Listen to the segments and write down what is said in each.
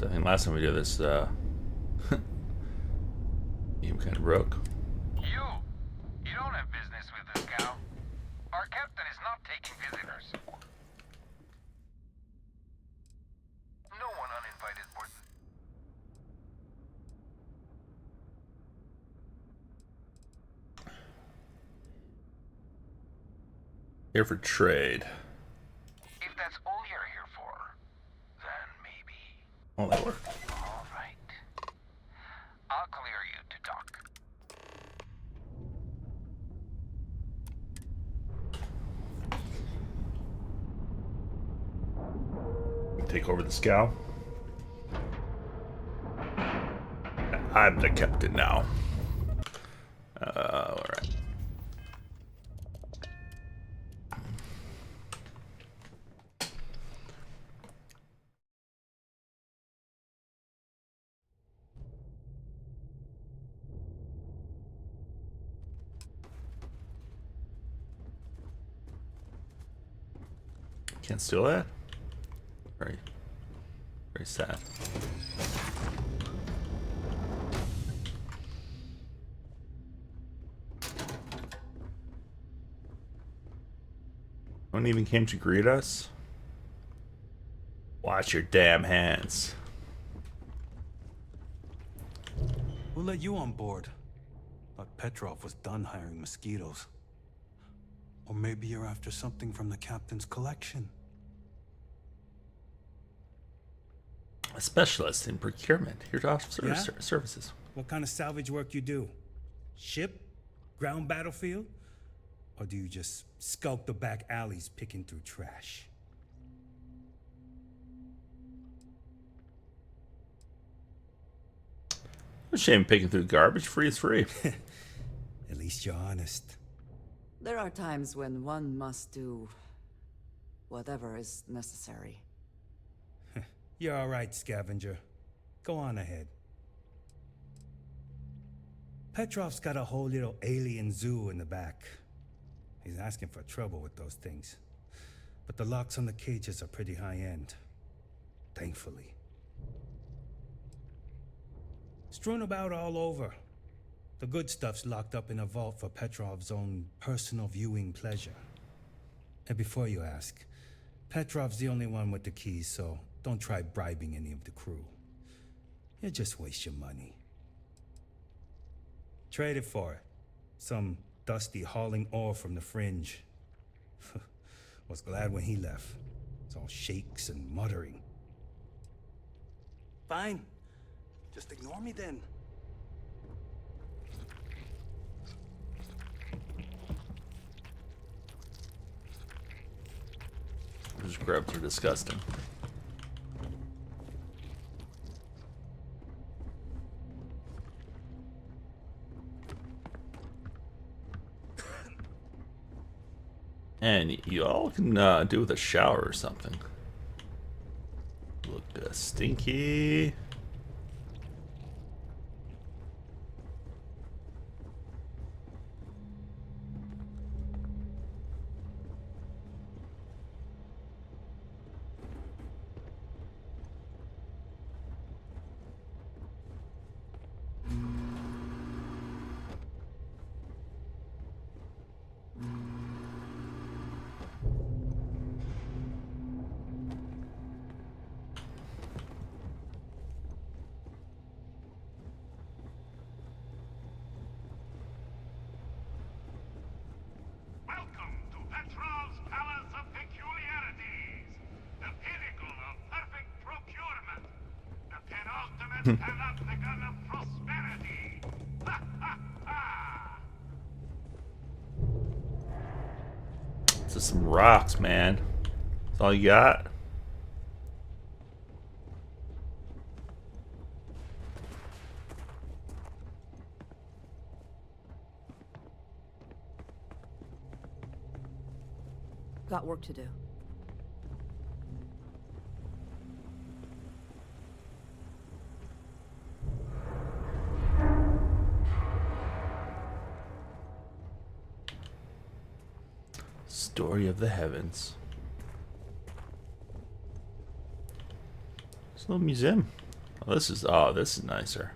I think last time we did this, game kind of broke. You don't have business with this cow. Our captain is not taking visitors. No one uninvited board. Here for trade. If that's all you're here for, then maybe. Oh, that worked. All right. I'll clear you to talk. Take over the scow. I'm the captain now. Alright. Can't steal that? Very, very sad. No one even came to greet us? Wash your damn hands. We'll let you on board. But Petrov was done hiring mosquitoes. Or maybe you're after something from the captain's collection. A specialist in procurement. Here to offer Yeah? services. What kind of salvage work you do? Ship? Ground battlefield? Or do you just skulk the back alleys picking through trash? A shame picking through garbage. Free is free. At least you're honest. There are times when one must do whatever is necessary. You're all right, scavenger. Go on ahead. Petrov's got a whole little alien zoo in the back. He's asking for trouble with those things. But the locks on the cages are pretty high-end. Thankfully. Strewn about all over. The good stuff's locked up in a vault for Petrov's own personal viewing pleasure. And before you ask, Petrov's the only one with the keys, so don't try bribing any of the crew. You'll just waste your money. Trade it for it. Some dusty hauling ore from the fringe. Was glad when he left. It's all shakes and muttering. Fine. Just ignore me then. Those grubs are disgusting. And you all can do with a shower or something. Look stinky. Welcome to Petrov's Palace of Peculiarities, the pinnacle of perfect procurement, the penultimate panopticon of prosperity. Ha ha ha! Just some rocks, man. That's all you got? Got work to do. Story of the heavens. It's a little museum. Oh, this is nicer.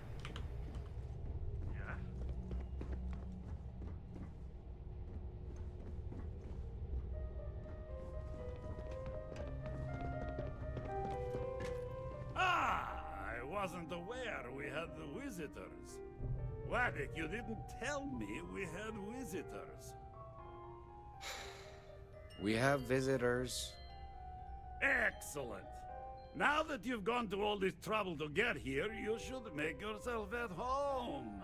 Ah, I wasn't aware we had the visitors. Waddick, you didn't tell me we had visitors. We have visitors. Excellent. Now that you've gone to all this trouble to get here, you should make yourself at home.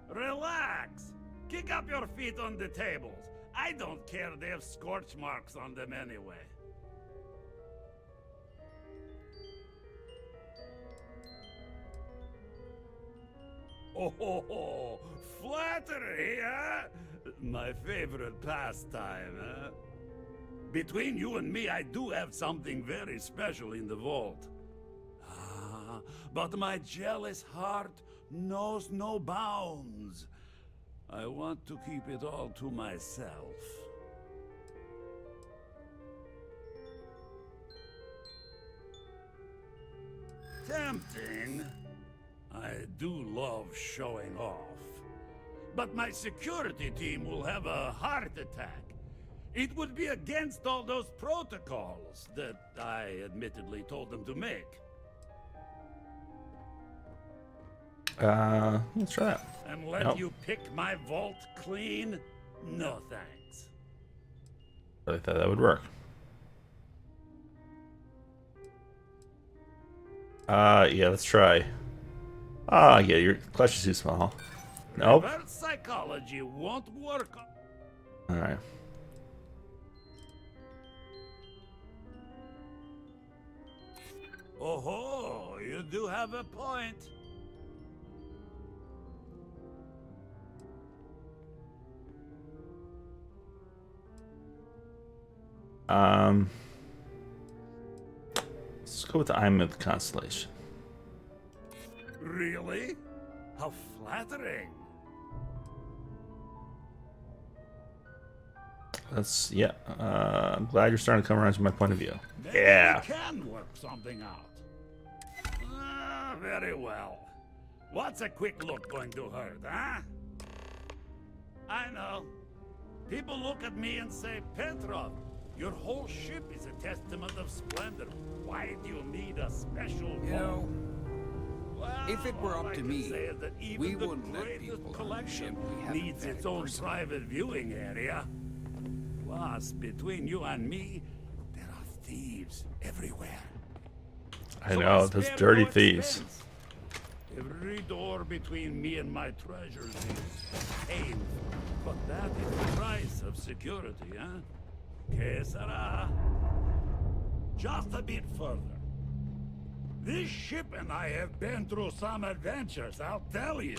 Relax. Kick up your feet on the tables. I don't care they have scorch marks on them anyway. Oh, flattery, huh? My favorite pastime, huh? Between you and me, I do have something very special in the vault. Ah, but my jealous heart knows no bounds. I want to keep it all to myself. Tempting. I do love showing off. But my security team will have a heart attack. It would be against all those protocols that I admittedly told them to make. Let's try that. And let Nope. you pick my vault clean? No thanks. I thought that would work. Yeah, let's try. Ah, yeah, your clutch is too small. Nope. Reverse psychology won't work. Alright. Oh, you do have a point. Let's go with the Imouth constellation. Really? How flattering. Yeah. I'm glad you're starting to come around to my point of view. Maybe Yeah. we can work something out. Very well. What's a quick look going to hurt, huh? I know. People look at me and say, Petrov, your whole ship is a testament of splendor. Why do you need a special You know, Well, if it were all up I to can me, say is that even we the wouldn't let greatest people on the collection ship we haven't needs its vetted own personally. private viewing area. Plus, between you and me, there are thieves everywhere. I So know, those spare dirty no thieves. expense. Every door between me and my treasures is painful. But that is the price of security, huh? Que sera? Just a bit further. This ship and I have been through some adventures, I'll tell you.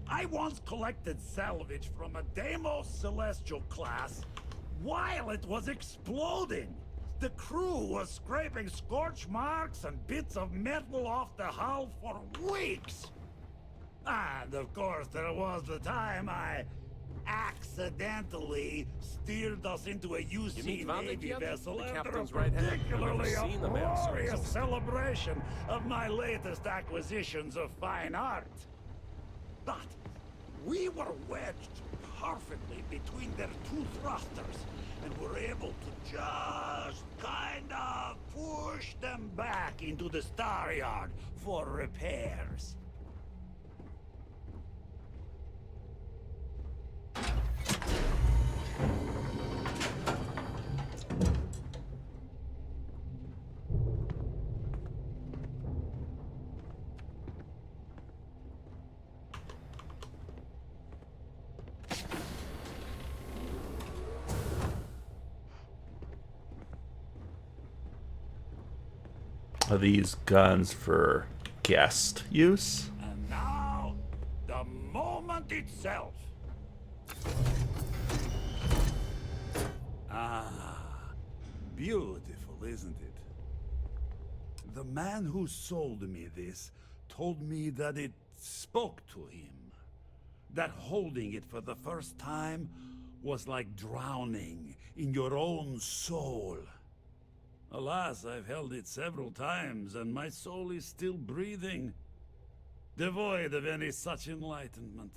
I once collected salvage from a Deimos Celestial class while it was exploding. The crew was scraping scorch marks and bits of metal off the hull for weeks. And of course, there was the time I accidentally steered us into a UC meet Vanek Navy yet? vessel The after a captain's right hand. I've never particularly seen the man so glorious exalted. celebration of my latest acquisitions of fine art. But we were wedged perfectly between their two thrusters and were able to just kind of push them back into the star yard for repairs. Are these guns for guest use? And now, the moment itself. Ah, beautiful, isn't it? The man who sold me this told me that it spoke to him. That holding it for the first time was like drowning in your own soul. Alas, I've held it several times, and my soul is still breathing, devoid of any such enlightenment.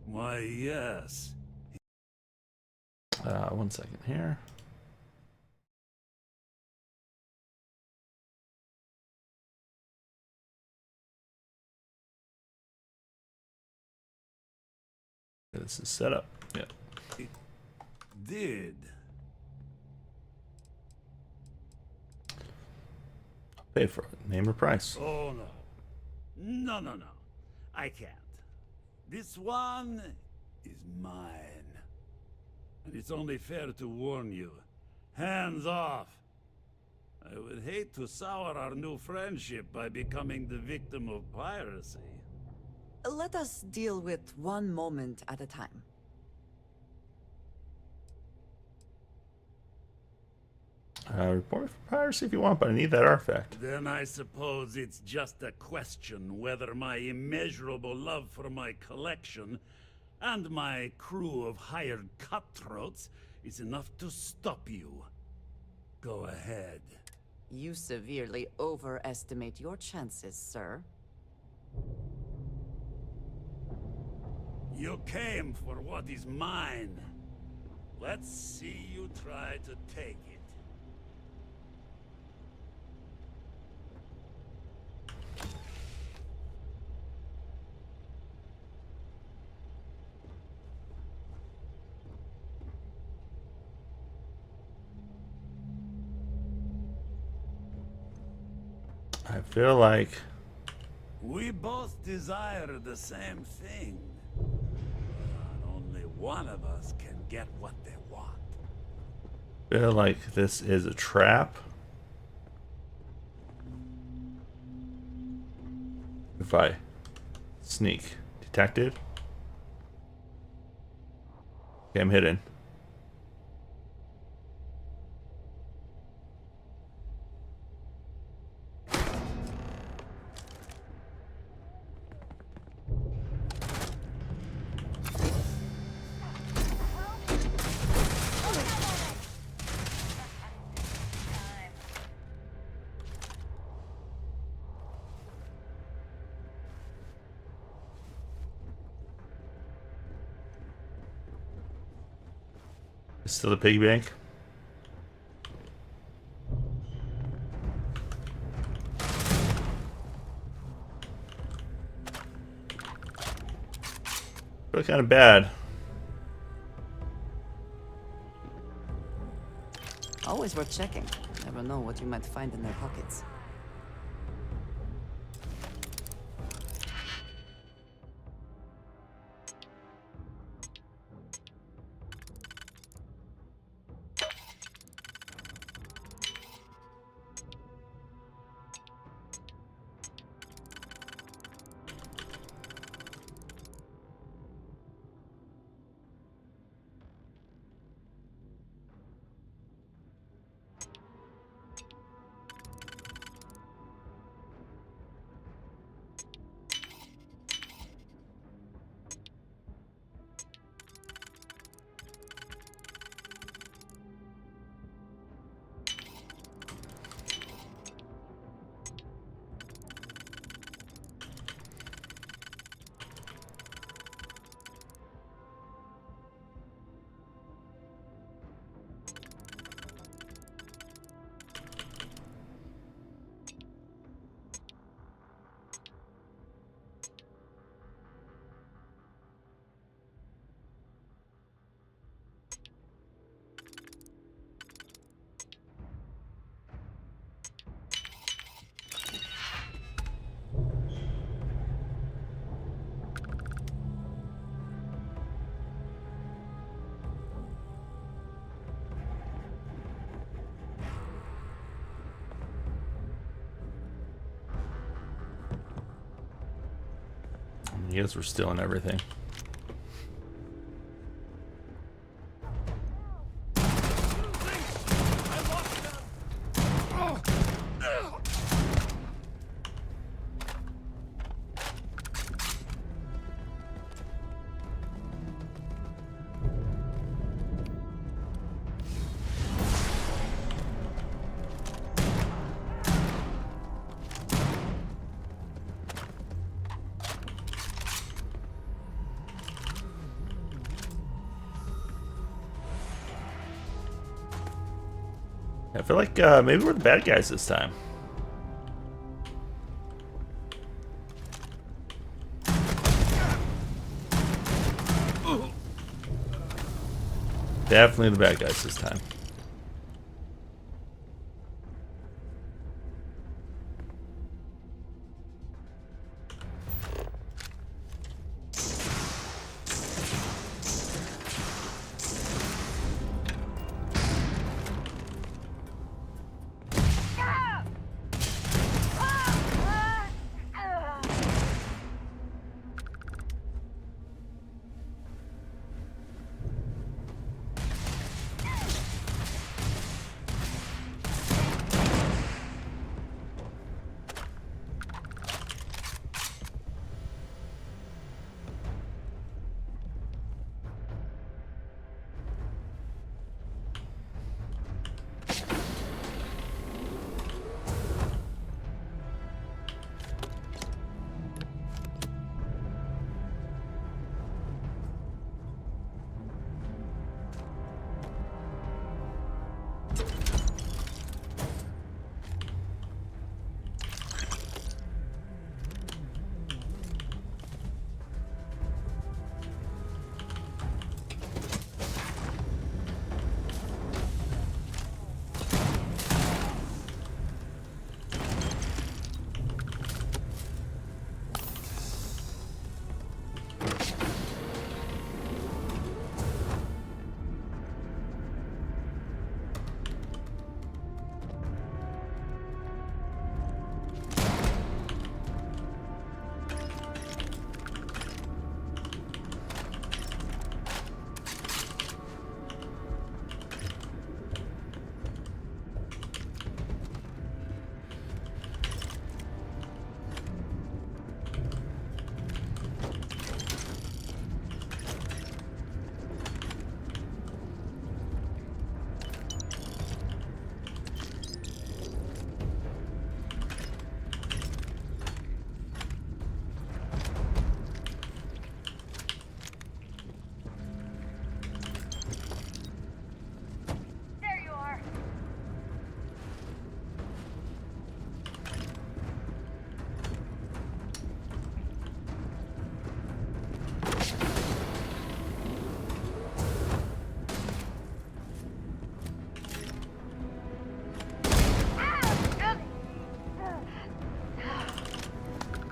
Why, yes. 1 second here. This is set up. Yeah. It did. Pay for it. Name or price. Oh, no. No, no, no. I can't. This one is mine. And it's only fair to warn you. Hands off. I would hate to sour our new friendship by becoming the victim of piracy. Let us deal with one moment at a time. Report for piracy if you want, but I need that artifact. Then I suppose it's just a question whether my immeasurable love for my collection and my crew of hired cutthroats is enough to stop you. Go ahead. You severely overestimate your chances, sir. You came for what is mine. Let's see you try to take it. I feel like We both desire the same thing. But only one of us can get what they want. this is a trap. If I sneak detected. Okay, I'm hidden. It's still the piggy bank. Feel kind of bad. Always worth checking. Never know what you might find in their pockets. You guys were stealing everything. I feel like maybe we're the bad guys this time. Definitely the bad guys this time.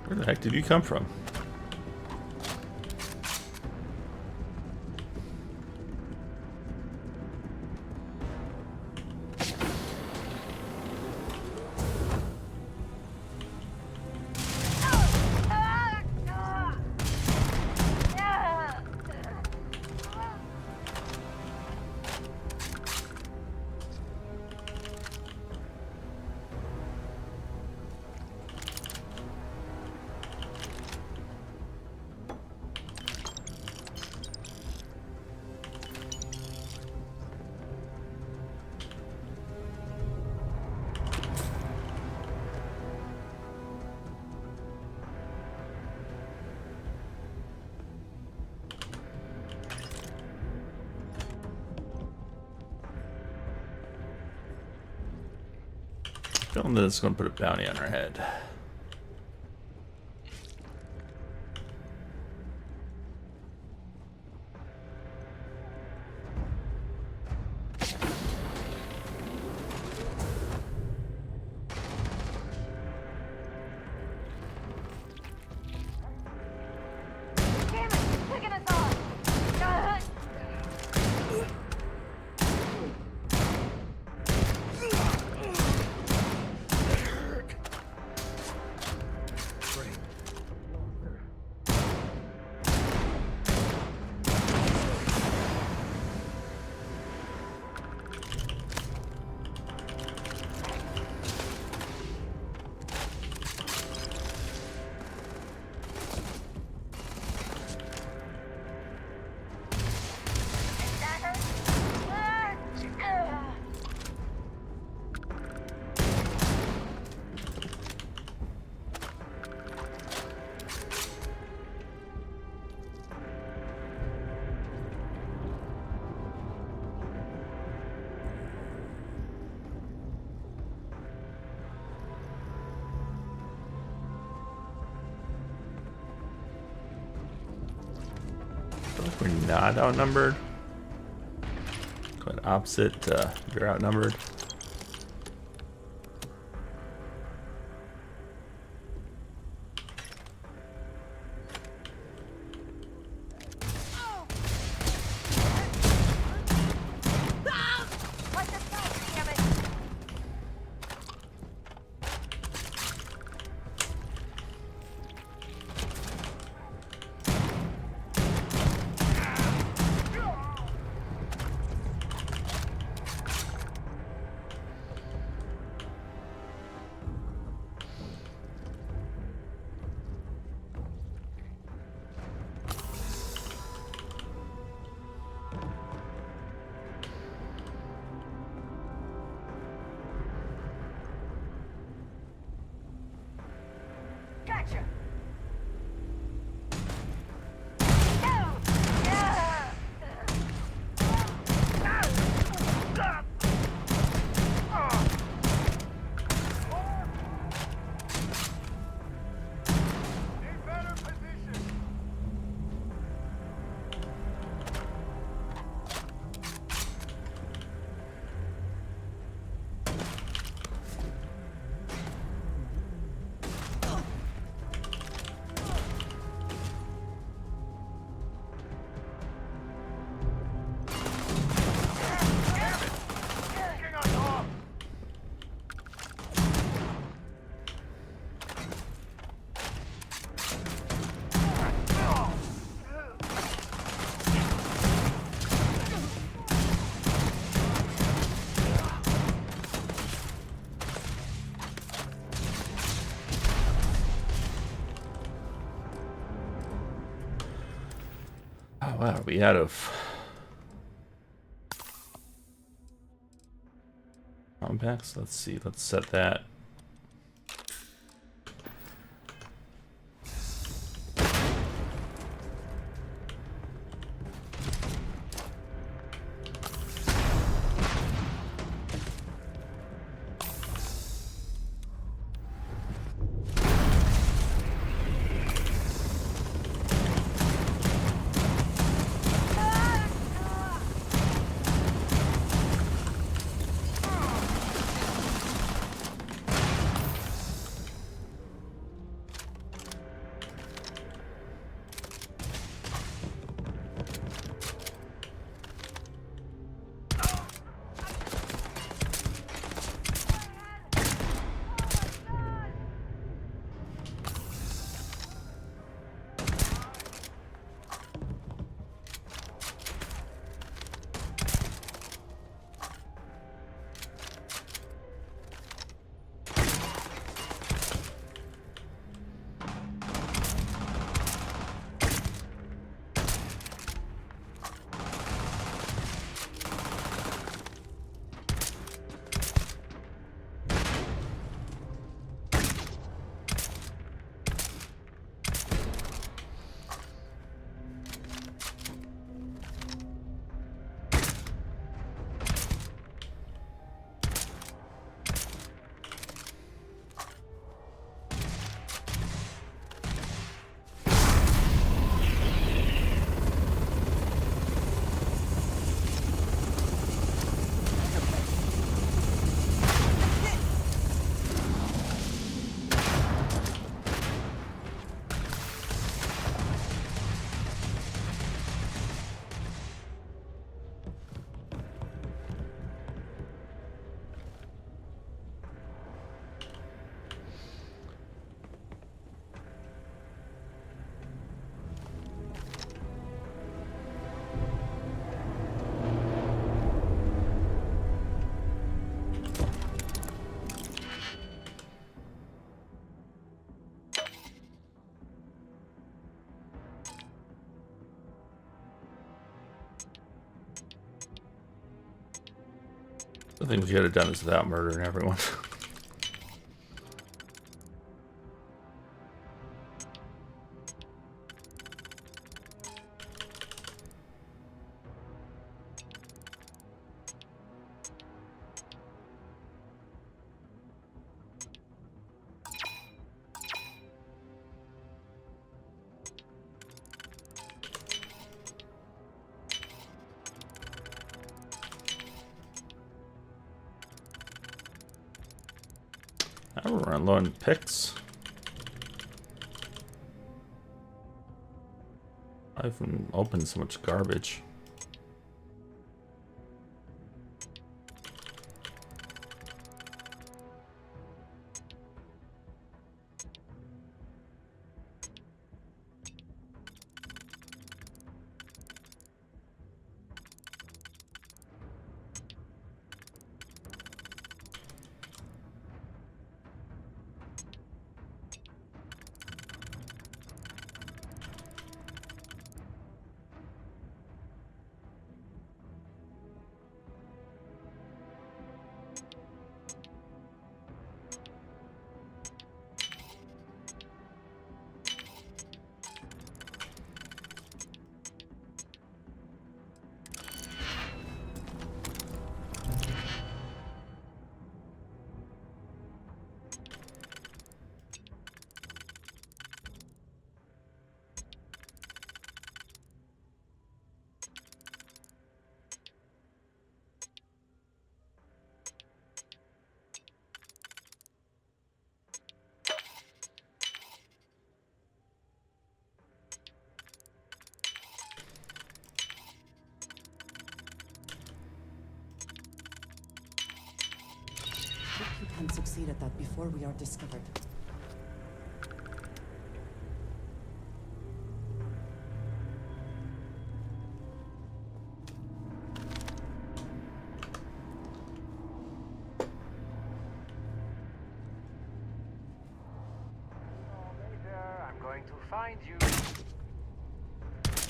Where the heck did you come from? Feeling that it's going to put a bounty on our head. We're not outnumbered. Quite opposite. You're outnumbered. Gotcha. Oh, wow, are we out of compacts? Let's see, let's set that. The things you could have done is without murdering everyone. We're running low on picks. I've opened so much garbage. Hope you can succeed at that before we are discovered. Later, I'm going to find you.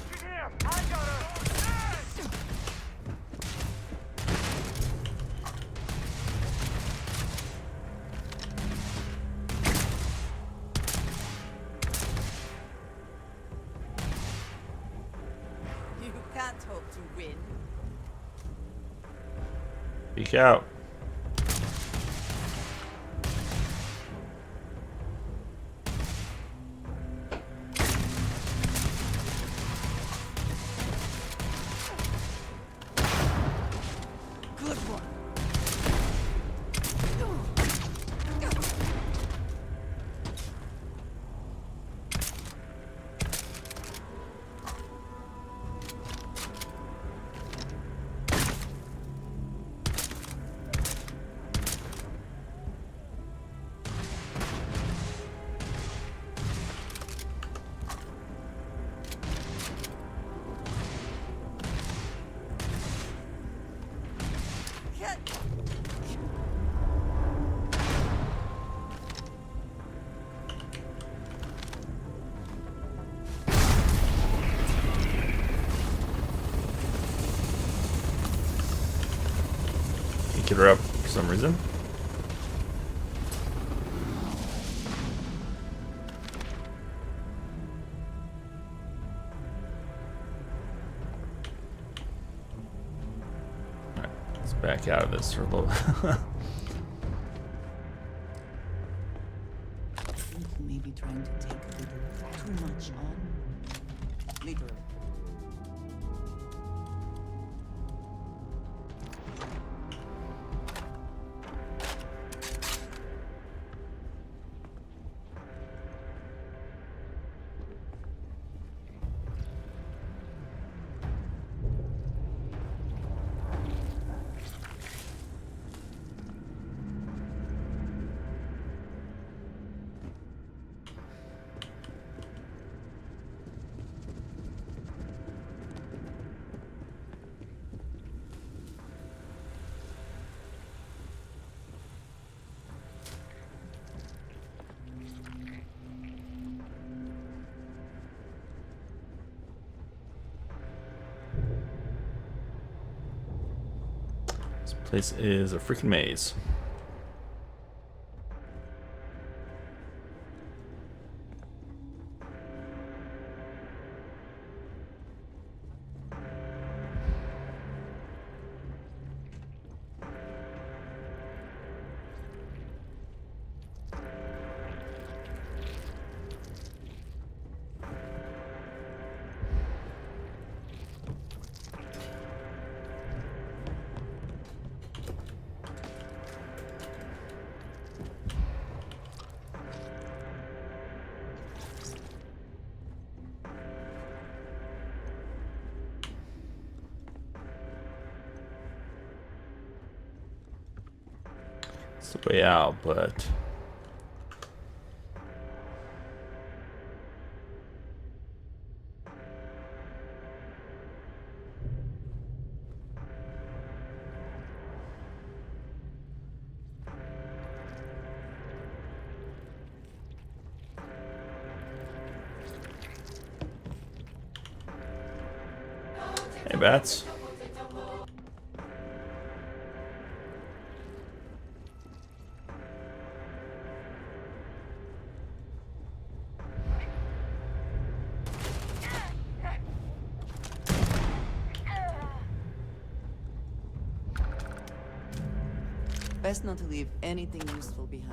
Get him! I got her! You can't hope to win. Peek out. Good one. Get her up for some reason. Alright, let's back out of this for a little. I think you may be trying to take a little too much on. Literally. This place is a freaking maze. It's the way out, but hey, bats. Best not to leave anything useful behind.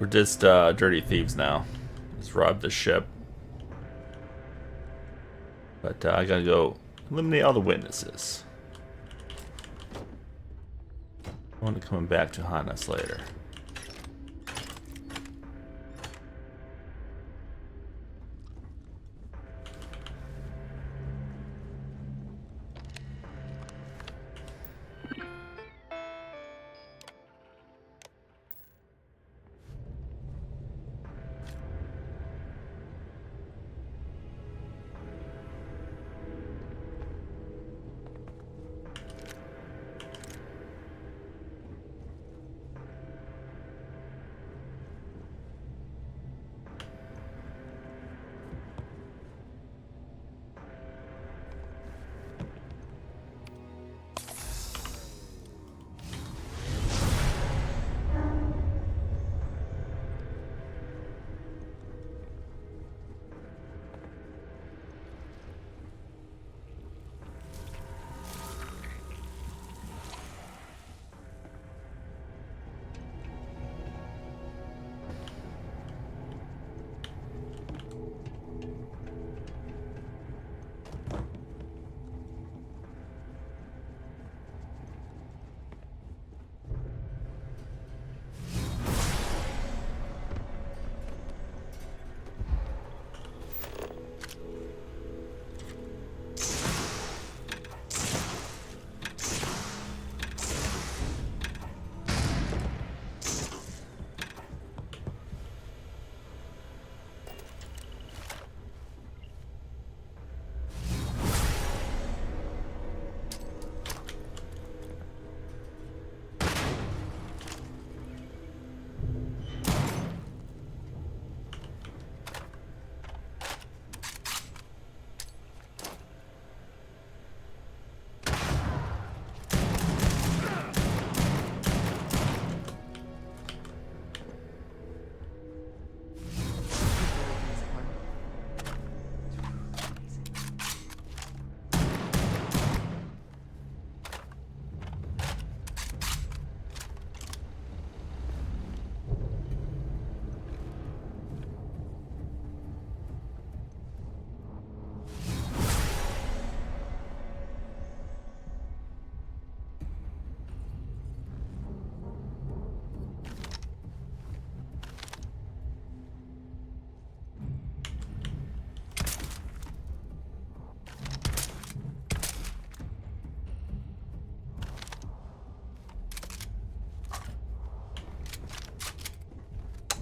We're just dirty thieves now. Just robbed the ship. But I gotta go eliminate all the witnesses. I want to come back to haunt us later.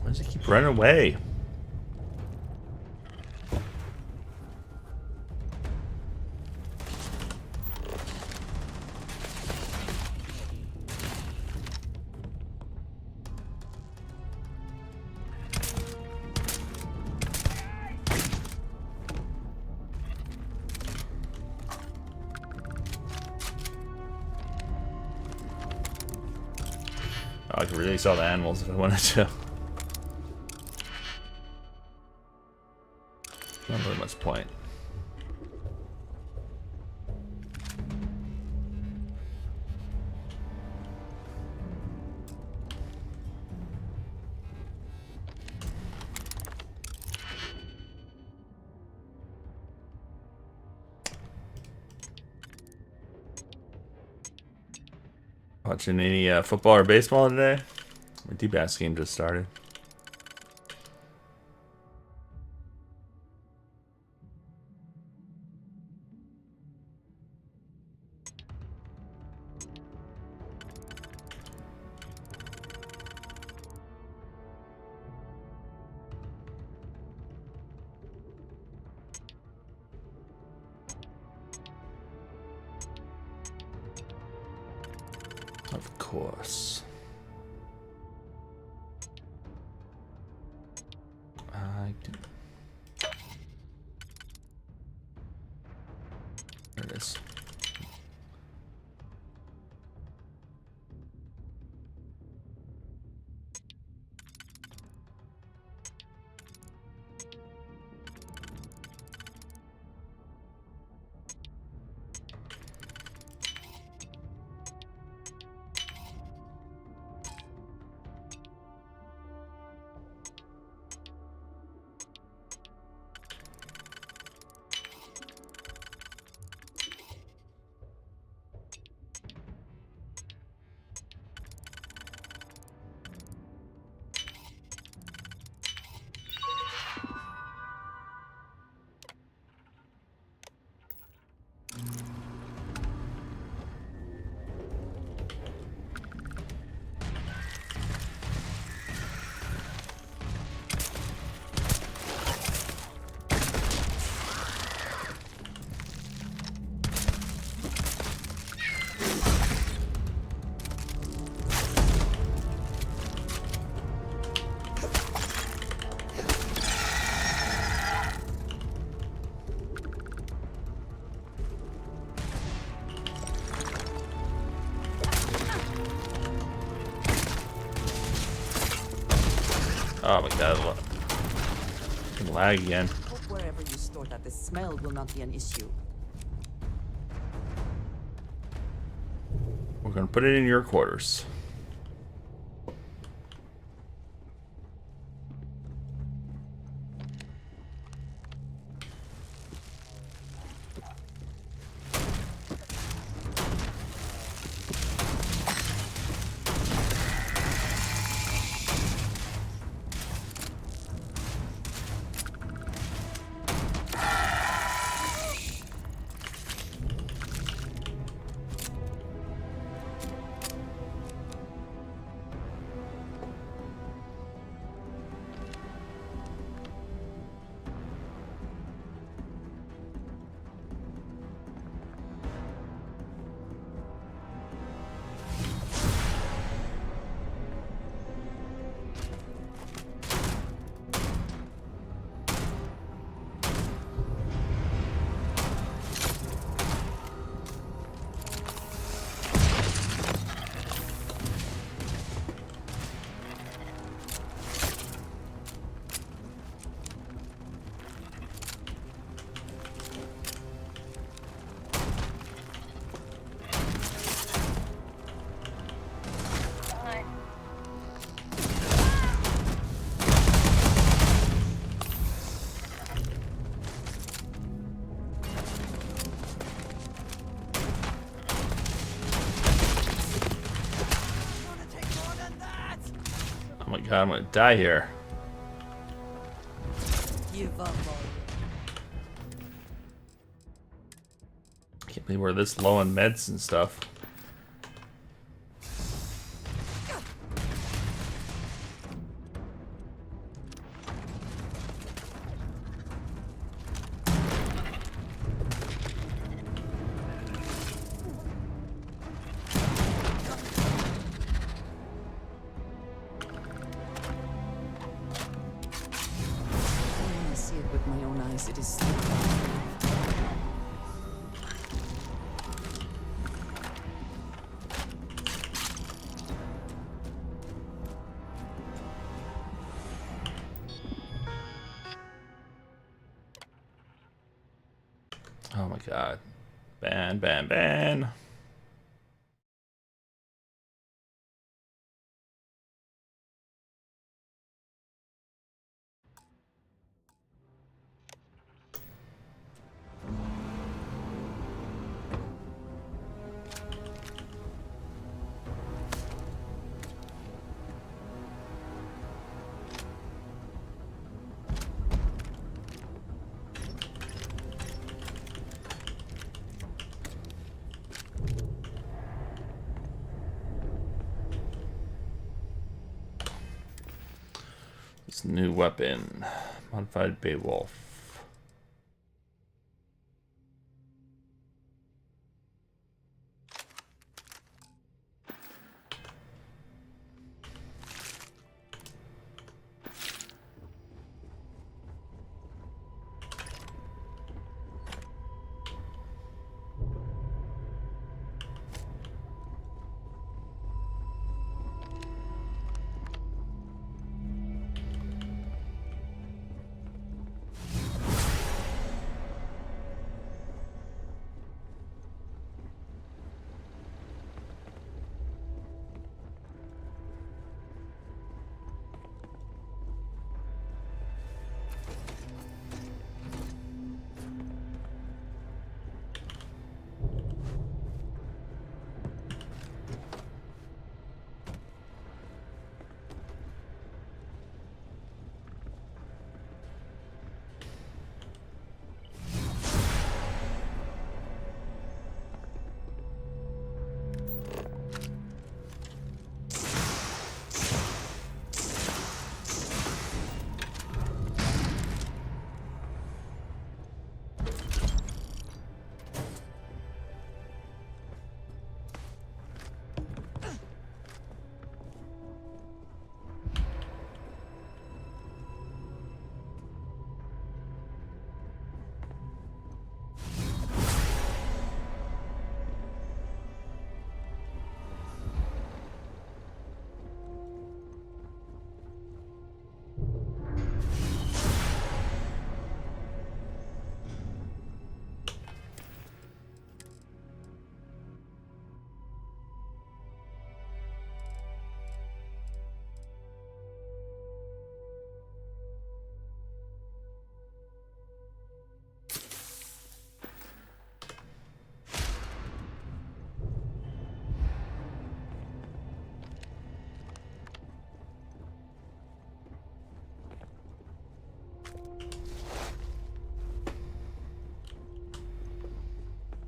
Why does he keep running away? Oh, I could release all the animals if I wanted to. Not really much point. Watching any football or baseball today? My D-Bass game just started. Of course. I do. There it is. Oh my god, lag again. Hope wherever you store that, the smell will not be an issue. We're gonna put it in your quarters. Oh my god, I'm gonna die here. Give up already. I can't believe we're this low on meds and stuff. When I see it with my own eyes, it is still. Oh my god. Ban, ban, ban. This new weapon. Modified Beowulf.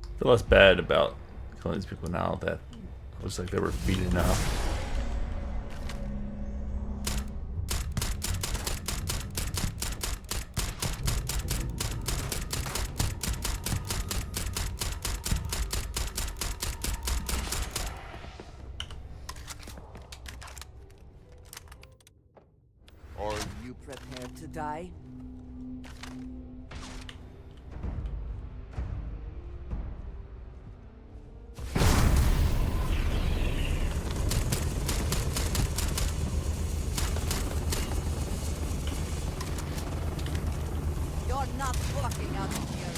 I feel less bad about killing these people now that it looks like they were beaten up. Are you prepared to die? You're not walking out of here.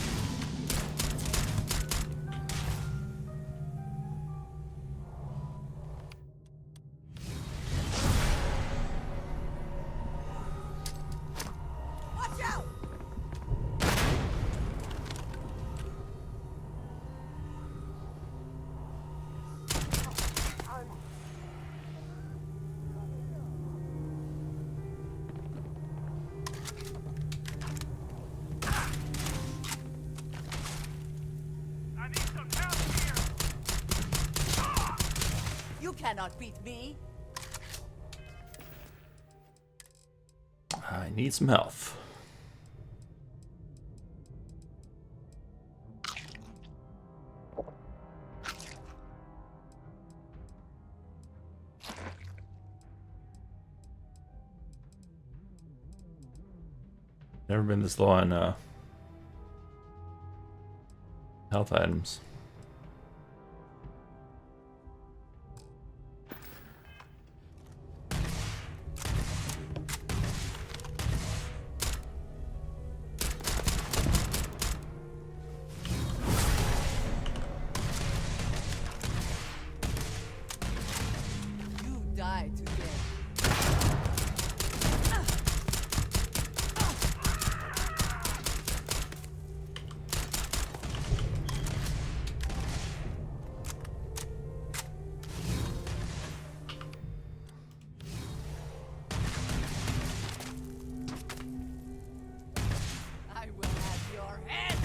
Watch out! I need some help here. You cannot beat me. I need some health. Never been this low on health items. You die today. I will have your head.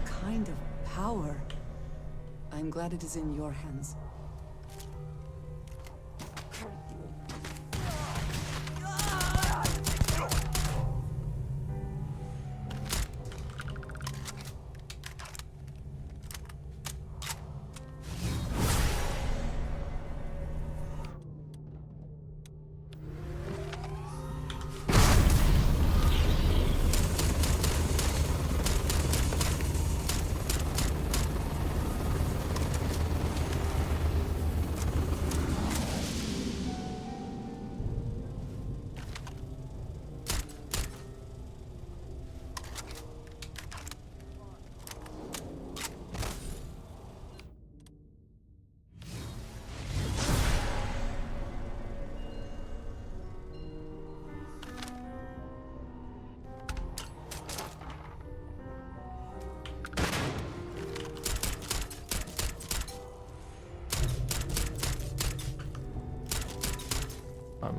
Kind of power. I'm glad it is in your hands.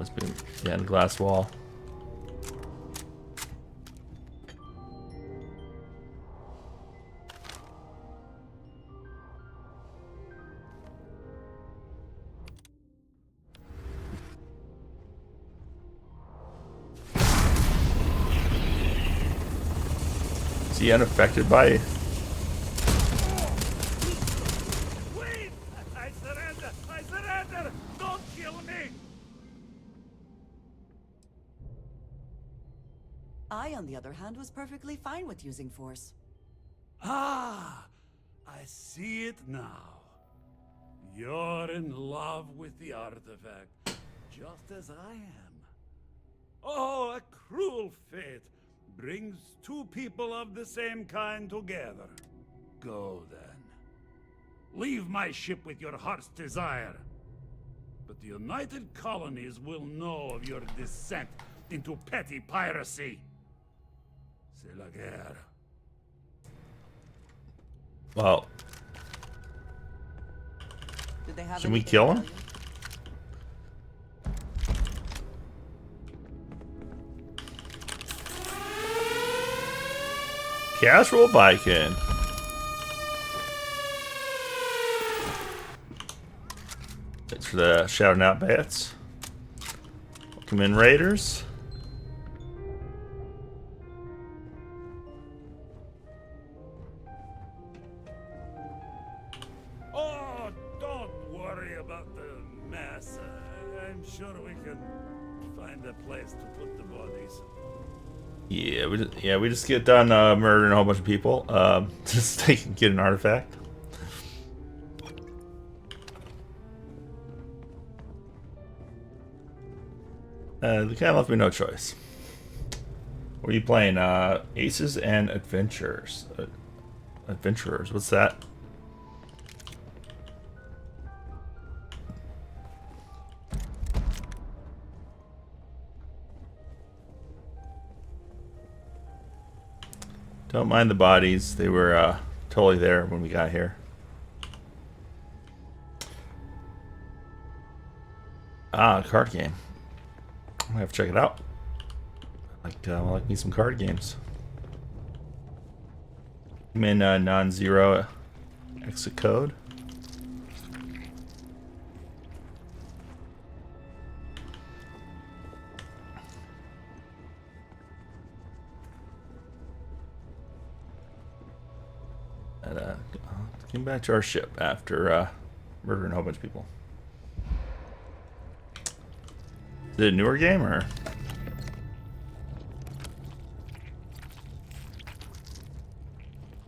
Must be behind a glass wall. Is he unaffected by? Wait! I surrender! I surrender! Don't kill me! I, on the other hand, was perfectly fine with using force. Ah! I see it now. You're in love with the artifact, just as I am. Oh, a cruel fate brings two people of the same kind together. Go then. Leave my ship with your heart's desire. But the United Colonies will know of your descent into petty piracy. C'est la guerre. Well, Did they have should we anything kill to him? tell you? Casual Viking. Thanks for the shouting out bats. Welcome in, Raiders. Oh, don't worry about the mess. I'm sure we can find a place to put the bodies. Yeah, we just get done murdering a whole bunch of people, just so they can get an artifact. They kind of left me no choice. What are you playing? Aces and Adventurers. Adventurers, what's that? Don't mind the bodies. They were totally there when we got here. Ah, a card game. I have to check it out. I like me some card games. I'm in non-zero exit code. And, came back to our ship after murdering a whole bunch of people. Is it a newer game or?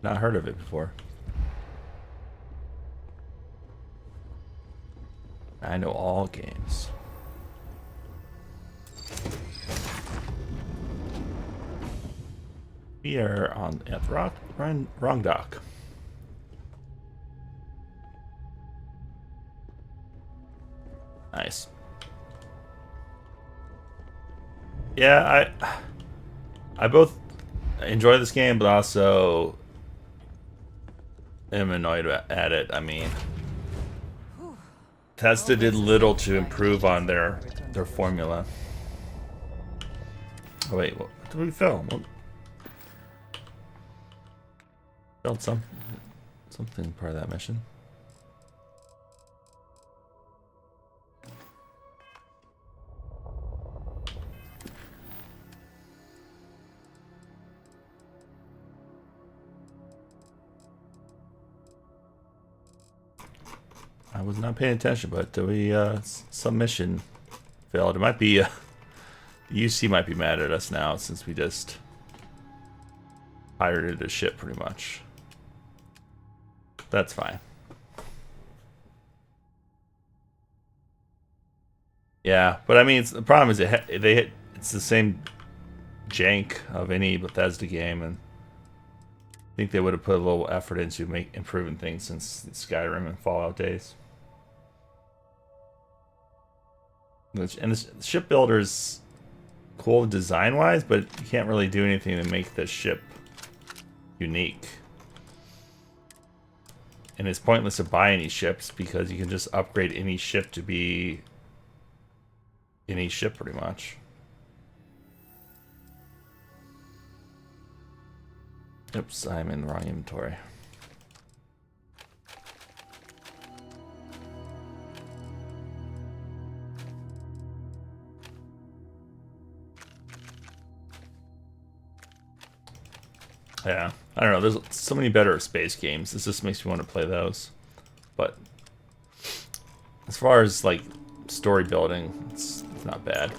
Not heard of it before. I know all games. We are at the wrong dock. Nice. Yeah, I both enjoy this game, but also am annoyed at it. I mean, Bethesda did little to improve on their formula. Oh wait, what did we film? Failed something part of that mission. I was not paying attention, but we some mission failed. It might be UC might be mad at us now since we just pirated a ship pretty much. That's fine. Yeah, but I mean, the problem is it's the same jank of any Bethesda game, and I think they would have put a little effort into improving things since the Skyrim and Fallout days. And the shipbuilder's cool design-wise, but you can't really do anything to make the ship unique. And it's pointless to buy any ships because you can just upgrade any ship to be any ship pretty much. Oops, I'm in the wrong inventory. Yeah, I don't know. There's so many better space games. This just makes me want to play those. But as far as like story building, it's not bad.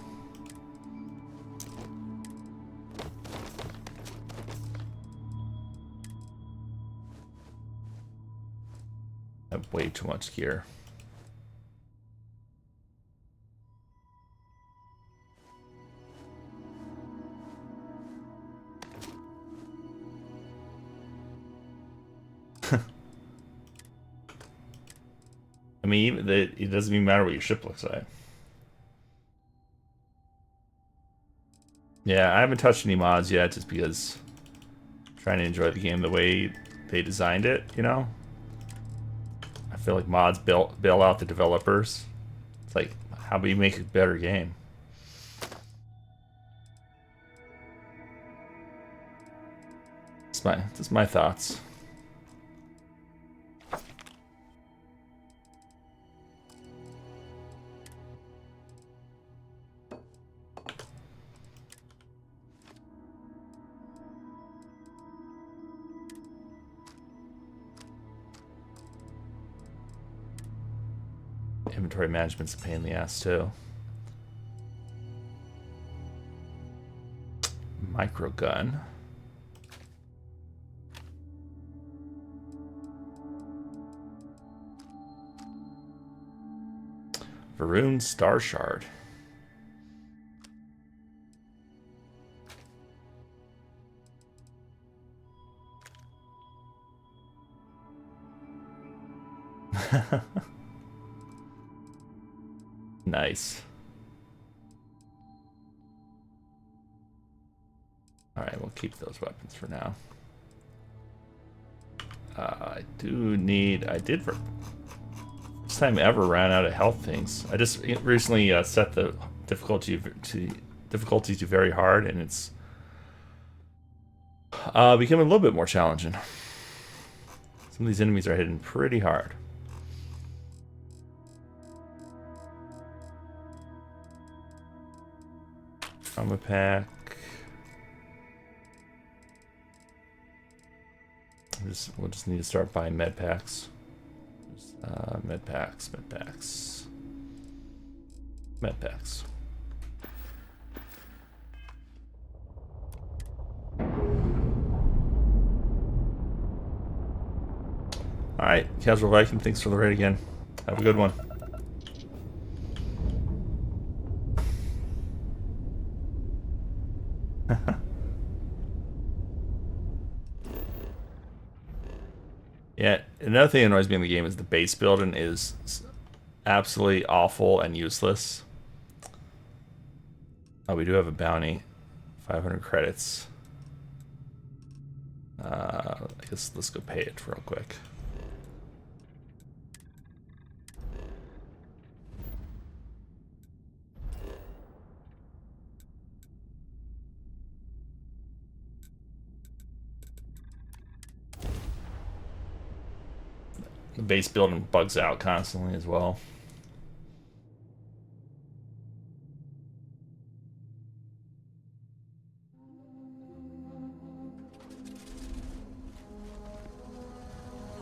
I have way too much gear. I mean, it doesn't even matter what your ship looks like. Yeah, I haven't touched any mods yet, just because I'm trying to enjoy the game the way they designed it, you know? I feel like mods bail out the developers. It's like, how do you make a better game? That's my thoughts. Inventory management's a pain in the ass too. Micro gun. Varun Star Shard. Nice. Alright, we'll keep those weapons for now. I did for first time ever ran out of health things. I just recently set the difficulty to very hard, and it's becoming a little bit more challenging. Some of these enemies are hitting pretty hard. Trauma pack. We'll just need to start buying med packs. Med packs. Alright, Casual Viking, thanks for the raid again. Have a good one. Yeah, another thing that annoys me in the game is the base building is absolutely awful and useless. Oh, we do have a bounty. 500 credits. I guess let's go pay it real quick. The base building bugs out constantly as well.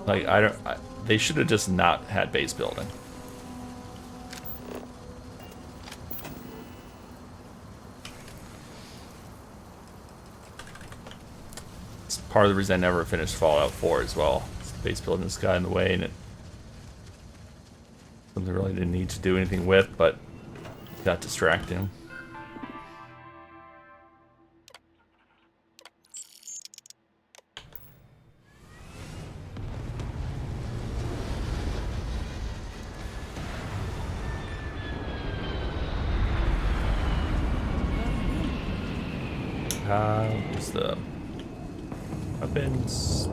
Like, they should have just not had base building. It's part of the reason I never finished Fallout 4 as well. Base building just got in the way, and it something really didn't need to do anything with, but got distracting. Where's the weapons?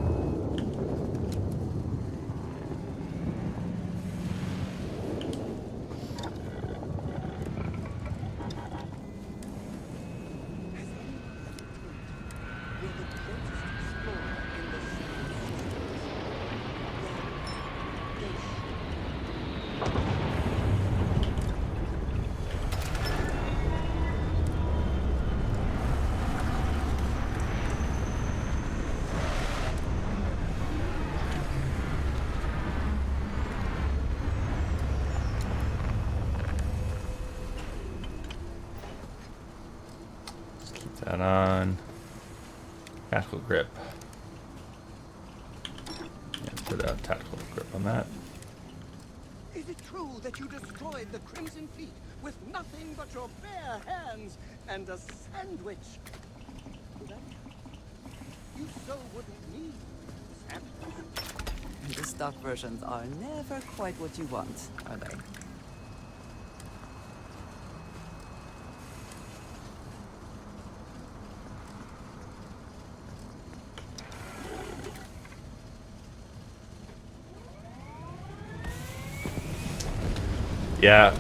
going on? Tactical grip. Yeah, put a tactical grip on that. Is it true that you destroyed the Crimson Fleet with nothing but your bare hands and a sandwich? You so wouldn't need sandwich. The stock versions are never quite what you want, are they? Yeah,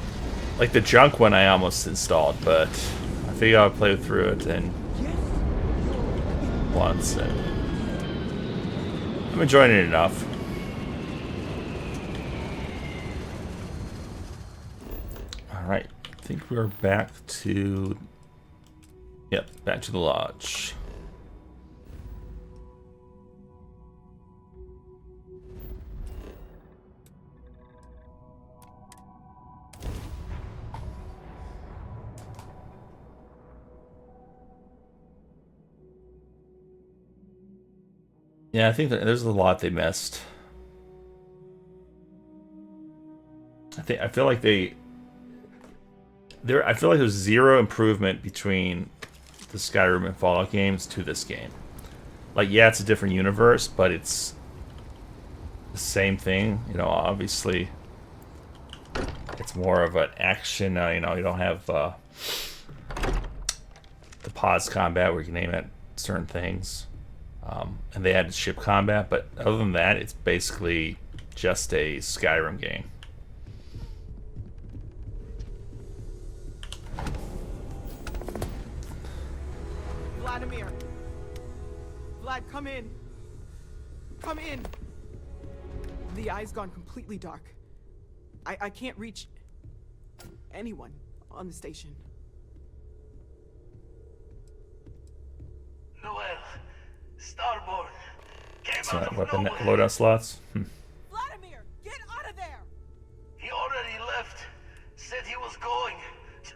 like the junk one I almost installed, but I think I'll play through it in once, and I'm enjoying it enough. Alright, I think we're back to... Yep, back to the lodge. Yeah, I think that there's a lot they missed. I feel like I feel like there's zero improvement between the Skyrim and Fallout games to this game. Like, yeah, it's a different universe, but it's the same thing. You know, obviously, it's more of an action. You know, you don't have the pause combat where you can aim at certain things. And they added ship combat, but other than that, it's basically just a Skyrim game. Vladimir! Vlad, come in! Come in! The eye's gone completely dark. I can't reach anyone on the station. Noel, Starborn, came So out of weapon nowhere. loadout slots. Vladimir, get out of there! He already left. Said he was going to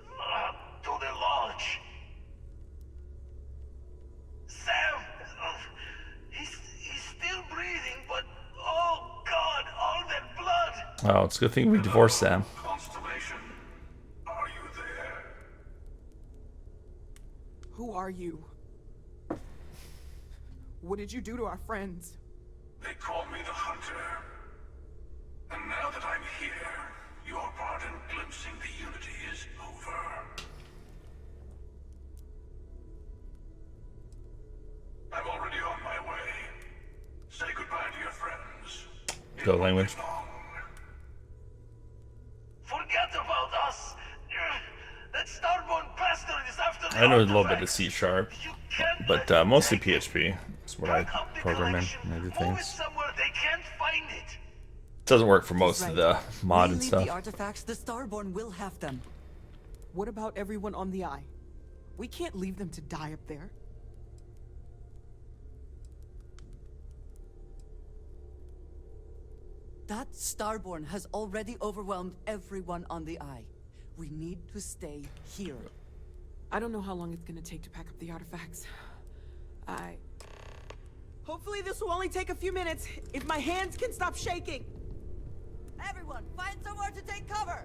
the lodge. Sam, he's still breathing, but oh God, all that blood. Oh, it's a good thing we divorced Sam. Constellation, are you there? Who are you? What did you do to our friends? They call me the Hunter. And now that I'm here, your part in glimpsing the Unity is over. I'm already on my way. Say goodbye to your friends. It Go won't be language. long. Forget about us. That Starborn bastard is after the I know a little bit of artifacts. C#, You can't but let mostly them take it. PHP. That's what I Break up the program in collection. and I do Move it things. somewhere they can't find it. Doesn't work for most of the mod We and leave stuff. the artifacts, the Starborn will have them. What about everyone on the Eye? We can't leave them to die up there. That Starborn has already overwhelmed everyone on the Eye. We need to stay here. I don't know how long it's gonna take to pack up the artifacts. Hopefully this will only take a few minutes, if my hands can stop shaking! Everyone, find somewhere to take cover!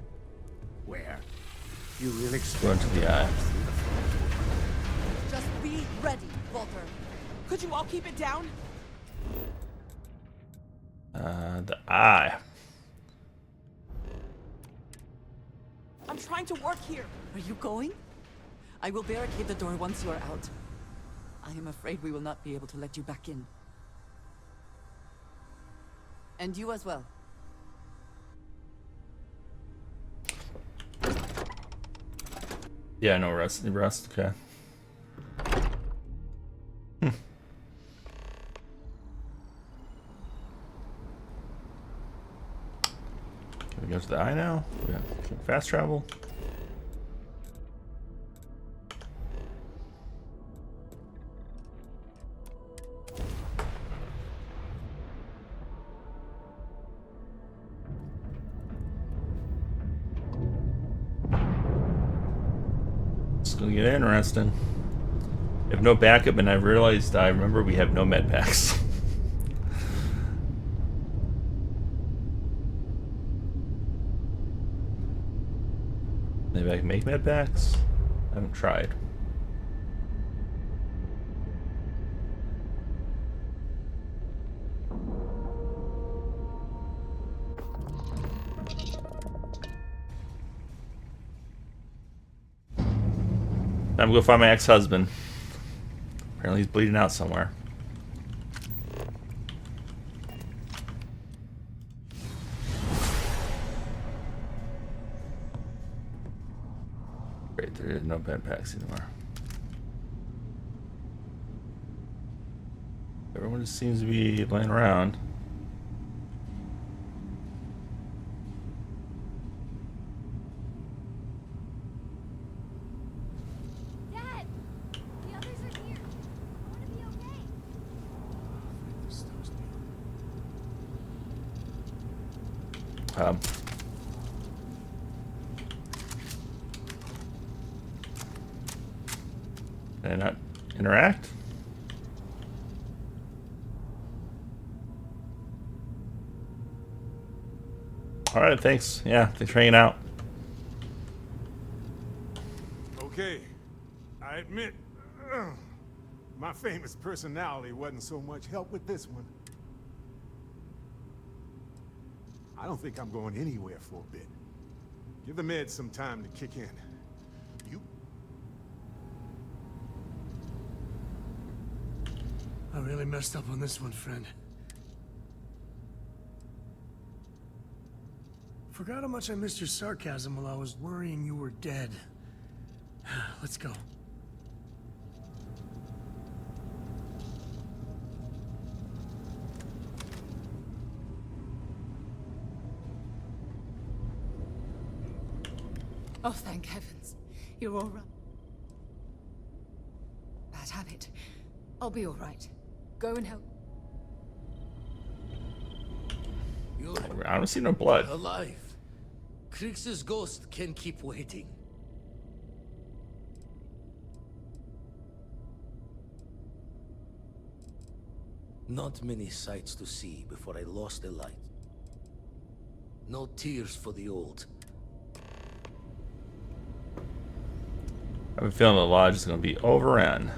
Where? You will Go expect into the eye. Just be ready, Walter. Could you all keep it down? The eye. I'm trying to work here. Are you going? I will barricade the door once you are out. I am afraid we will not be able to let you back in. And you as well. Yeah, no rest. Rest. Okay. Can we go to the eye now? Yeah. Can we fast travel? It's gonna get interesting. We have no backup, and I realized I remember we have no med packs. Maybe I can make med packs? I haven't tried. Time to go find my ex-husband. Apparently he's bleeding out somewhere. Great, there is no bed packs anymore. Everyone just seems to be laying around. Dad! The others are here. I want to be okay. Can I not interact? Alright, thanks. Yeah, thanks for hanging out. Okay, I admit, my famous personality wasn't so much help with this one. I don't think I'm going anywhere for a bit. Give the meds some time to kick in. You... I really messed up on this one, friend. Forgot how much I missed your sarcasm while I was worrying you were dead. Let's go. Oh, thank heavens. You're all right. Bad habit. I'll be all right. Go and help. You're I don't see no blood. alive. Krix's ghost can keep waiting. Not many sights to see before I lost a light. No tears for the old. I have a feeling the lodge is going to be overrun.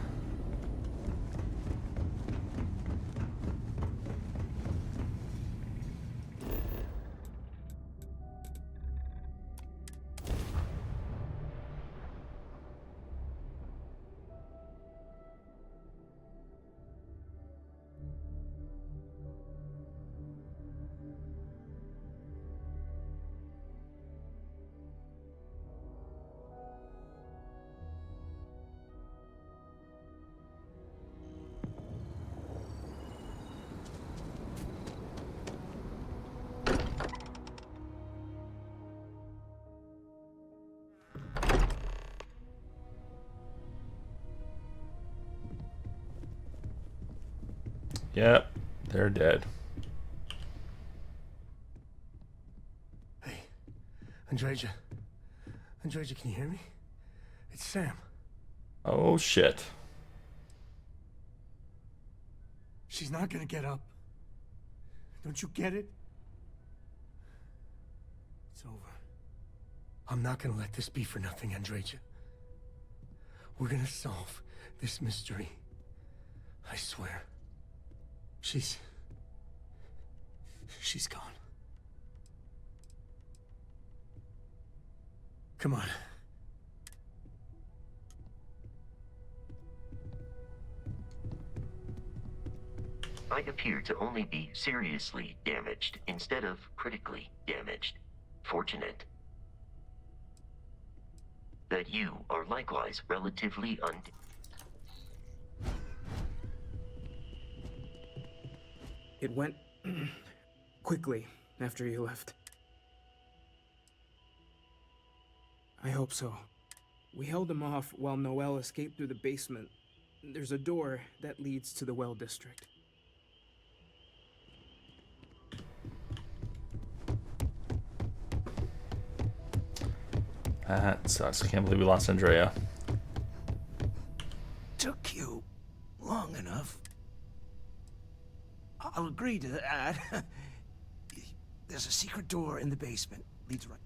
Yep, they're dead. Hey, Andreja. Andreja, can you hear me? It's Sam. Oh shit. She's not gonna get up. Don't you get it? It's over. I'm not gonna let this be for nothing, Andreja. We're gonna solve this mystery. I swear. She's gone. Come on. I appear to only be seriously damaged instead of critically damaged. Fortunate that you are likewise relatively It went quickly after you left. I hope so. We held him off while Noel escaped through the basement. There's a door that leads to the well district. That sucks. I can't believe we lost Andrea. Took you I'll agree to that. There's a secret door in the basement. Leads right.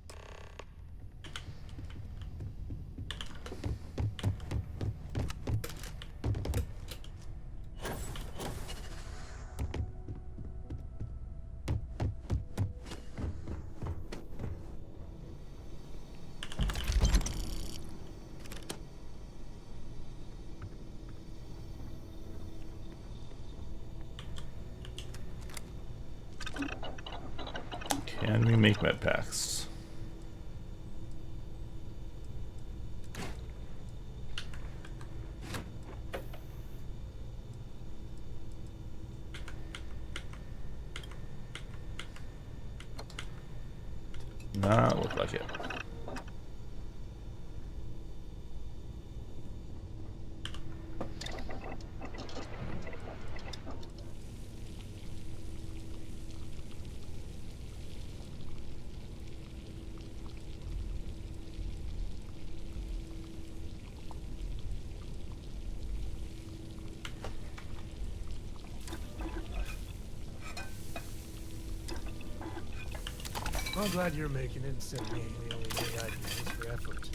Can we make med packs? Not look like it. I'm glad you're making it instead of being the only way I'd use for effort.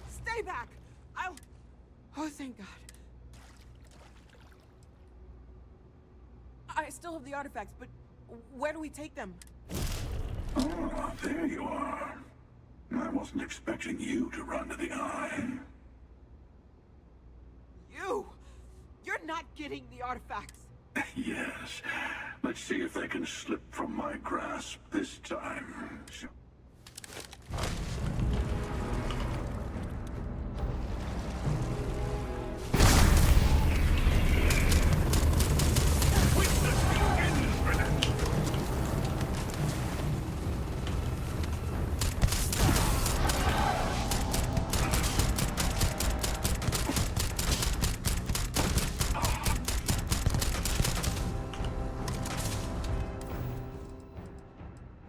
Stay back! Oh, thank God. I still have the artifacts, but where do we take them? Ah, there you are. I wasn't expecting you to run to the eye. You! You're not getting the artifacts! Yes. Let's see if they can slip from my grasp this time.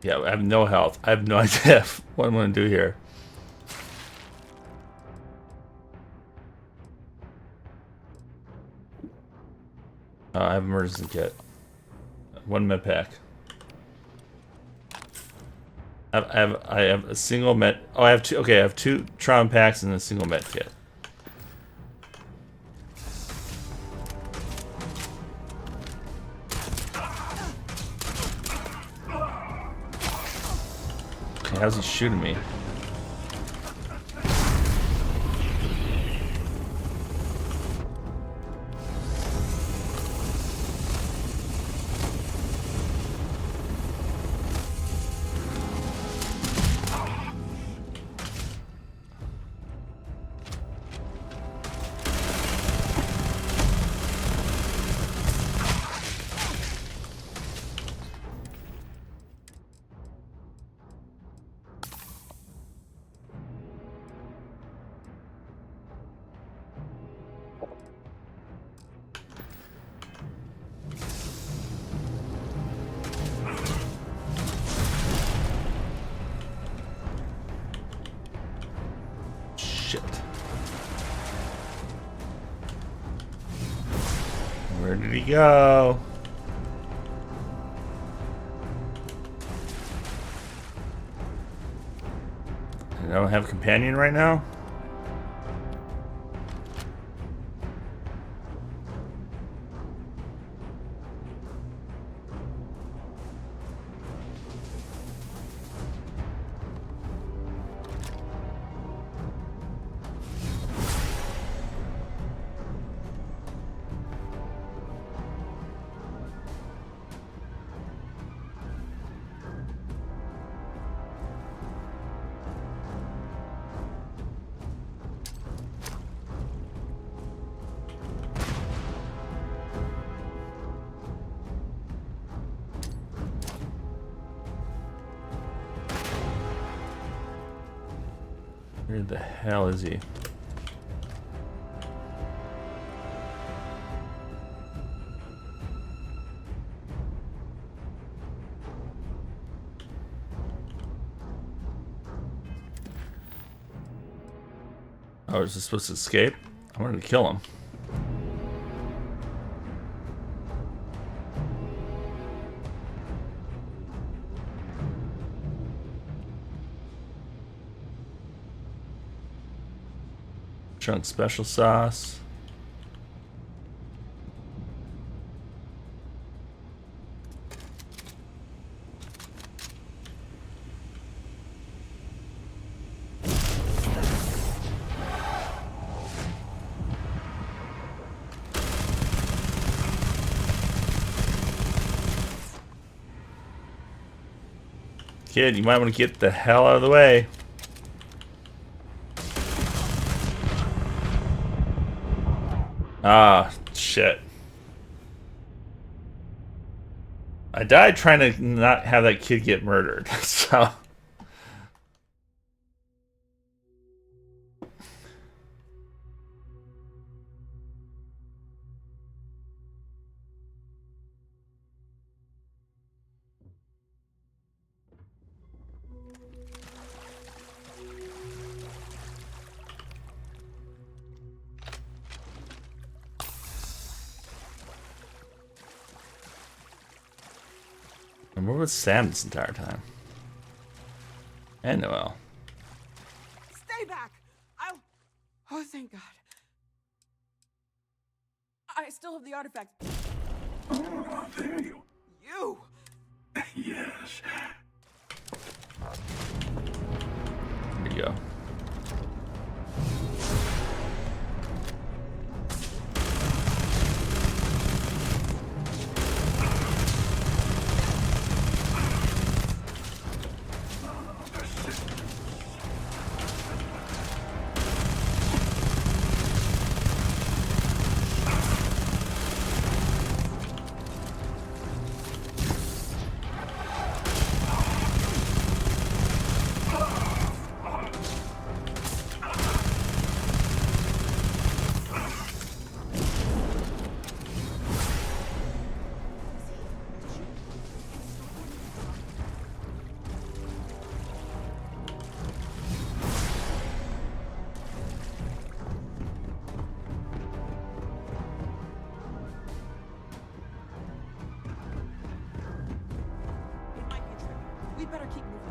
Yeah, I have no health. I have no idea what I'm going to do here. I have emergency kit. One med pack. I have a single med. Oh, I have two. Okay, I have two trauma packs and a single med kit. Okay, how's he shooting me? Shit. Where did he go? I don't have a companion right now. Where the hell is he? Oh, is this supposed to escape? I wanted to kill him. Chunk special sauce. Kid, you might want to get the hell out of the way. Ah, shit. I died trying to not have that kid get murdered, so... And where was Sam this entire time? And Noel. Stay back! I'll... Oh, thank God. I still have the artifact. Oh, there you... You! Yes. There you go. We better keep moving.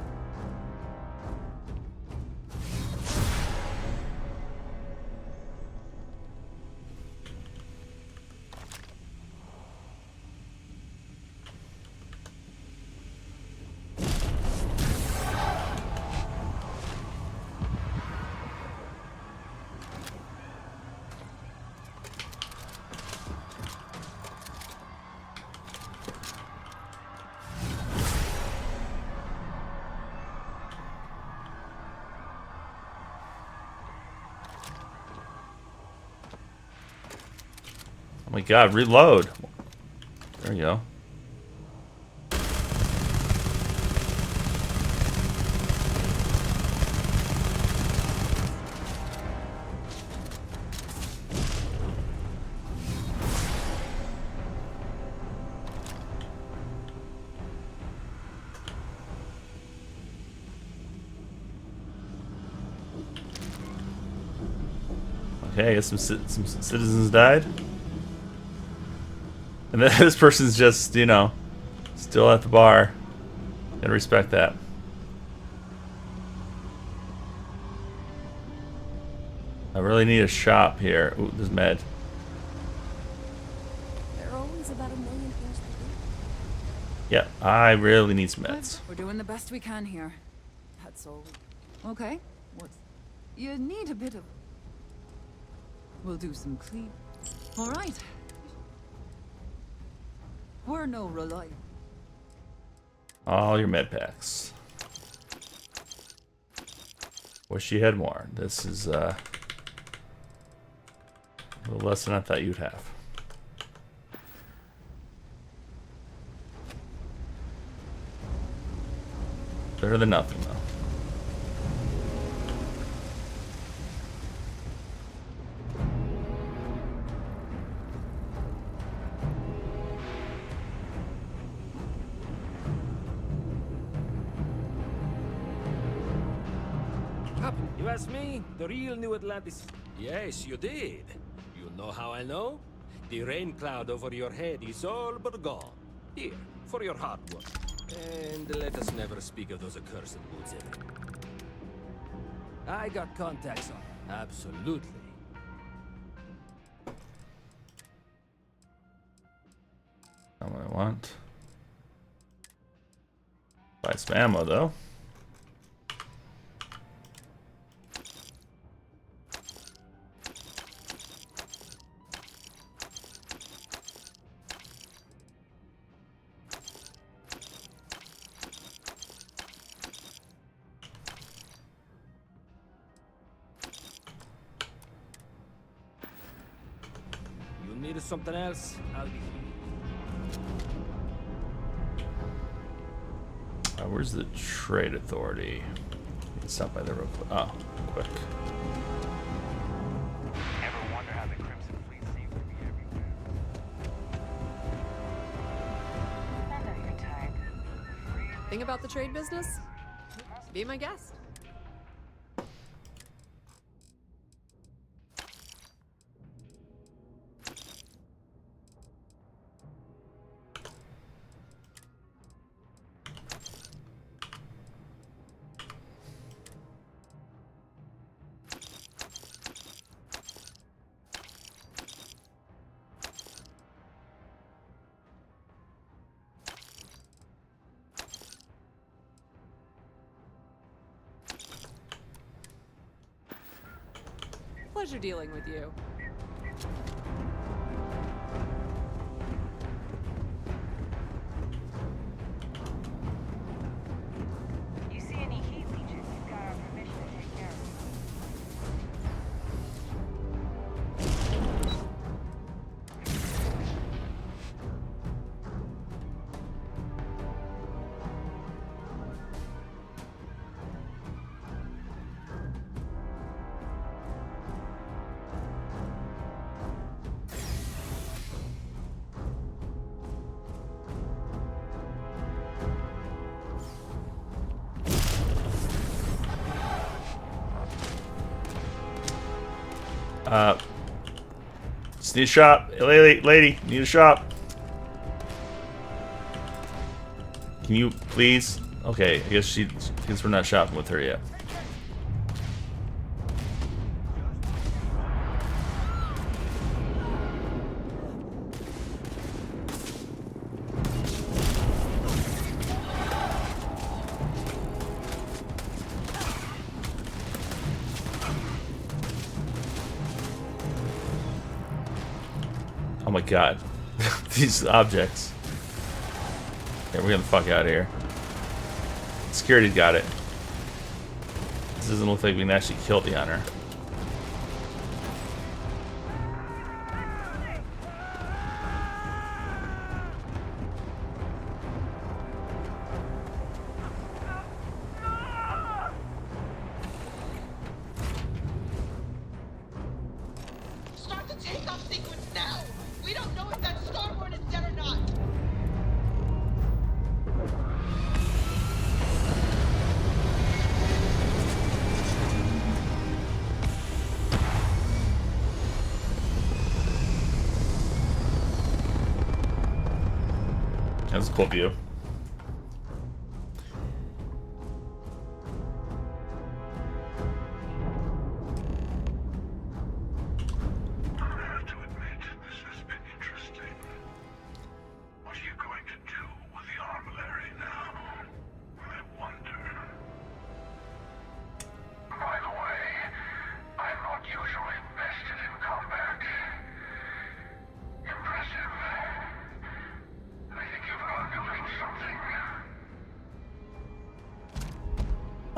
Oh my god, reload. There you go. Okay, I guess some citizens died. And then this person's just, you know, still at the bar. Gotta respect that. I really need a shop here. Ooh, there's med. There are always about 1 million things to do. Yeah, I really need some meds. We're doing the best we can here. That's all. Okay. What? You need a bit of... We'll do some clean. All right. We're no reliable. All your med packs. Wish you had more. This is a little less than I thought you'd have. Better than nothing, though. You asked me? The real New Atlantis? Yes, you did. You know how I know? The rain cloud over your head is all but gone. Here, for your hard work. And let us never speak of those accursed woods ever. I got contacts on them. Absolutely. Not what I want. Buy some ammo though. You need something else? I'll be here. Where's the trade authority? Stop by there real quick. Oh, quick. Ever wonder how the Crimson Fleet seems to be everywhere? I know your type. Thing about the trade business? Be my guest. Pleasure dealing with you. You see any heat leeches, you've got our permission to take care of them. Just need a shop. Lady, need a shop. Can you please? Okay, I guess we're not shopping with her yet. Oh my god. These objects. Okay, we're getting the fuck out of here. Security's got it. This doesn't look like we can actually kill the hunter. Start the takeoff sequence now! We don't know if that starboard is dead or not! That's a cool view.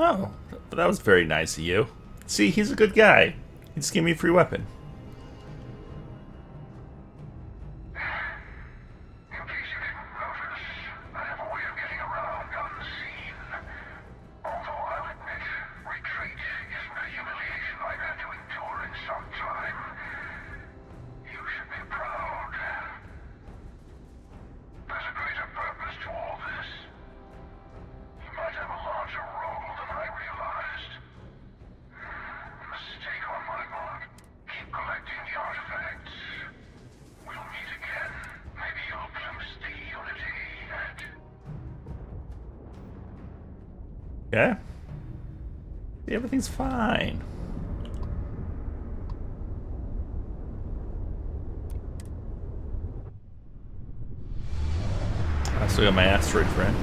Oh, that was very nice of you. See, he's a good guy. He just gave me a free weapon. Yeah? Everything's fine. I still got my asteroid friend.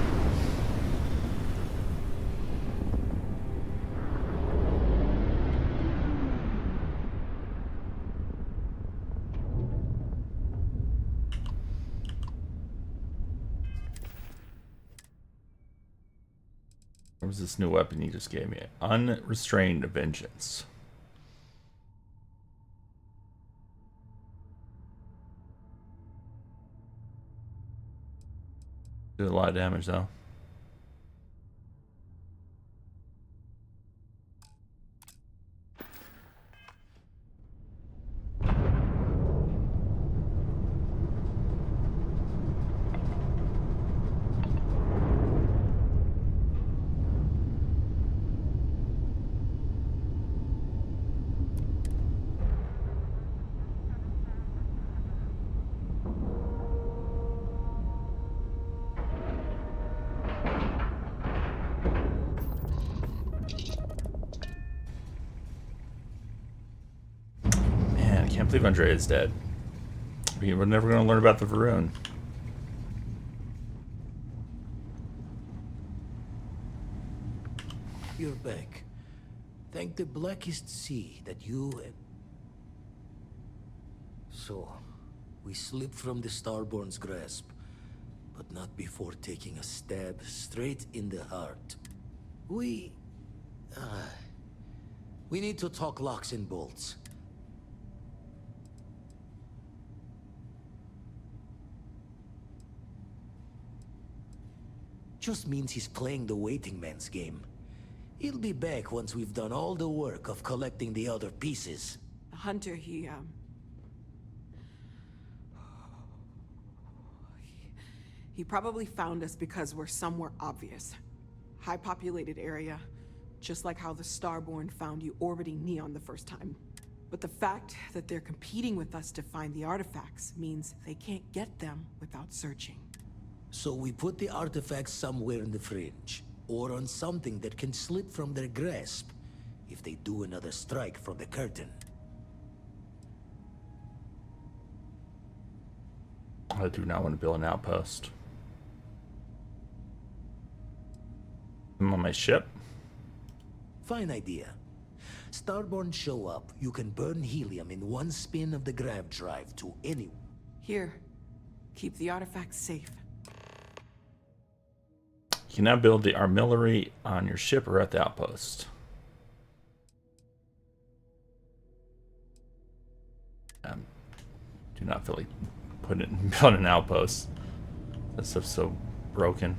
What was this new weapon you just gave me? Unrestrained vengeance. Did a lot of damage though. Man, I can't believe Andrea is dead. We're never going to learn about the Varun. You're back. Thank the blackest sea that you and... So, we slipped from the Starborn's grasp, but not before taking a stab straight in the heart. We need to talk locks and bolts. Just means he's playing the waiting man's game. He'll be back once we've done all the work of collecting the other pieces. Hunter, he probably found us because we're somewhere obvious. High-populated area, just like how the Starborn found you orbiting Neon the first time. But the fact that they're competing with us to find the artifacts means they can't get them without searching. So we put the artifacts somewhere in the fringe, or on something that can slip from their grasp if they do another strike from the curtain. I do not want to build an outpost. I'm on my ship. Fine idea. Starborn show up, you can burn helium in one spin of the grav drive to any... Here, keep the artifacts safe. You can now build the artillery on your ship or at the outpost. Do not feel like putting it in building an outpost. That stuff's so broken.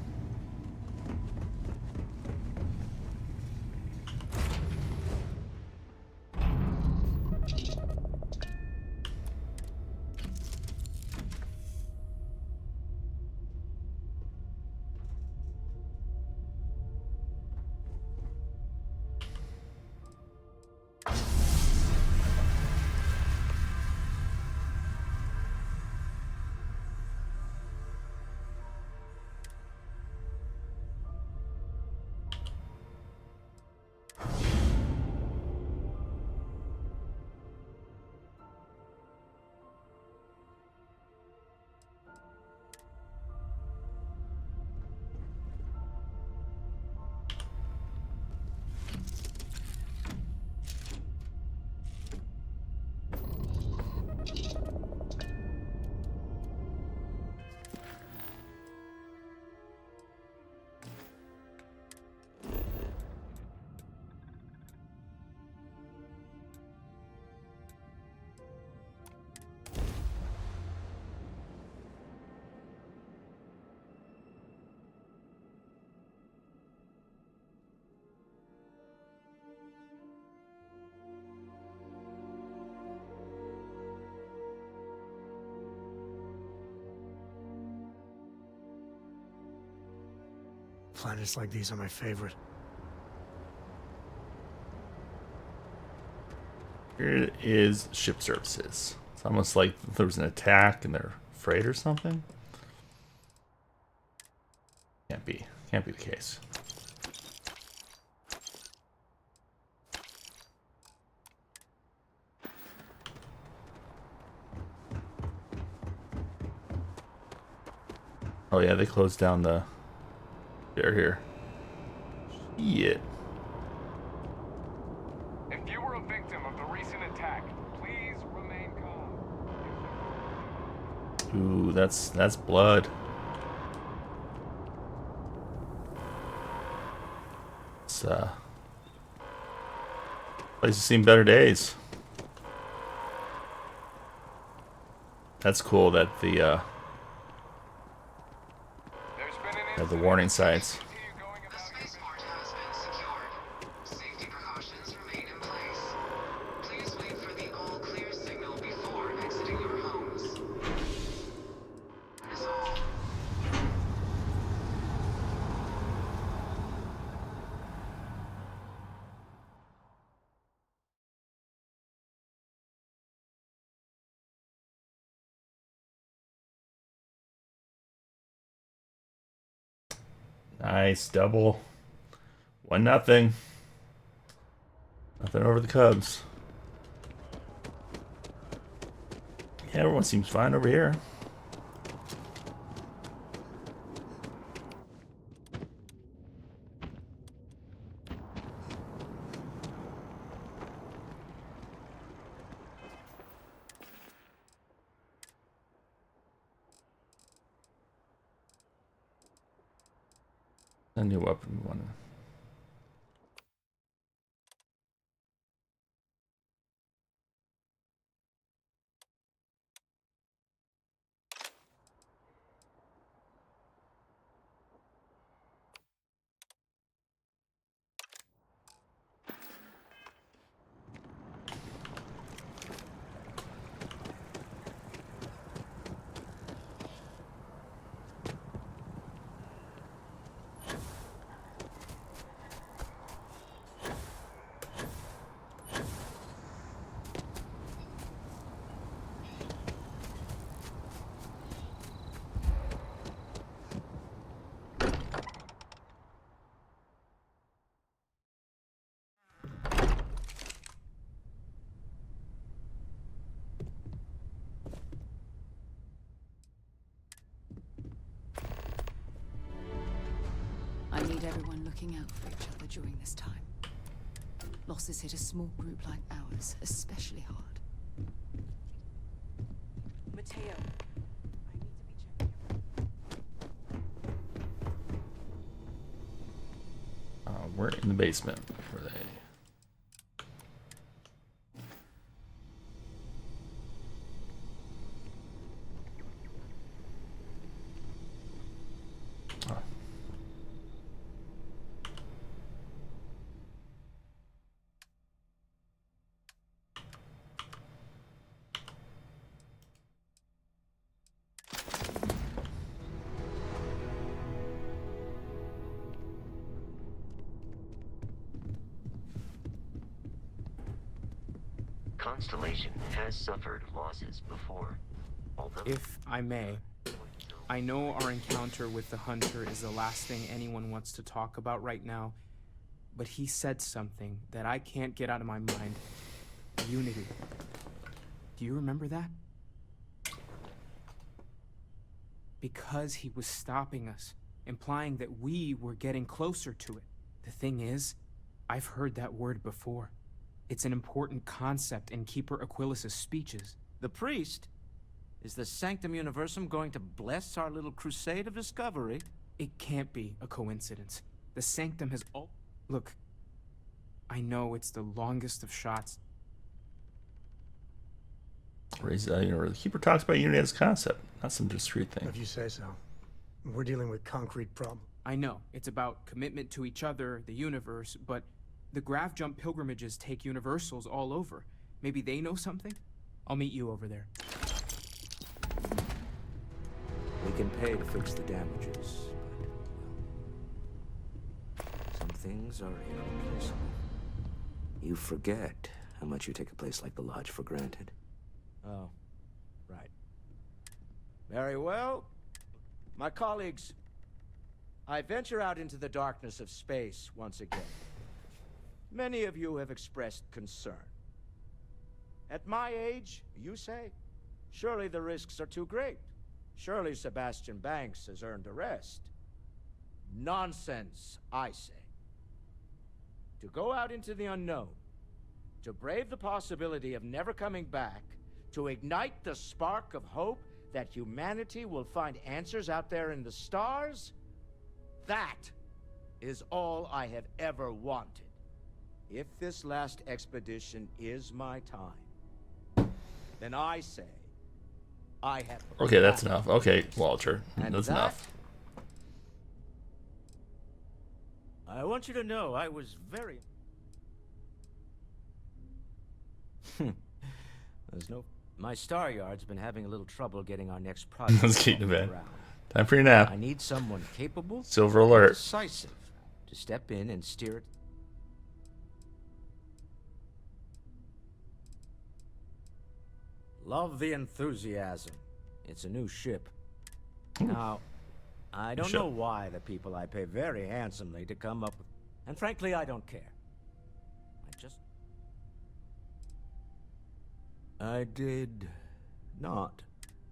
Planets like these are my favorite. Here is ship services. It's almost like there was an attack and they're afraid or something. Can't be the case. Oh yeah, they closed down the. They're here. Shit. If you were a victim of the recent attack, please remain calm. Ooh, that's blood. It's place has seen better days. That's cool that the have the warning signs. Nice double. 1-0. Nothing over the Cubs. Yeah, everyone seems fine over here. A new weapon one. I need everyone looking out for each other during this time. Losses hit a small group like ours especially hard. Mateo, We're in the basement. Where they? Constellation has suffered losses before. Although, If I may, I know our encounter with the Hunter is the last thing anyone wants to talk about right now, but he said something that I can't get out of my mind. Unity. Do you remember that? Because he was stopping us, implying that we were getting closer to it. The thing is, I've heard that word before. It's an important concept in Keeper Aquilas's speeches. The priest? Is the Sanctum Universum going to bless our little crusade of discovery? It can't be a coincidence. The Sanctum has all... Look, I know it's the longest of shots. The Keeper talks about unity as a concept, not some discrete thing. If you say so. We're dealing with concrete problems. I know, it's about commitment to each other, the universe, but the Grav Jump pilgrimages take universals all over. Maybe they know something? I'll meet you over there. We can pay to fix the damages, but some things are irreplaceable. You forget how much you take a place like the Lodge for granted. Oh, right. Very well. My colleagues, I venture out into the darkness of space once again. Many of you have expressed concern. At my age, you say, surely the risks are too great. Surely Sebastian Banks has earned a rest. Nonsense, I say. To go out into the unknown, to brave the possibility of never coming back, to ignite the spark of hope that humanity will find answers out there in the stars, that is all I have ever wanted. If this last expedition is my time, then I say I have... Okay, that's enough. Okay, Walter, And that's that, enough. I want you to know I was very... There's no... My Star Yard's been having a little trouble getting our next project. Let's get to off the bed. ground. Time for your nap. I need someone capable, Silver alert. decisive, to step in and steer it. Love the enthusiasm. It's a new ship. Now, I don't know why the people I pay very handsomely to come up with... And frankly, I don't care. I did not.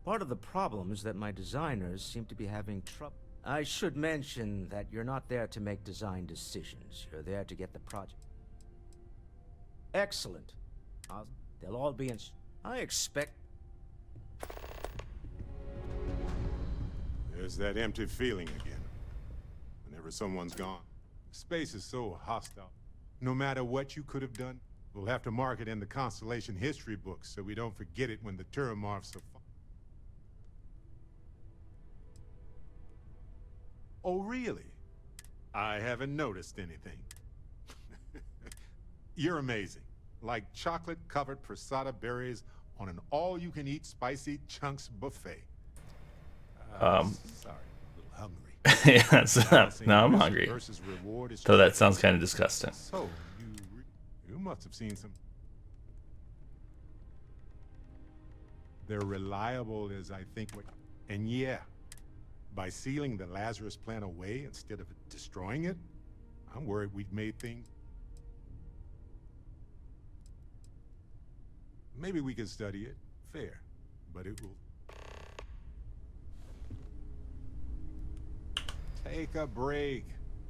Part of the problem is that my designers seem to be having trouble. I should mention that you're not there to make design decisions. You're there to get the project. Excellent. They'll all be in... I expect... There's that empty feeling again. Whenever someone's gone. Space is so hostile. No matter what you could have done, we'll have to mark it in the Constellation history books so we don't forget it when the Terramorphs are... Oh, really? I haven't noticed anything. You're amazing. Like chocolate-covered prasada berries on an all-you-can-eat spicy chunks buffet. Sorry, a little hungry. Yeah, so, no, I'm hungry. Though that sounds kind of disgusting. So, you must have seen some... They're reliable as I think what... And yeah, by sealing the Lazarus plant away instead of destroying it, I'm worried we've made things... Maybe we can study it. Fair. But it will... Take a break.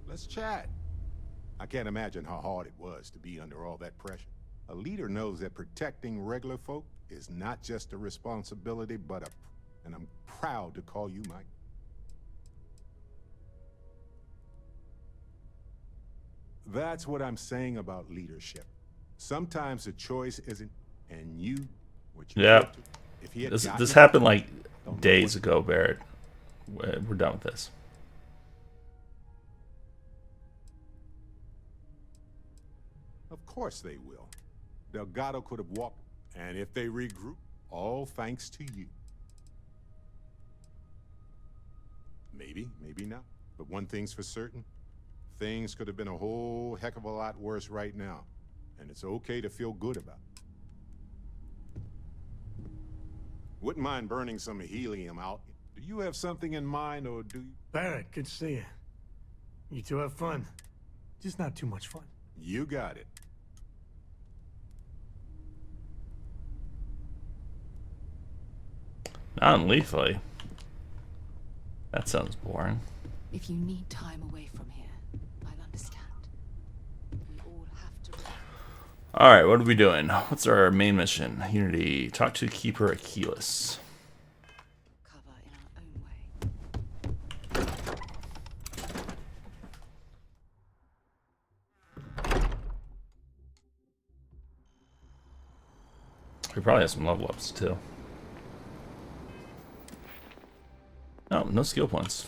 Let's chat. I can't imagine how hard it was to be under all that pressure. A leader knows that protecting regular folk is not just a responsibility, but a... And I'm proud to call you my... That's what I'm saying about leadership. Sometimes the choice isn't... And you... What you Yeah. if he had This gotten it, happened like don't know days what- ago, Barrett. We're done with this. Of course they will. Delgado could have walked, and if they regroup, all thanks to you. Maybe, maybe not. But one thing's for certain, things could have been a whole heck of a lot worse right now. And it's okay to feel good about it. Wouldn't mind burning some helium out. Do you have something in mind, or do you... Barrett, good to see you. You two have fun. Just not too much fun. You got it. Non-lethally. That sounds boring. If you need time away from here, I'll understand. We all have to... Alright, what are we doing? What's our main mission? Unity. Talk to Keeper Achilles. Cover in our own way. We probably have some level ups too. No, no skill points.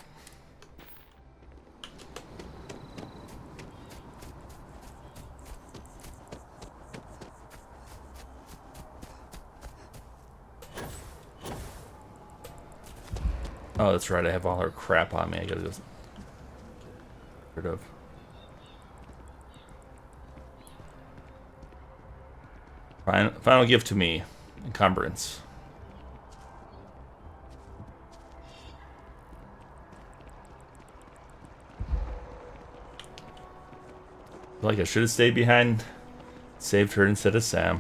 Oh, that's right. I have all her crap on me. I gotta go rid of. Final gift to me. Encumbrance. Like I should have stayed behind. Saved her instead of Sam.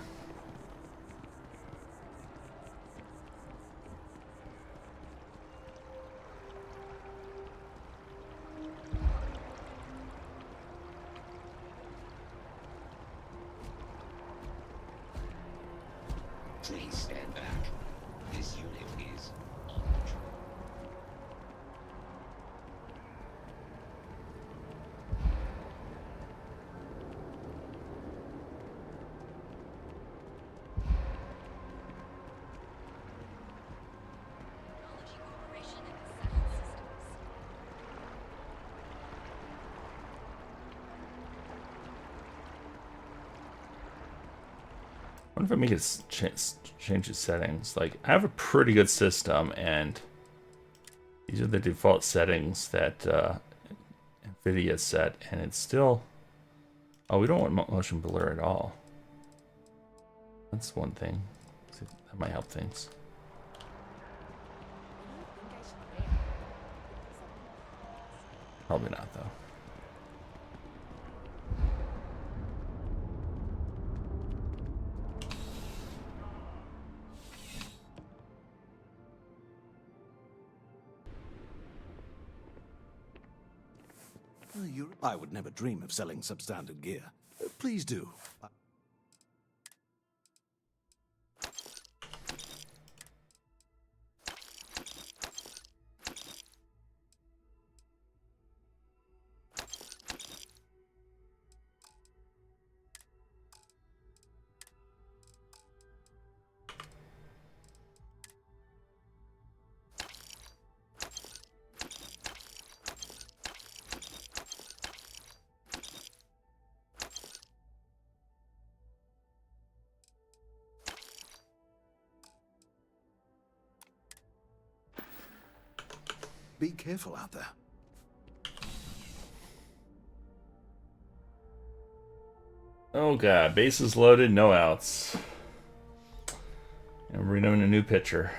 Please stand back. This unit is on patrol. I wonder if I make it change its settings. Like, I have a pretty good system, and these are the default settings that NVIDIA set, and it's still... Oh, we don't want motion blur at all. That's one thing. That might help things. Probably not, though. I would never dream of selling substandard gear. Please do. Be careful out there. Oh god, bases loaded, no outs. And we're in a new pitcher.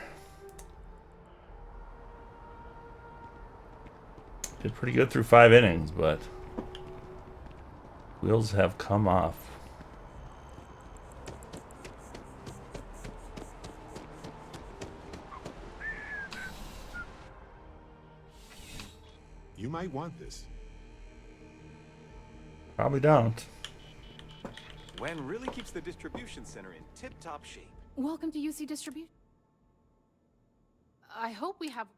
Did pretty good through 5 innings, but wheels have come off. You might want this. Probably don't. Wen really keeps the distribution center in tip-top shape. Welcome to UC Distribute. I hope we have...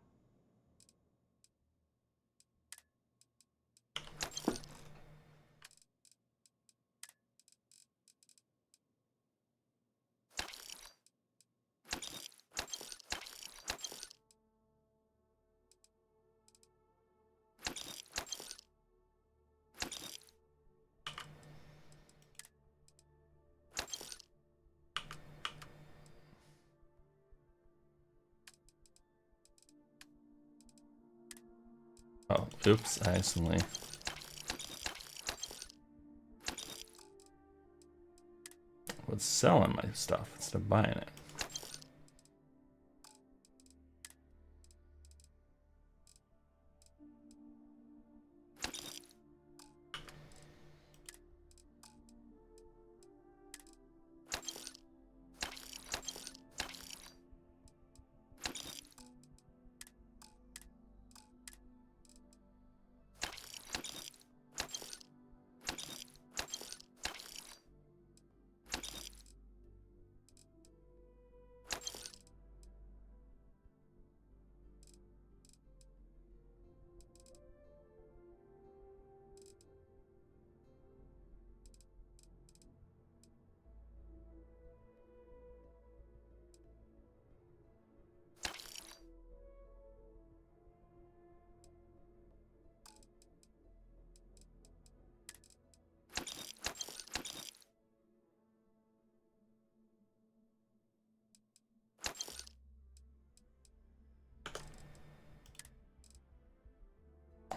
Oh, oops, I accidentally. Was selling my stuff instead of buying it.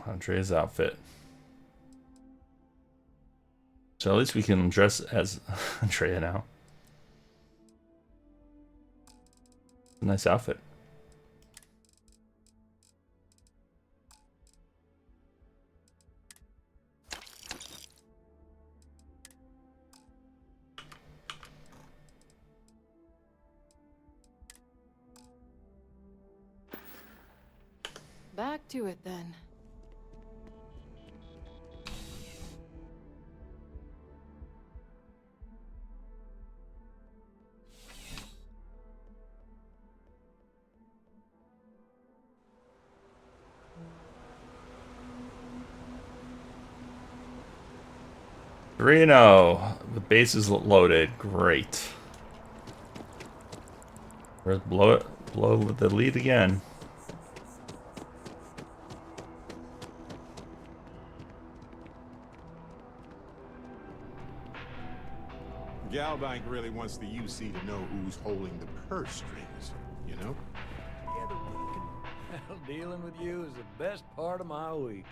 Andrea's outfit. So at least we can dress as Andrea now. Nice outfit. Back to it then. 3-0. The base is loaded. Great. Let's blow the lead again. Galbank really wants the UC to know who's holding the purse strings, you know? Dealing with you is the best part of my week.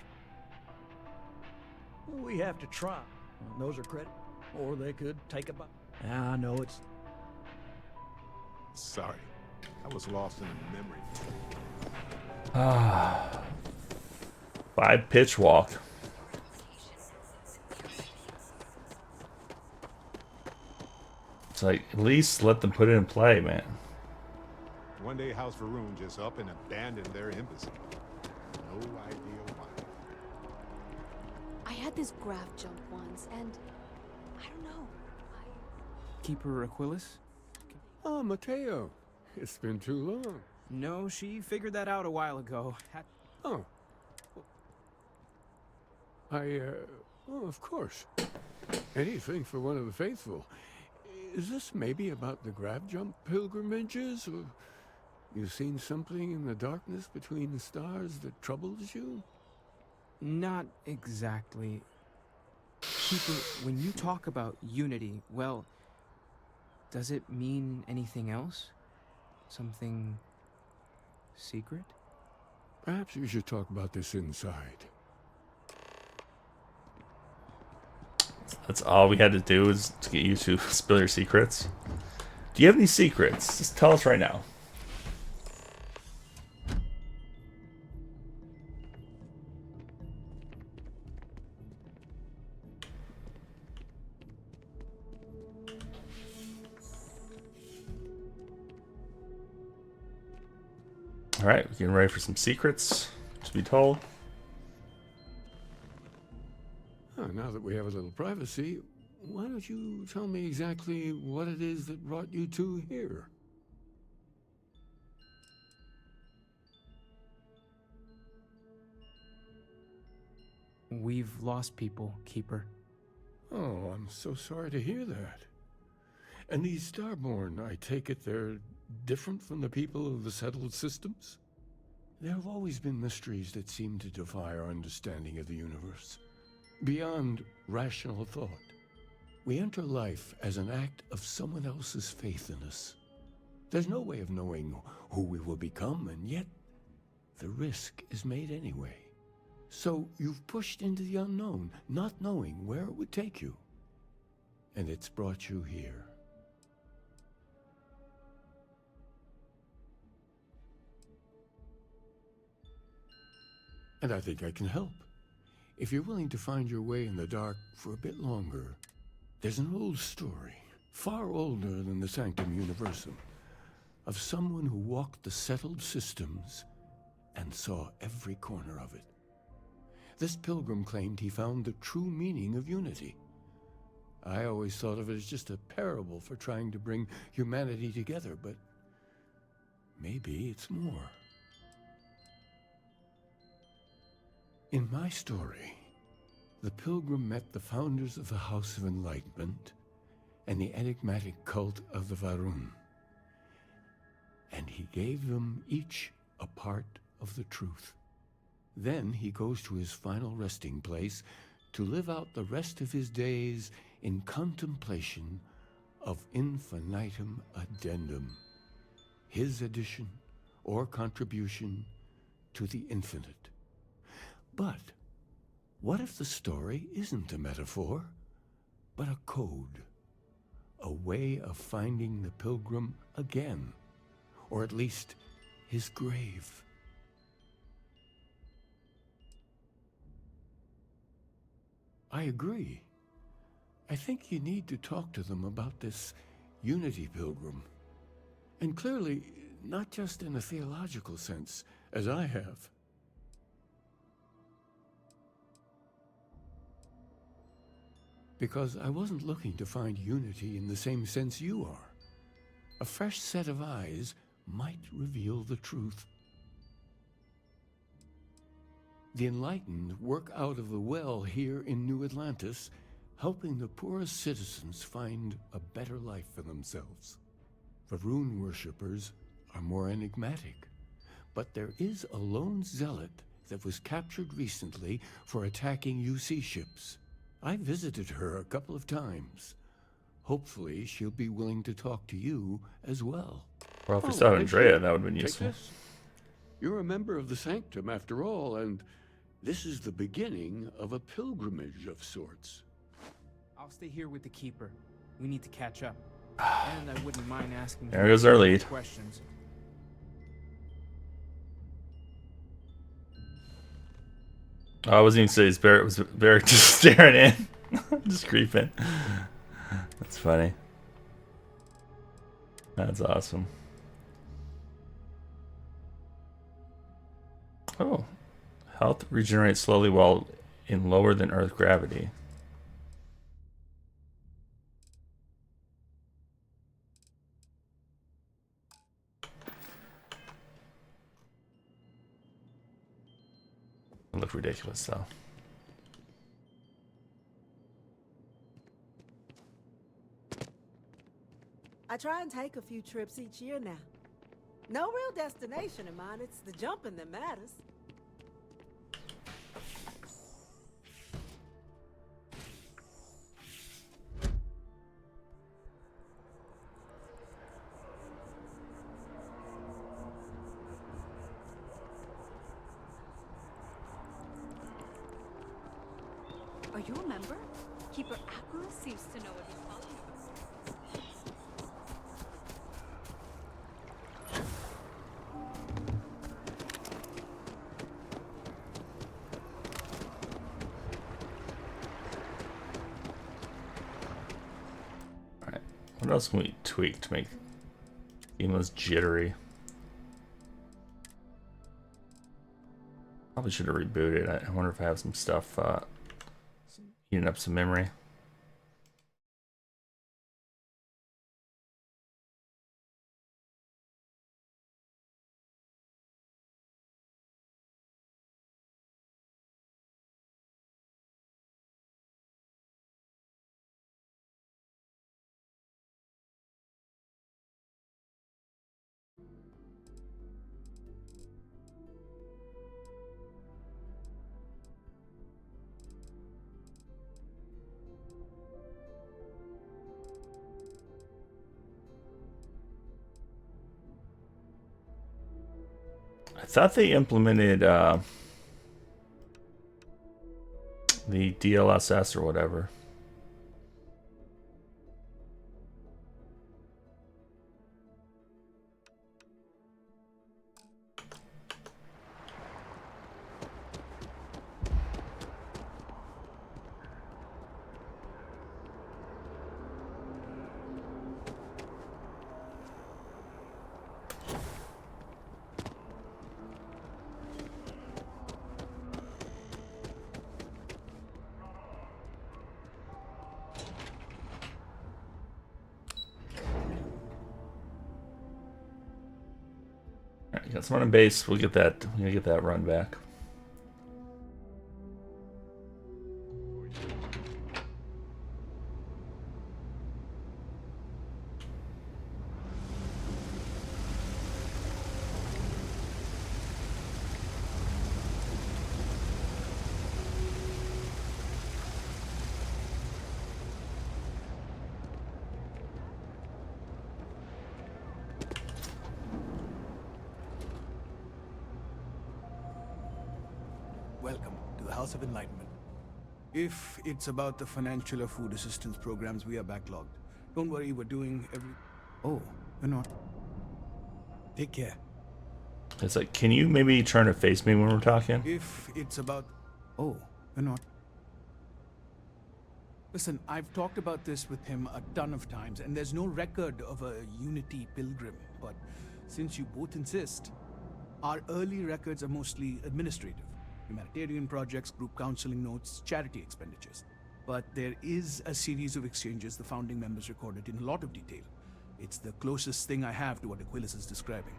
We have to try. Those are credit. Or they could take a bite. Yeah, I know it's... Sorry. I was lost in a memory. Ah. 5 pitch walk. It's like, at least let them put it in play, man. One day House Varun just up and abandoned their embassy. No idea why. I had this graph jump once, and I don't know. Keeper Aquilus? Oh, Mateo. It's been too long. No, she figured that out a while ago. Oh. Well, of course. Anything for one of the faithful. Is this maybe about the grab jump pilgrimages? Or you've seen something in the darkness between the stars that troubles you? Not exactly. Keeper, when you talk about unity, well, does it mean anything else? Something secret? Perhaps we should talk about this inside. That's all we had to do is to get you to spill your secrets. Do you have any secrets? Just tell us right now. All right, we're getting ready for some secrets to be told. Oh, now that we have a little privacy, why don't you tell me exactly what it is that brought you two here? We've lost people, Keeper. Oh, I'm so sorry to hear that. And these Starborn, I take it they're different from the people of the settled systems? There have always been mysteries that seem to defy our understanding of the universe. Beyond rational thought. We enter life as an act of someone else's faith in us. There's no way of knowing who we will become, and yet the risk is made anyway. So you've pushed into the unknown, not knowing where it would take you. And it's brought you here. And I think I can help. If you're willing to find your way in the dark for a bit longer, there's an old story, far older than the Sanctum Universum, of someone who walked the settled systems and saw every corner of it. This pilgrim claimed he found the true meaning of unity. I always thought of it as just a parable for trying to bring humanity together, but maybe it's more. In my story, the pilgrim met the founders of the House of Enlightenment and the enigmatic cult of the Varun. And he gave them each a part of the truth. Then he goes to his final resting place to live out the rest of his days in contemplation of infinitum addendum, his addition or contribution to the infinite. But what if the story isn't a metaphor, but a code? A way of finding the pilgrim again, or at least his grave. I agree. I think you need to talk to them about this unity pilgrim. And clearly, not just in a theological sense, as I have. Because I wasn't looking to find unity in the same sense you are. A fresh set of eyes might reveal the truth. The enlightened work out of the well here in New Atlantis helping the poorest citizens find a better life for themselves. Varun worshippers are more enigmatic, but there is a lone zealot that was captured recently for attacking UC ships. I visited her a couple of times. Hopefully, she'll be willing to talk to you as well. Well, if we saw Andrea, that would have been Take useful. this. You're a member of the Sanctum after all, and this is the beginning of a pilgrimage of sorts. I'll stay here with the Keeper. We need to catch up. And I wouldn't mind asking There goes our lead. questions. Oh, I wasn't even saying Barrett was Barrett just staring in. Just creeping. That's funny. That's awesome. Oh. Health regenerates slowly while in lower than Earth gravity. It looked ridiculous though. I try and take a few trips each year now. No real destination in mind, it's the jumping that matters. Are you a member? Keeper Akura seems to know what he's talking about. Alright. What else can we tweak to make Emo's jittery? Probably should have rebooted. I wonder if I have some stuff eating up some memory. I thought they implemented the DLSS or whatever. Alright, got someone on base. We'll get that run back. Welcome to the House of Enlightenment. If it's about the financial or food assistance programs, we are backlogged. Don't worry, we're doing every... Oh, we're not. Take care. It's like, can you maybe turn to face me when we're talking? If it's about... Oh, we're not. Listen, I've talked about this with him a ton of times, and there's no record of a Unity pilgrim. But since you both insist, our early records are mostly administrative. Humanitarian projects, group counseling notes, charity expenditures. But there is a series of exchanges the founding members recorded in a lot of detail. It's the closest thing I have to what Aquilas is describing.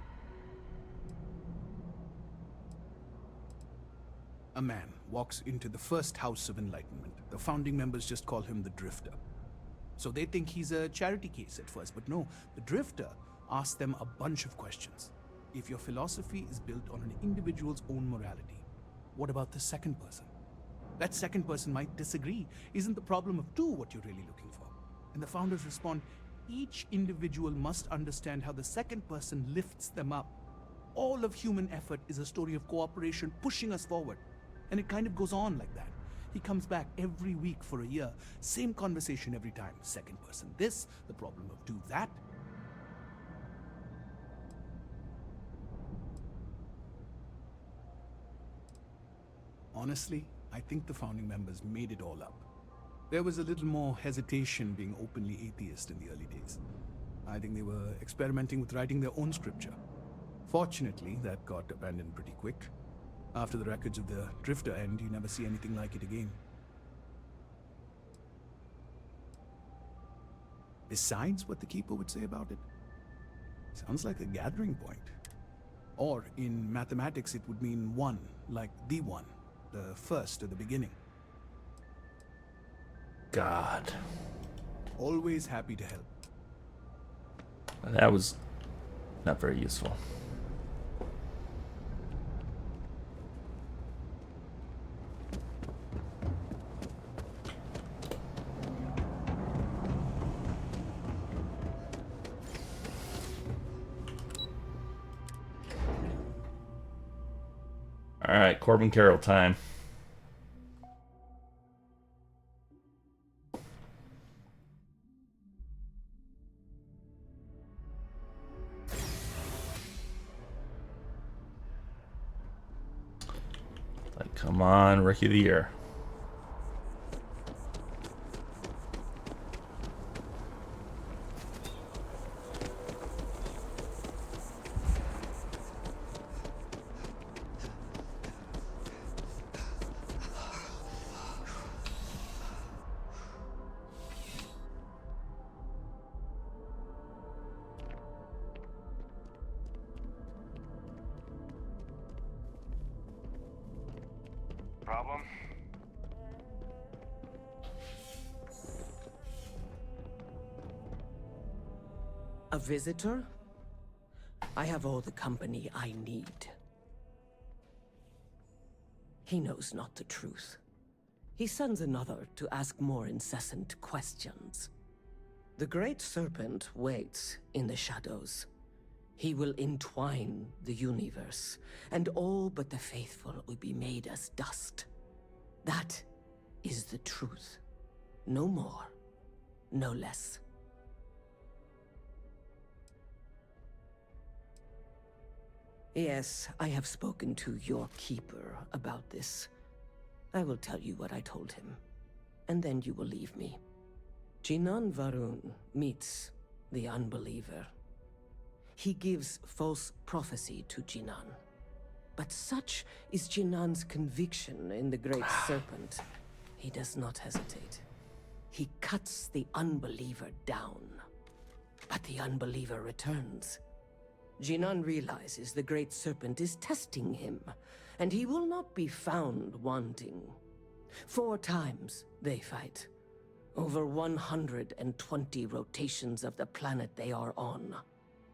A man walks into the first House of Enlightenment. The founding members just call him the Drifter. So they think he's a charity case at first, but no, the Drifter asks them a bunch of questions. If your philosophy is built on an individual's own morality, what about the second person? That second person might disagree. Isn't the problem of two what you're really looking for? And the founders respond, each individual must understand how the second person lifts them up. All of human effort is a story of cooperation pushing us forward. And it kind of goes on like that. He comes back every week for a year. Same conversation every time. Second person this, the problem of two that. Honestly, I think the founding members made it all up. There was a little more hesitation being openly atheist in the early days. I think they were experimenting with writing their own scripture. Fortunately, that got abandoned pretty quick. After the records of the Drifter end, you never see anything like it again. Besides what the Keeper would say about it, sounds like a gathering point. Or in mathematics, it would mean one, like the one, the first or the beginning. God. Always happy to help. That was not very useful. All right, Corbin Carroll time. Like, come on, Rookie of the Year. Problem? A visitor? I have all the company I need. He knows not the truth. He sends another to ask more incessant questions. The Great Serpent waits in the shadows. He will entwine the universe, and all but the faithful will be made as dust. That is the truth. No more, no less. Yes, I have spoken to your keeper about this. I will tell you what I told him, and then you will leave me. Jinan Varun meets the unbeliever. He gives false prophecy to Jinan. But such is Jinan's conviction in the Great Serpent. He does not hesitate. He cuts the unbeliever down. But the unbeliever returns. Jinan realizes the Great Serpent is testing him, and he will not be found wanting. 4 times they fight. Over 120 rotations of the planet they are on.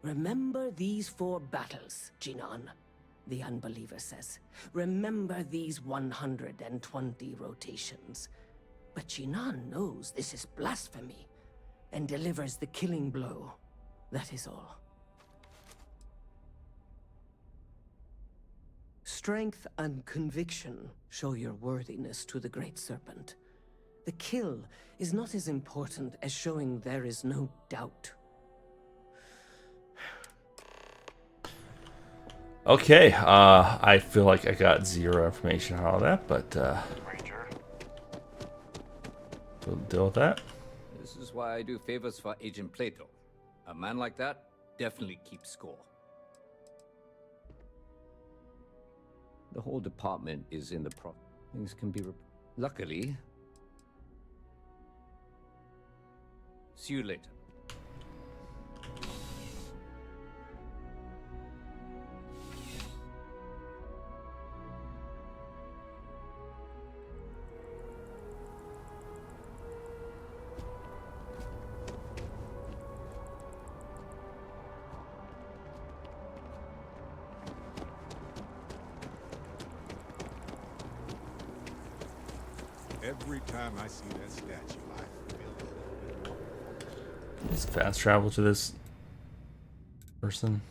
Remember these 4 battles, Jinan, the unbeliever says. Remember these 120 rotations. But Jinan knows this is blasphemy, and delivers the killing blow. That is all. Strength and conviction show your worthiness to the Great Serpent. The kill is not as important as showing there is no doubt. Okay, I feel like I got 0 information on all that, but we'll deal with that. This is why I do favors for Agent Plato. A man like that definitely keeps score. The whole department is in the things can be Luckily. See you later. Every time I see that statue, I feel a little bit more. Just fast travel to this person.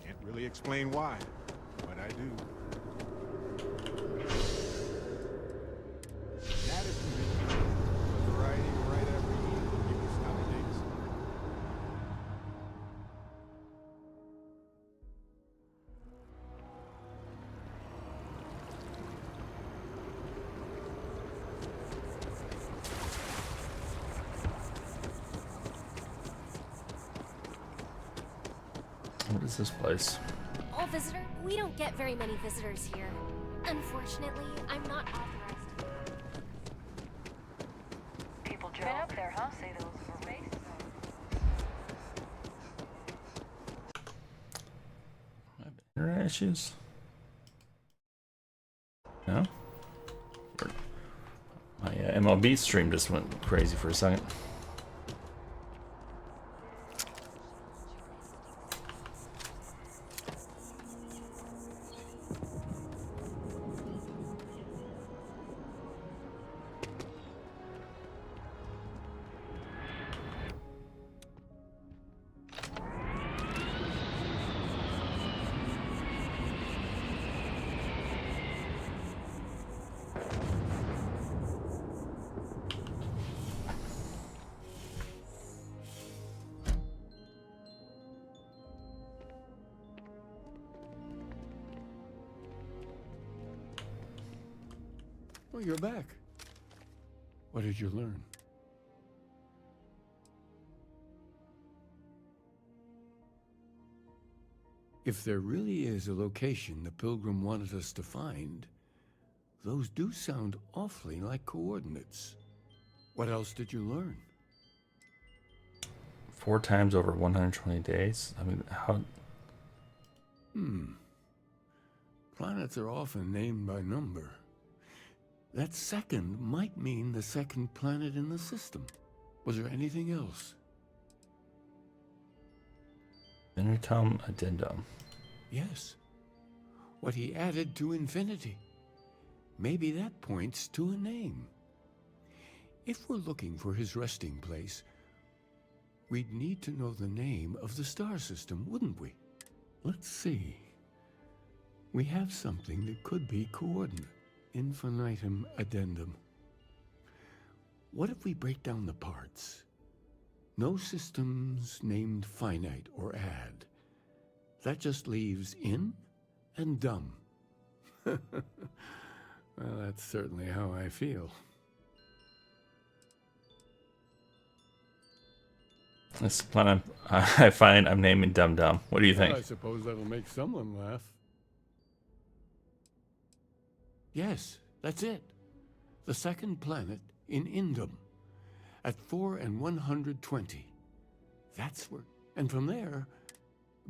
Can't really explain why, but I do. That is the variety right after eating nowadays. What is this place? Oh, visitor? We don't get very many visitors here. Unfortunately, I'm not authorized. People been up there, huh? Say those were races. Internet issues? No? My MLB stream just went crazy for a second. Oh, you're back. What did you learn? If there really is a location the Pilgrim wanted us to find, those do sound awfully like coordinates. What else did you learn? 4 times over 120 days? I mean, how... Planets are often named by number. That second might mean the second planet in the system. Was there anything else? Intercom addendum. Yes. What he added to infinity. Maybe that points to a name. If we're looking for his resting place, we'd need to know the name of the star system, wouldn't we? Let's see. We have something that could be coordinate. Infinitum addendum. What if we break down the parts? No systems named finite or add. That just leaves in and dumb. Well, that's certainly how I feel. This planet I find I'm naming Dum Dum. What do you think? Well, I suppose that'll make someone laugh. Yes, that's it. The second planet in Indum. At 4 and 120. That's where... And from there,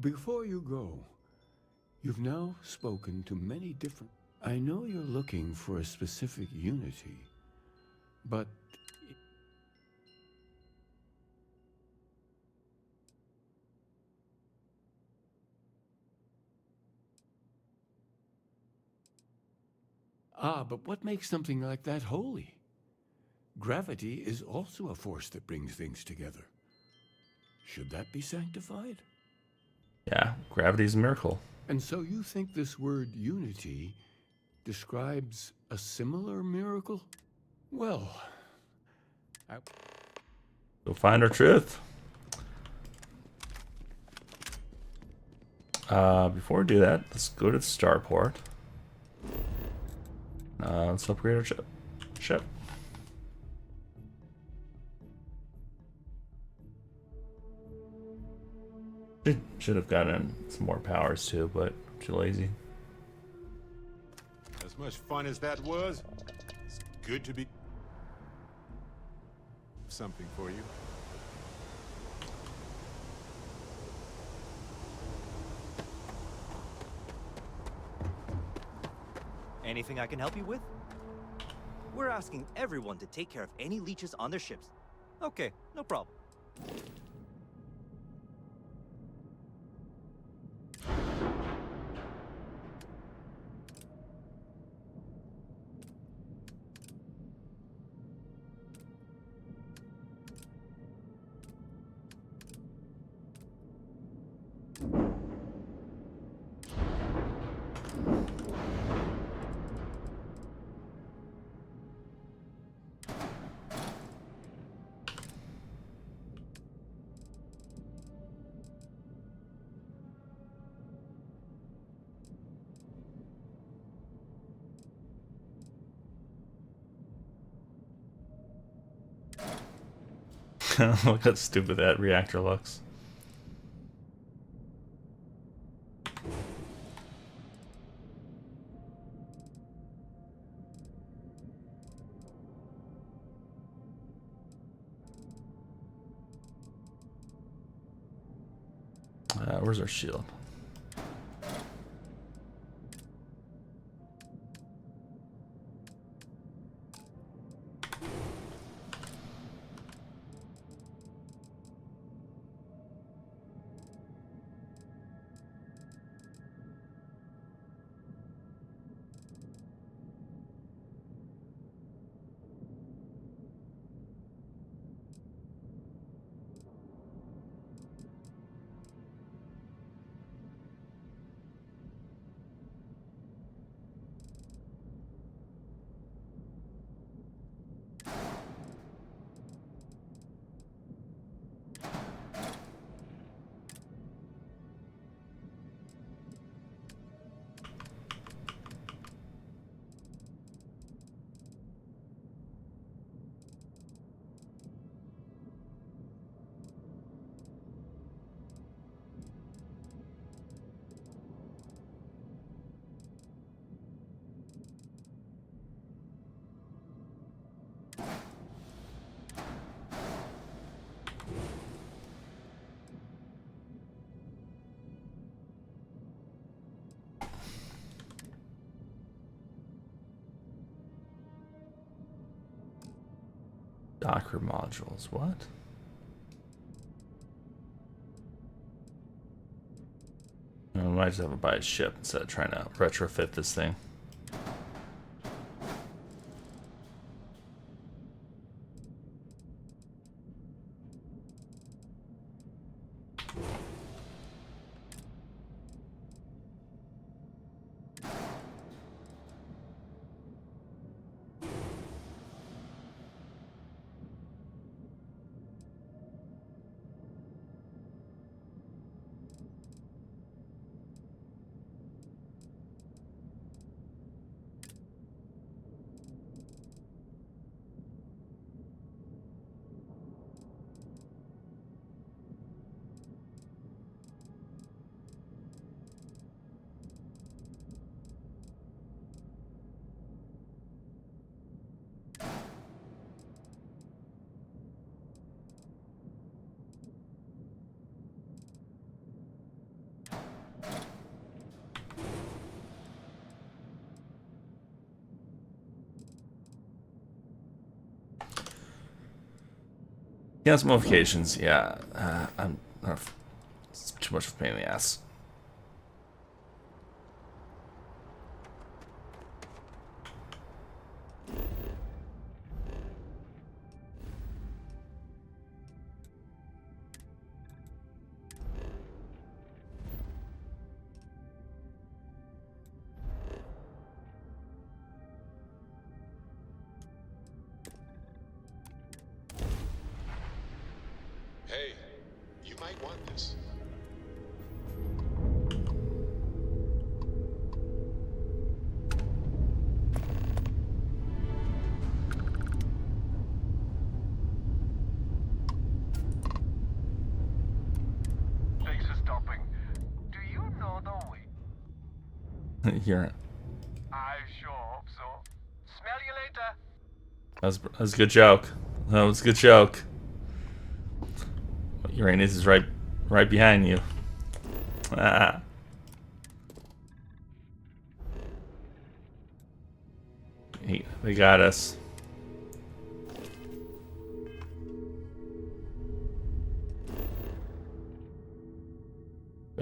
before you go, you've now spoken to many different... I know you're looking for a specific unity, but... But what makes something like that holy? Gravity is also a force that brings things together. Should that be sanctified? Yeah, gravity's a miracle. And so you think this word unity describes a similar miracle? Well, Go find our truth. Before we do that, let's go to the starport. Let's upgrade our ship. Should have gotten some more powers too, but I'm too lazy. As much fun as that was, it's good to be something for you. Anything I can help you with? We're asking everyone to take care of any leeches on their ships. Okay, no problem. Look how stupid that reactor looks. Where's our shield? Docker modules, what? I might just have to buy a ship instead of trying to retrofit this thing. Yes, modifications. Yeah, it's too much of a pain in the ass. Hey, you might want this. Thanks for stopping. Do you know the way? You're. I sure hope so. Smell you later. That was a good joke. That was a good joke. Uranus is right behind you. Ah. They got us.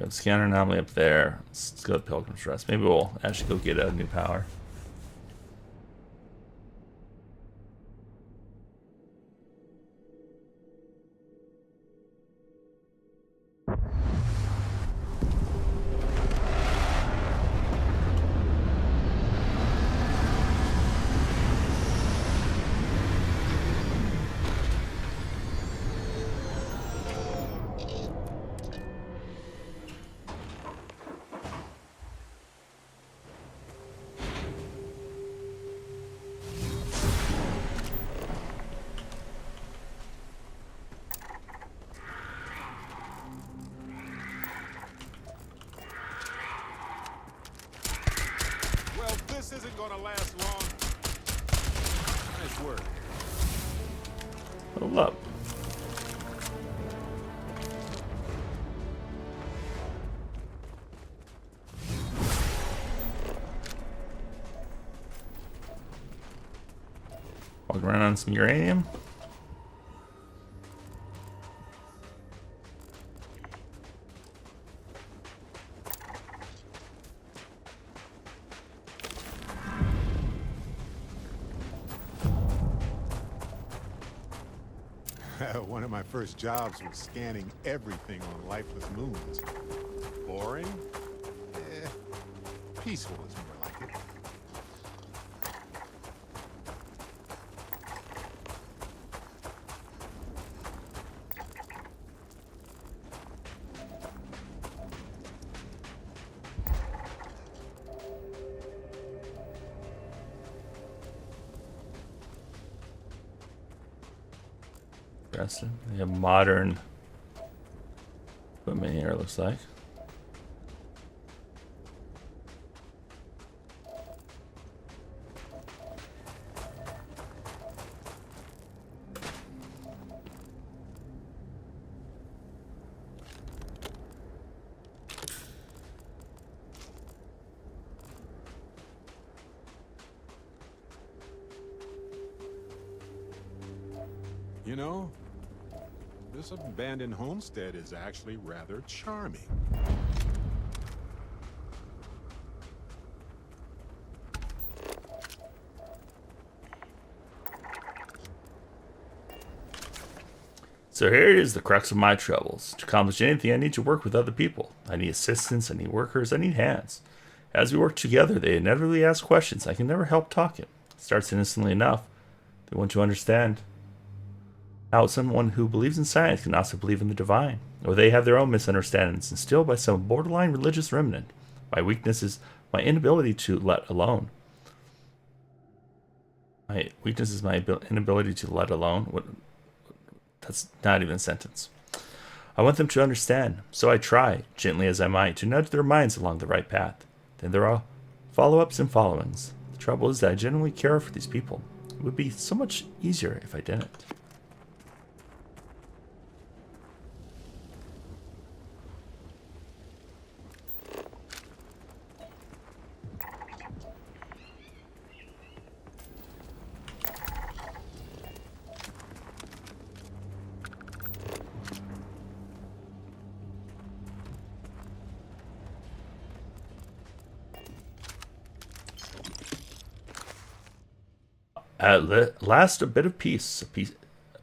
have scanner anomaly up there. Let's go to Pilgrim's Rest. Maybe we'll actually go get a new power. Well, this isn't gonna last long. Nice work. Hold up. Walk around on some uranium. One of my first jobs was scanning everything on lifeless moons. Boring? Eh, peaceful is more like it. They have modern equipment here, it looks like. You know, this abandoned homestead is actually rather charming. So here is the crux of my troubles. To accomplish anything, I need to work with other people. I need assistants, I need workers, I need hands. As we work together, they inevitably ask questions I can never help talking. It starts innocently enough. They want to understand how someone who believes in science can also believe in the divine, or they have their own misunderstandings instilled by some borderline religious remnant. My weakness is my inability to let alone. My weakness is my inability to let alone. That's not even a sentence. I want them to understand, so I try, gently as I might, to nudge their minds along the right path. Then there are follow-ups and followings. The trouble is that I genuinely care for these people. It would be so much easier if I didn't. At last, a bit of peace. A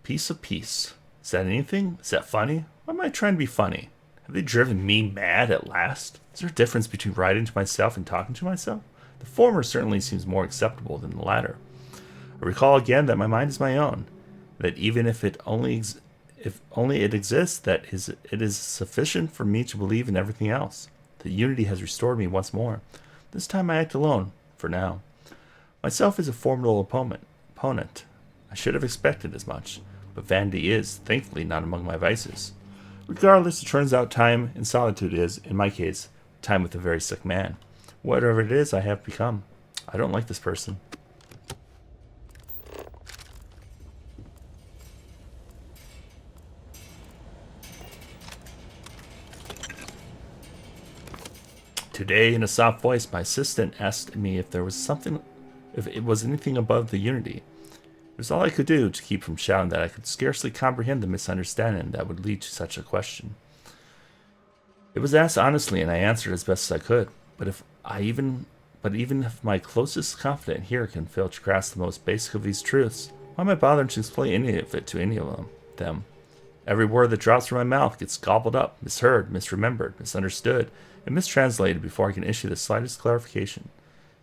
piece of peace. Is that anything? Is that funny? Why am I trying to be funny? Have they driven me mad at last? Is there a difference between writing to myself and talking to myself? The former certainly seems more acceptable than the latter. I recall again that my mind is my own. That even if only it exists, that it is sufficient for me to believe in everything else. That unity has restored me once more. This time I act alone, for now. Myself is a formidable opponent. I should have expected as much, but vanity is, thankfully, not among my vices. Regardless, it turns out time in solitude is, in my case, time with a very sick man. Whatever it is I have become. I don't like this person. Today, in a soft voice, my assistant asked me if it was anything above the unity. It was all I could do to keep from shouting that I could scarcely comprehend the misunderstanding that would lead to such a question. It was asked honestly, and I answered as best as I could. But even if my closest confidant here can fail to grasp the most basic of these truths, why am I bothering to explain any of it to any of them? Every word that drops from my mouth gets gobbled up, misheard, misremembered, misunderstood, and mistranslated before I can issue the slightest clarification.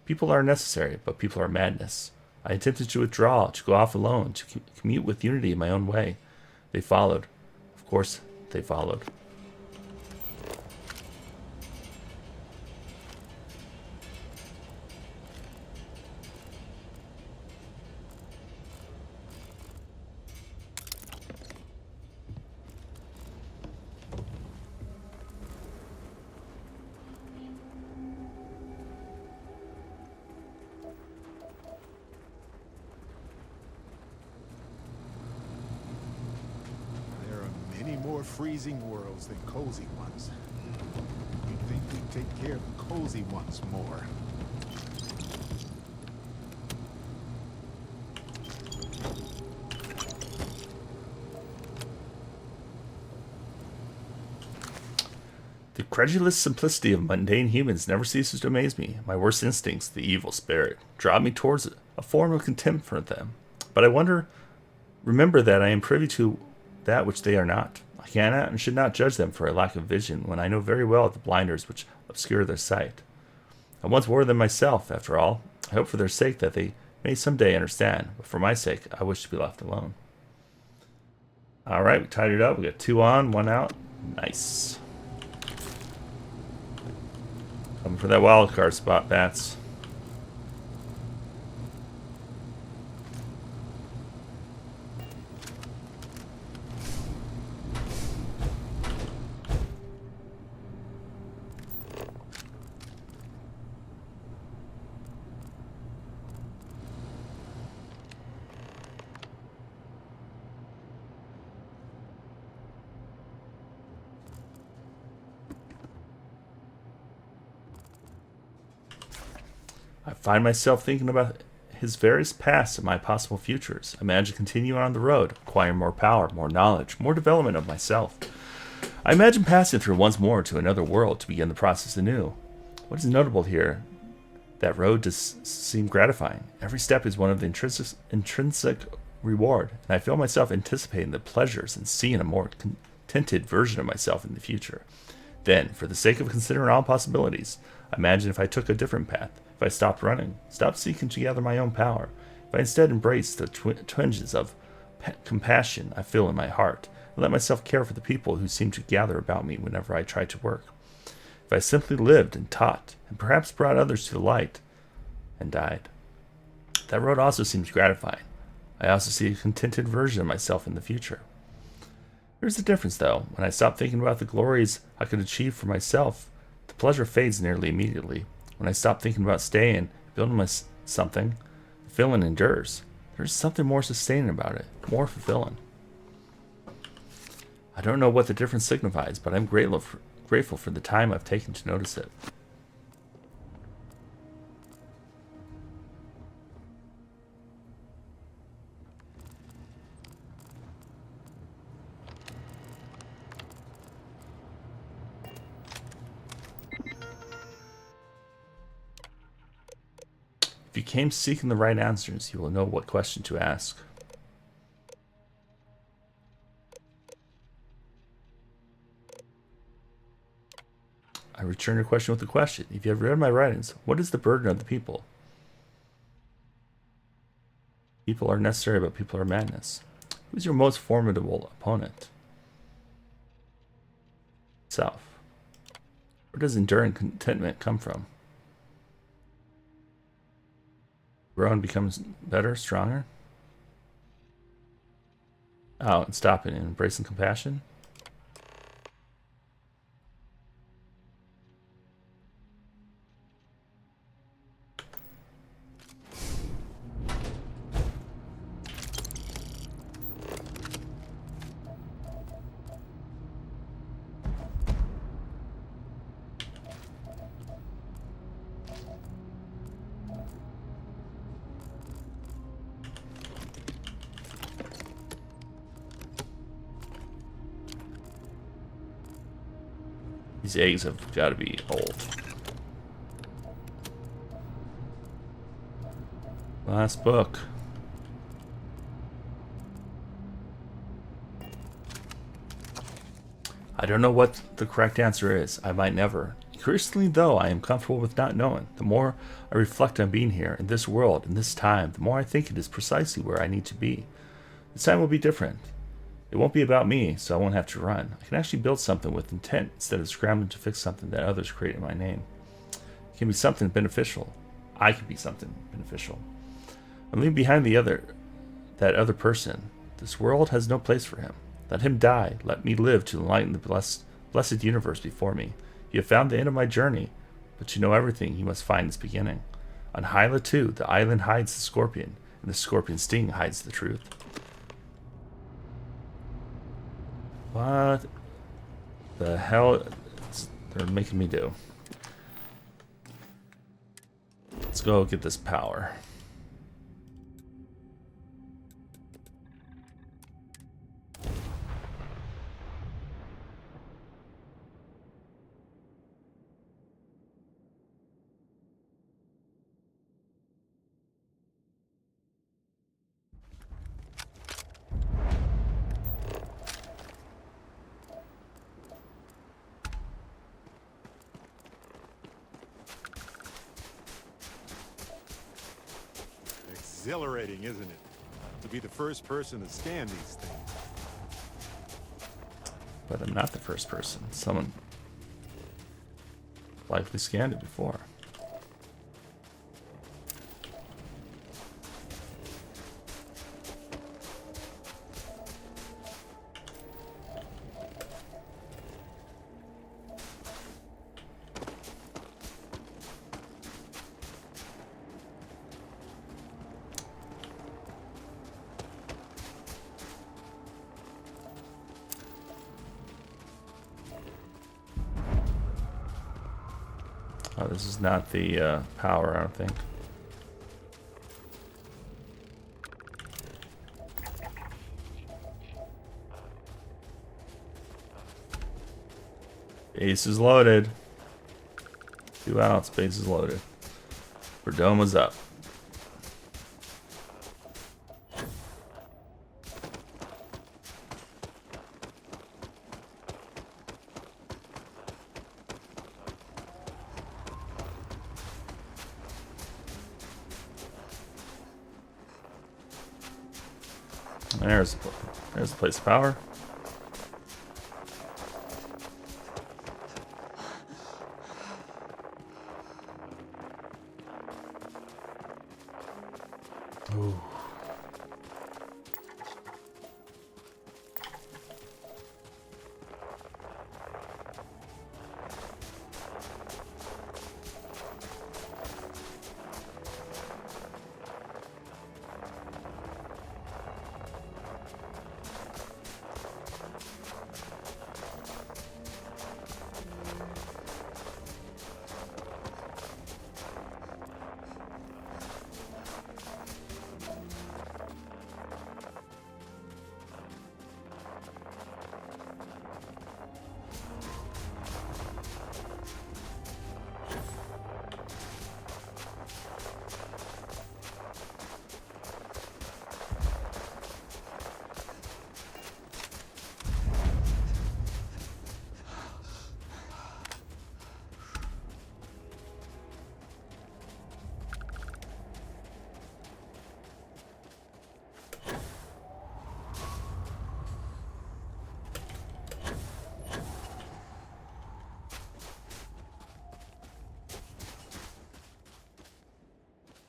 People are necessary, but people are madness. I attempted to withdraw, to go off alone, to commute with unity in my own way. They followed. Of course, they followed. There are many more freezing worlds than cozy ones. You'd think we'd take care of the cozy ones more. The credulous simplicity of mundane humans never ceases to amaze me. My worst instincts, the evil spirit, draw me towards a form of contempt for them. But I remember that I am privy to that which they are not. I cannot and should not judge them for a lack of vision, when I know very well the blinders which obscure their sight. I once wore them myself, after all. I hope for their sake that they may someday understand, but for my sake, I wish to be left alone. Alright, we tied it up. We got 2 on, 1 out. Nice. Coming for that wild card spot, Bats. I find myself thinking about his various pasts and my possible futures. I imagine continuing on the road, acquiring more power, more knowledge, more development of myself. I imagine passing through once more to another world to begin the process anew. What is notable here, that road does seem gratifying. Every step is one of the intrinsic reward, and I feel myself anticipating the pleasures and seeing a more contented version of myself in the future. Then, for the sake of considering all possibilities, I imagine if I took a different path, if I stopped running, stopped seeking to gather my own power, if I instead embraced the twinges of compassion I feel in my heart, and let myself care for the people who seem to gather about me whenever I try to work, if I simply lived and taught, and perhaps brought others to the light, and died. That road also seems gratifying. I also see a contented version of myself in the future. There's a difference, though. When I stop thinking about the glories I could achieve for myself, the pleasure fades nearly immediately. When I stop thinking about staying, building something, the feeling endures. There's something more sustaining about it, more fulfilling. I don't know what the difference signifies, but I'm grateful for the time I've taken to notice it. If you came seeking the right answers, you will know what question to ask. I return your question with a question. If you have read my writings, what is the burden of the people? People are necessary, but people are madness. Who is your most formidable opponent? Self. Where does enduring contentment come from? Grow and becomes better, stronger? Oh, and stopping and embracing compassion? These eggs have got to be old. Last book. I don't know what the correct answer is. I might never. Curiously, though, I am comfortable with not knowing. The more I reflect on being here, in this world, in this time, the more I think it is precisely where I need to be. This time will be different. It won't be about me, so I won't have to run. I can actually build something with intent instead of scrambling to fix something that others create in my name. It can be something beneficial. I can be something beneficial. I'm leaving behind that other person. This world has no place for him. Let him die. Let me live to enlighten the blessed universe before me. You have found the end of my journey, but you know everything you must find its beginning. On Hyla, too, the island hides the scorpion, and the scorpion's sting hides the truth. What the hell they're making me do? Let's go get this power. Exhilarating, isn't it? To be the first person to scan these things. But I'm not the first person. Someone likely scanned it before. Oh, this is not the power, I don't think. Base is loaded. 2 outs, base is loaded. Perdoma's up. There's the place of power. Ooh.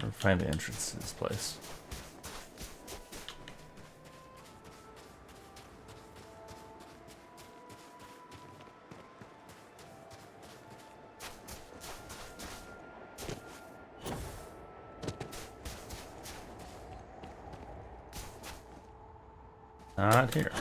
Or find the entrance to this place. Not here.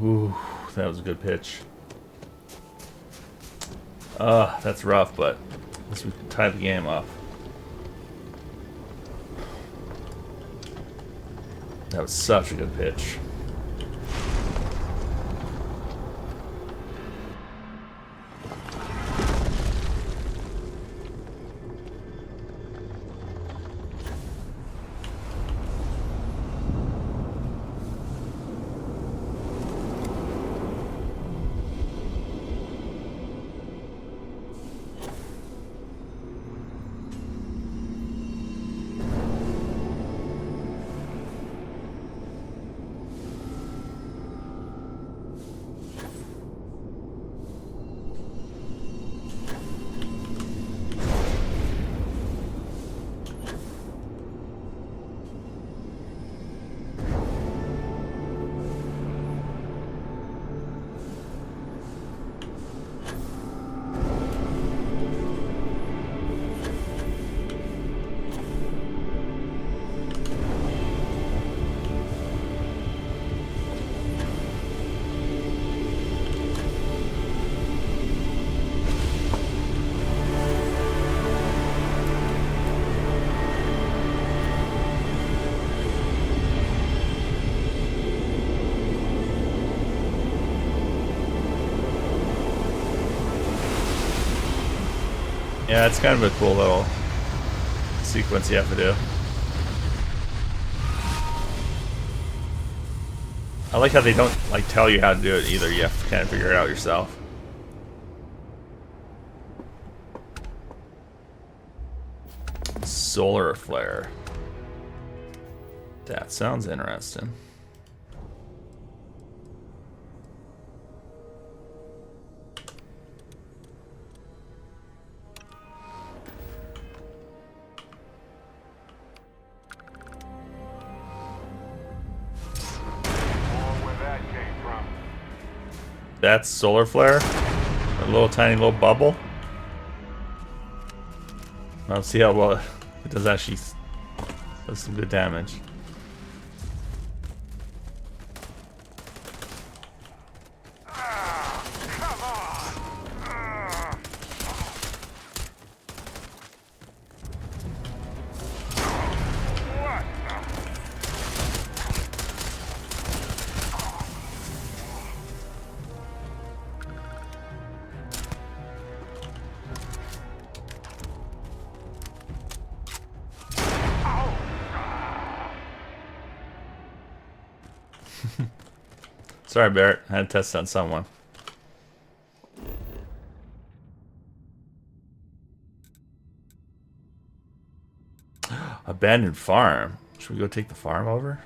Ooh, that was a good pitch. That's rough, but at least we tied the game up. That was such a good pitch. Yeah, it's kind of a cool little sequence you have to do. I like how they don't like tell you how to do it either. You have to kind of figure it out yourself. Solar flare. That sounds interesting. That's solar flare? A little tiny little bubble? I'll see how well it does actually does some good damage. Sorry, Barrett. I had to test on someone. Abandoned farm. Should we go take the farm over?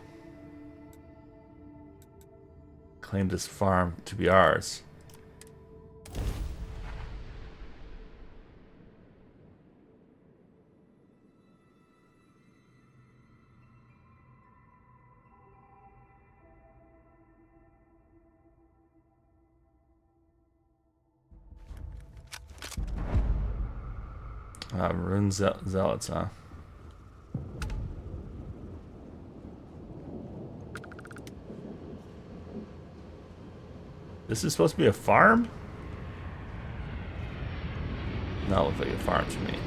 Claim this farm to be ours. Rune zealots, huh? This is supposed to be a farm? No, it looks like a farm to me.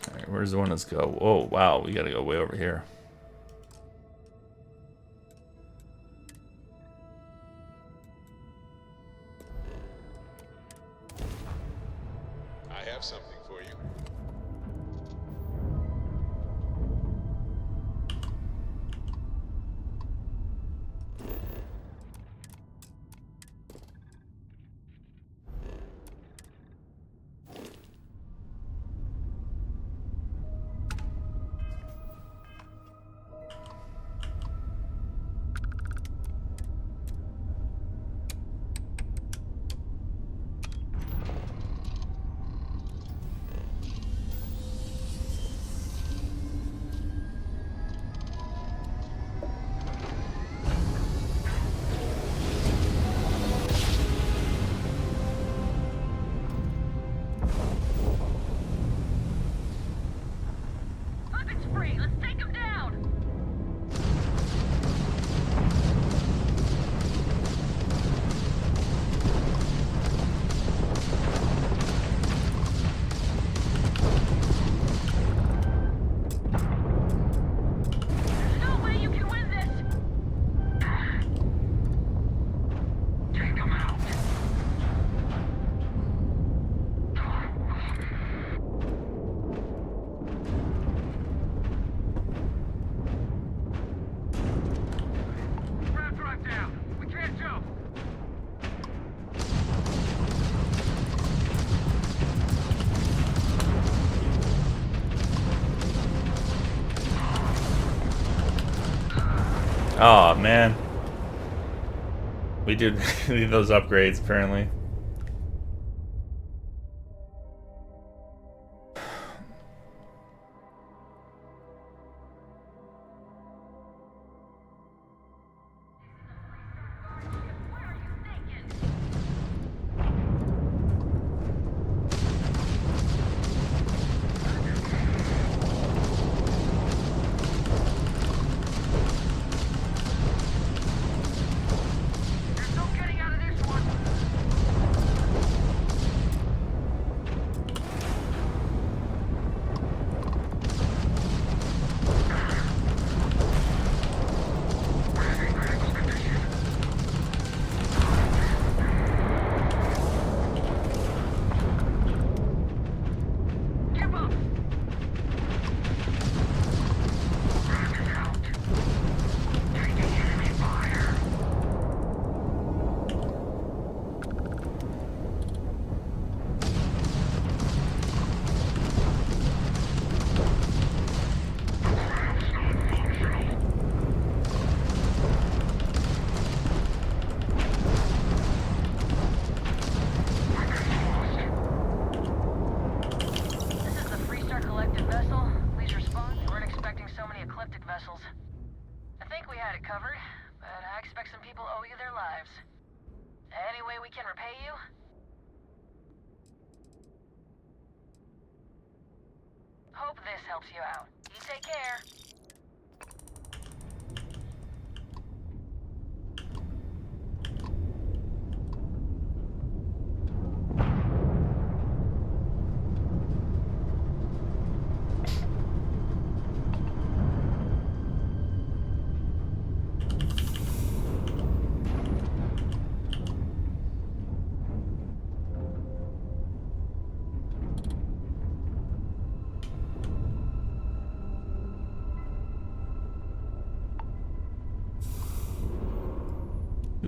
Alright, where's the one let's go? Oh, wow, we gotta go way over here. I have something for you. Oh man, we did need those upgrades apparently.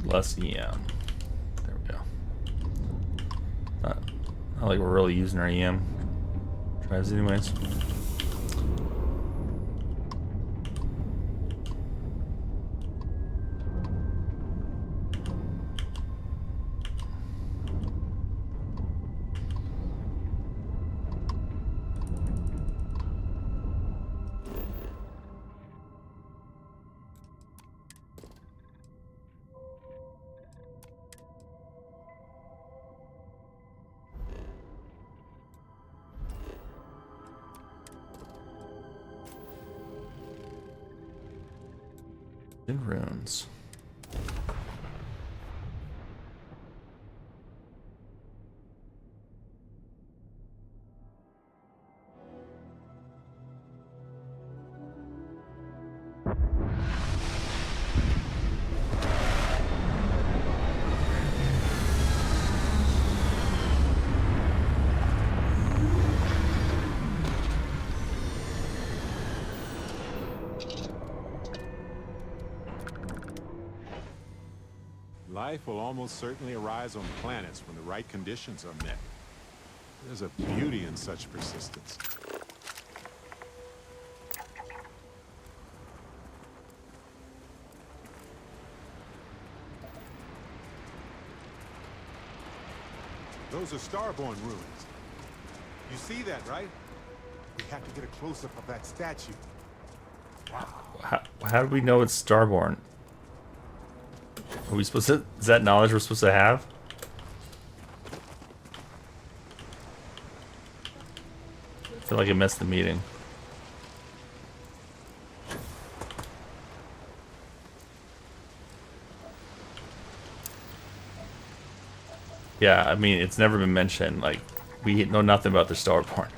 Less EM. There we go. Not like we're really using our EM drives anyways. In runes. Life will almost certainly arise on planets when the right conditions are met. There's a beauty in such persistence. Those are Starborn ruins. You see that, right? We have to get a close-up of that statue. Wow. How do we know it's Starborn? Are we supposed to? Is that knowledge we're supposed to have? I feel like I missed the meeting. Yeah, I mean, it's never been mentioned. Like, we know nothing about the Starborn.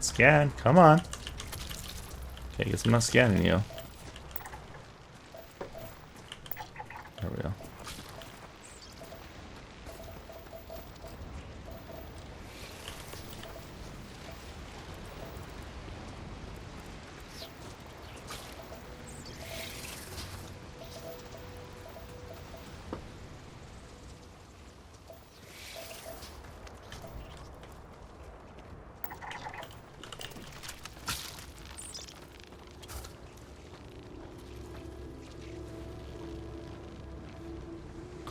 Scan, come on. Okay, I guess I'm not scanning you. There we go.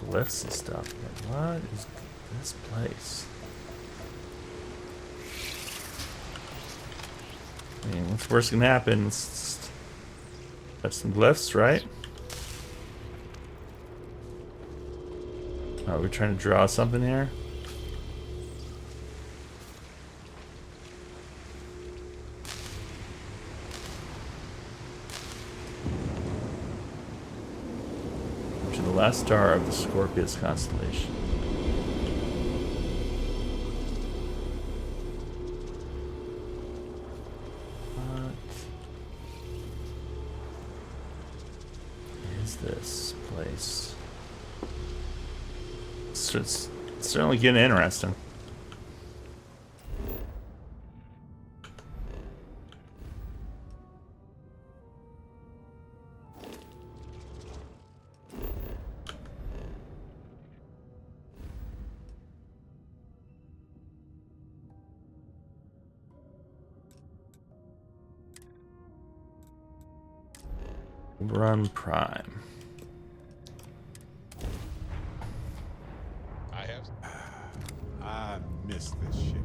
glyphs and stuff. But what is this place? I mean, what's worse can happen? Let's touch some glyphs, right? Oh, we're trying to draw something here. To the last star of the Scorpius constellation. What is this place? It's certainly getting interesting. Run Prime. I miss this shit.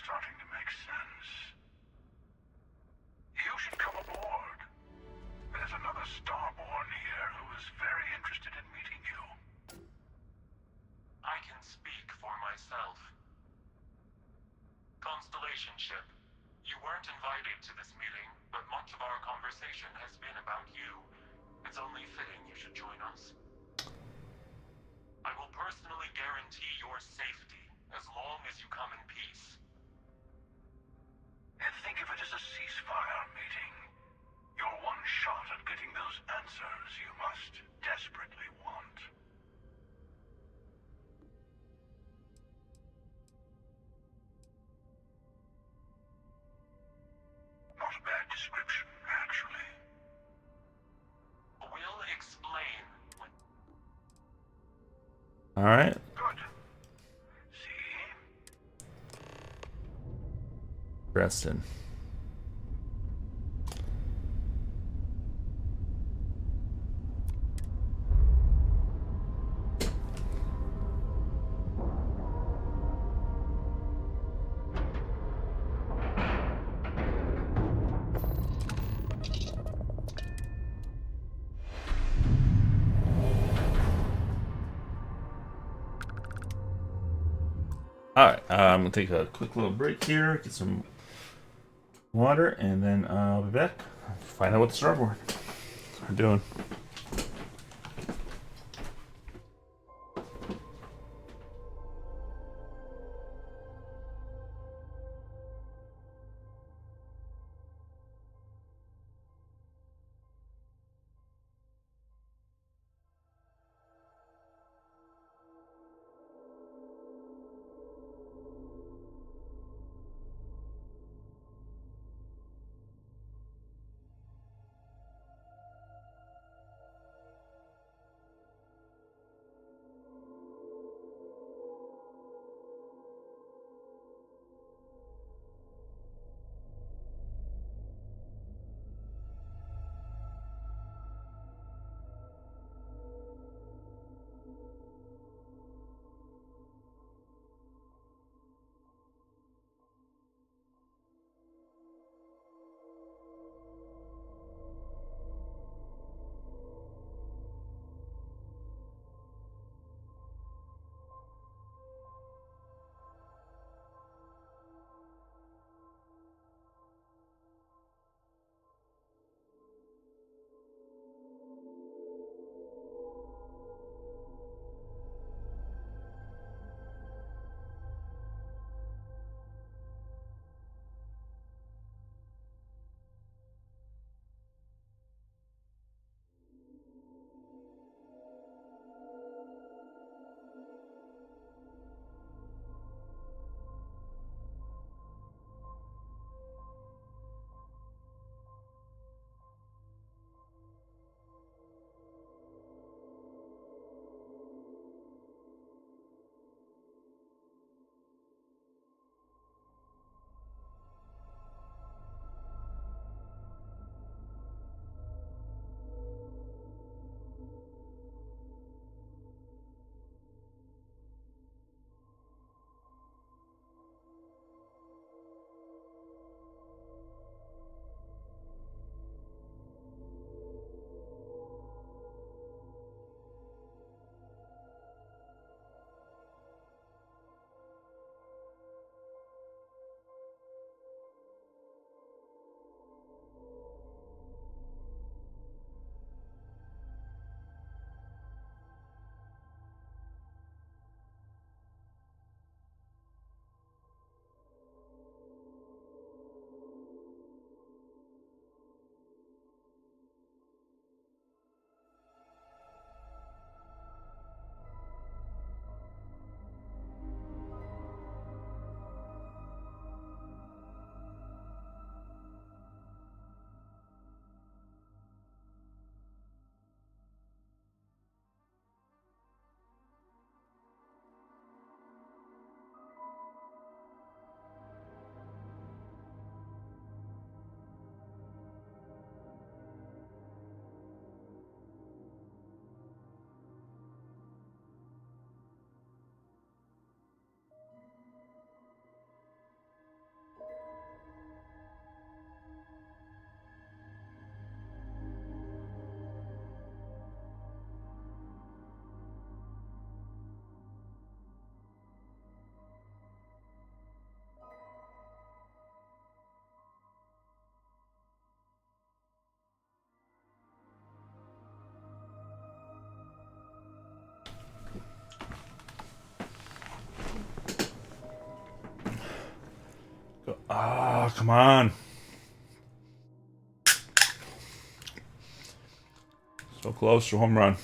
Starting to make sense. You should come aboard. There's another Starborn here who is very interested in meeting you. I can speak for myself. Constellation ship, you weren't invited to this meeting, but much of our conversation has been about you. It's only fitting you should join us. I will personally guarantee your safety as long as you come in peace. And think of it as a ceasefire meeting. Your one shot at getting those answers you must desperately want. Not a bad description, actually. We'll explain when... All right. Good. Preston. Alright, I'm going to take a quick little break here, get some water, and then I'll be back. Find out what the Starborn are doing. Ah, come on. So close to home run.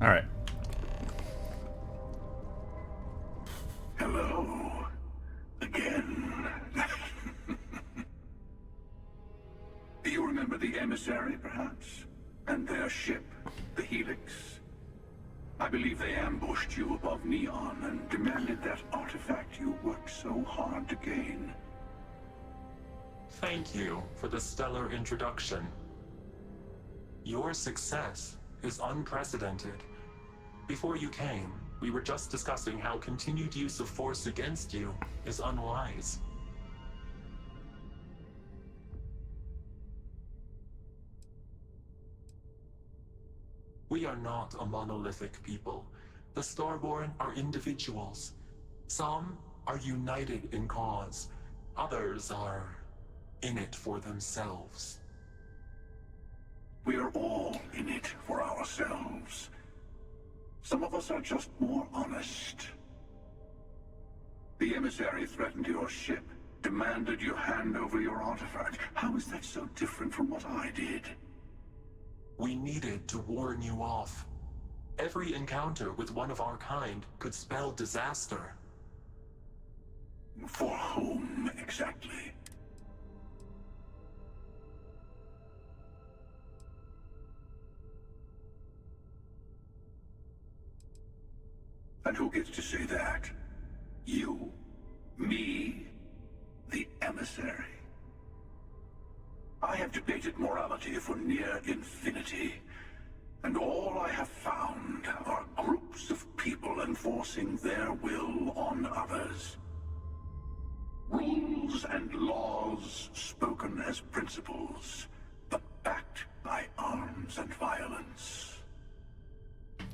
All right. Hello. Again. Do you remember the emissary, perhaps? And their ship, the Helix? I believe they ambushed you above Neon and demanded that artifact you worked so hard to gain. Thank you for the stellar introduction. Your success is unprecedented. Before you came, we were just discussing how continued use of force against you is unwise. We are not a monolithic people. The Starborn are individuals. Some are united in cause. Others are in it for themselves. We are all in it for ourselves. Some of us are just more honest. The emissary threatened your ship, demanded you hand over your artifact. How is that so different from what I did? We needed to warn you off. Every encounter with one of our kind could spell disaster. For whom, exactly? And who gets to say that? You? Me? The emissary? I have debated morality for near infinity, and all I have found are groups of people enforcing their will on others. Rules and laws spoken as principles, but backed by arms and violence.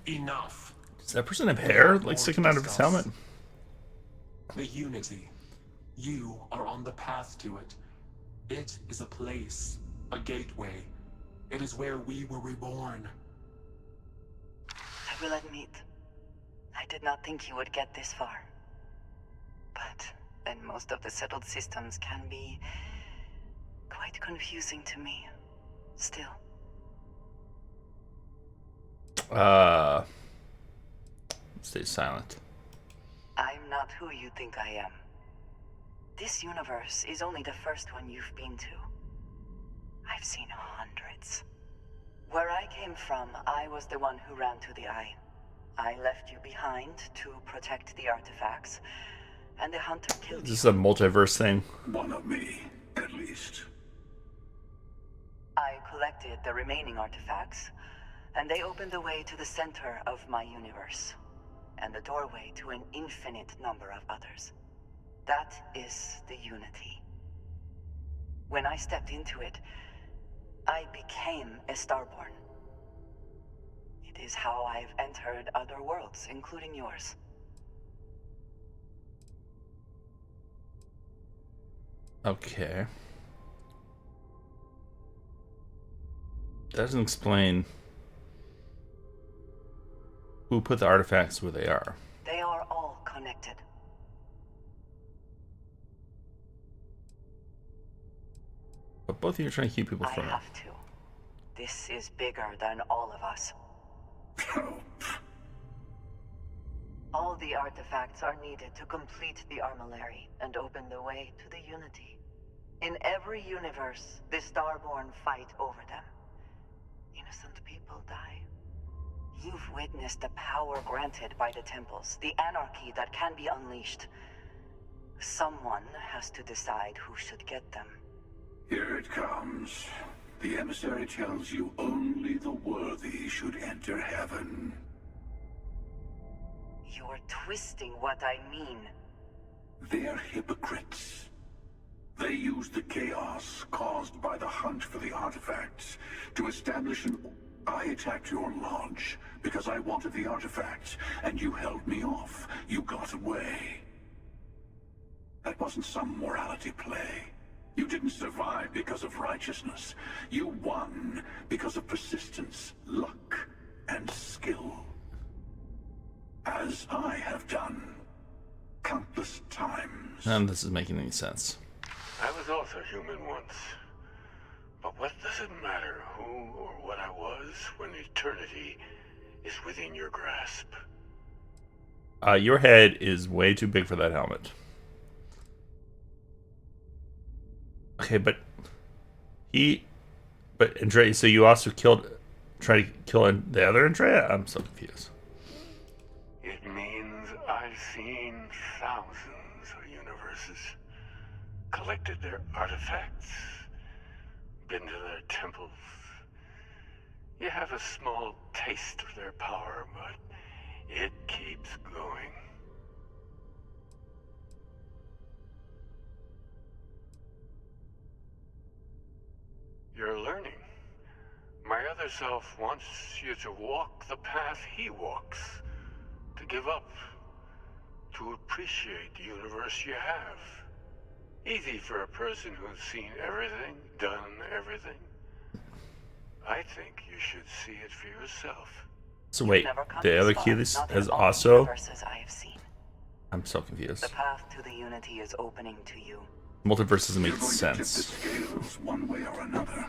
Enough. Does that person have hair like sticking out of his helmet? The Unity. You are on the path to it. It is a place, a gateway. It is where we were reborn. I will admit, I did not think you would get this far. But then most of the settled systems can be quite confusing to me. Still. Stay silent. I'm not who you think I am. This universe is only the first one you've been to. I've seen hundreds. Where I came from, I was the one who ran to the Eye. I left you behind to protect the artifacts, and the hunter killed Is this you. a multiverse thing? One of me, at least. I collected the remaining artifacts, and they opened the way to the center of my universe, and the doorway to an infinite number of others. That is the Unity. When I stepped into it, I became a Starborn. It is how I've entered other worlds, including yours. Okay. Doesn't explain who put the artifacts where they are. They are all connected. But both of you are trying to keep people I from it. have to. This is bigger than all of us. All the artifacts are needed to complete the armillary and open the way to the Unity. In every universe, the Starborn fight over them. Innocent people die. You've witnessed the power granted by the temples, the anarchy that can be unleashed. Someone has to decide who should get them. Here it comes. The emissary tells you only the worthy should enter heaven. You're twisting what I mean. They're hypocrites. They use the chaos caused by the hunt for the artifacts to establish an... I attacked your lodge because I wanted the artifacts, and you held me off. You got away. That wasn't some morality play. You didn't survive because of righteousness. You won because of persistence, luck, and skill. As I have done countless times. None of this is making any sense. I was also human once. But what does it matter who or what I was when eternity is within your grasp? Your head is way too big for that helmet. Okay, but Andrea, so you also tried to kill the other Andrea? I'm so confused. It means I've seen thousands of universes, collected their artifacts, been to their temples. You have a small taste of their power, but it keeps going. You're learning. My other self wants you to walk the path he walks, to give up, to appreciate the universe you have. Easy for a person who's seen everything, done everything. I think you should see it for yourself. So wait, the other key this has also... I have seen. I'm so confused. The path to the Unity is opening to you. Multiverse doesn't make You're going sense. to tip the scales one way or another.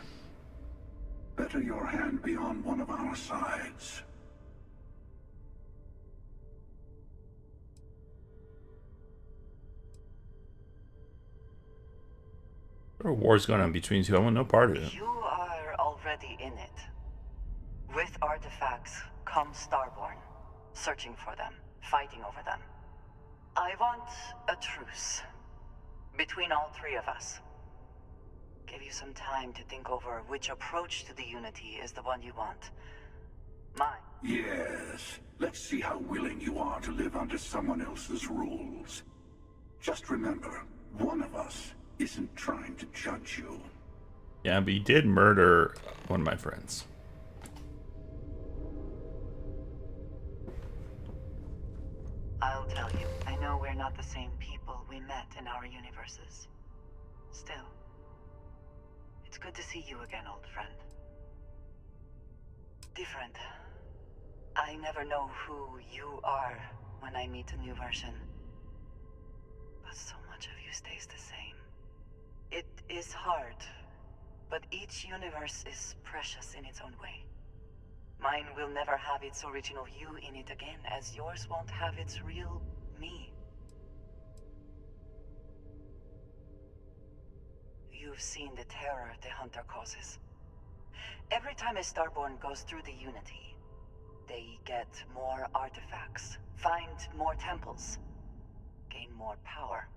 Better your hand be on one of our sides. What are wars going on between you? I want no part of it. You are already in it. With artifacts come Starborn, searching for them, fighting over them. I want a truce between all three of us. Give you some time to think over which approach to the Unity is the one you want. Mine. Yes. Let's see how willing you are to live under someone else's rules. Just remember, one of us isn't trying to judge you. Yeah, but you did murder one of my friends. I'll tell you, I know we're not the same people we met in our universes. Still, it's good to see you again, old friend. Different. I never know who you are when I meet a new version. But so much of you stays the same. It is hard, but each universe is precious in its own way. Mine will never have its original you in it again, as yours won't have its real me. You've seen the terror the Hunter causes. Every time a Starborn goes through the Unity, they get more artifacts, find more temples, gain more power.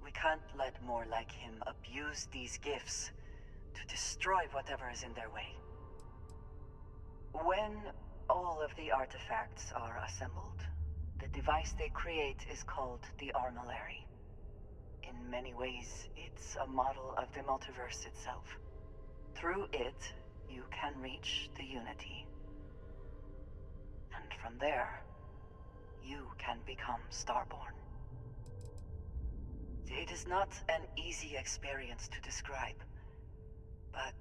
We can't let more like him abuse these gifts to destroy whatever is in their way. When all of the artifacts are assembled, the device they create is called the Armillary. In many ways, it's a model of the multiverse itself. Through it, you can reach the Unity. And from there, you can become Starborn. It is not an easy experience to describe, but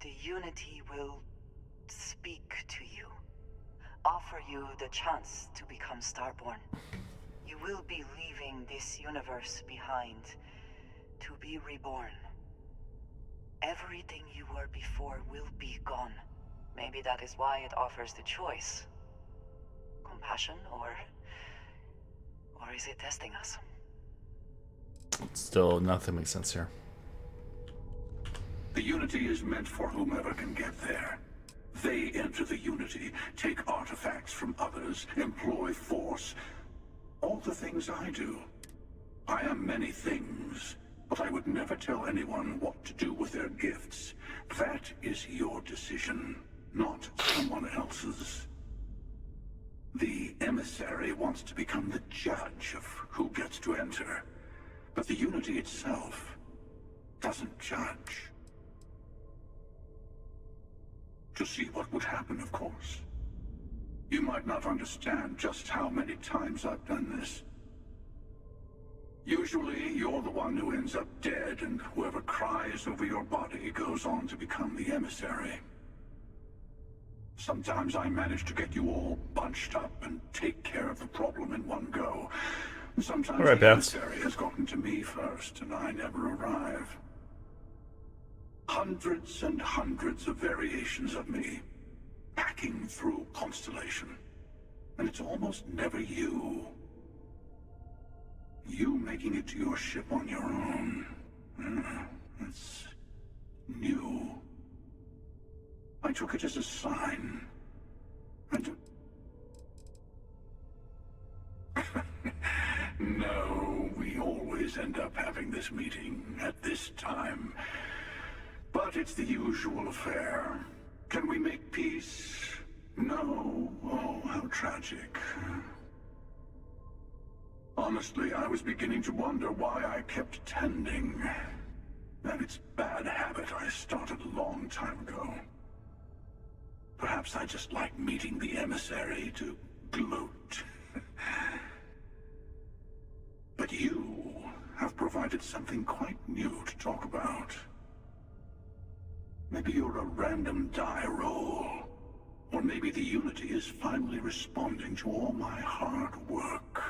the Unity will speak to you, offer you the chance to become Starborn. You will be leaving this universe behind to be reborn. Everything you were before will be gone. Maybe that is why it offers the choice. Compassion, or is it testing us? Still, nothing makes sense here. The Unity is meant for whomever can get there. They enter the Unity, take artifacts from others, employ force. All the things I do. I am many things, but I would never tell anyone what to do with their gifts. That is your decision, not someone else's. The emissary wants to become the judge of who gets to enter, but the Unity itself doesn't judge. To see what would happen, of course. You might not understand just how many times I've done this. Usually, you're the one who ends up dead, and whoever cries over your body goes on to become the emissary. Sometimes I manage to get you all bunched up and take care of the problem in one go. Sometimes the emissary has gotten to me first, and I never arrive. Hundreds and hundreds of variations of me, packing through Constellation. And it's almost never you. You making it to your ship on your own. It's new. I took it as a sign. And no, we always end up having this meeting at this time. But it's the usual affair. Can we make peace? No. Oh, how tragic. Honestly, I was beginning to wonder why I kept tending. And it's bad habit I started a long time ago. Perhaps I just like meeting the emissary to gloat. But you have provided something quite new to talk about. Maybe you're a random die roll. Or maybe the Unity is finally responding to all my hard work.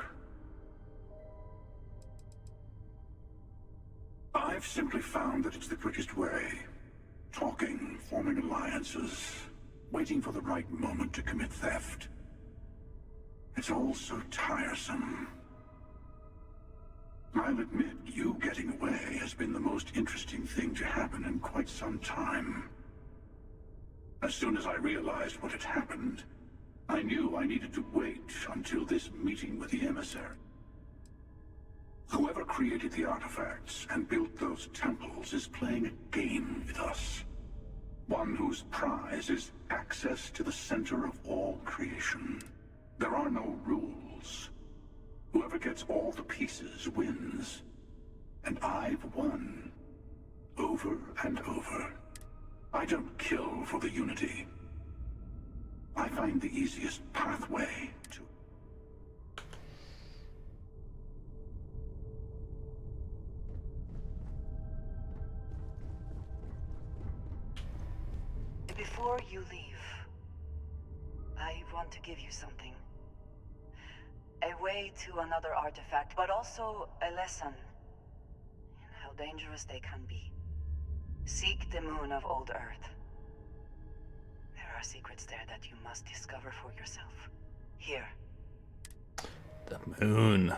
I've simply found that it's the quickest way. Talking, forming alliances, waiting for the right moment to commit theft. It's all so tiresome. I'll admit, you getting away has been the most interesting thing to happen in quite some time. As soon as I realized what had happened, I knew I needed to wait until this meeting with the emissary. Whoever created the artifacts and built those temples is playing a game with us. One whose prize is access to the center of all creation. There are no rules. Whoever gets all the pieces wins. And I've won. Over and over. I don't kill for the Unity. I find the easiest pathway to... Before you leave, I want to give you something. A way to another artifact, but also a lesson in how dangerous they can be. Seek the moon of Old Earth. There are secrets there that you must discover for yourself. Here. The moon.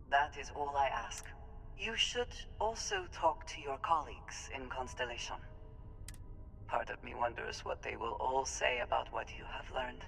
That is all I ask. You should also talk to your colleagues in Constellation. Part of me wonders what they will all say about what you have learned.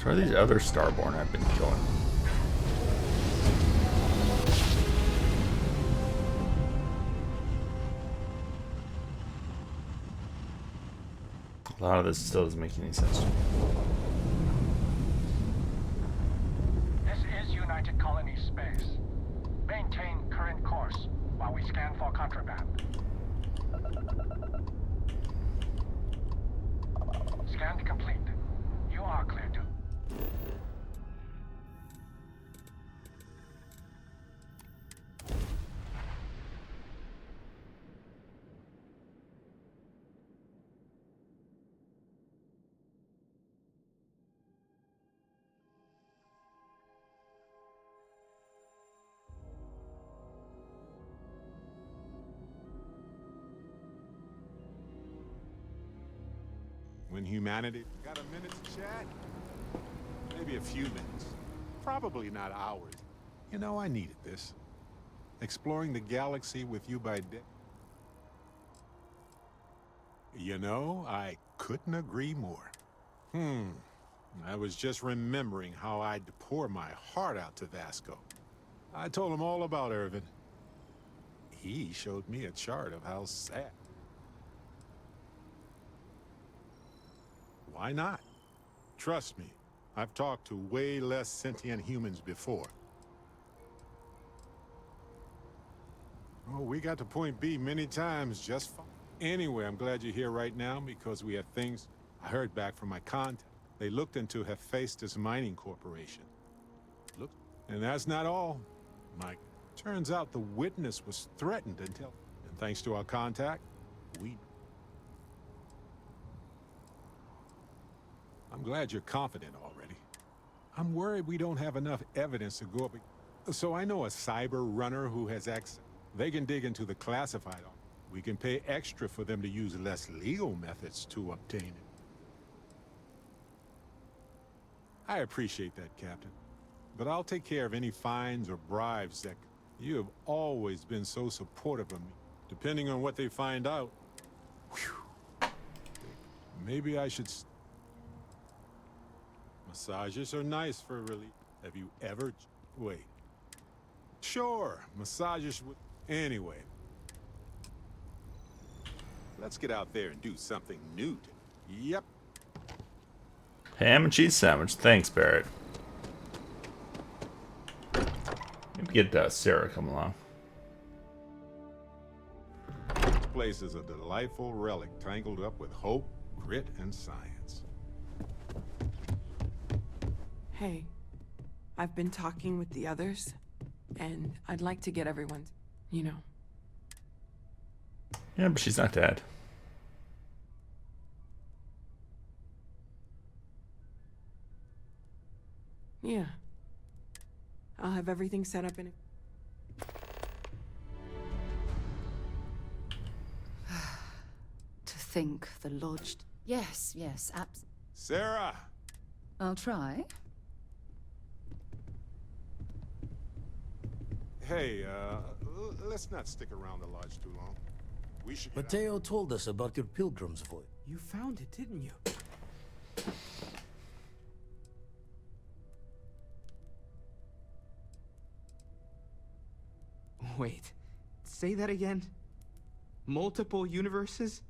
So are these other Starborn I've been killing? A lot of this still doesn't make any sense to me. This is United Colony space. Maintain current course while we scan for contraband. Scan complete. You are clear to. When humanity got a minute to chat? Maybe a few minutes. Probably not hours. You know, I needed this. Exploring the galaxy with you by day. You know, I couldn't agree more. I was just remembering how I'd pour my heart out to Vasco. I told him all about Irvin. He showed me a chart of how sad. Why not? Trust me, I've talked to way less sentient humans before. Oh, we got to point B many times just fine. Anyway, I'm glad you're here right now because we have things I heard back from my contact. They looked into Hephaestus Mining Corporation. Look, and that's not all, Mike. Turns out the witness was threatened until, and thanks to our contact, I'm glad you're confident already. I'm worried we don't have enough evidence to go up. So I know a cyber runner who has access. They can dig into the classified. We can pay extra for them to use less legal methods to obtain it. I appreciate that, Captain. But I'll take care of any fines or bribes that... You have always been so supportive of me. Depending on what they find out... Whew, maybe I should... Massages are nice for relief. Have you ever... Wait. Sure, massages would... Anyway. Let's get out there and do something new. Yep. Ham and cheese sandwich. Thanks, Barrett. Maybe get Sarah come along. This place is a delightful relic tangled up with hope, grit, and science. Hey, I've been talking with the others, and I'd like to get everyone's, you know. Yeah, but she's not dead. Yeah. I'll have everything set up in To think the lodged... Yes, yes, Sarah! I'll try. Hey, let's not stick around the lodge too long. We should get Mateo told us about your pilgrim's voyage. You found it, didn't you? Wait, say that again? Multiple universes?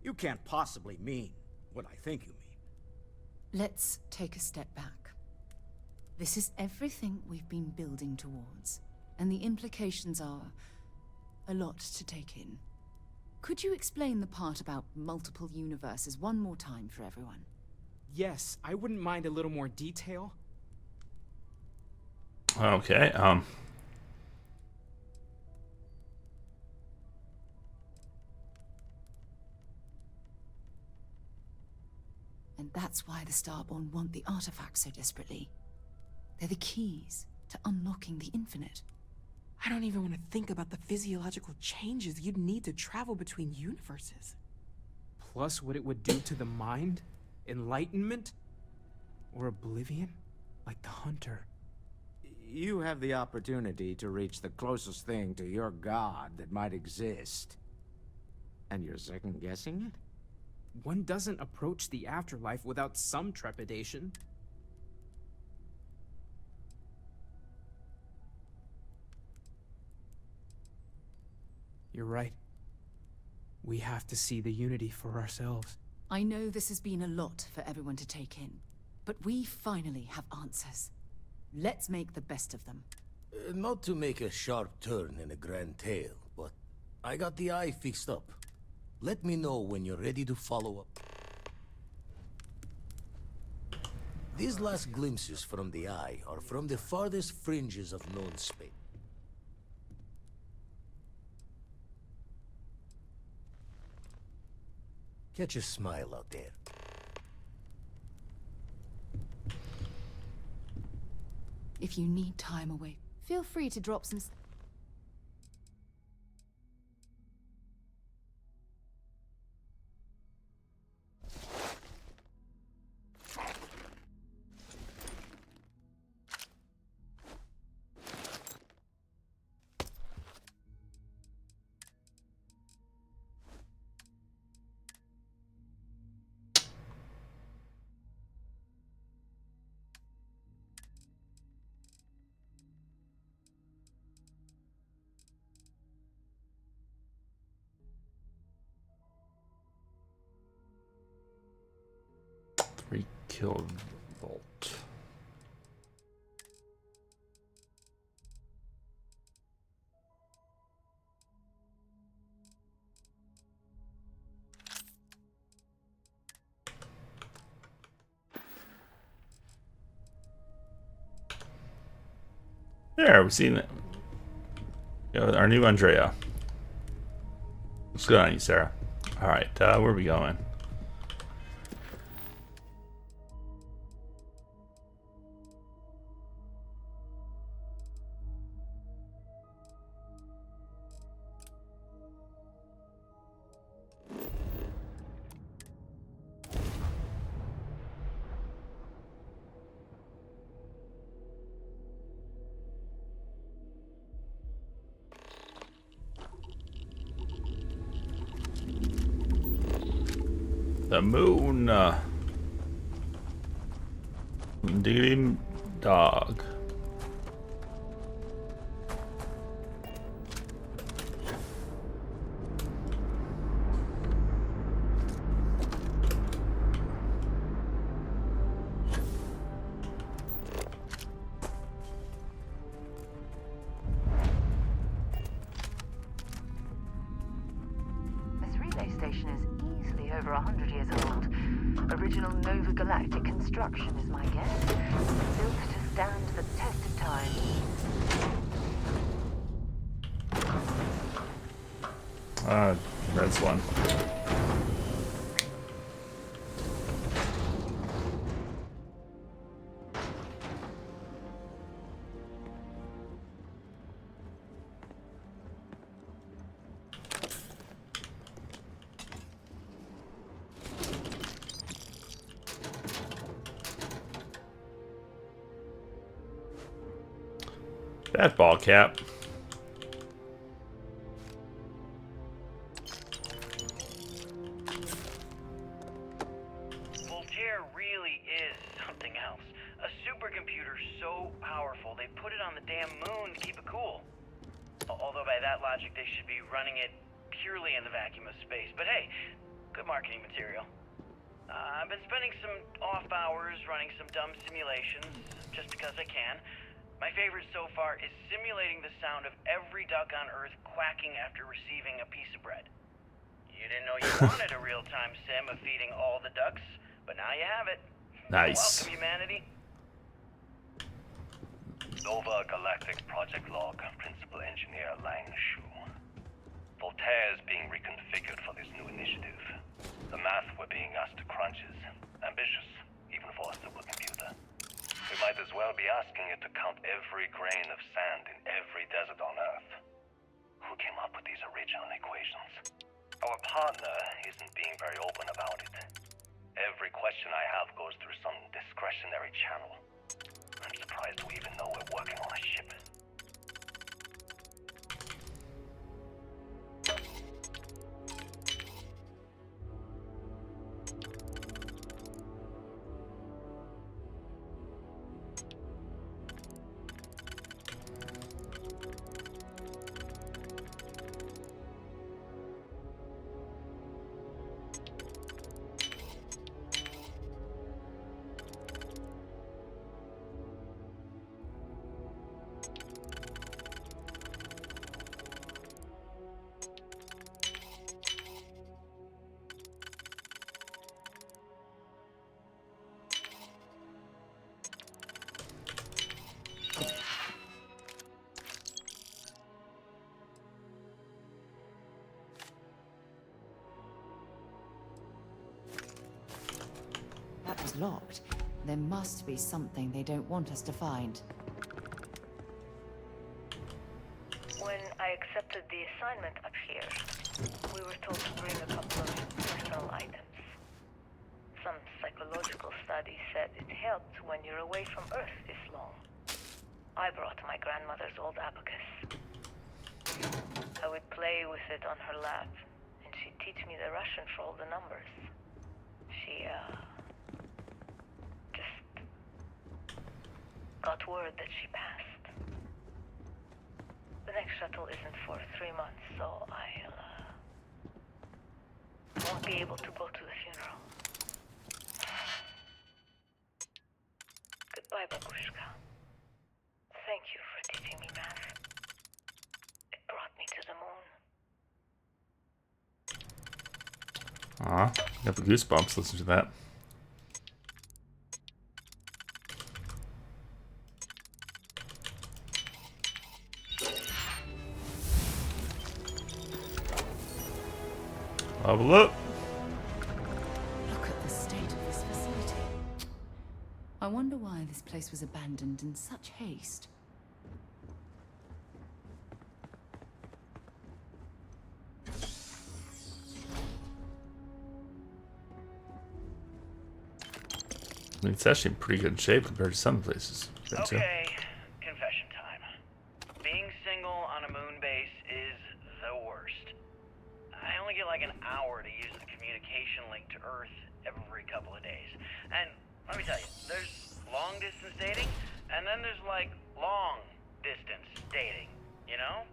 You can't possibly mean what I think you mean. Let's take a step back. This is everything we've been building towards, and the implications are a lot to take in. Could you explain the part about multiple universes one more time for everyone? Yes, I wouldn't mind a little more detail. Okay, And that's why the Starborn want the artifacts so desperately. They're the keys to unlocking the infinite. I don't even want to think about the physiological changes you'd need to travel between universes. Plus what it would do to the mind? Enlightenment? Or oblivion? Like the Hunter. You have the opportunity to reach the closest thing to your god that might exist. And you're second-guessing it? One doesn't approach the afterlife without some trepidation. You're right. We have to see the unity for ourselves. I know this has been a lot for everyone to take in, but we finally have answers. Let's make the best of them. Not to make a sharp turn in a grand tale, but I got the eye fixed up. Let me know when you're ready to follow up. These last glimpses from the eye are from the farthest fringes of known space. Catch a smile out there. If you need time away, feel free to drop some... Killed Volt. There, we've seen it. Our new Andrea. What's good on you, Sarah? All right, where are we going? The moon. Diggity dog. This relay station is easily over 100 years old. Original Nova Galactic construction is my guess. Built to stand the test of time. That's one. That ball cap. Voltaire really is something else. A supercomputer so powerful they put it on the damn moon to keep it cool. Although by that logic they should be running it purely in the vacuum of space. But hey, good marketing material. I've been spending some off hours running some dumb simulations, just because I can. My favorite so far is simulating the sound of every duck on Earth quacking after receiving a piece of bread. You didn't know you wanted a real-time sim of feeding all the ducks, but now you have it. Nice. Welcome, humanity. Nova Galactic Project Log, Principal Engineer Lang Shu. Voltaire is being reconfigured for this new initiative. The math we're being asked to crunch is ambitious, even for a supercomputer. We might as well be asking it to count every grain of sand in every desert on Earth. Who came up with these original equations? Our partner isn't being very open about it. Every question I have goes through some discretionary channel. I'm surprised we even know we're working on a ship. That was locked. There must be something they don't want us to find. When I accepted the assignment up here, we were told to bring a couple of personal items. Some psychological studies said it helped when you're away from Earth this long. I brought my grandmother's old abacus. I would play with it on her lap, and she'd teach me the Russian for all the numbers. She, just got word that she passed. The next shuttle isn't for 3 months, so I'll won't be able to go to the funeral. Goodbye, Babushka. Thank you for teaching me math. It brought me to the moon. Aw, got the goosebumps. Listen to that. Level up. Look at the state of this facility. I wonder why this place was abandoned in such haste. I mean, it's actually in pretty good shape compared to some places. Okay, confession time. Being single on a moon base is the worst. I only get like an hour to use the communication link to Earth every couple of days. And let me tell you, there's long distance dating, and then there's like long distance dating, you know?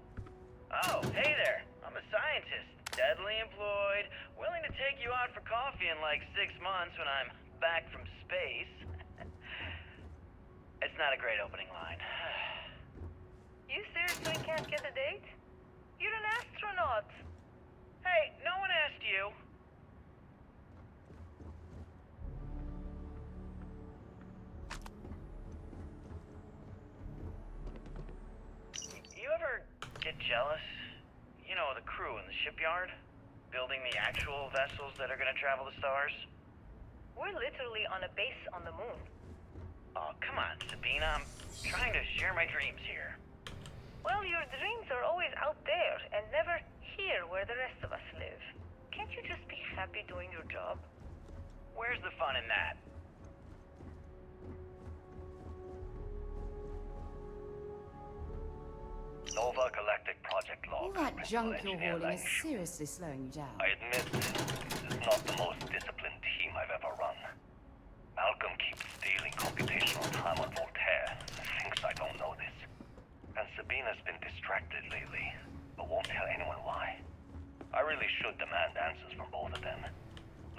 Oh, hey there, I'm a scientist, steadily employed, willing to take you out for coffee in like 6 months when I'm back from space. It's not a great opening line. You seriously can't get a date? You're an astronaut. Hey, no one asked you. You ever get jealous? You know, the crew in the shipyard? Building the actual vessels that are gonna travel the stars? We're literally on a base on the moon. Oh, come on, Sabina. I'm trying to share my dreams here. Well, your dreams are always out there and never here where the rest of us live. Can't you just be happy doing your job? Where's the fun in that? Nova Galactic Project Log. All that Principal junk you're Engineer hauling Lang is Shu. seriously slowing you down. I admit, this is not the most disciplined team I've ever run. Malcolm keeps stealing computational time on Voltaire and thinks I don't know this. And Sabina's been distracted lately, but won't tell anyone why. I really should demand answers from both of them.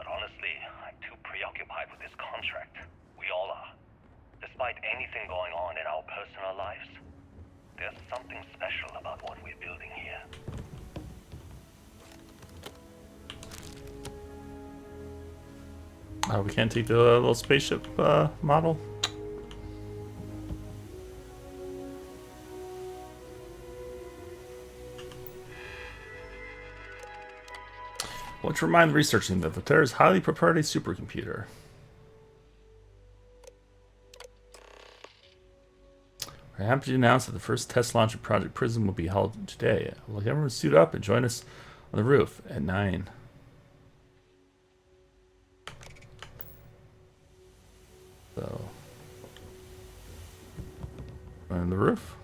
But honestly, I'm too preoccupied with this contract. We all are. Despite anything going on in our personal lives, there's something special about what we're building here. We can't take the little spaceship model. I want to remind the research team that Voltaire's highly proprietary supercomputer. We're happy to announce that the first test launch of Project Prism will be held today. Will everyone suit up and join us on the roof at 9? So, on the roof.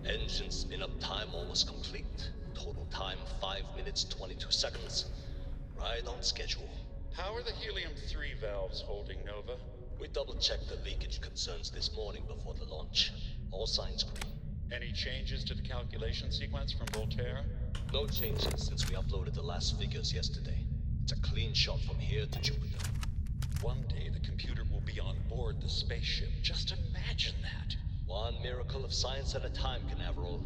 Engine spin-up time almost complete. Total time 5 minutes 22 seconds. Right on schedule. How are the helium-3 valves holding, Nova? We double-checked the leakage concerns this morning before the launch. All signs green. Any changes to the calculation sequence from Voltaire? No changes since we uploaded the last figures yesterday. It's a clean shot from here to Jupiter. One day the computer will be on board the spaceship. Just imagine that. One miracle of science at a time, Canaveral.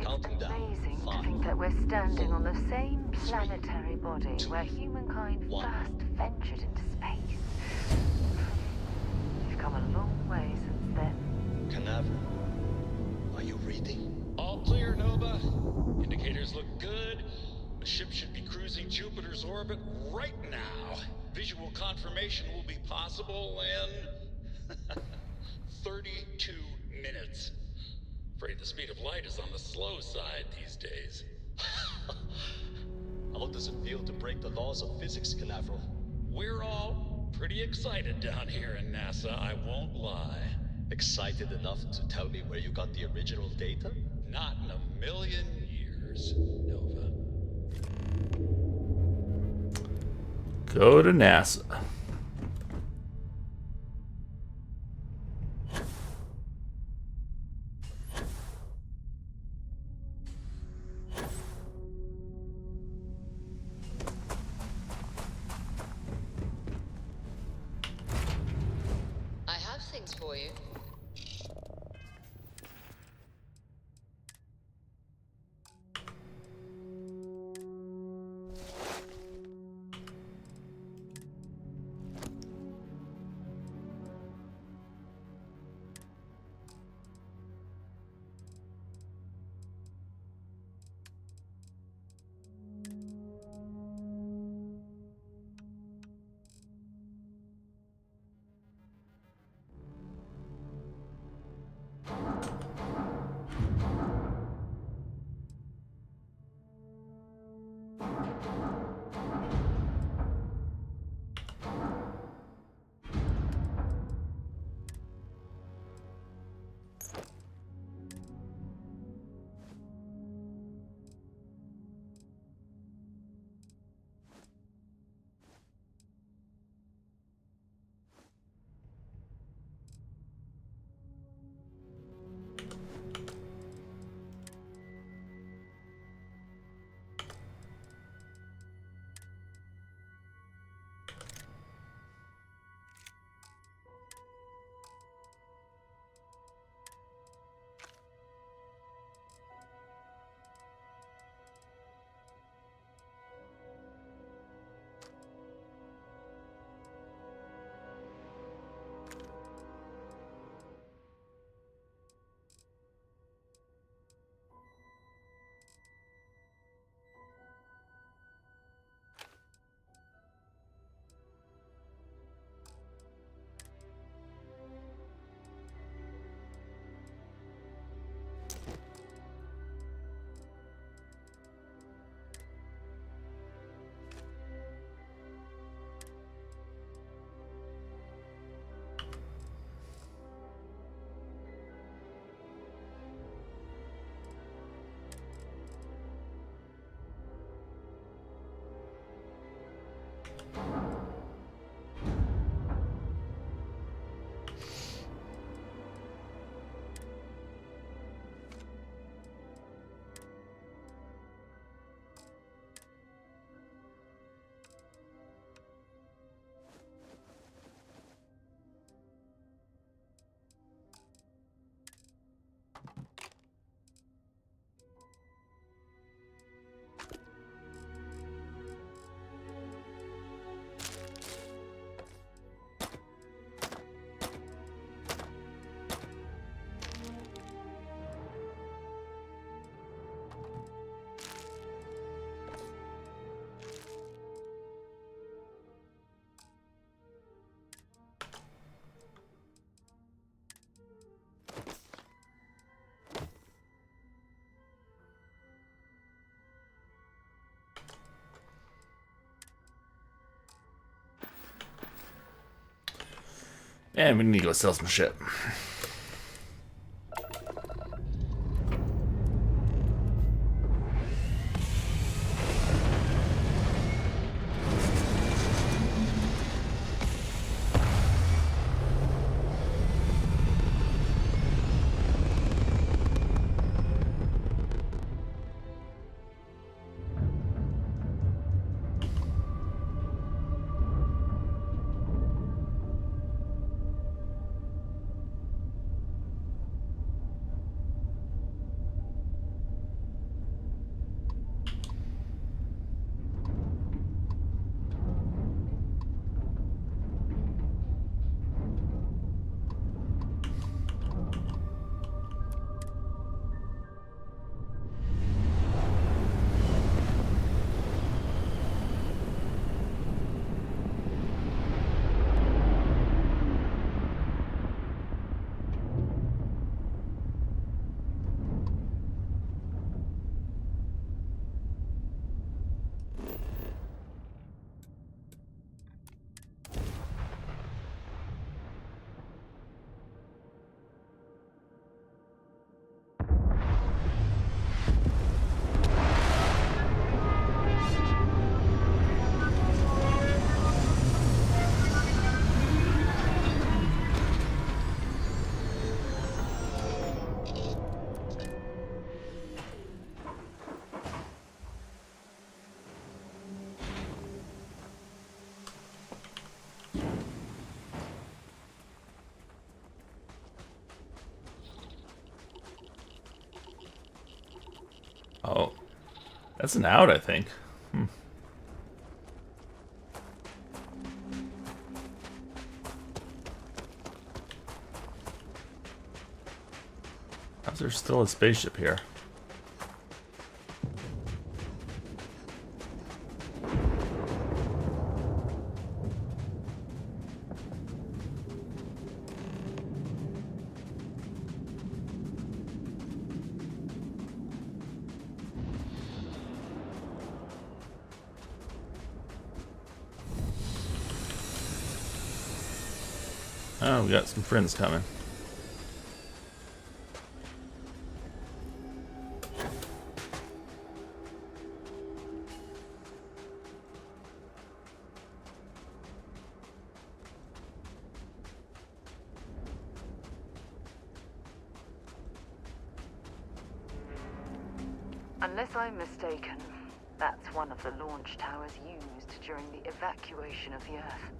Counting down. Amazing 5, to think that we're standing on the same planetary body where humankind first ventured into space. We've come a long way since then. Canaveral, are you reading? All clear, Nova. Indicators look good. The ship should be cruising Jupiter's orbit right now. Visual confirmation will be possible in 32 minutes. Afraid the speed of light is on the slow side these days. How does it feel to break the laws of physics, Canaveral? We're all pretty excited down here in NASA, I won't lie. Excited enough to tell me where you got the original data? Not in a million years, Nova. Go to NASA. I have things for you. And we need to go sell some shit. Oh, that's an out, I think. How's there still a spaceship here? Oh, we got some friends coming. Unless I'm mistaken, that's one of the launch towers used during the evacuation of the Earth.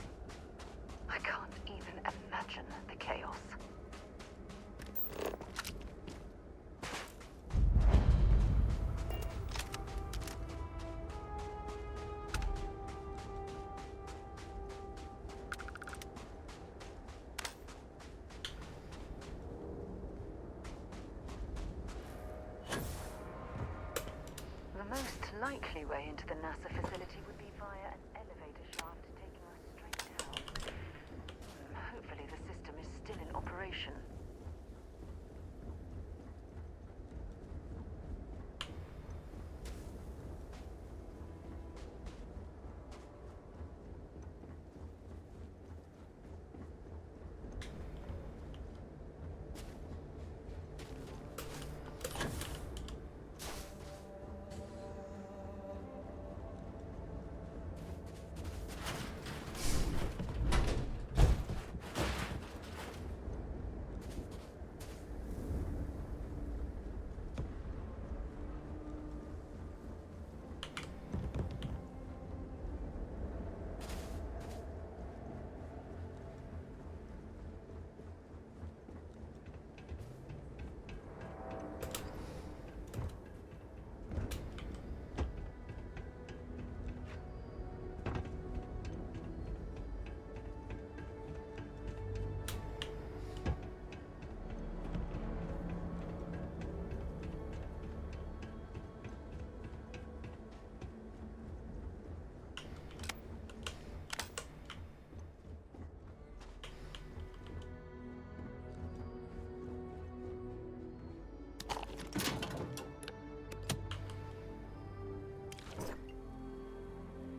I can't even imagine the chaos. The most likely way into the NASA facility would be via an elevator shaft taking us straight down. Hopefully the system is still in operation.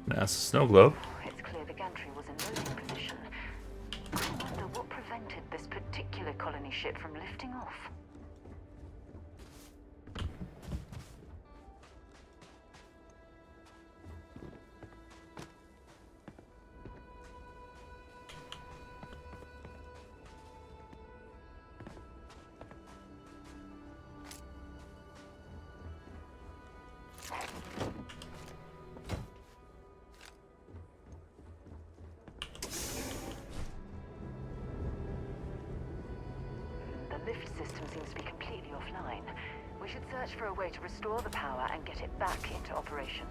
NASA snow globe. It's clear the gantry was in loading position. I wonder what prevented colony ship from lifting off. The lift system seems to be completely offline. We should search for a way to restore the power and get it back into operation.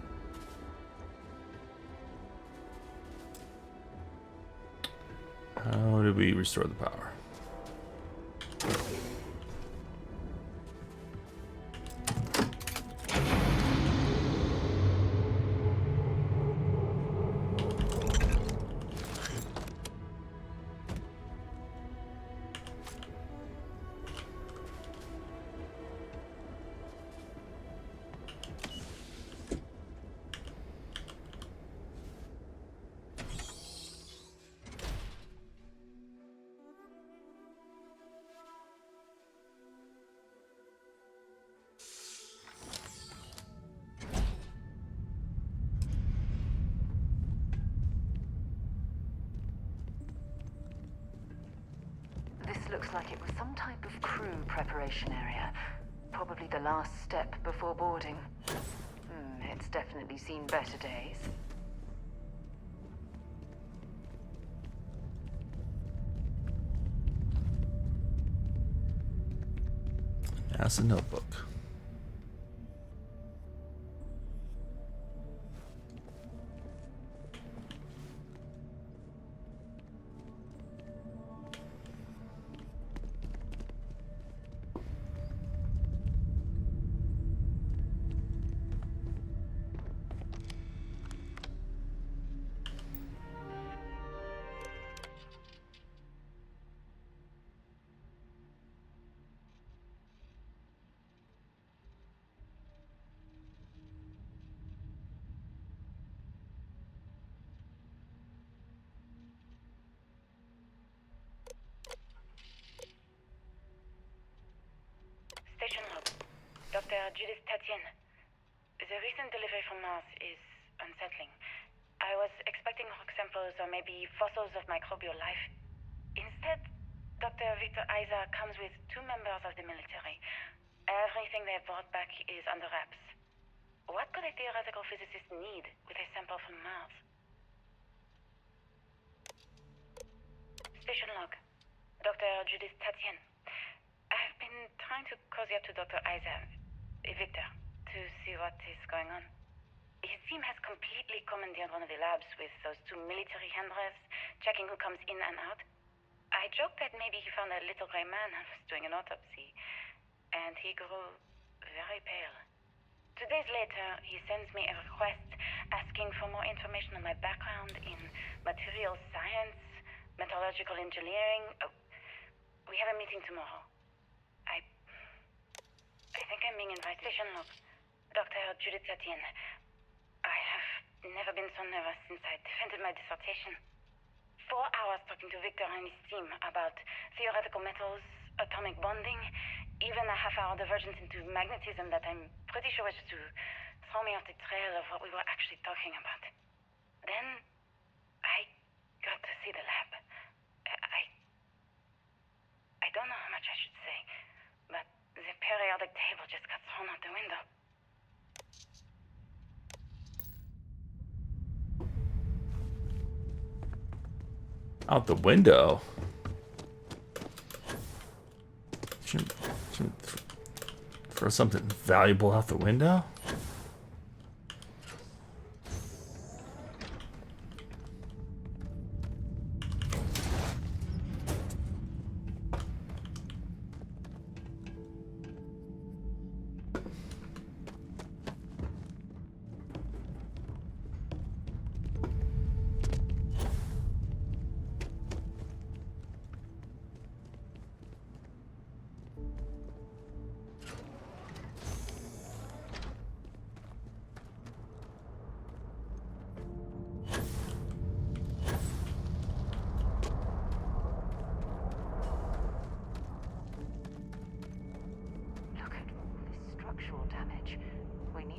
How do we restore the power? Looks like it was some type of crew preparation area. Probably the last step before boarding. It's definitely seen better days. That's a notebook. Station log. Dr. Judith Tatien. The recent delivery from Mars is unsettling. I was expecting rock samples or maybe fossils of microbial life. Instead, Dr. Victor Isa comes with 2 members of the military. Everything they brought back is under wraps. What could a theoretical physicist need with a sample from Mars? Station log. Dr. Judith Tatien. I've been trying to cozy up to Dr. Isa, Victor, to see what is going on. His team has completely commandeered one of the labs with those 2 military handlers, checking who comes in and out. I joked that maybe he found a little gray man and was doing an autopsy, and he grew very pale. 2 days later, he sends me a request asking for more information on my background in material science, metallurgical engineering. We have a meeting tomorrow. I think I'm being invited. Station log. Dr. Judith Tatien. I have never been so nervous since I defended my dissertation. 4 hours talking to Victor and his team about theoretical metals, atomic bonding, even a half-hour divergence into magnetism that I'm pretty sure was to throw me off the trail of what we were actually talking about. Then, I got to see the lab. I don't know how much I should say, but the periodic table just got thrown out the window. Out the window? Shouldn't throw something valuable out the window?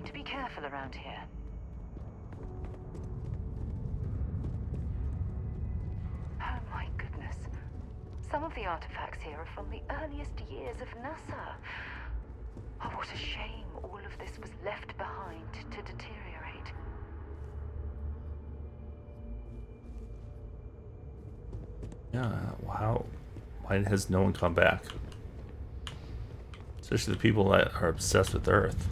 need to be careful around here. Oh my goodness. Some of the artifacts here are from the earliest years of NASA. Oh, what a shame all of this was left behind to deteriorate. Yeah, wow. Why has no one come back? Especially the people that are obsessed with Earth.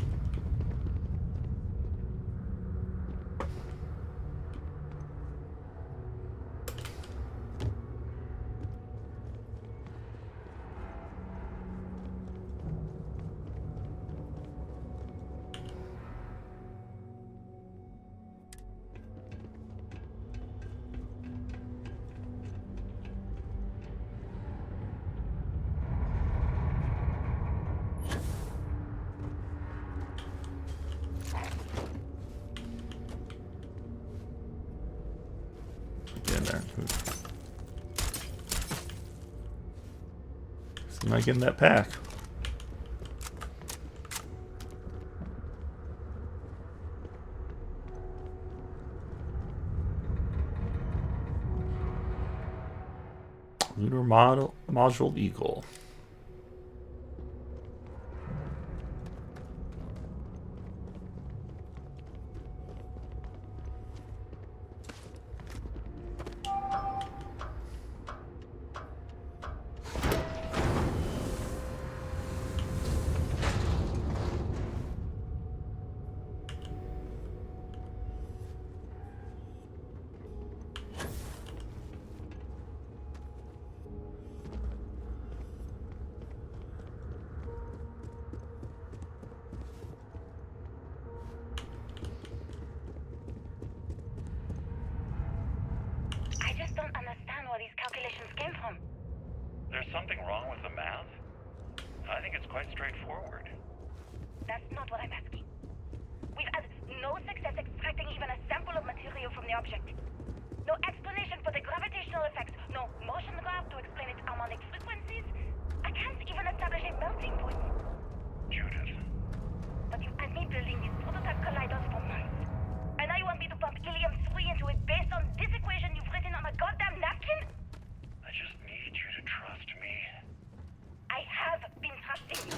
Get in there. So I'm not getting that pack. Lunar Module Eagle. I just don't understand where these calculations came from. There's something wrong with the math? I think it's quite straightforward. That's not what I'm asking. We've had no success extracting even a sample of material from the object. No explanation for the gravitational effects. No motion graph to explain its harmonic frequencies. I can't even establish a melting point. Judith. But you had me building these prototype colliders for months. And now you want me to pump helium-3 into it based on this equation you've written on a goddamn napkin? I just need you to trust me. I have been trusting you.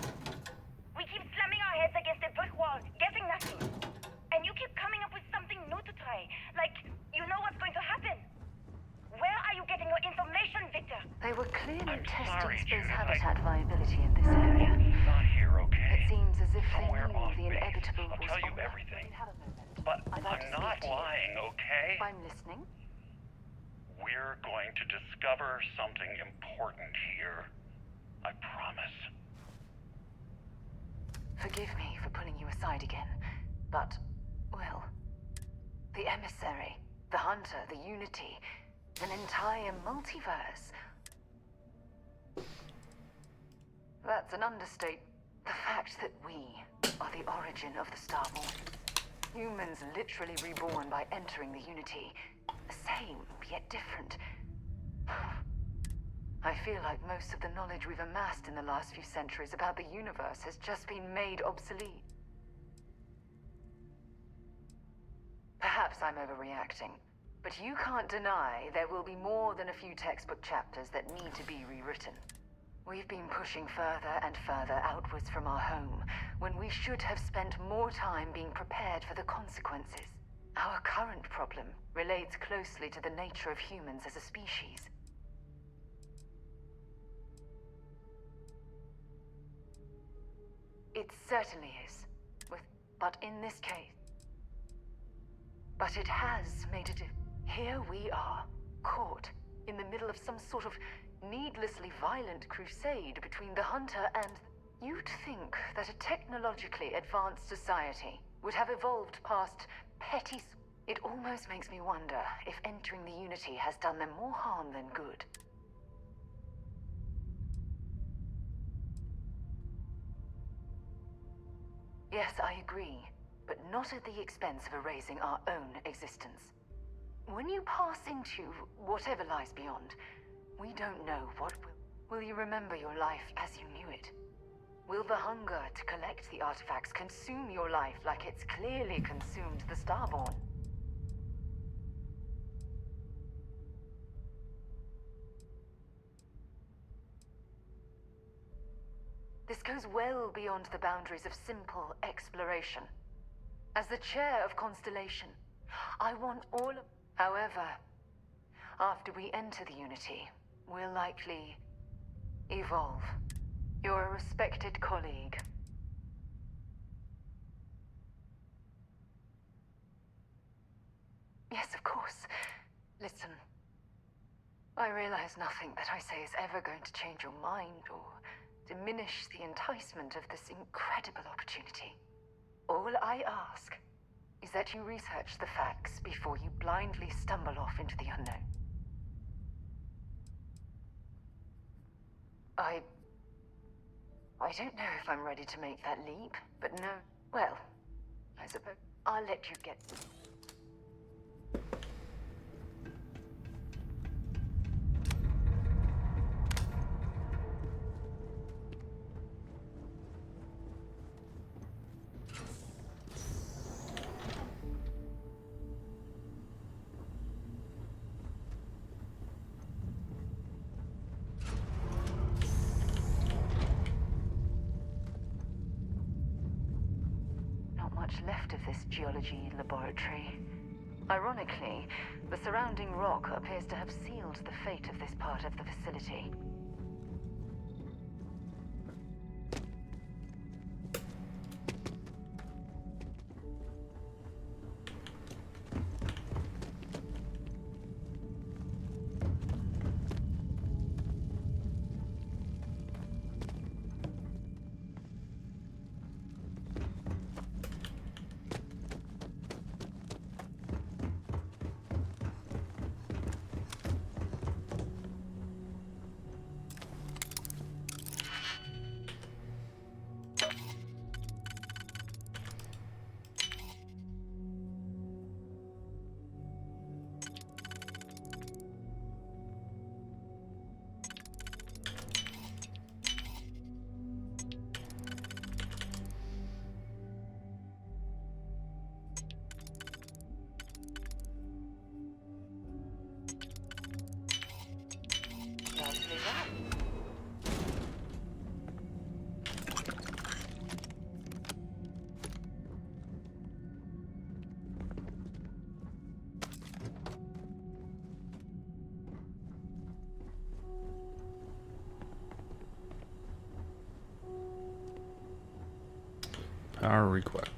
We keep slamming our heads against a brick wall, getting nothing. And you keep coming up with something new to try. Like, you know what's going to happen. Where are you getting your information, Victor? They were clearly testing sorry, space Judith. habitat viability in this area. Not here, okay? It seems as if they Somewhere knew off the base. inevitable I'll was tell you on the- everything. Have a moment. But I'd like to I'm not speak to you. lying, okay? I'm listening. We're going to discover something important here. I promise. Forgive me for pulling you aside again, but, well, the emissary, the hunter, the unity, an entire multiverse. That's an understatement. The fact that we are the origin of the Starborn. Humans literally reborn by entering the unity. The same, yet different. I feel like most of the knowledge we've amassed in the last few centuries about the universe has just been made obsolete. Perhaps I'm overreacting, but you can't deny there will be more than a few textbook chapters that need to be rewritten. We've been pushing further and further outwards from our home, when we should have spent more time being prepared for the consequences. Our current problem relates closely to the nature of humans as a species. It certainly is, but in this case. But it has made it. Here we are, caught in the middle of some sort of needlessly violent crusade between the hunter and... You'd think that a technologically advanced society would have evolved past petty... It almost makes me wonder if entering the Unity has done them more harm than good. Yes, I agree, but not at the expense of erasing our own existence. When you pass into whatever lies beyond, we don't know what will... Will you remember your life as you knew it? Will the hunger to collect the artifacts consume your life like it's clearly consumed the Starborn? This goes well beyond the boundaries of simple exploration. As the chair of Constellation, I want all of... However, after we enter the Unity, we'll likely evolve. You're a respected colleague. Yes, of course. Listen, I realize nothing that I say is ever going to change your mind or diminish the enticement of this incredible opportunity. All I ask is that you research the facts before you blindly stumble off into the unknown. I don't know if I'm ready to make that leap, but no. Well, I suppose I'll let you get... Much left of this geology laboratory. Ironically, the surrounding rock appears to have sealed the fate of this part of the facility. Power required.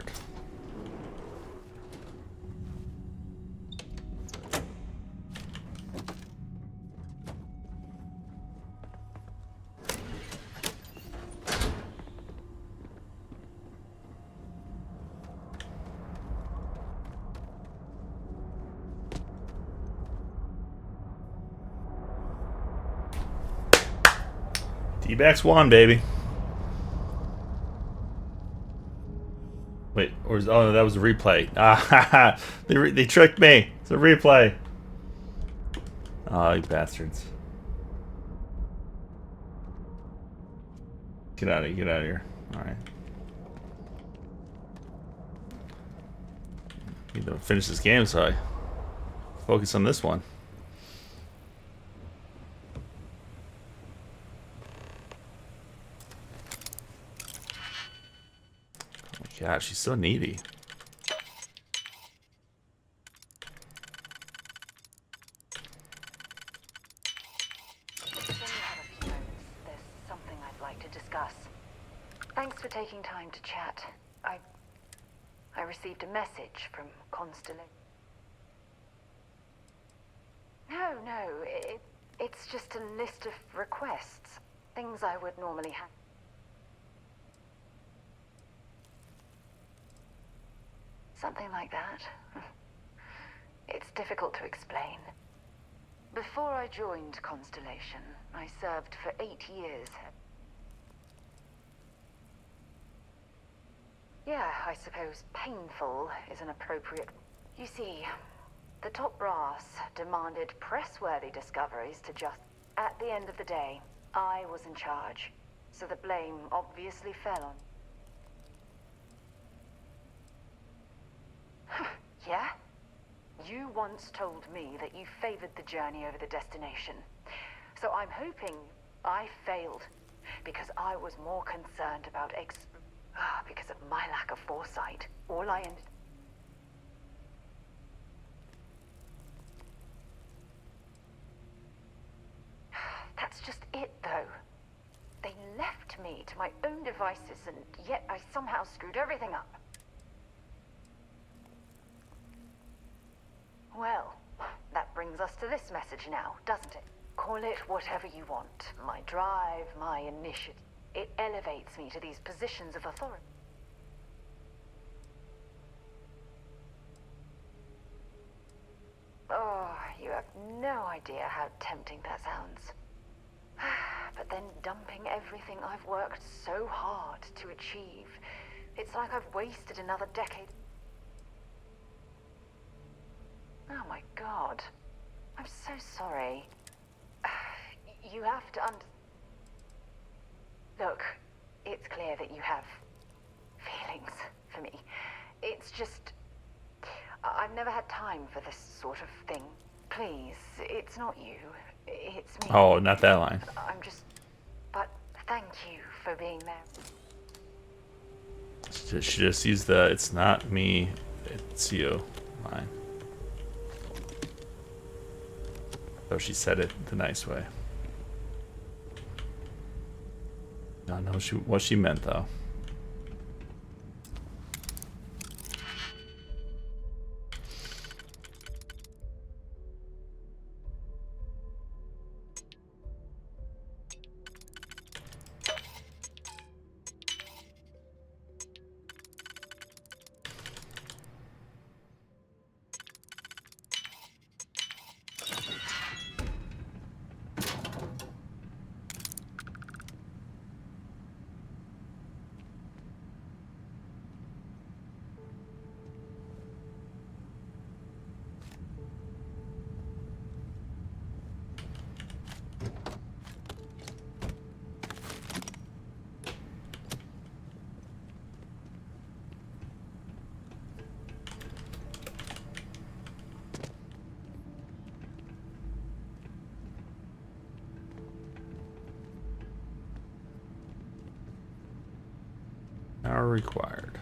D-backs won, baby. Wait, or is, oh, that was a replay. Ah, they tricked me. It's a replay. Oh, you bastards. Get out of here. Get out of here. All right. Need to finish this game, so I focus on this one. God, she's so needy. There's something I'd like to discuss. Thanks for taking time to chat. I received a message from Constellation. No, it's just a list of requests. Things I would normally have. Something like that. It's difficult to explain. Before I joined Constellation, I served for 8 years. Yeah, I suppose painful is an appropriate... You see, the top brass demanded press-worthy discoveries to just... At the end of the day, I was in charge. so the blame obviously fell on... Yeah? You once told me that you favored the journey over the destination. So I'm hoping I failed, because I was more concerned about because of my lack of foresight. All I ended... That's just it, though. They left me to my own devices, and yet I somehow screwed everything up. Well, that brings us to this message now, doesn't it? Call it whatever you want. My drive, my initiative. It elevates me to these positions of authority. Oh, you have no idea how tempting that sounds. But then dumping everything I've worked so hard to achieve, it's like I've wasted another decade. Oh my God. I'm so sorry. You have to Look, it's clear that you have feelings for me. It's just... I've never had time for this sort of thing. Please, it's not you. It's me. Oh, not that line. I'm just... But thank you for being there. She just used the "it's not me, it's you" line. Though she said it the nice way. I don't know what she meant though. Are required.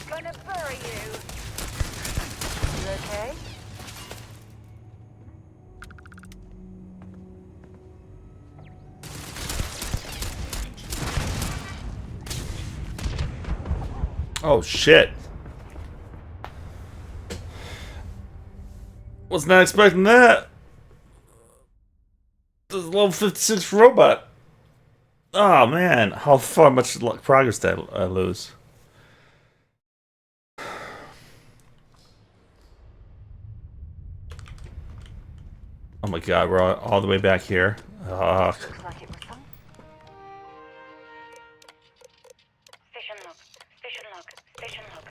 Gonna bury you. You okay? Oh shit. Was not expecting that. This level 56 robot. Oh man, how much progress did I lose? Oh my god, we're all the way back here. Ugh. Station log. Station log. Station log.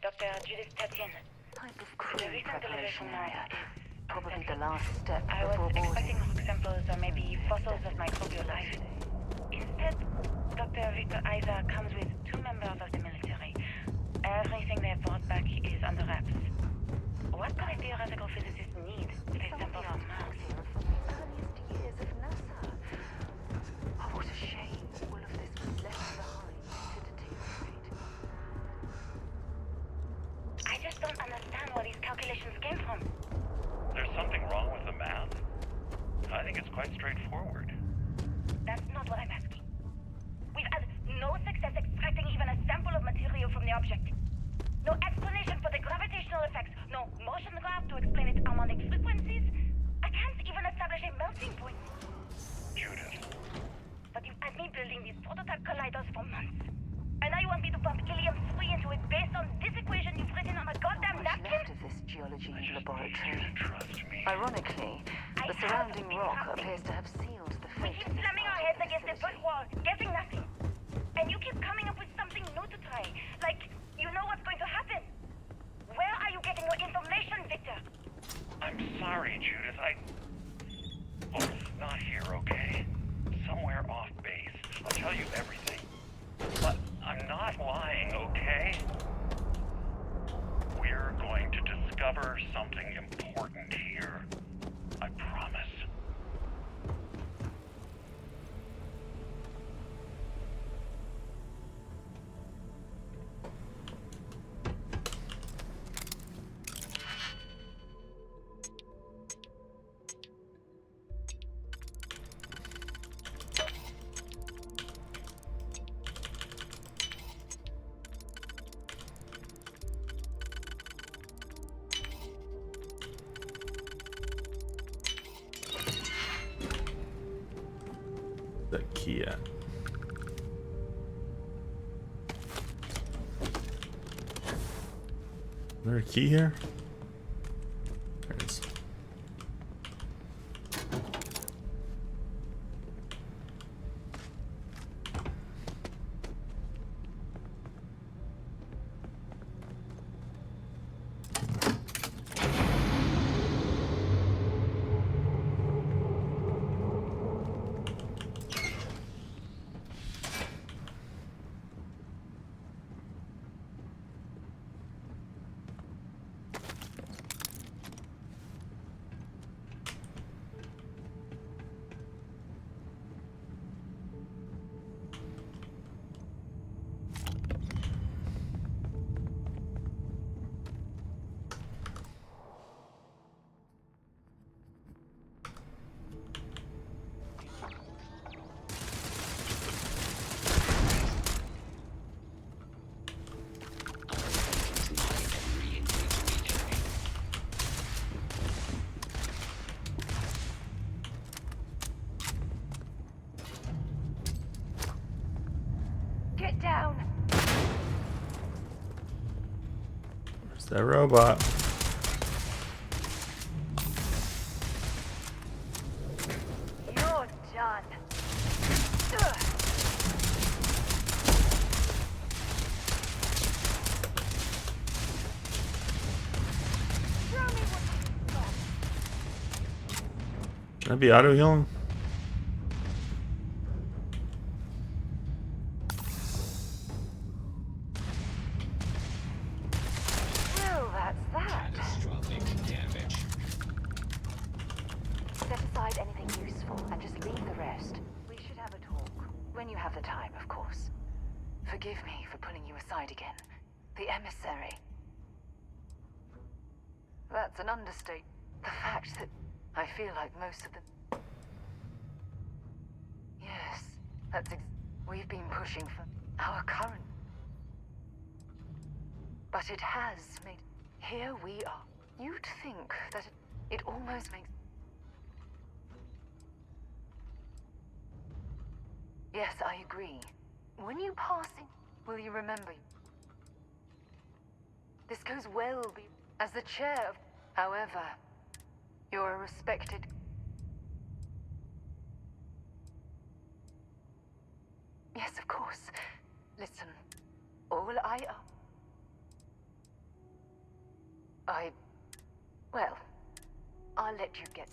Dr. Judith Tatian. Type of crew preparation area. Probably the last step I was before expecting boarding. rock samples or maybe fossils of microbial life. Instead, Dr. Victor Isa comes with 2 members of the military. Everything they brought back is under wraps. What could a theoretical physicist need with a sample from Mars? From the earliest years of NASA. Oh, what a laboratory. Ironically, the surrounding rock appears to have sealed the We fate keep of this slamming our part heads of the against the brick facility. wall, getting nothing. And you keep coming up with something new to try. Like, you know what's going to happen. Where are you getting your information, Victor? I'm sorry, Judith. Look, it's not here, okay? Somewhere off base. I'll tell you everything. But I'm not lying, okay? We're going to discover something important here. I promise. The key at? Is there a key here? There it is. Get down. Where's that robot? You're done. Ugh. Show me what you got. Can that be auto healing? Well, that's that. Catastrophic damage. Set aside anything useful and just leave the rest. We should have a talk. When you have the time, of course. Forgive me for pulling you aside again. The emissary. That's an understatement. The fact that I feel like most of them... Yes, we've been pushing for our current... But it has made... Here we are. You'd think that it almost makes... Yes, I agree. When you pass in, will you remember? This goes well as the chair of... However, you're a respected... Yes, of course. Listen, all well, I'll let you get...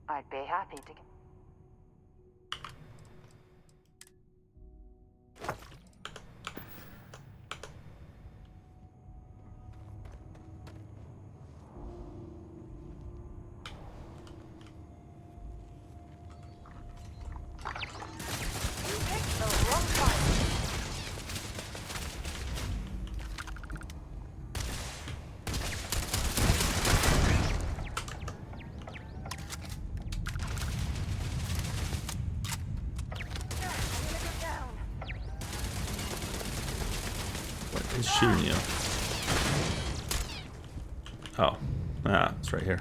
I'd be happy to get... You picked the wrong fight. What is shooting you? Oh. Ah, it's right here.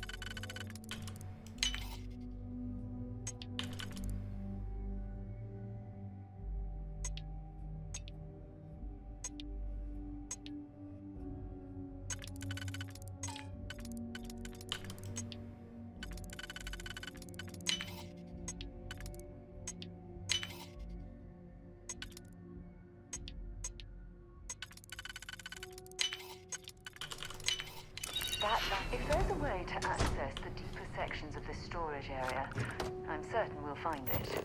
If there's a way to access the deeper sections of this storage area, I'm certain we'll find it.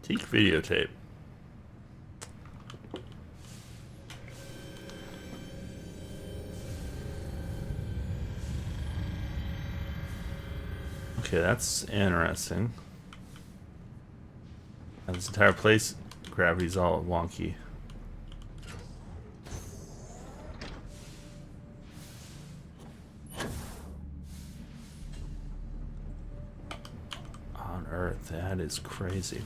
Teak videotape. Okay, that's interesting. And this entire place, gravity's all wonky. On Earth, that is crazy.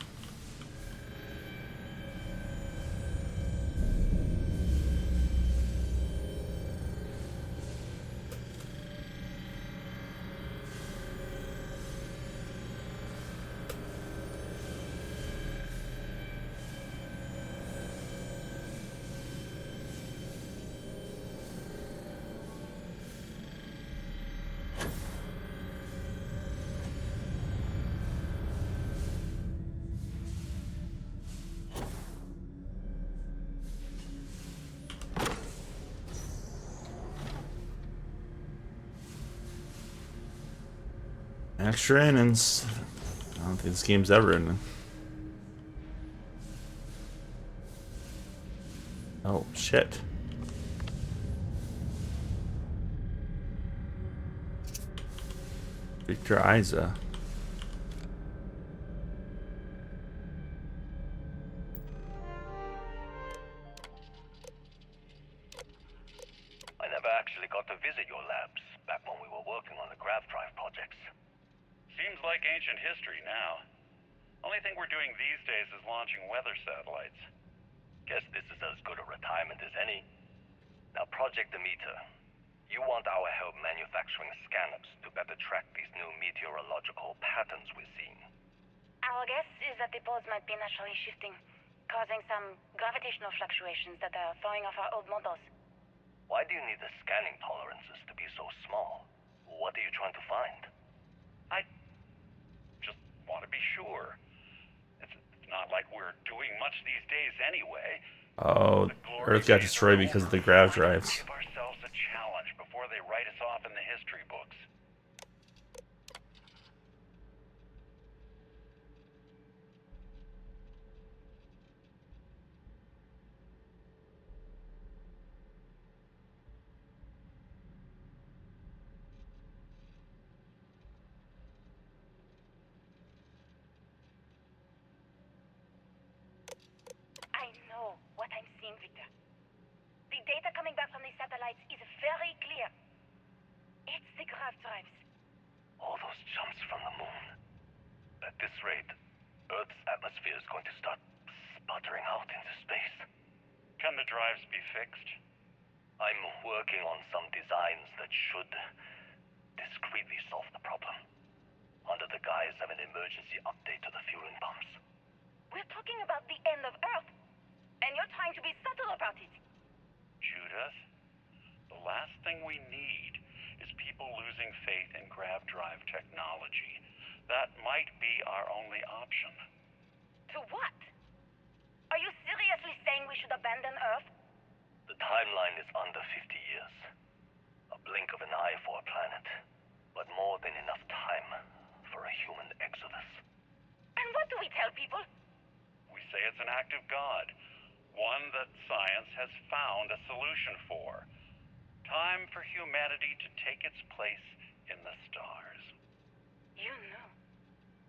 Extra innings. I don't think this game's ever ending. Oh, shit. Victor Isa. I never actually got to visit your labs back when we were working on the grav drive projects. Seems like ancient history now. Only thing we're doing these days is launching weather satellites. Guess this is as good a retirement as any. Now, Project Demeter, you want our help manufacturing scanners to better track these new meteorological patterns we're seeing. Our guess is that the poles might be naturally shifting, causing some gravitational fluctuations that are throwing off our old models. Why do you need the scanning tolerances to be so small? What are you trying to find? I just want to be sure. It's not like we're doing much these days anyway. Oh, Earth got destroyed because of the grav drives. Give ourselves a challenge before they write us off in the history books. I know what I'm seeing, Victor. The data coming back from the satellites is very clear. It's the grav drives. All those jumps from the moon. At this rate, Earth's atmosphere is going to start sputtering out into space. Can the drives be fixed? I'm working on some designs that should discreetly solve the problem, under the guise of an emergency update to the fueling pumps. We're talking about the end of Earth, and you're trying to be subtle about it. Judith, the last thing we need is people losing faith in grav drive technology. That might be our only option. To what? Are you seriously saying we should abandon Earth? The timeline is under 50 years. A blink of an eye for a planet, but more to God. One that science has found a solution for. Time for humanity to take its place in the stars. You knew,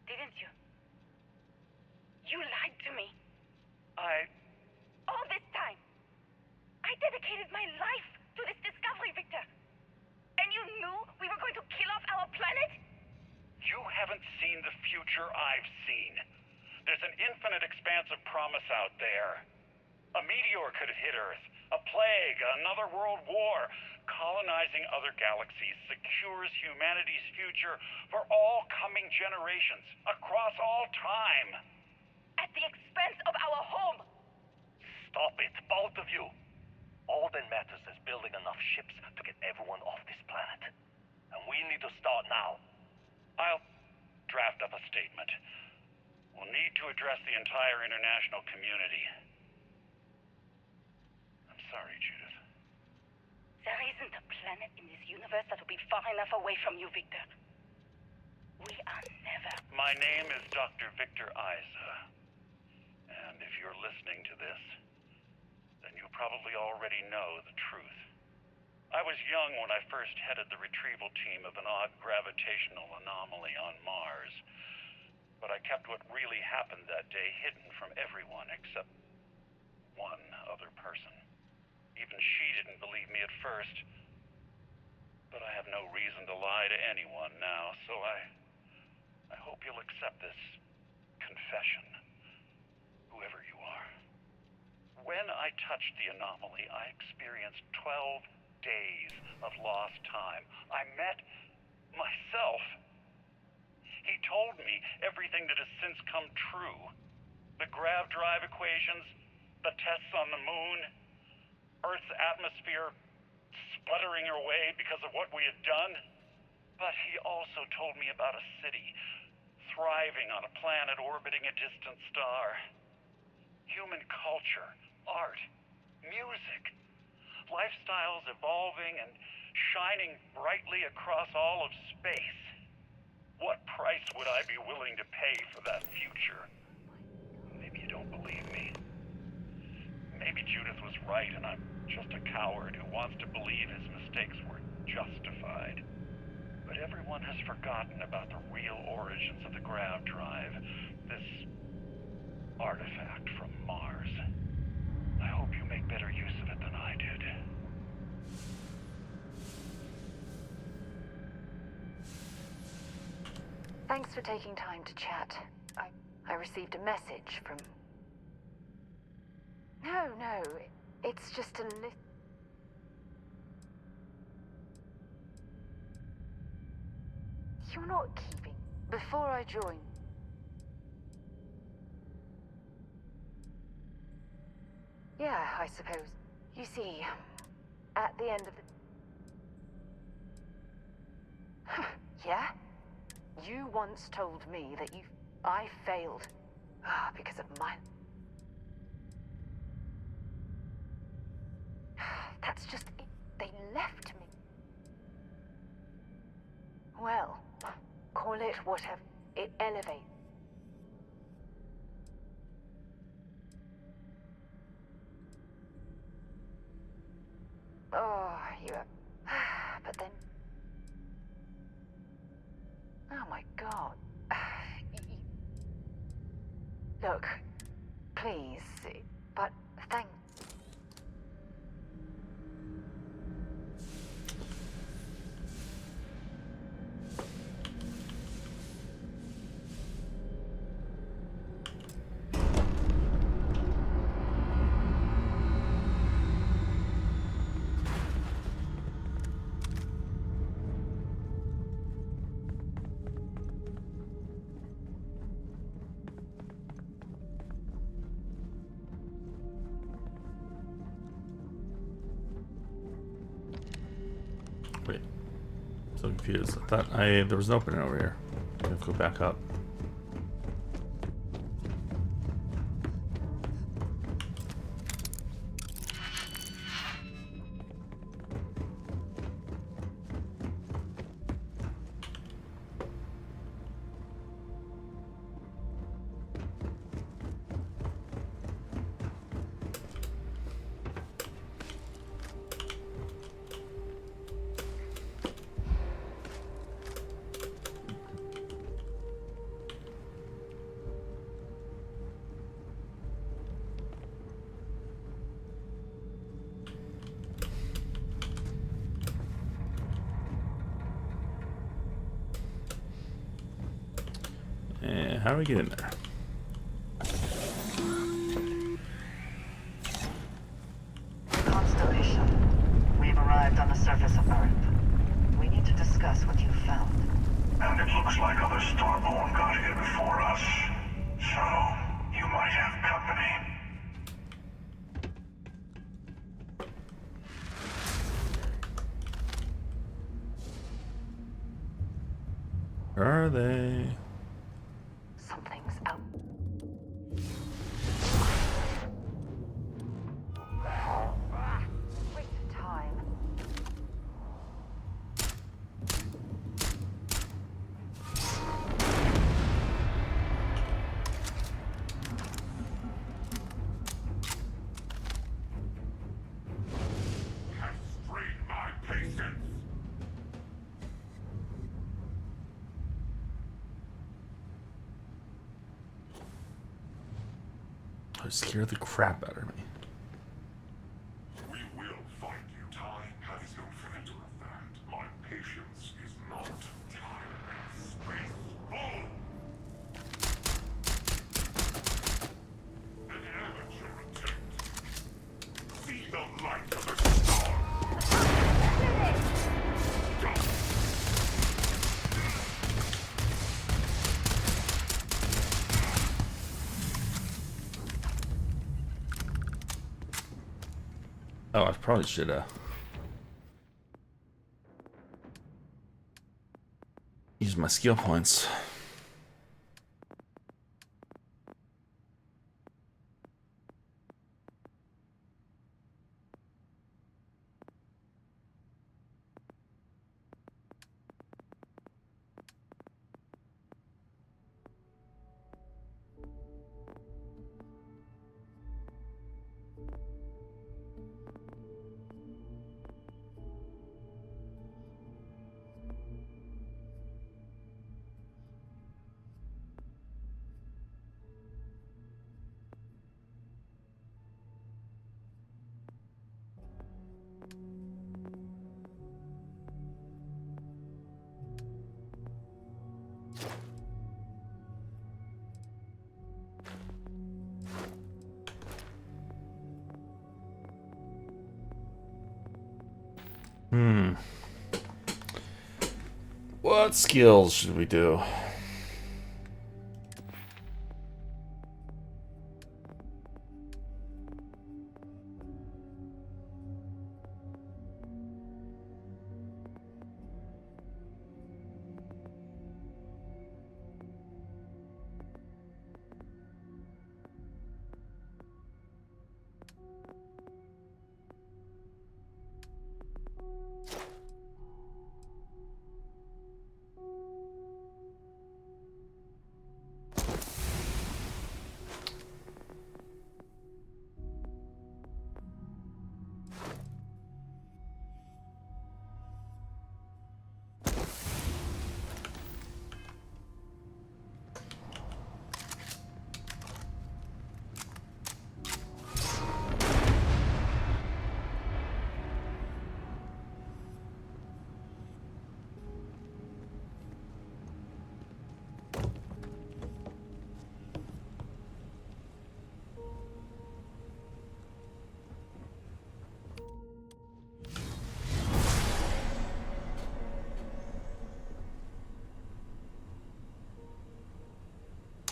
didn't you? You lied to me. All this time. I dedicated my life to this discovery, Victor. And you knew we were going to kill off our planet? You haven't seen the future I've seen. There's an infinite expanse of promise out there. A meteor could hit Earth. A plague, another world war. Colonizing other galaxies secures humanity's future for all coming generations, across all time. At the expense of our home. Stop it, both of you. All that matters is building enough ships to get everyone off this planet. And we need to start now. I'll draft up a statement. We'll need to address the entire international community. I'm sorry, Judith. There isn't a planet in this universe that will be far enough away from you, Victor. We are never... My name is Dr. Victor Isa. And if you're listening to this, then you probably already know the truth. I was young when I first headed the retrieval team of an odd gravitational anomaly on Mars. But I kept what really happened that day hidden from everyone except one other person. Even she didn't believe me at first. But I have no reason to lie to anyone now, so I hope you'll accept this confession, whoever you are. When I touched the anomaly, I experienced 12 days of lost time. I met myself. He told me everything that has since come true. The grav drive equations, the tests on the moon, Earth's atmosphere sputtering away because of what we had done. But he also told me about a city thriving on a planet orbiting a distant star. Human culture, art, music, lifestyles evolving and shining brightly across all of space. What price would I be willing to pay for that future? Maybe you don't believe me. Maybe Judith was right and I'm just a coward who wants to believe his mistakes were justified. But everyone has forgotten about the real origins of the grav drive, this artifact from Mars. I hope you make better use of it than I did. Thanks for taking time to chat. I received a message from... No, it's just a list. You're not keeping... Before I joined... Yeah, I suppose. You see, at the end of the... Yeah? You once told me that I failed. Because of my... That's just it. They left me. Well, call it whatever. It elevates. Oh, you have... But then... Oh my God. Look, please, but thank... Wait. So confused. I thought there was an opening over here. Let's go back up. And how do we get in there? Constellation. We've arrived on the surface of Earth. We need to discuss what you found. And it looks like other Starborn got here before us. So, you might have company. Where are they? Something's out. Waste of time. That scared the crap out of me. We will find you. Time has infinite of that. My patience is not time. Space full. An amateur attempt. See the light of the star. Oh, I probably should use my skill points. What skills should we do?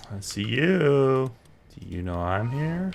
I see you. Do you know I'm here?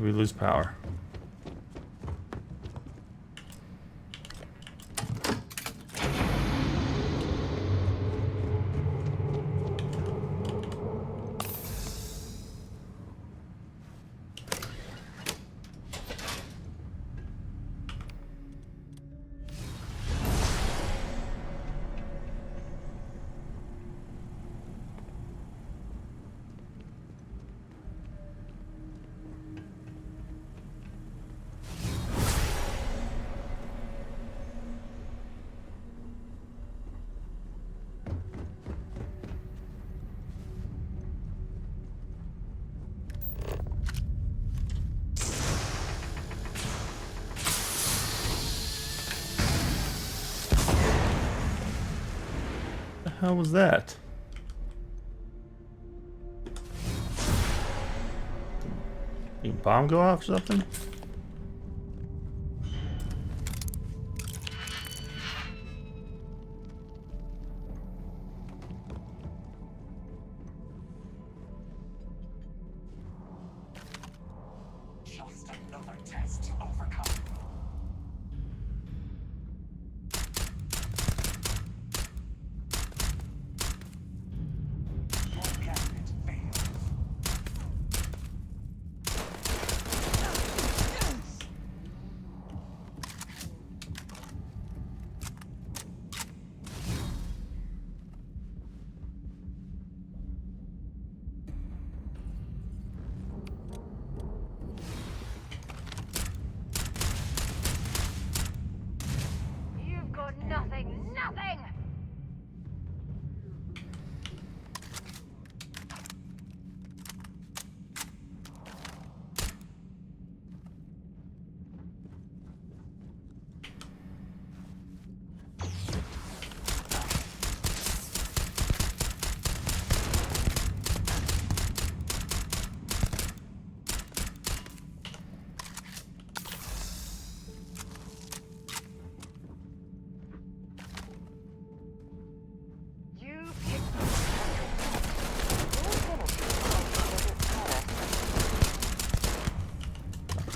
we lose power? How was that? Did a bomb go off or something? Just another test to overcome. Your cabinet failed. You've got nothing, nothing! You picked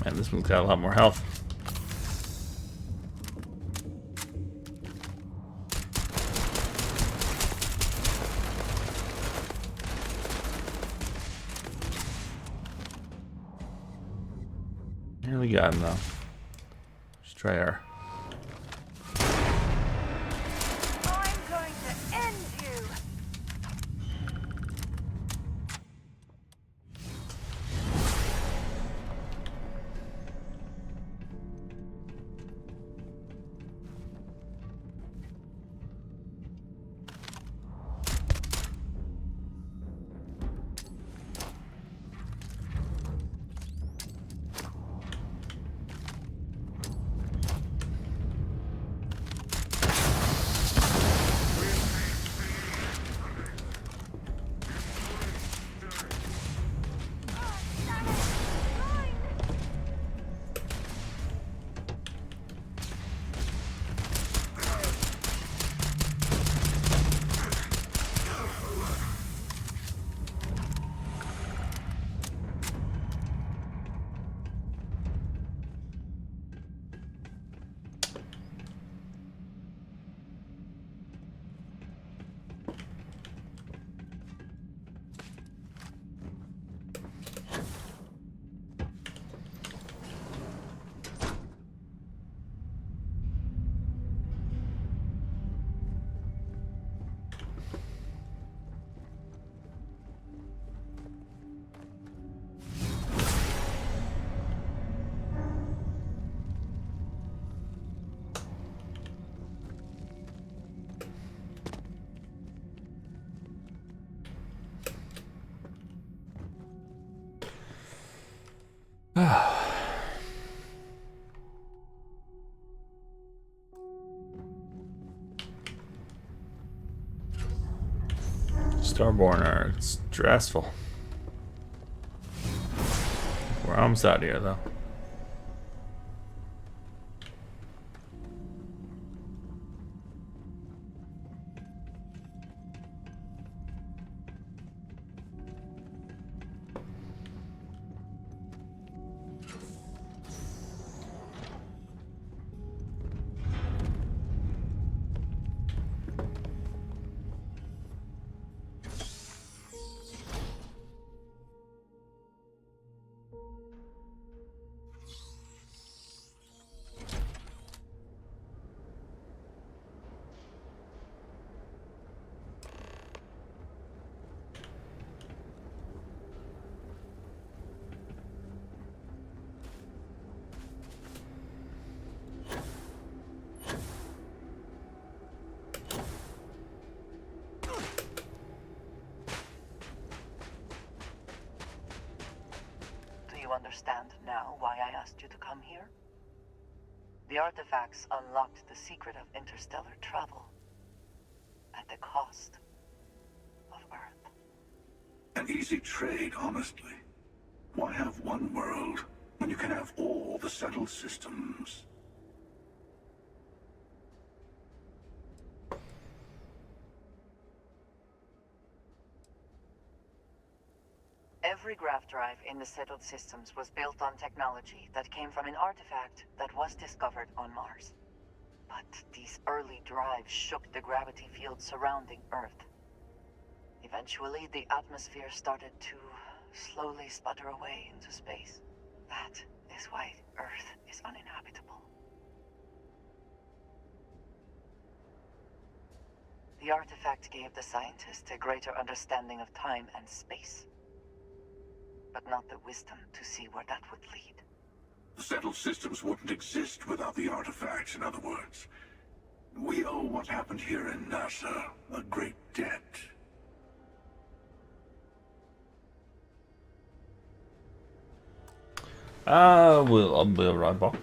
Man, this one's got a lot more health. Here we got him though. Let's try our. I'm going to end you! Starborn are stressful. We're almost out here though. you understand now why I asked you to come here? The artifacts unlocked the secret of interstellar travel at the cost of Earth. An easy trade, honestly. Why have one world when you can have all the settled systems? Every graph drive in the settled systems was built on technology that came from an artifact that was discovered on Mars. But these early drives shook the gravity field surrounding Earth. Eventually, the atmosphere started to slowly sputter away into space. That is why Earth is uninhabitable. The artifact gave the scientists a greater understanding of time and space, but not the wisdom to see where that would lead. The settled systems wouldn't exist without the artifacts, in other words. We owe what happened here in NASA a great debt. I'll be right back.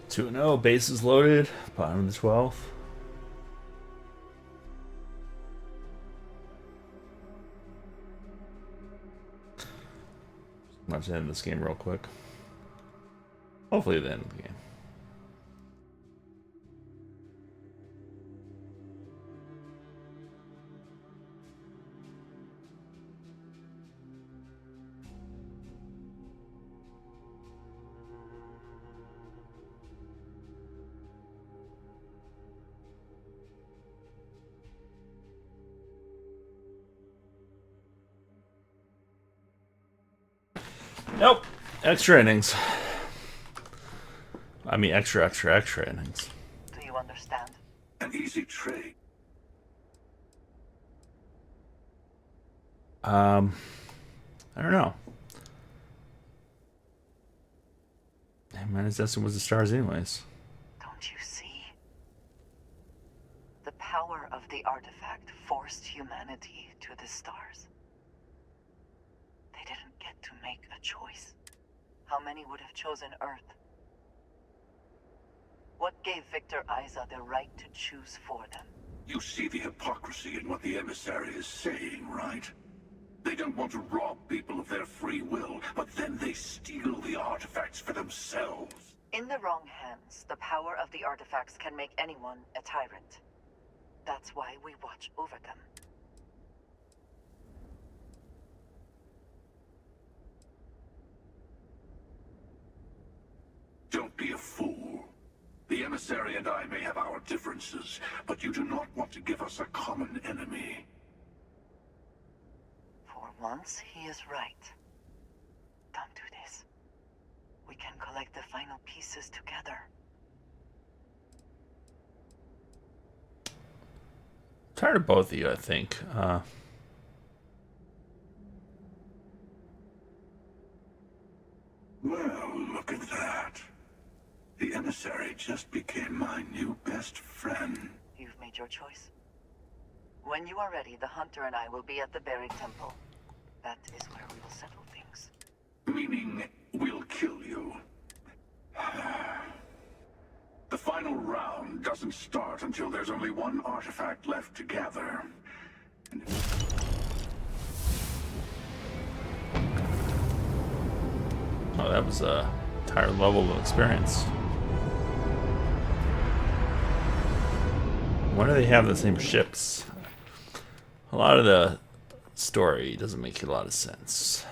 Two and 0, base is loaded, bottom of the 12th. I'm about to end this game real quick. Hopefully the end of the game. Nope. Extra innings. I mean, extra innings. Do you understand? An easy trade. I don't know. Hey, man, his destiny was the stars anyways. Don't you see? The power of the artifact forced humanity to the stars. They didn't get to make a choice. How many would have chosen Earth? What gave Victor Isa the right to choose for them? You see the hypocrisy in what the emissary is saying, right? They don't want to rob people of their free will, but then they steal the artifacts for themselves. In the wrong hands, the power of the artifacts can make anyone a tyrant. That's why we watch over them. Don't be a fool. The emissary and I may have our differences, but you do not want to give us a common enemy. For once, he is right. Don't do this. We can collect the final pieces together. Tired of both of you, I think. Well, emissary just became my new best friend. You've made your choice. When you are ready, the Hunter and I will be at the buried temple. That is where we will settle things. Meaning, we'll kill you. The final round doesn't start until there's only one artifact left to gather. Oh, that was a higher level of experience. Why do they have the same ships? A lot of the story doesn't make a lot of sense.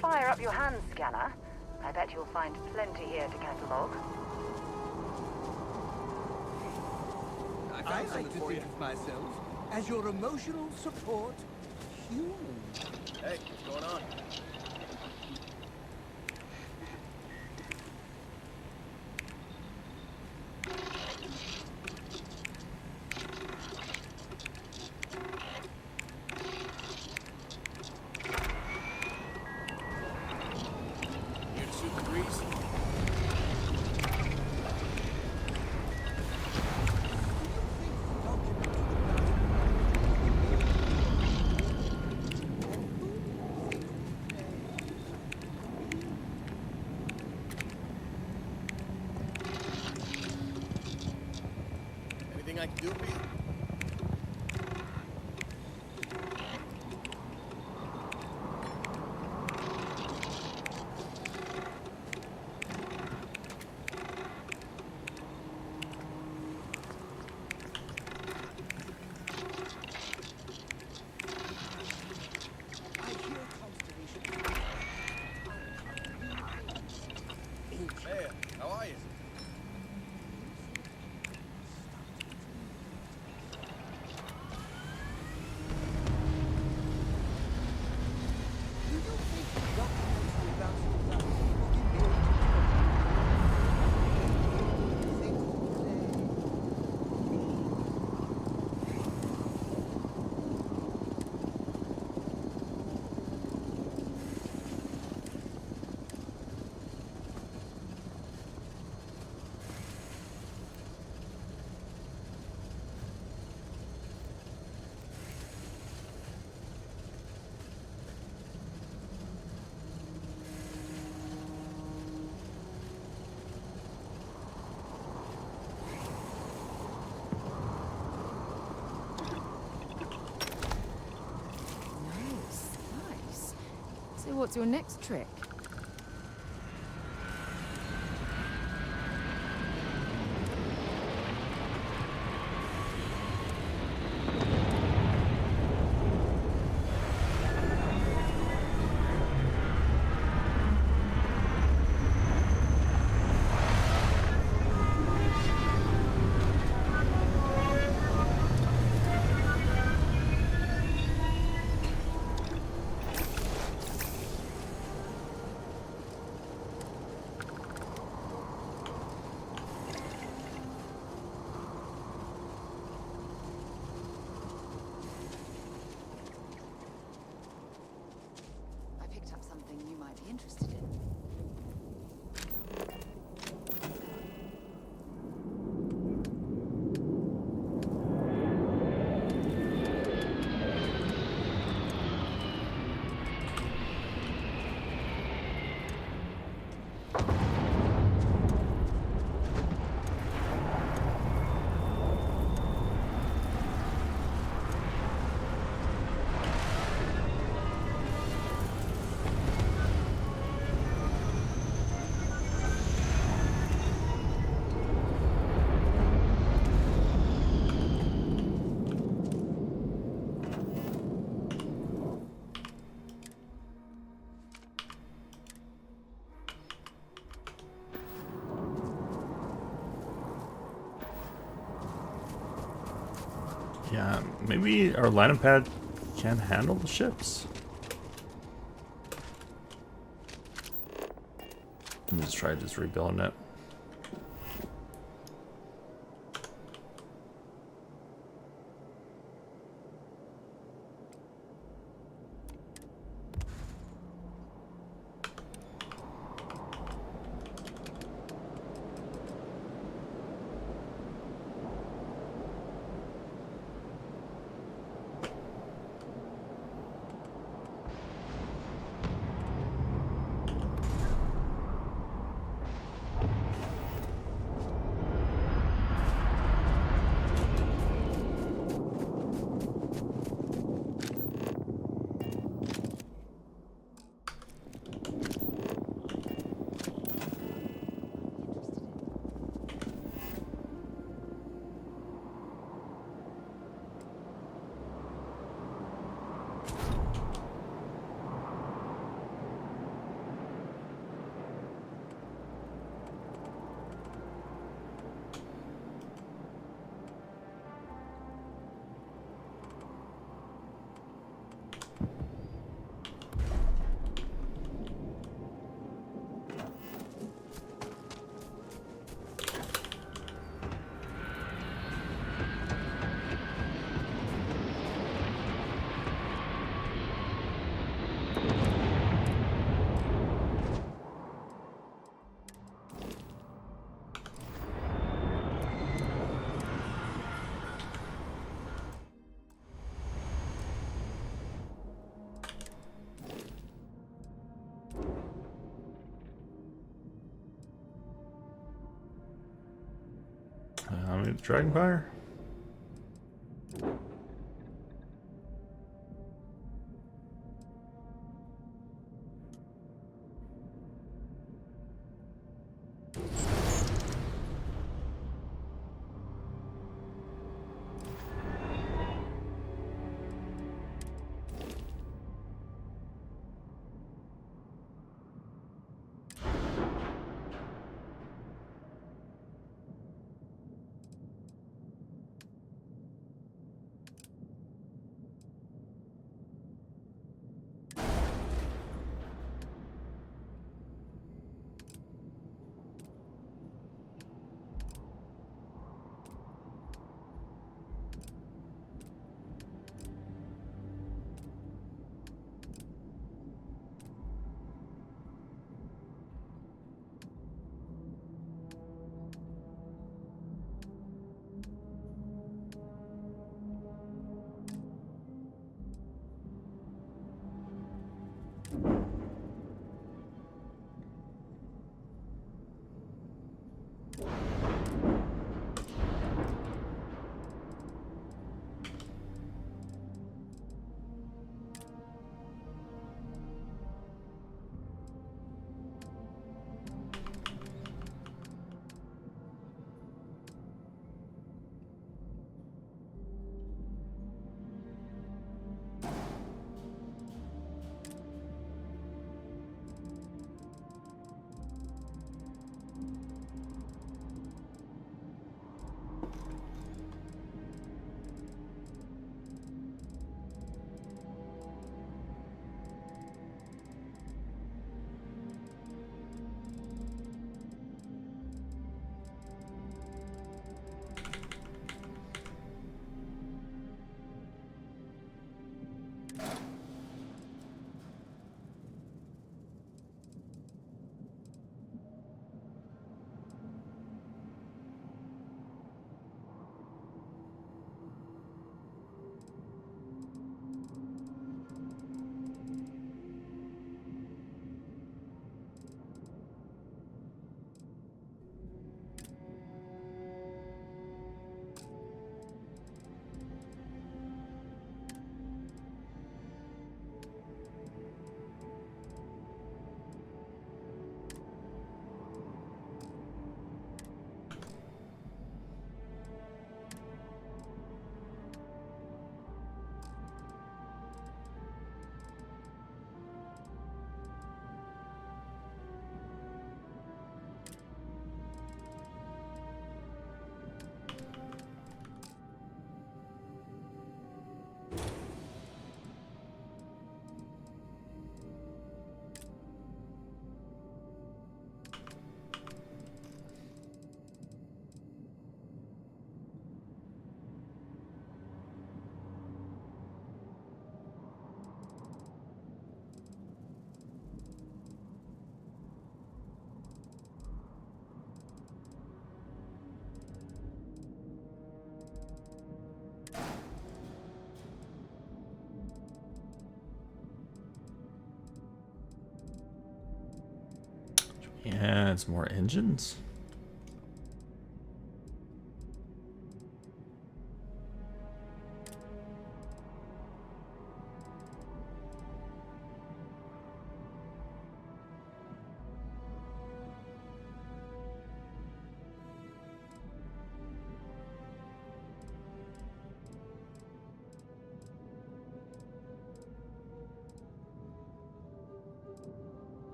Fire up your hand scanner. I bet you'll find plenty here to catalog. I like to think of myself as your emotional support human. Hey, what's going on? Here to shoot the breeze? Anything I can do for you? Hey, how are you? Nice. So what's your next trick? I picked up something you might be interested in. Yeah, maybe our landing pad can handle the ships. Let me just try just rebuilding it. How many Dragonfire? Yeah, it's more engines.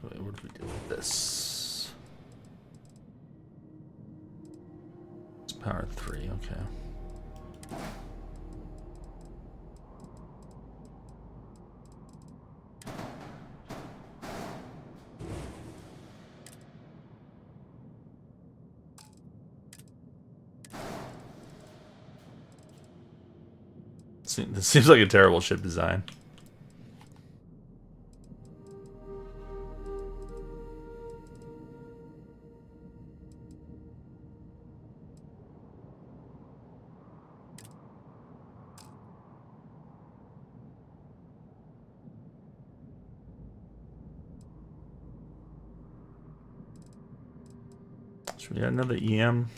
Wait, what do we do with this? It's power 3, okay. This seems like a terrible ship design. Should we add another EM?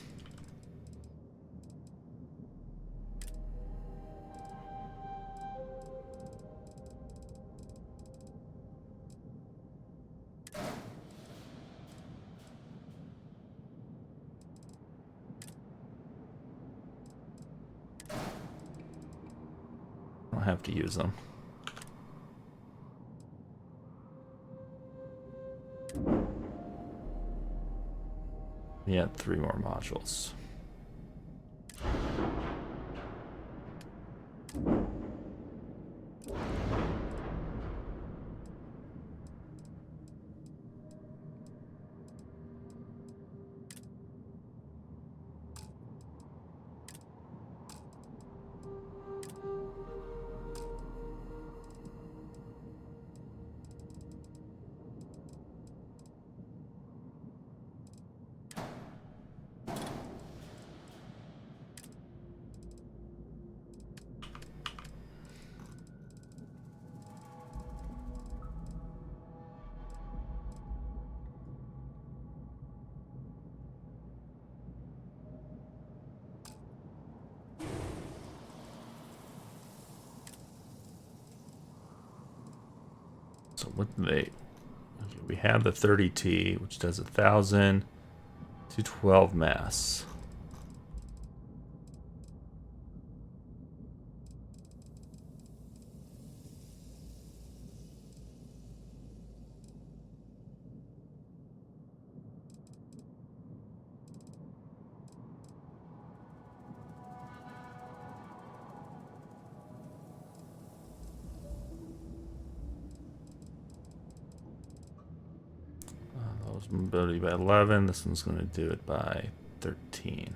I'll have to use them. Yeah, 3 more modules. So what do they? Okay, we have the 30T, which does 1,000 to 12 mass. Mobility by 11. This one's going to do it by 13.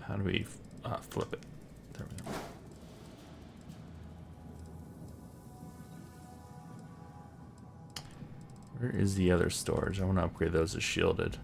How do we flip it? Where is the other storage? I want to upgrade those to shielded.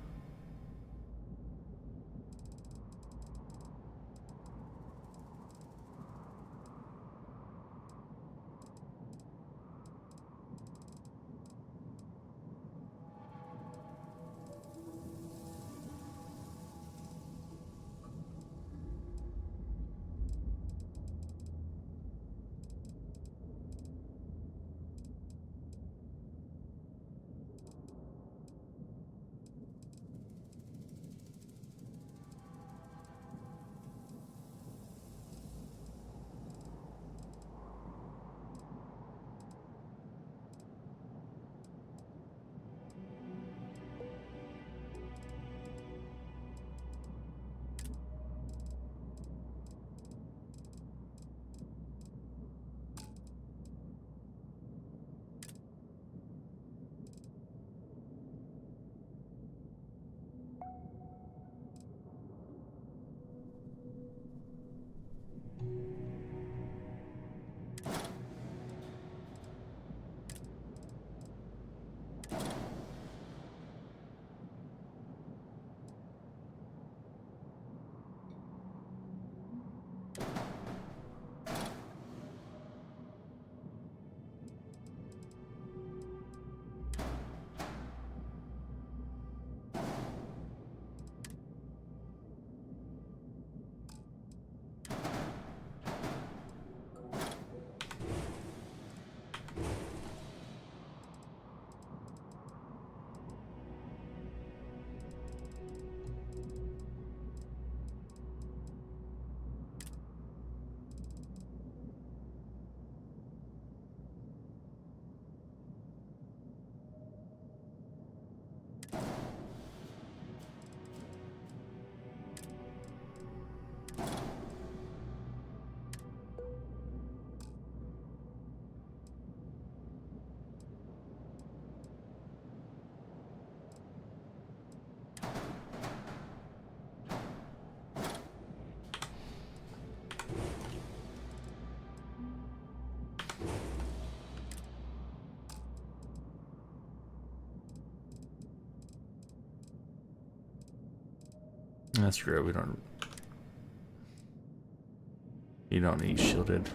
That's great. We don't. You don't need shielded.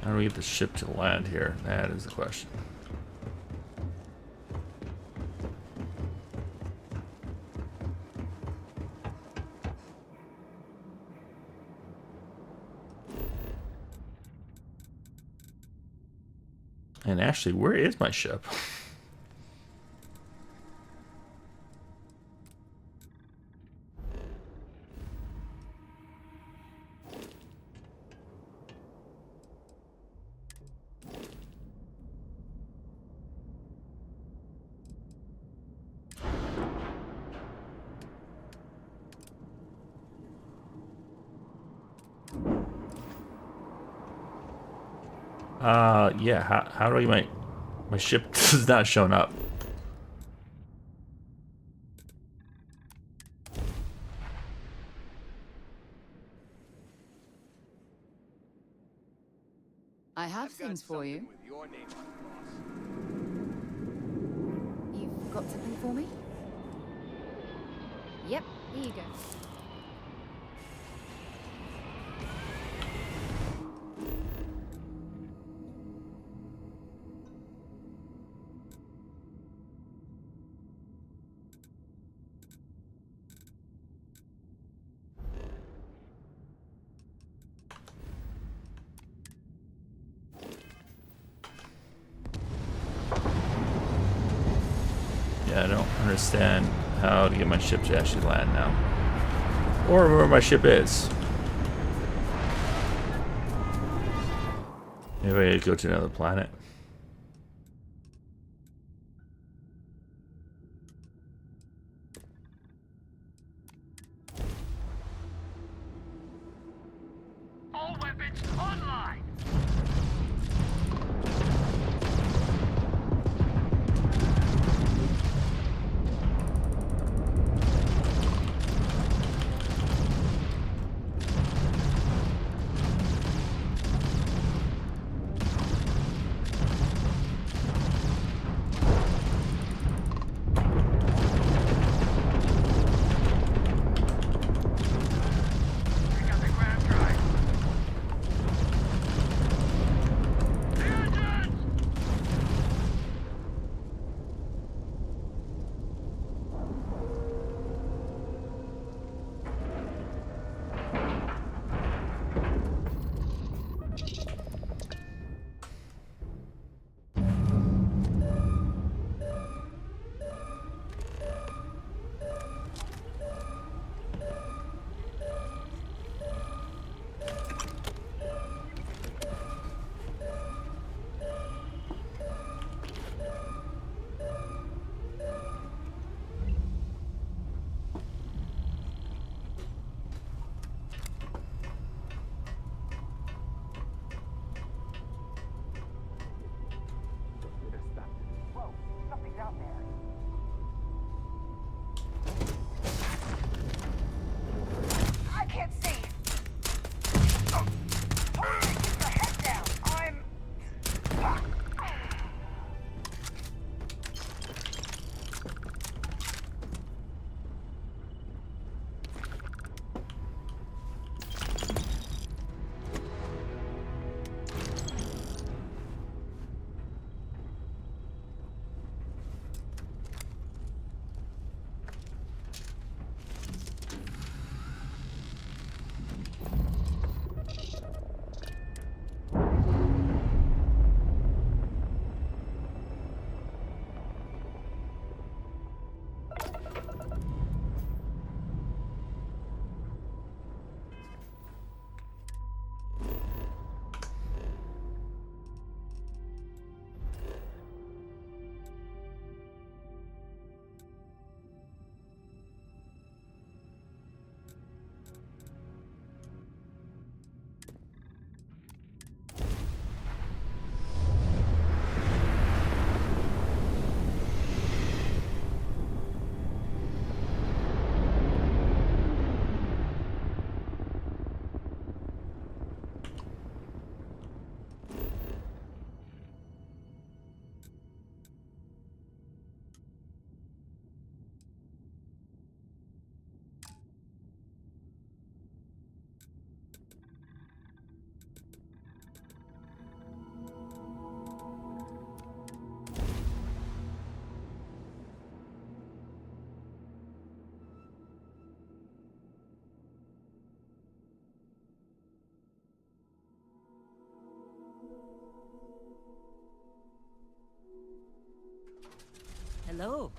How do we get the ship to land here? That is the question. And actually, where is my ship? Yeah, how do I get my ship is not showing up. I have I've got things for you. something with your name on it, boss. You've got something for me? Yep, here you go. Yeah, I don't understand how to get my ship to actually land now. Or where my ship is. Maybe I go to another planet. All weapons online! Whoa, something's out there. I can't see. Totally keep your head down. I'm... Hello.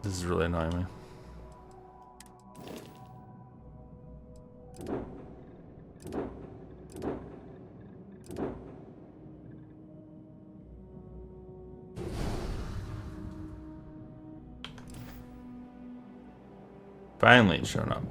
This is really annoying me. Finally it's shown up.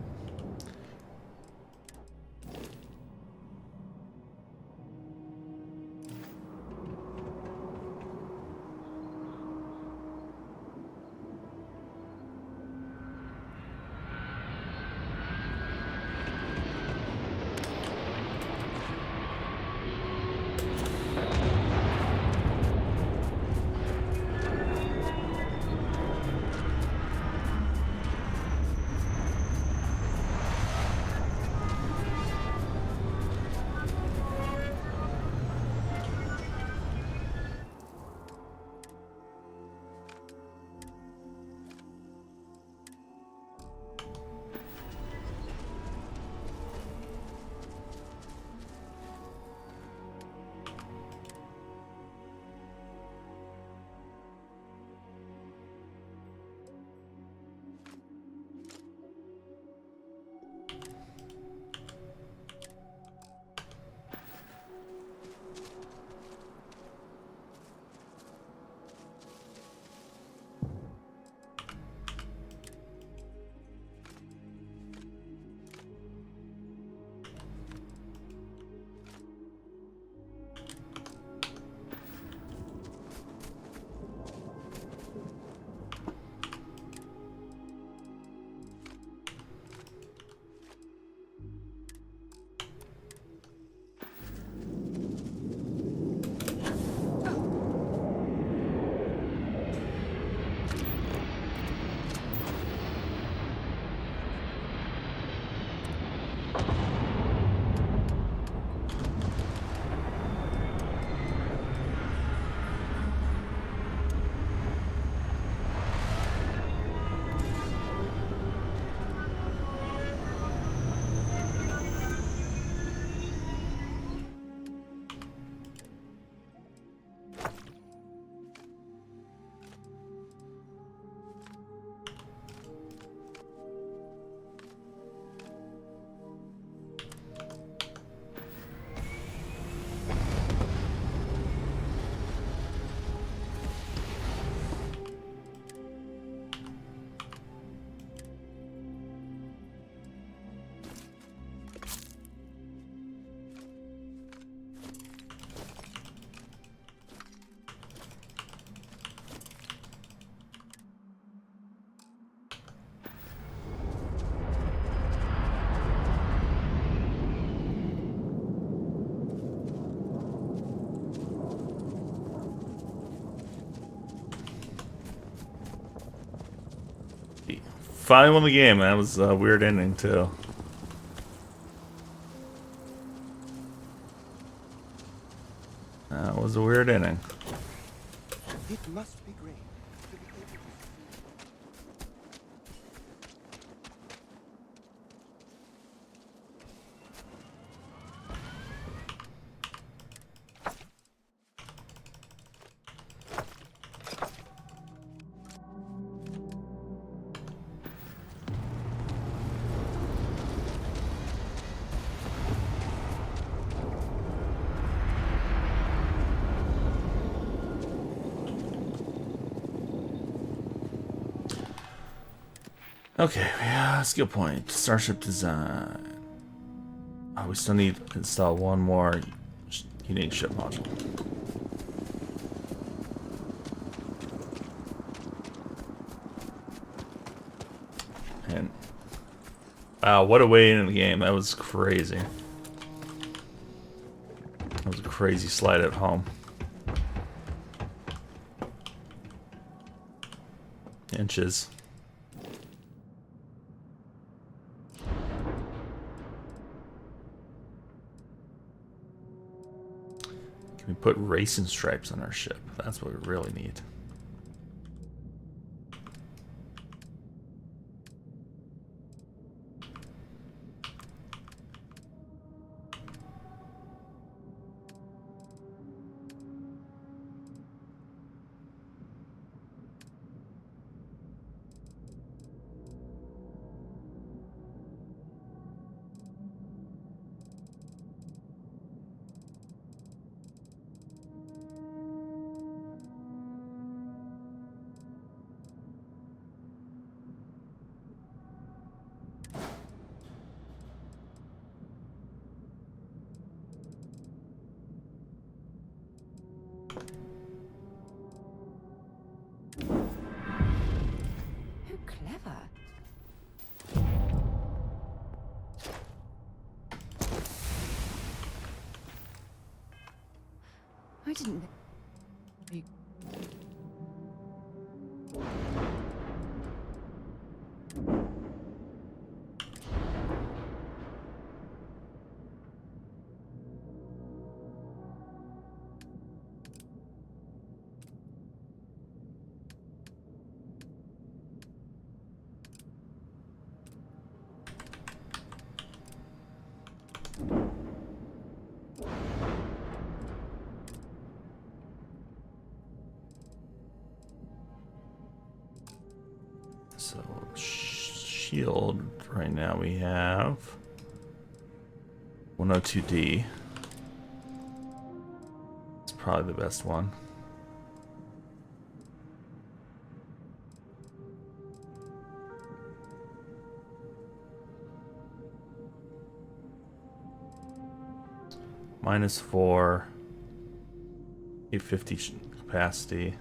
Finally won the game. That was a weird ending too. That was a weird inning. It must be great to be able to Okay, yeah, skill point. Starship design. Oh, we still need to install one more unique ship module. And wow, what a way into the game. That was crazy. That was a crazy slide at home. Inches. Can we put racing stripes on our ship? That's what we really need. Clever. I didn't know. So, shield, right now we have 102D. It's probably the best one. -4, 850 capacity.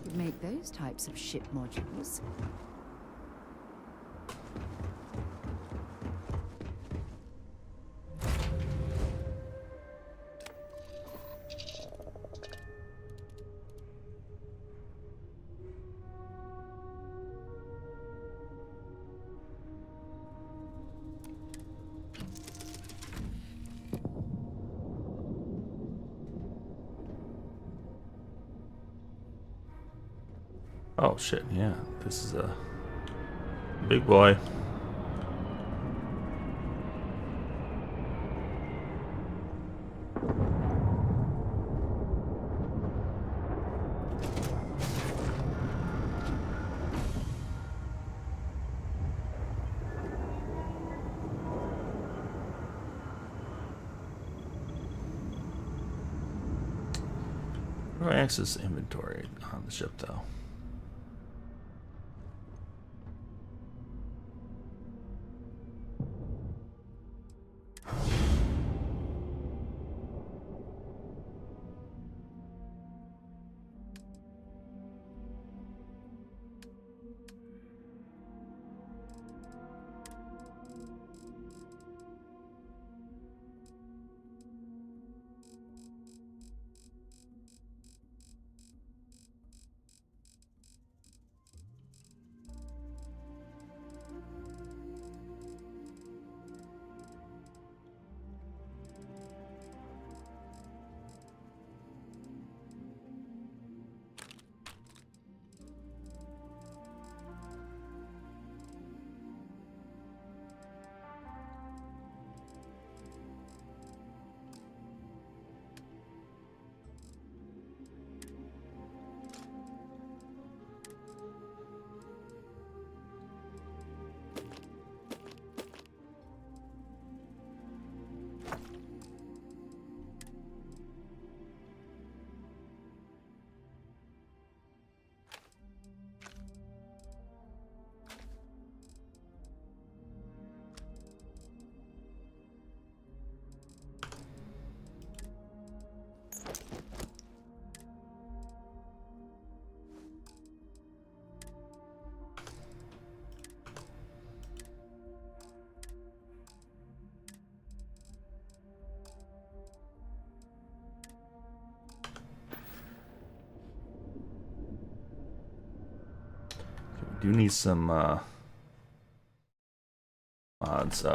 Would make those types of ship modules. Oh shit, yeah. This is a big boy. How do I access inventory on the ship though? Do need some mods.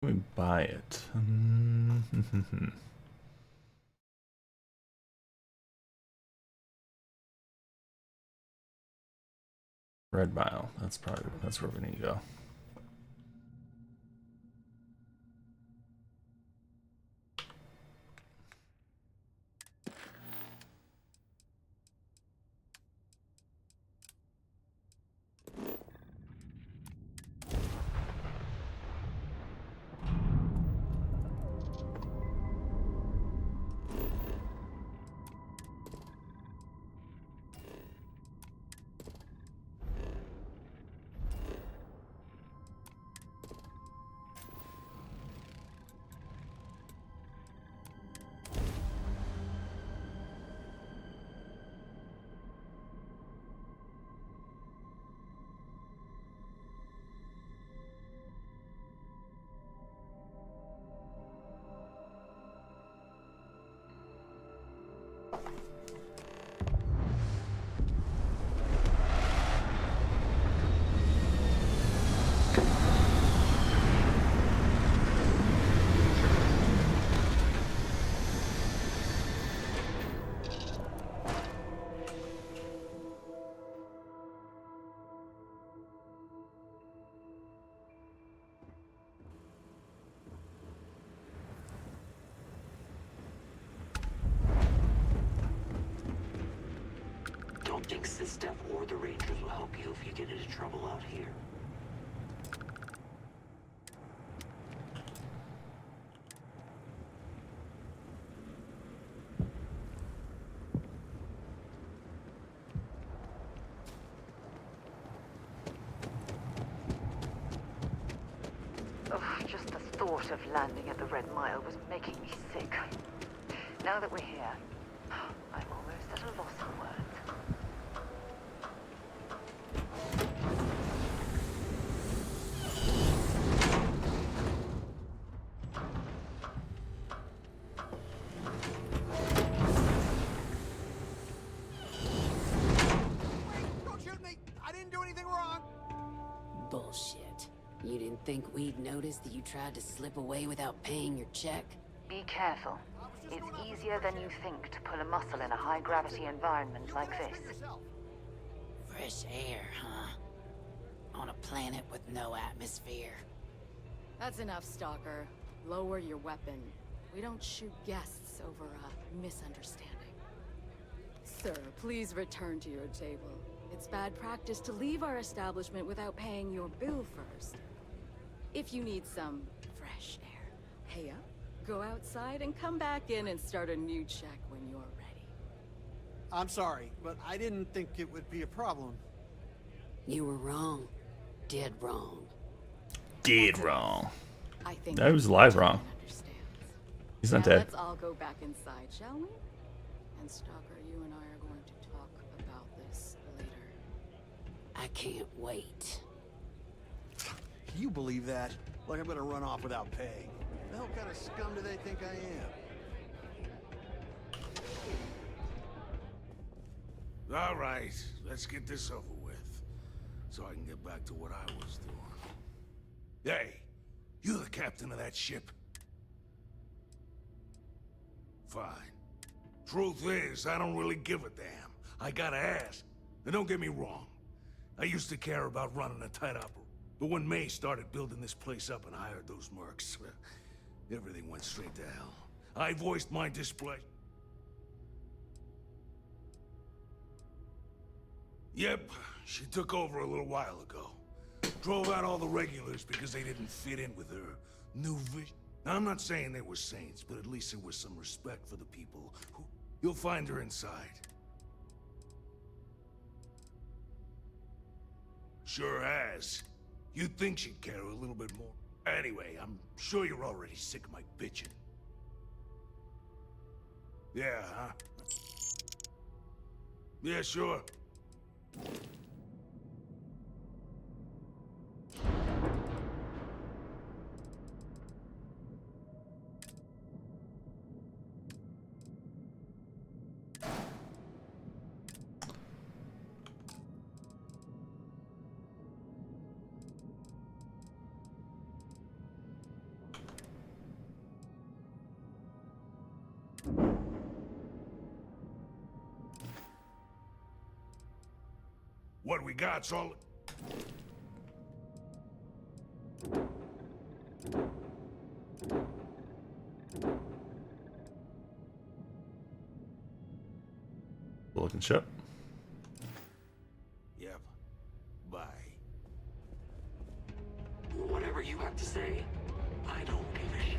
Let me buy it. Red Mile. That's where we need to go. Don't think System or the Rangers will help you if you get into trouble out here. Ugh, just the thought of landing at the Red Mile was making me sick. Now that we're here, I'm almost at a loss for words. Don't shoot me! I didn't do anything wrong! Bullshit. You didn't think we'd notice that you tried to slip away without paying your check? Be careful. It's easier than you think to pull a muscle in a high-gravity environment like this. Fresh air, huh? On a planet with no atmosphere. That's enough, Stalker. Lower your weapon. We don't shoot guests over a misunderstanding. Sir, please return to your table. It's bad practice to leave our establishment without paying your bill first. If you need some fresh air, pay up, go outside, and come back in and start a new check when you're ready. I'm sorry, but I didn't think it would be a problem. You were wrong. Dead wrong. Dead wrong. I think That was alive wrong. He's not now dead. let's all go back inside, shall we? And Stalker, you and I are going to talk about this later. I can't wait. Can you believe that? Like I'm gonna run off without paying. The hell kind of scum do they think I am? All right, let's get this over with, so I can get back to what I was doing. Hey, you the captain of that ship? Fine. Truth is, I don't really give a damn. I gotta ask. Now don't get me wrong. I used to care about running a tight operation. But when May started building this place up and hired those mercs, everything went straight to hell. I voiced my displeasure. Yep, she took over a little while ago. Drove out all the regulars because they didn't fit in with her new vision. Now, I'm not saying they were saints, but at least there was some respect for the people who... You'll find her inside. Sure has. You'd think she'd care a little bit more. Anyway, I'm sure you're already sick of my bitching. Yeah, huh? Yeah, sure. What we got's all... Looking ship. Yep. Bye. Whatever you have to say, I don't give a shit.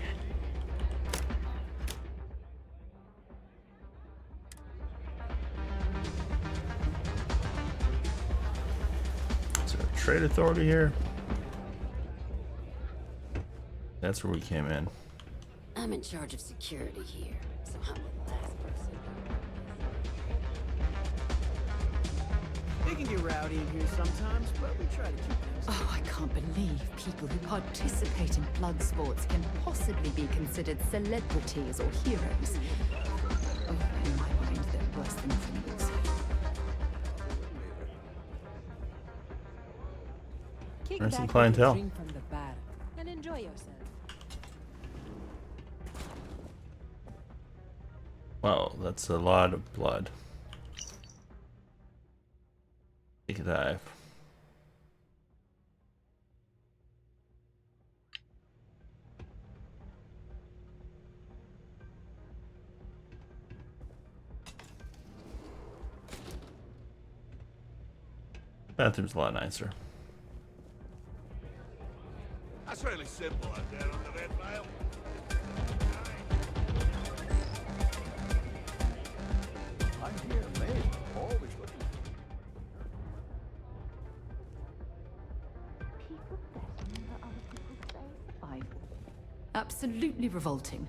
Is there a trade authority here? That's where we came in. I'm in charge of security here, so I'm the last person. It can get rowdy in here sometimes, but we try to keep things. Oh, I can't believe people who participate in blood sports can possibly be considered celebrities or heroes. Oh, in my mind, they're worse than criminals. Kick There's some clientele. Drink from the bar and enjoy yourself. Wow, that's a lot of blood. Take a dive. Bathroom's a lot nicer. That's really simple out there on the red mile. I'm here, man. Always looking. People betting that other people say survival. Absolutely revolting.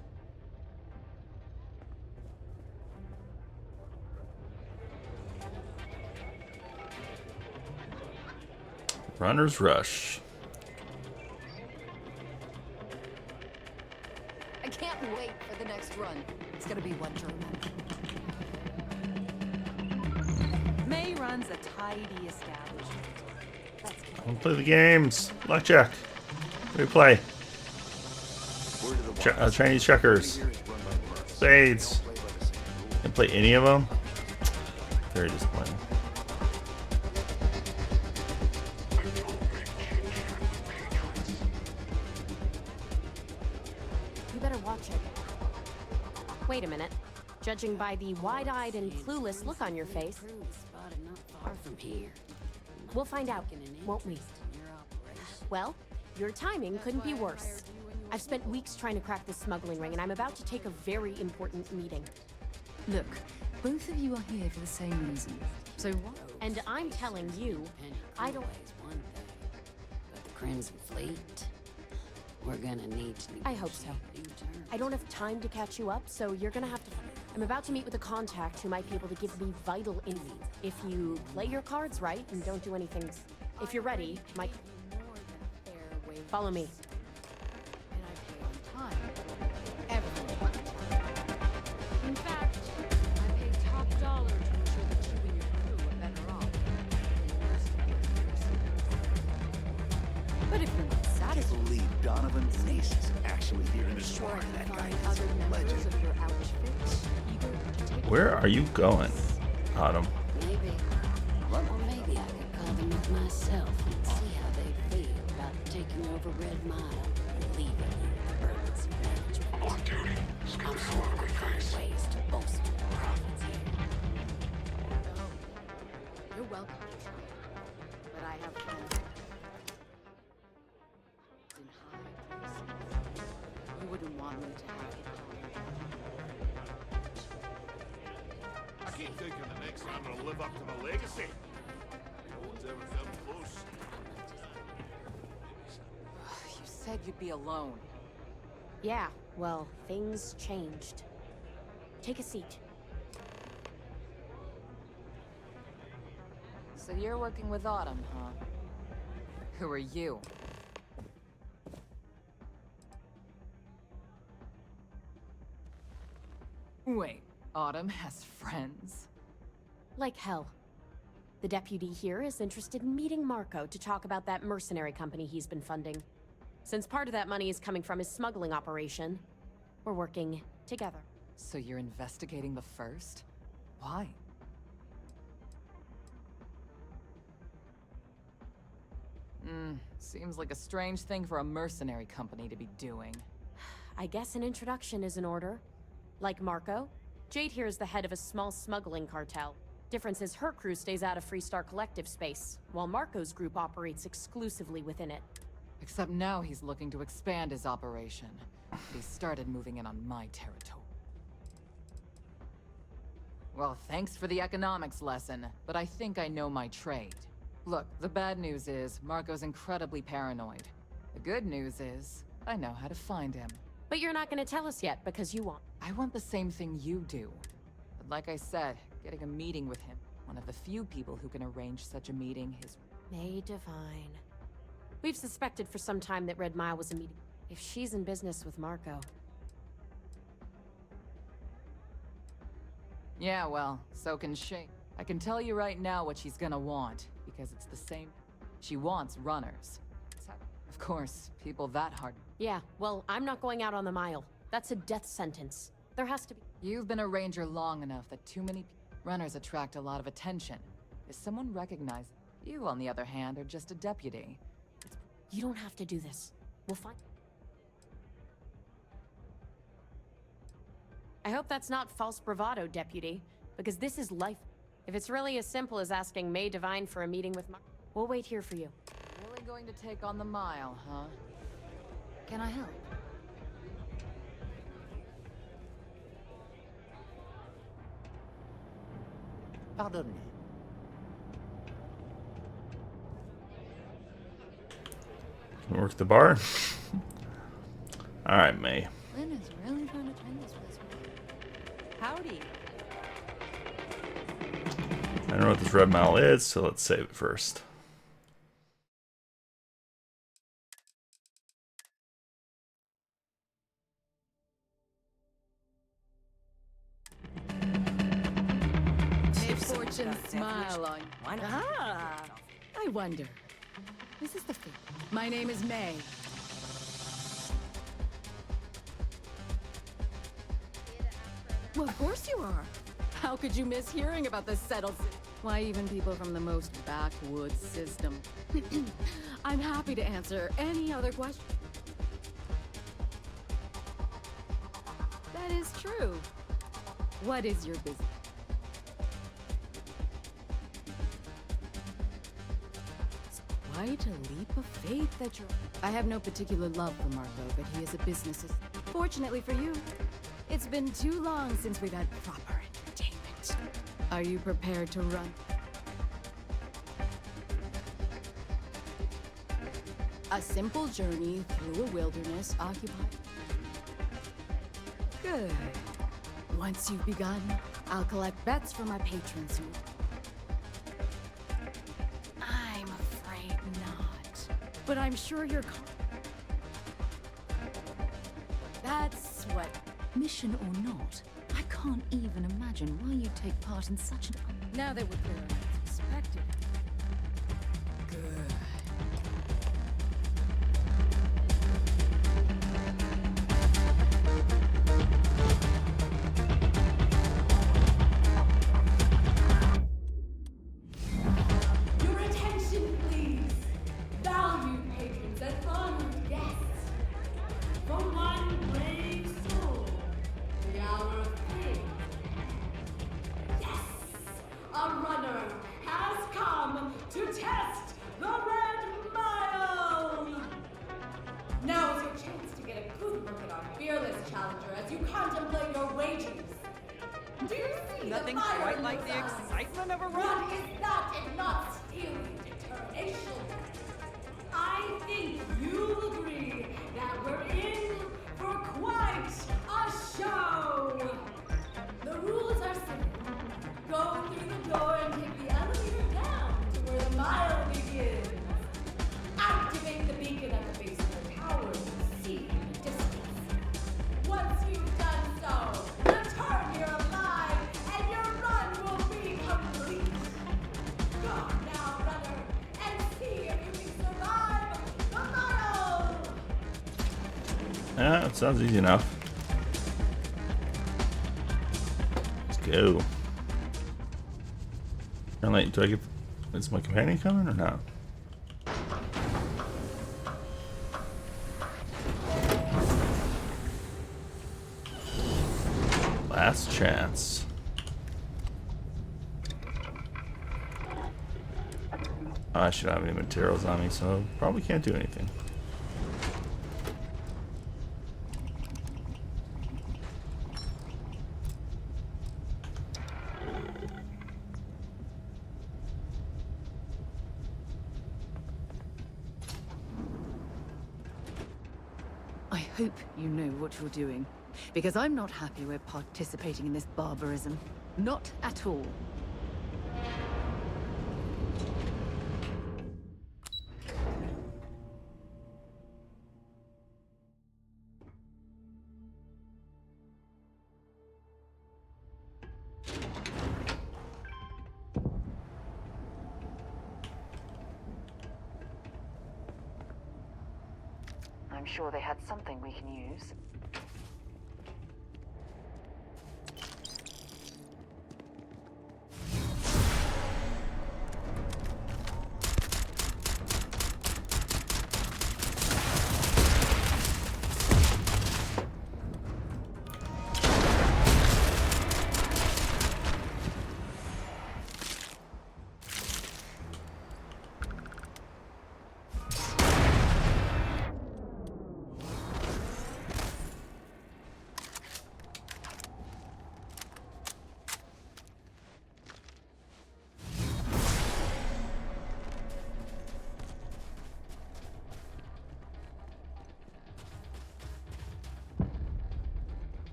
Runner's rush. I can't wait for the next run. It's gonna be one to remember. May runs a tidy establishment. I want to play the games. Blackjack. What do we play? Chinese checkers. Spades. Can't play any of them. Very disappointing. You better watch it. Wait a minute. Judging by the wide-eyed and clueless look on your face, Spotted not far from here. we'll find out, won't we? Well, your timing couldn't be worse. I've spent weeks trying to crack this smuggling ring, and I'm about to take a very important meeting. Look, both of you are here for the same reason. So what? And I'm telling you, I don't... One thing, but the Crimson Fleet, we're gonna need to. I hope so. I don't have time to catch you up, so you're gonna have to... I'm about to meet with a contact who might be able to give me vital info. If you play your cards right and don't do anything... If you're ready, Mike... Follow me. And I pay on time. Everyone. In fact, I pay top dollar to ensure that you and your crew are better off. But if you're not I satisfied, can't believe Donovan Mace is actually here in the swamp. That guy is other a members legend. of your outfit eager to take Where are you going, Autumn? Maybe. Or maybe I could call them up myself and see how they feel about taking over Red Mile and leaving you in emergency management. On duty. I'm sure we'll find ways to bolster the profits here. You're welcome to try. But I have friends in high places. You wouldn't want me to have it. I keep thinking the next time I'm gonna live up to my legacy. No one's ever come close. said you'd be alone. Yeah, well, things changed. Take a seat. So you're working with Autumn, huh? Who are you? Wait, Autumn has friends? Like hell. The deputy here is interested in meeting Marco to talk about that mercenary company he's been funding. Since part of that money is coming from his smuggling operation, we're working together. So you're investigating the first? Why? Seems like a strange thing for a mercenary company to be doing. I guess an introduction is in order. Like Marco, Jade here is the head of a small smuggling cartel. Difference is her crew stays out of Freestar Collective space, while Marco's group operates exclusively within it. Except now he's looking to expand his operation. He started moving in on my territory. Well, thanks for the economics lesson, but I think I know my trade. Look, the bad news is, Marco's incredibly paranoid. The good news is, I know how to find him. But you're not gonna tell us yet, because you want. I want the same thing you do. But like I said, getting a meeting with him, one of the few people who can arrange such a meeting is... May Divine. We've suspected for some time that Red Mile was a meeting. If she's in business with Marco... Yeah, well, so can she. I can tell you right now what she's gonna want, because it's the same. She wants runners. Of course, people that hard. Yeah, well, I'm not going out on the mile. That's a death sentence. There has to be... You've been a ranger long enough that too many runners attract a lot of attention. Is someone recognized? You, on the other hand, are just a deputy. You don't have to do this. We'll find... I hope that's not false bravado, deputy, because this is life. If it's really as simple as asking May Divine for a meeting with Marco, we'll wait here for you. Really going to take on the mile, huh? Can I help? Pardon me. Can we work the bar? Alright, May. Lynn is really trying to turn this place around. Howdy. I don't know what this red mile is, so let's save it first. May fortune smile on you. Ah! I wonder. Is this the thing? My name is May. Well, of course you are. How could you miss hearing about the settled city? Why, even people from the most backwoods system. I'm happy to answer any other question. That is true. What is your business? Quite a leap of faith that you're... I have no particular love for Marco, but he is a business assistant. Fortunately for you, it's been too long since we've had proper entertainment. Are you prepared to run? A simple journey through a wilderness occupied... Good. Once you've begun, I'll collect bets for my patrons. I'm afraid not. But I'm sure you're... That's what... Mission or not, I can't even imagine why you'd take part in such an... Now that we're clear on what's expected. Good. Your attention, please. Valued patrons and honored guests. From one brave soul, the hour of fame. Yes! A runner has come to test the Red Mile! Now is your chance to get a good look at our fearless challenger as you contemplate your wagers. Do you see Nothing the fire quite in like those the eyes? excitement of a run. What is that if not steely determination? I think you'll agree that we're in for quite a show! The rules are simple. Go through the door and take the elevator down to where the mile begins. Activate the beacon at the base of the tower to see in the distance. Once you've done so, return here alive, and your run will be complete. Go now, runner, and see if you can survive the mile! Yeah, it sounds easy enough. Let's go. Do I get... Is my companion coming or not? Last chance. I should have any materials on me, so probably can't do anything. I hope you know what you're doing, because I'm not happy we're participating in this barbarism. Not at all. I'm sure they had something we can use.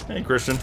Hey, Christian.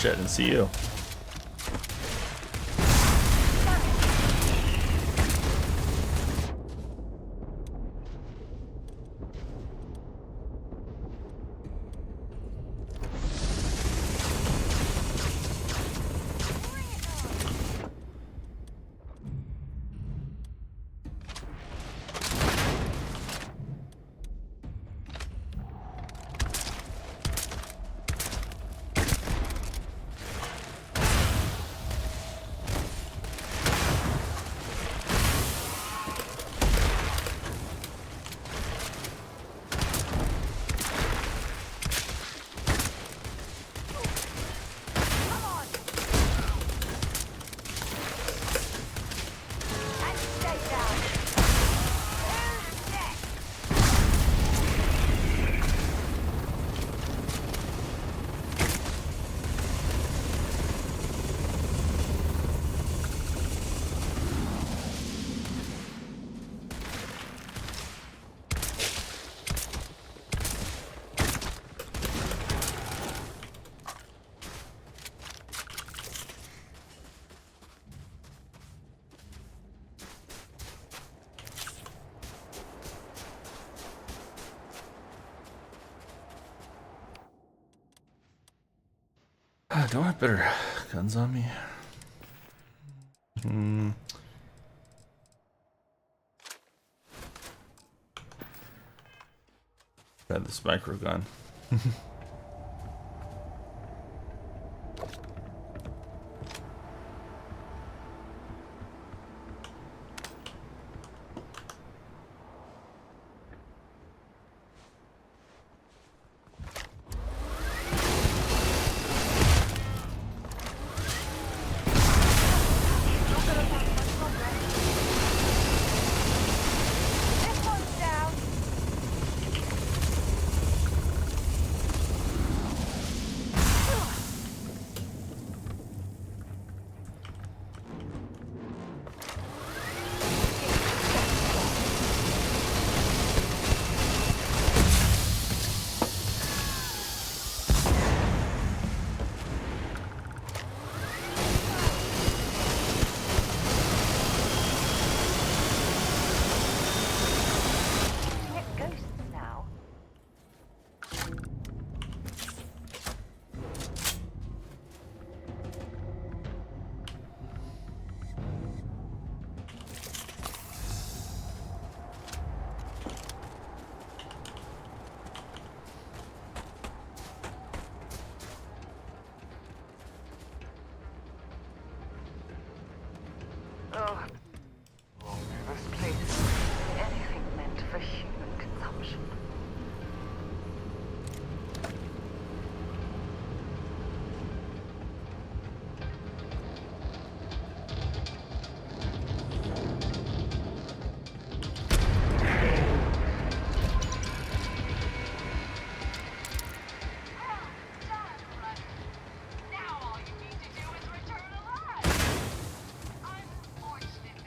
shit, and see you. Do I have better guns on me? Got this micro gun. Oh, this place. Anything meant for human consumption. Unfortunately,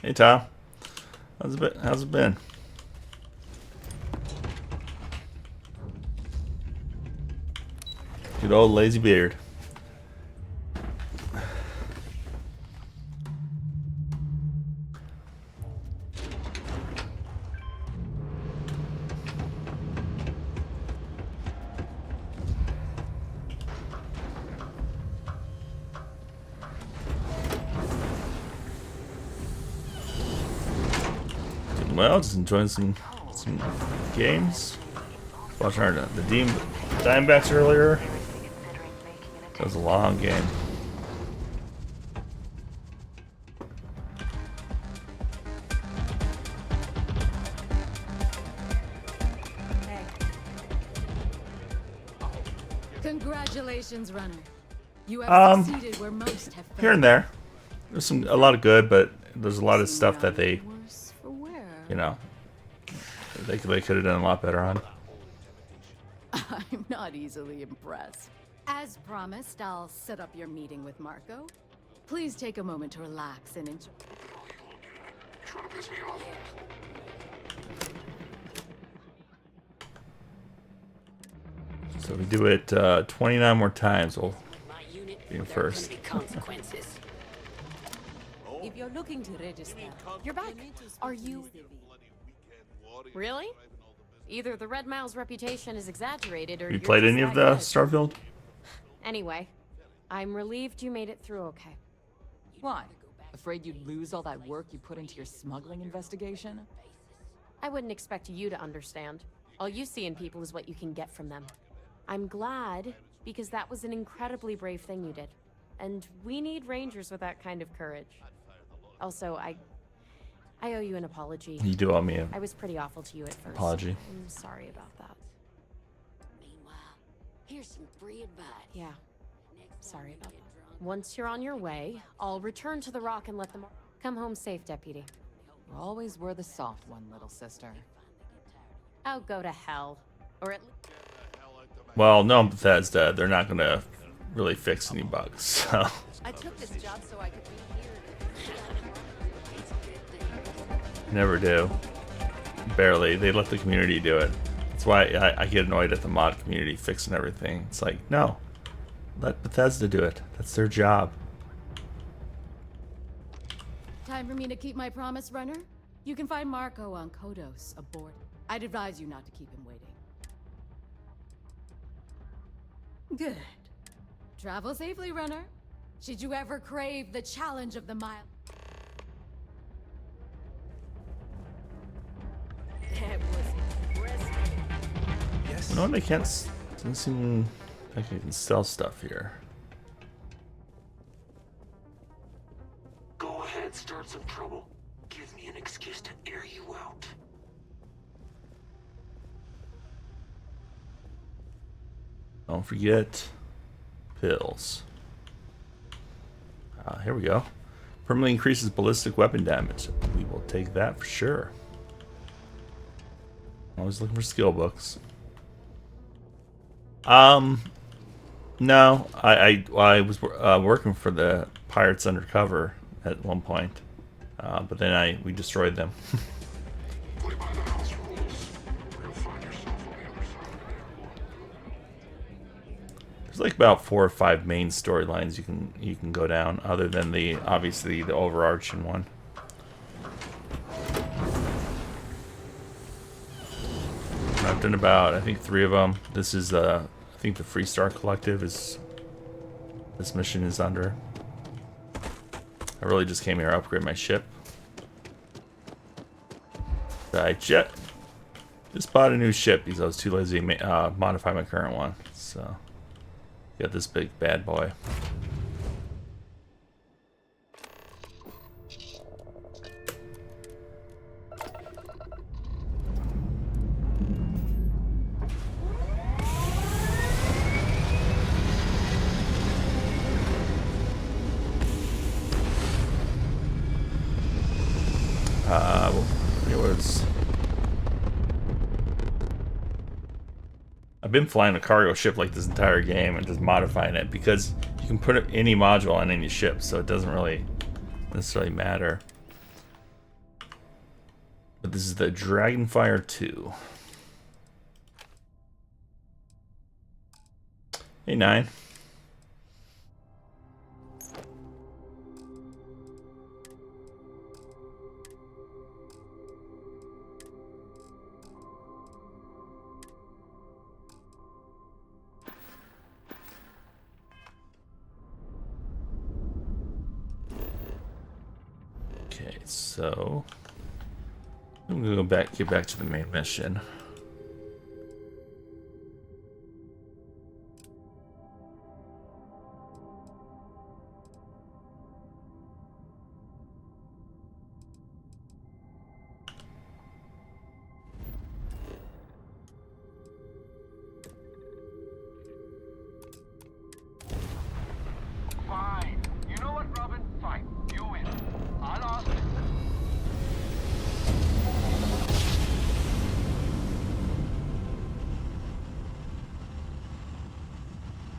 Hey Tom, how's it been? Good old lazy beard. Well, just enjoying some games. Watching the Diamondbacks earlier. That was a long game. Congratulations, runner. You have succeeded where most have failed. Here and there. There's a lot of good, but there's a lot of stuff that they, you know, they could have done a lot better on. I'm not easily impressed. As promised, I'll set up your meeting with Marco. Please take a moment to relax and enjoy. Trying to piss me off. So we do it 29 more times. We'll be first. If you're looking to register, You're back. Are you... Really? Either the Red Mile's reputation is exaggerated, or You played any of the Starfield? Anyway, I'm relieved you made it through okay. Why? Afraid you'd lose all that work you put into your smuggling investigation? I wouldn't expect you to understand. All you see in people is what you can get from them. I'm glad, because that was an incredibly brave thing you did. And we need rangers with that kind of courage. Also, I owe you an apology. You do owe me a I was pretty awful to you at first. apology. I'm sorry about that. Meanwhile, here's some free advice. Yeah. Sorry about that. Once you're on your way, I'll return to the Rock and let them come home safe, Deputy. You always were the soft one, little sister. Oh, go to hell. Or at least... Well, no, Bethesda, they're not going to really fix any bugs, so... I took this job so I could be here. Never do. Barely. They let the community do it. That's why I get annoyed at the mod community fixing everything. It's like, no. Let Bethesda do it. That's their job. Time for me to keep my promise, runner? You can find Marco on Kodos, aboard. I'd advise you not to keep him waiting. Good. Travel safely, runner. Should you ever crave the challenge of the mile... That was impressive. You know what? They can't... Doesn't seem like I can sell stuff here. Go ahead, start some trouble. Give me an excuse to air you out. Don't forget pills. Here we go. Permanently increases ballistic weapon damage. We will take that for sure. Always looking for skill books. No, I was working for the Pirates Undercover at one point, but then we destroyed them. There's like about 4 or 5 main storylines you can go down, other than obviously the overarching one. I've done about, I think, 3 of them. This is I think the Freestar Collective is this mission is under. I really just came here to upgrade my ship. I just bought a new ship because I was too lazy to modify my current one. So, got this big bad boy. I've been flying a cargo ship like this entire game and just modifying it because you can put any module on any ship, so it doesn't really necessarily matter. But this is the Dragonfire 2. Hey, 9. Okay, so I'm gonna get back to the main mission. Fine. You know what, Robin? Fine. You win. I lost.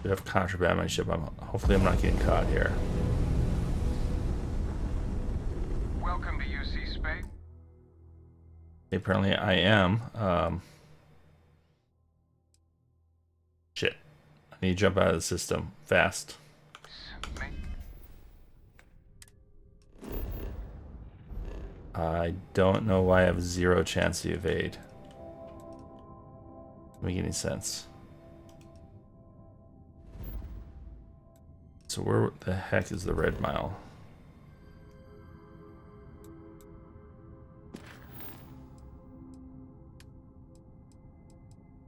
We have contraband on my ship. Hopefully I'm not getting caught here. Welcome to UC Space. Apparently I am. Shit. I need to jump out of the system fast. I don't know why I have 0 chance to evade. Doesn't make any sense. So where the heck is the red mile?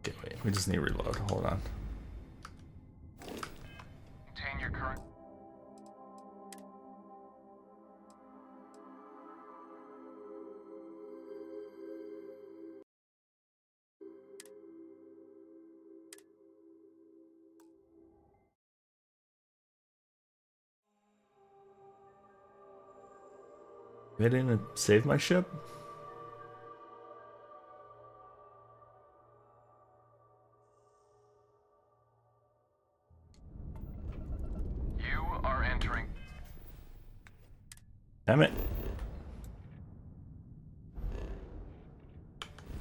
Okay, wait. We just need to reload. Hold on. Maintain your current. I didn't save my ship? You are entering. Damn it.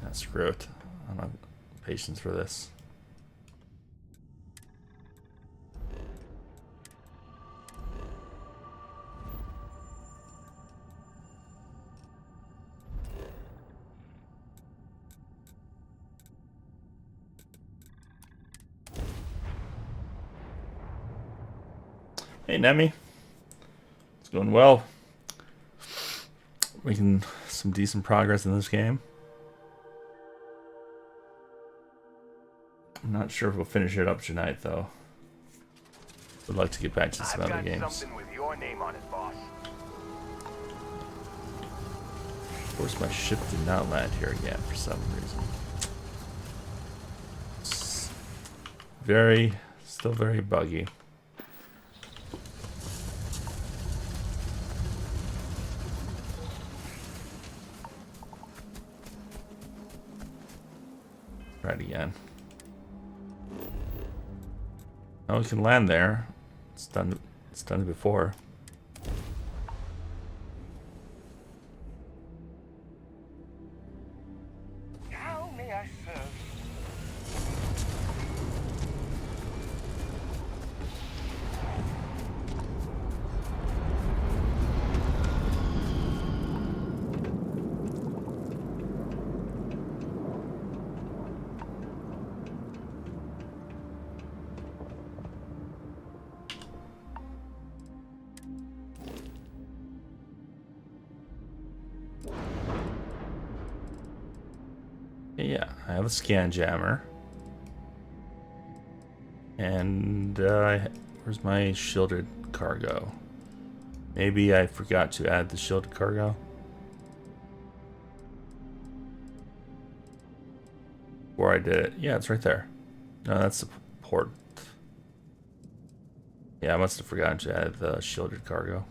Ah, screw it. I don't have patience for this. Hey, Nemi. It's going well. Making some decent progress in this game. I'm not sure if we'll finish it up tonight, though. Would like to get back to some other games. Something with your name on it, boss. Of course, my ship did not land here again for some reason. Still very buggy. Right again. Now we can land there. It's done it before. How may I serve? Yeah, I have a scan jammer. And where's my shielded cargo? Maybe I forgot to add the shielded cargo. Before I did it. Yeah, it's right there. No, that's the port. Yeah, I must have forgotten to add the shielded cargo.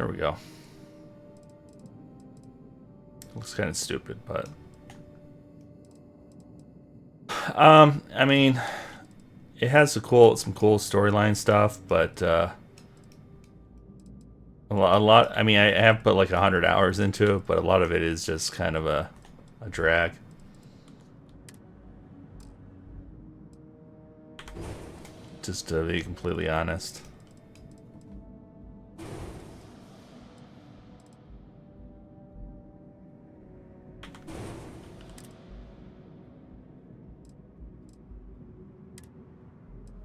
There we go. Looks kind of stupid, but I mean, it has some cool storyline stuff, but a lot. I mean, I have put like 100 hours into it, but a lot of it is just kind of a drag. Just to be completely honest.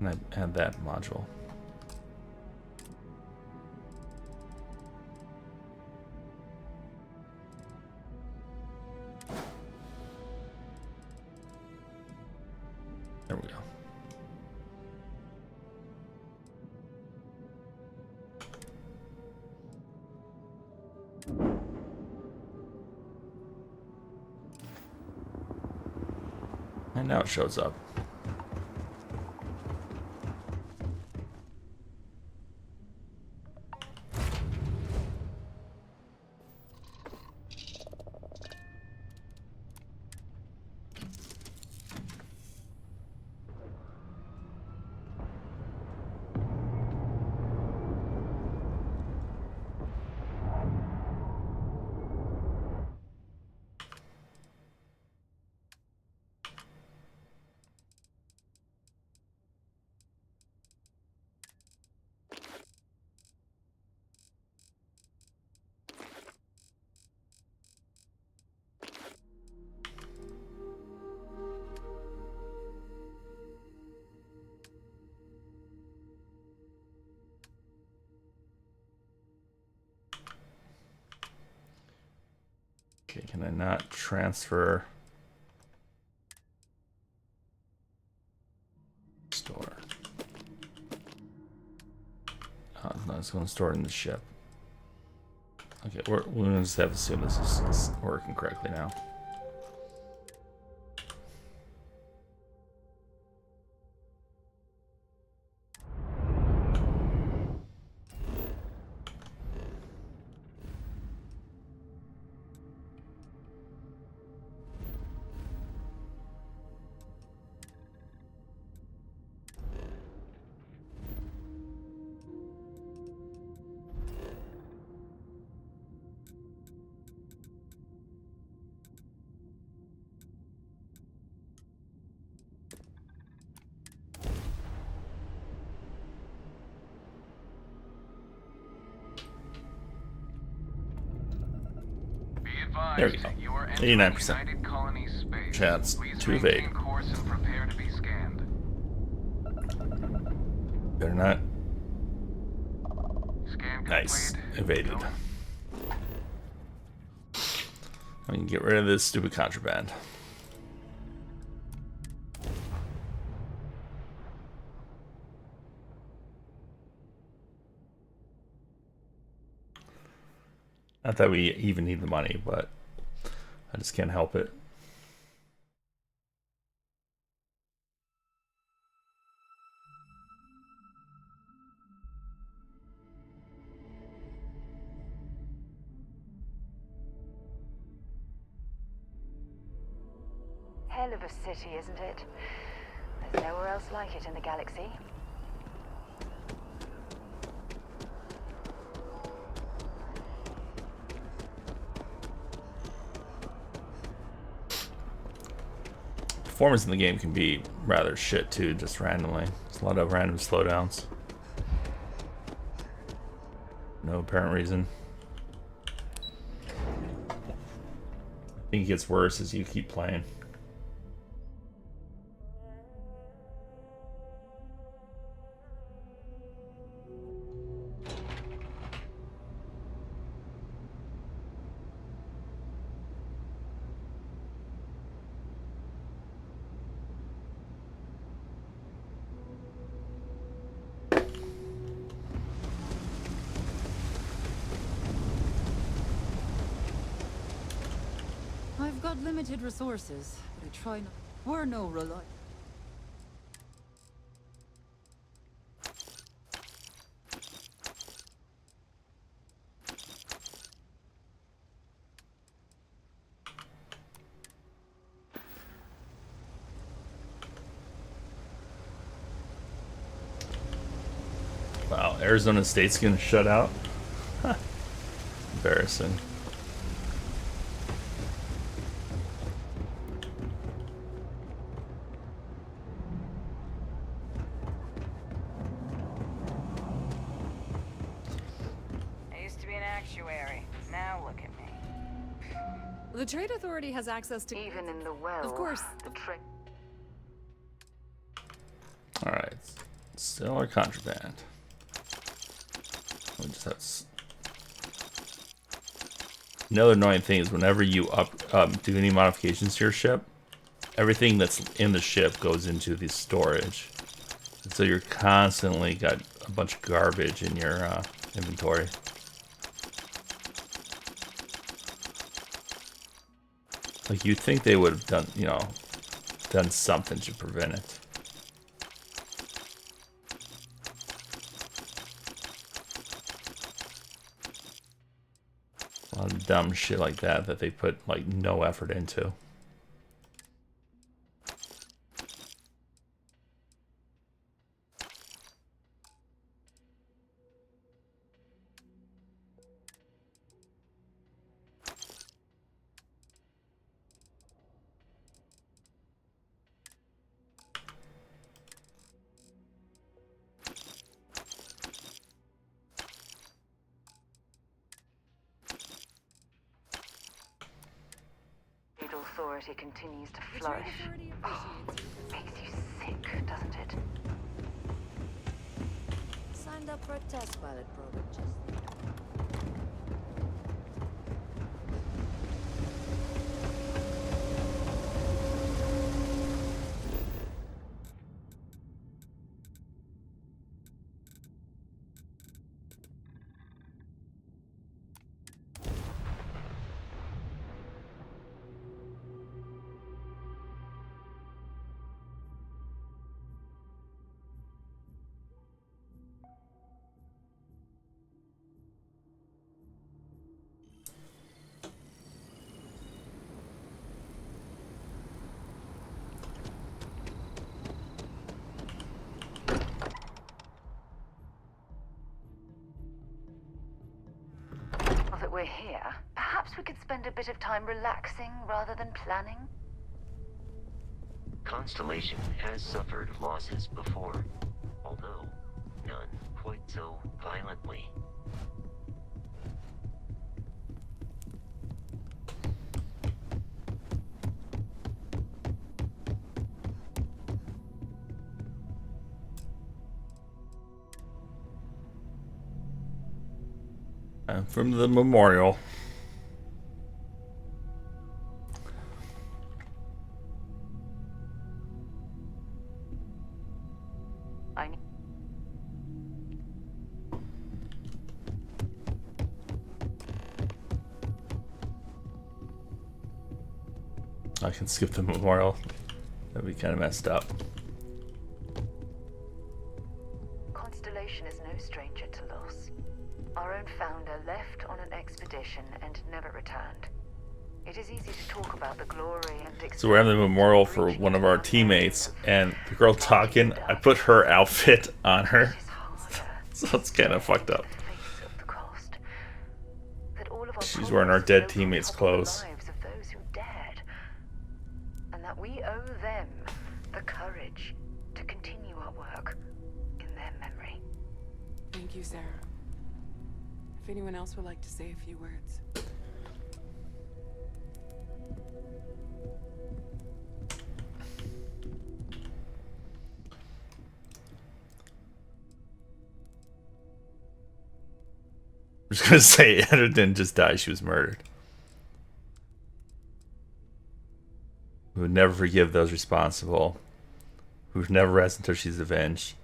And I add that module. There we go. And now it shows up. Okay, can I not transfer? Store. Oh, no, it's going to store it in the ship. Okay, we're going to just have to assume this is working correctly now. There we go. 89%. Chance to evade. Better not. Nice. Evaded. I can get rid of this stupid contraband. Not that we even need the money, but I just can't help it. Hell of a city, isn't it? There's nowhere else like it in the galaxy. Performance in the game can be rather shit too, just randomly. There's a lot of random slowdowns. No apparent reason. I think it gets worse as you keep playing. I've got limited resources, but I try not. We're no rely. Wow, Arizona State's gonna shut out? Huh. Embarrassing. I used to be an actuary. Now look at me. The Trade Authority has access to... Even in the well, Of course. the trade... Alright. Still our contraband. We just have... Another annoying thing is whenever you do any modifications to your ship, everything that's in the ship goes into the storage. And so you're constantly got a bunch of garbage in your inventory. Like you'd think they would have done, you know, done something to prevent it. A lot of dumb shit like that that they put like no effort into. Authority continues to flourish. Oh, makes you sick, doesn't it? Signed up for a test pilot program just Now that we're here, perhaps we could spend a bit of time relaxing rather than planning? Constellation has suffered losses before, although none quite so violently. From the memorial. I can skip the memorial. That'd be kind of messed up. Constellation is no stranger to loss. Our own founder left on an expedition and never returned. It is easy to talk about the glory and So we're having the memorial for one of our teammates, and the girl talking, I put her outfit on her. So it's kind of fucked up. She's wearing our dead teammate's clothes. And that we owe them the courage to continue our work in their memory. Thank you, Sarah. If anyone else would like to say a few words. I'm just gonna say Etta didn't just die, she was murdered. We would never forgive those responsible. We would never rest until she's avenged.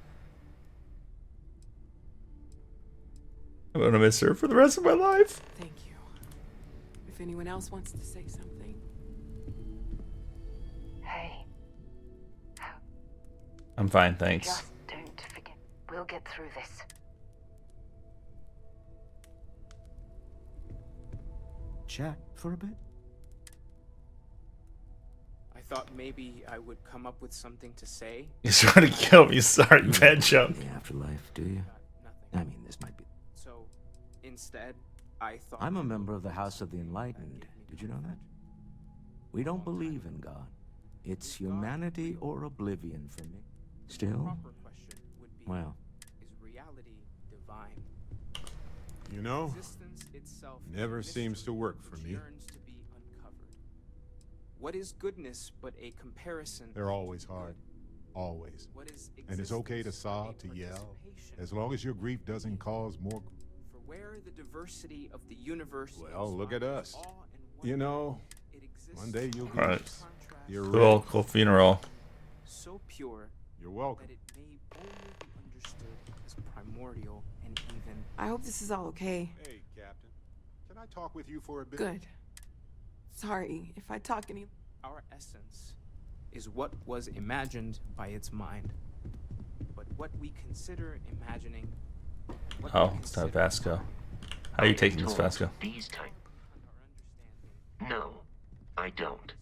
I'm gonna miss her for the rest of my life. Thank you. If anyone else wants to say something. Hey. I'm fine, thanks. Just don't forget. We'll get through this. Chat for a bit? I thought maybe I would come up with something to say. You're trying to kill me, sorry, bad joke. The afterlife, do you? I mean, this might be... So, instead, I thought... I'm a member of the House of the Enlightened. Did you know that? We don't believe in God. It's humanity or oblivion for me. Still, well... Is reality divine? You know, Existence itself never seems to work for me. yearns to be uncovered. What is goodness but a comparison? They're always hard. Always. What is And it's okay to sob, to yell, as long as your grief doesn't cause more... For where the diversity of the universe Well, look at us. You know, one day you'll be... Right. You're Cool, ready. cool funeral. so pure You're welcome. that it may only be understood as primordial and even. I hope this is all okay. Hey, Captain. Can I talk with you for a bit? Good. Sorry if I talk any. Our essence is what was imagined by its mind. But what we consider imagining. Oh, it's not Vasco. How are you taking this, Vasco? These type. No, I don't.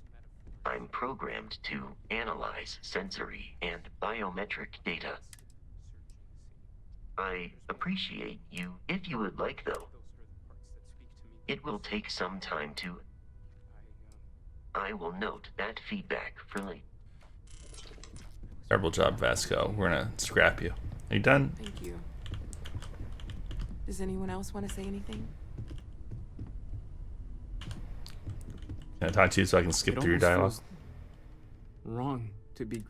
I'm programmed to analyze sensory and biometric data. I appreciate you if you would like, though. It will take some time to... I will note that feedback for later. Terrible job, Vasco. We're gonna scrap you. Are you done? Thank you. Does anyone else want to say anything? Can I talk to you so I can skip through your dialogue? Wrong to be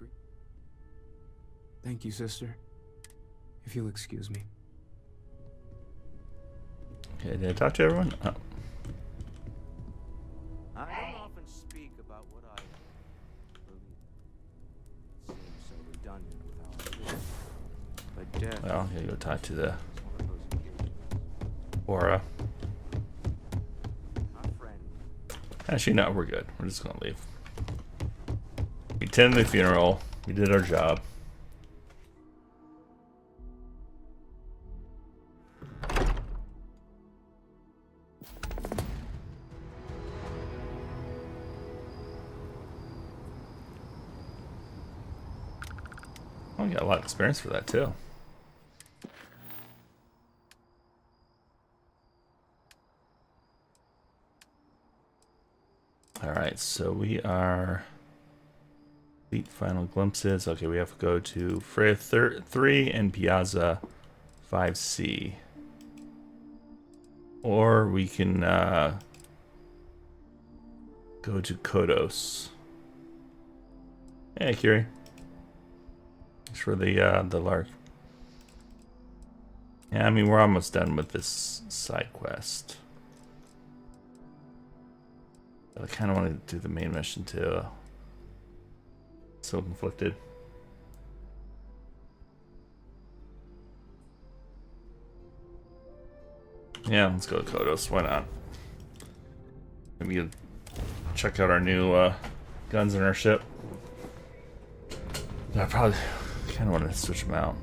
Thank you, sister. If you'll excuse me. Okay, did I talk to everyone? Oh. I don't often speak about what I believe. It seems so redundant with how I live. But death... Well, I'm gonna go talk to the Aura. Actually, no, we're good. We're just gonna leave. We attended the funeral. We did our job. Oh, you got a lot of experience for that too. Alright, so we are complete final glimpses. Okay, we have to go to Freya 3 and Piazza 5C. Or we can go to Kodos. Hey, Kiri. Thanks for the lark. Yeah, I mean, we're almost done with this side quest. I kind of want to do the main mission too. So conflicted. Yeah, let's go to Kodos. Why not? Maybe check out our new guns in our ship. I probably kind of want to switch them out.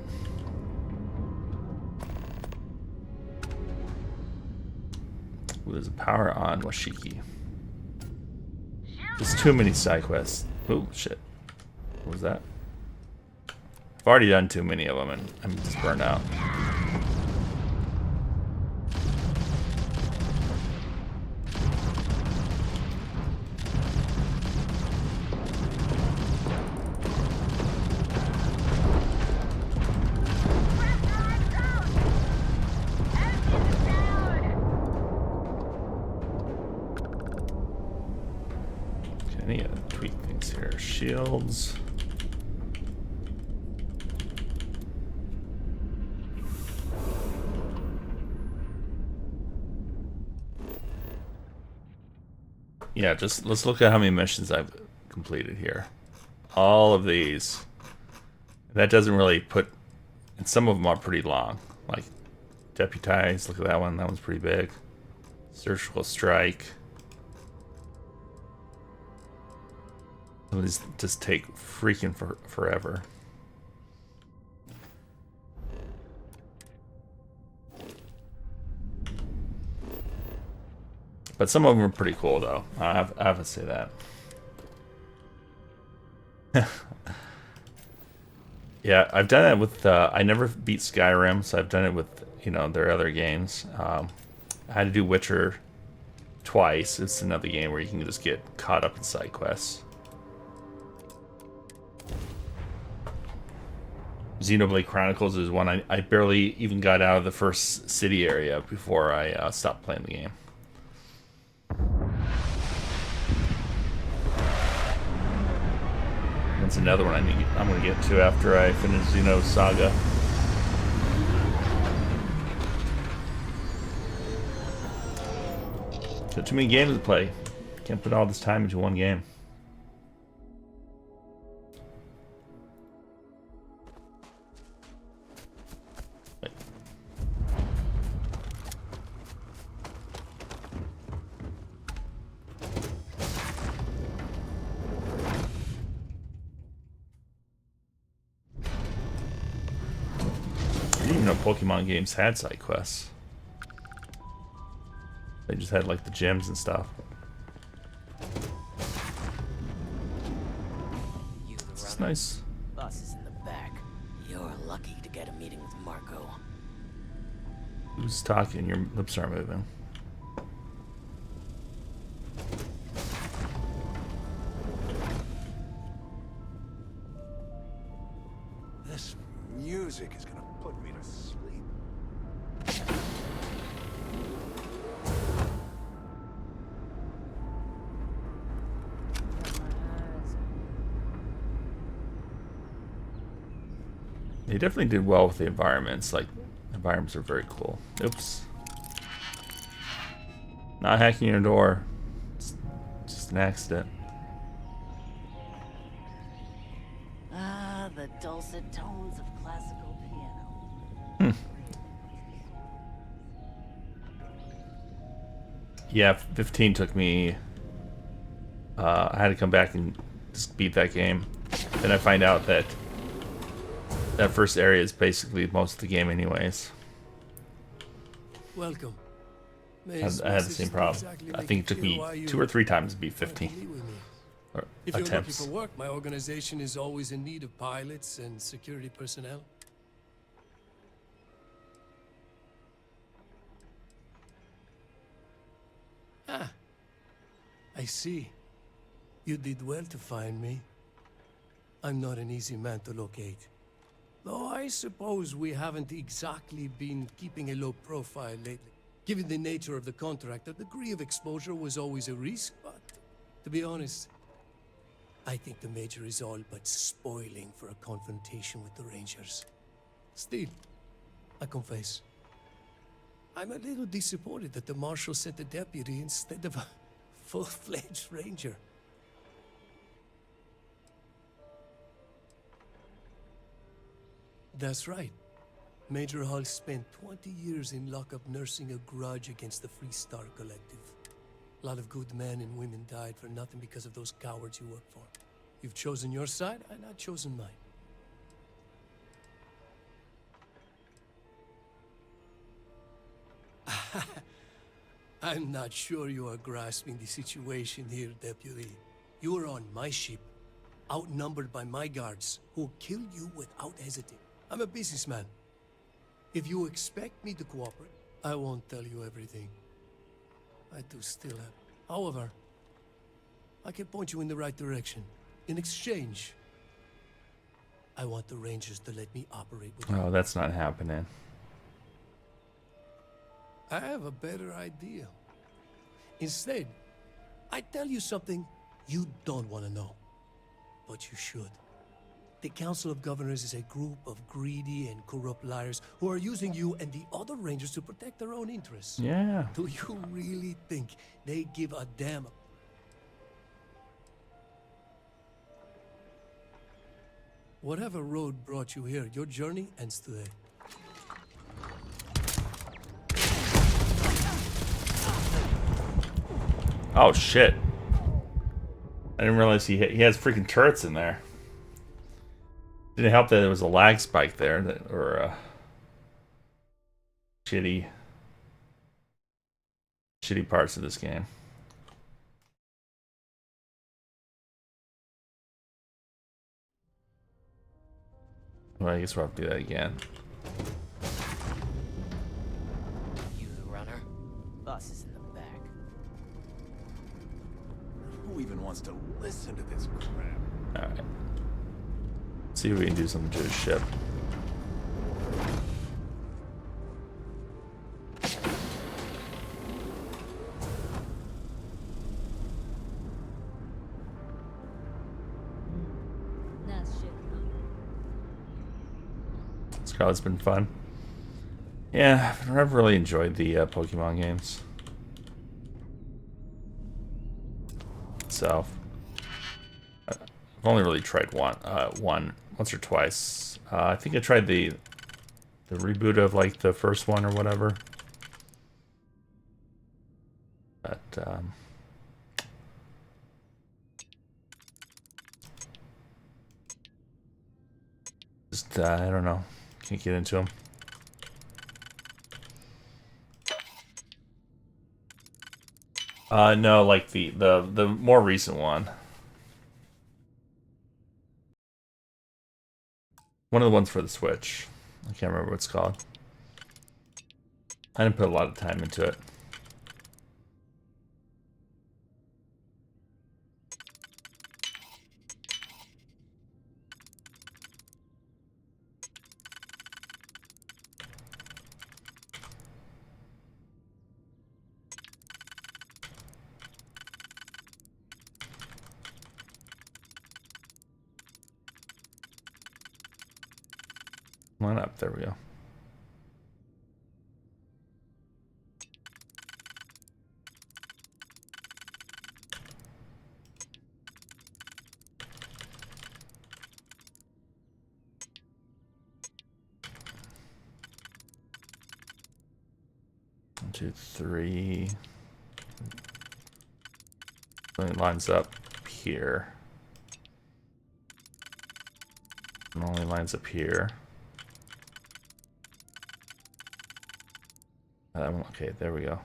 Ooh, there's a power on Washiki. There's too many side quests. Oh shit. What was that? I've already done too many of them and I'm just burned out. Okay, I need to tweak things here. Shields. Yeah, just let's look at how many missions I've completed here. All of these. That doesn't really put... And some of them are pretty long. Like, Deputize, look at that one. That one's pretty big. Surgical Strike. Some of these just take freaking forever. But some of them are pretty cool, though. I have to say that. Yeah, I've done it with... I never beat Skyrim, so I've done it with you know, their other games. I had to do Witcher twice. It's another game where you can just get caught up in side quests. Xenoblade Chronicles is one I barely even got out of the first city area before I stopped playing the game. That's another one I'm going to get to after I finish Xeno Saga. Got too many games to play. Can't put all this time into one game. I didn't even know Pokemon games had side quests. They just had like the gyms and stuff. It's nice. Boss is in the back. You're lucky to get a meeting with Marco. Who's talking? Your lips are moving. This music is gonna put me to sleep. They definitely did well with the environments. Like, environments are very cool. Oops. Not hacking your door. It's just an accident. Ah, the dulcet tones of classical piano. Yeah, 15 took me... I had to come back and just beat that game. Then I find out that that first area is basically most of the game anyways. Welcome. I had the same problem. I think it took me 2 or 3 times to beat 15. Or If you're attempts. looking for work, my organization is always in need of pilots and security personnel. Ah, I see. You did well to find me. I'm not an easy man to locate. Though I suppose we haven't exactly been keeping a low profile lately. Given the nature of the contract, a degree of exposure was always a risk, but to be honest, I think the Major is all but spoiling for a confrontation with the Rangers. Still, I confess, I'm a little disappointed that the Marshal sent a deputy instead of a full-fledged Ranger. That's right. Major Hall spent 20 years in lockup nursing a grudge against the Free Star Collective. A lot of good men and women died for nothing because of those cowards you work for. You've chosen your side, and I've chosen mine. I'm not sure you are grasping the situation here, Deputy. You are on my ship, outnumbered by my guards, who will kill you without hesitating. I'm a businessman. If you expect me to cooperate, I won't tell you everything. I do still have. However, I can point you in the right direction. In exchange, I want the Rangers to let me operate with you. Oh, that's not happening. I have a better idea. Instead, I tell you something you don't want to know. But you should. The Council of Governors is a group of greedy and corrupt liars who are using you and the other Rangers to protect their own interests. Yeah. Do you really think they give a damn? Whatever road brought you here, your journey ends today. Oh shit! I didn't realize he has freaking turrets in there. Didn't help that there was a lag spike there, that, or shitty parts of this game. Well, I guess we'll have to do that again. us is in the back. Who even wants to listen to this crap? Alright. See if we can do something to his ship. It's been fun. Yeah, I've never really enjoyed the Pokemon games itself. I've only really tried once or twice. I think I tried the reboot of like the first one or whatever. But just I don't know. Can't get into them. No, like the more recent one. One of the ones for the Switch. I can't remember what it's called. I didn't put a lot of time into it. Line up, there we go. One, two, three. It lines up here. It only lines up here. Okay, there we go.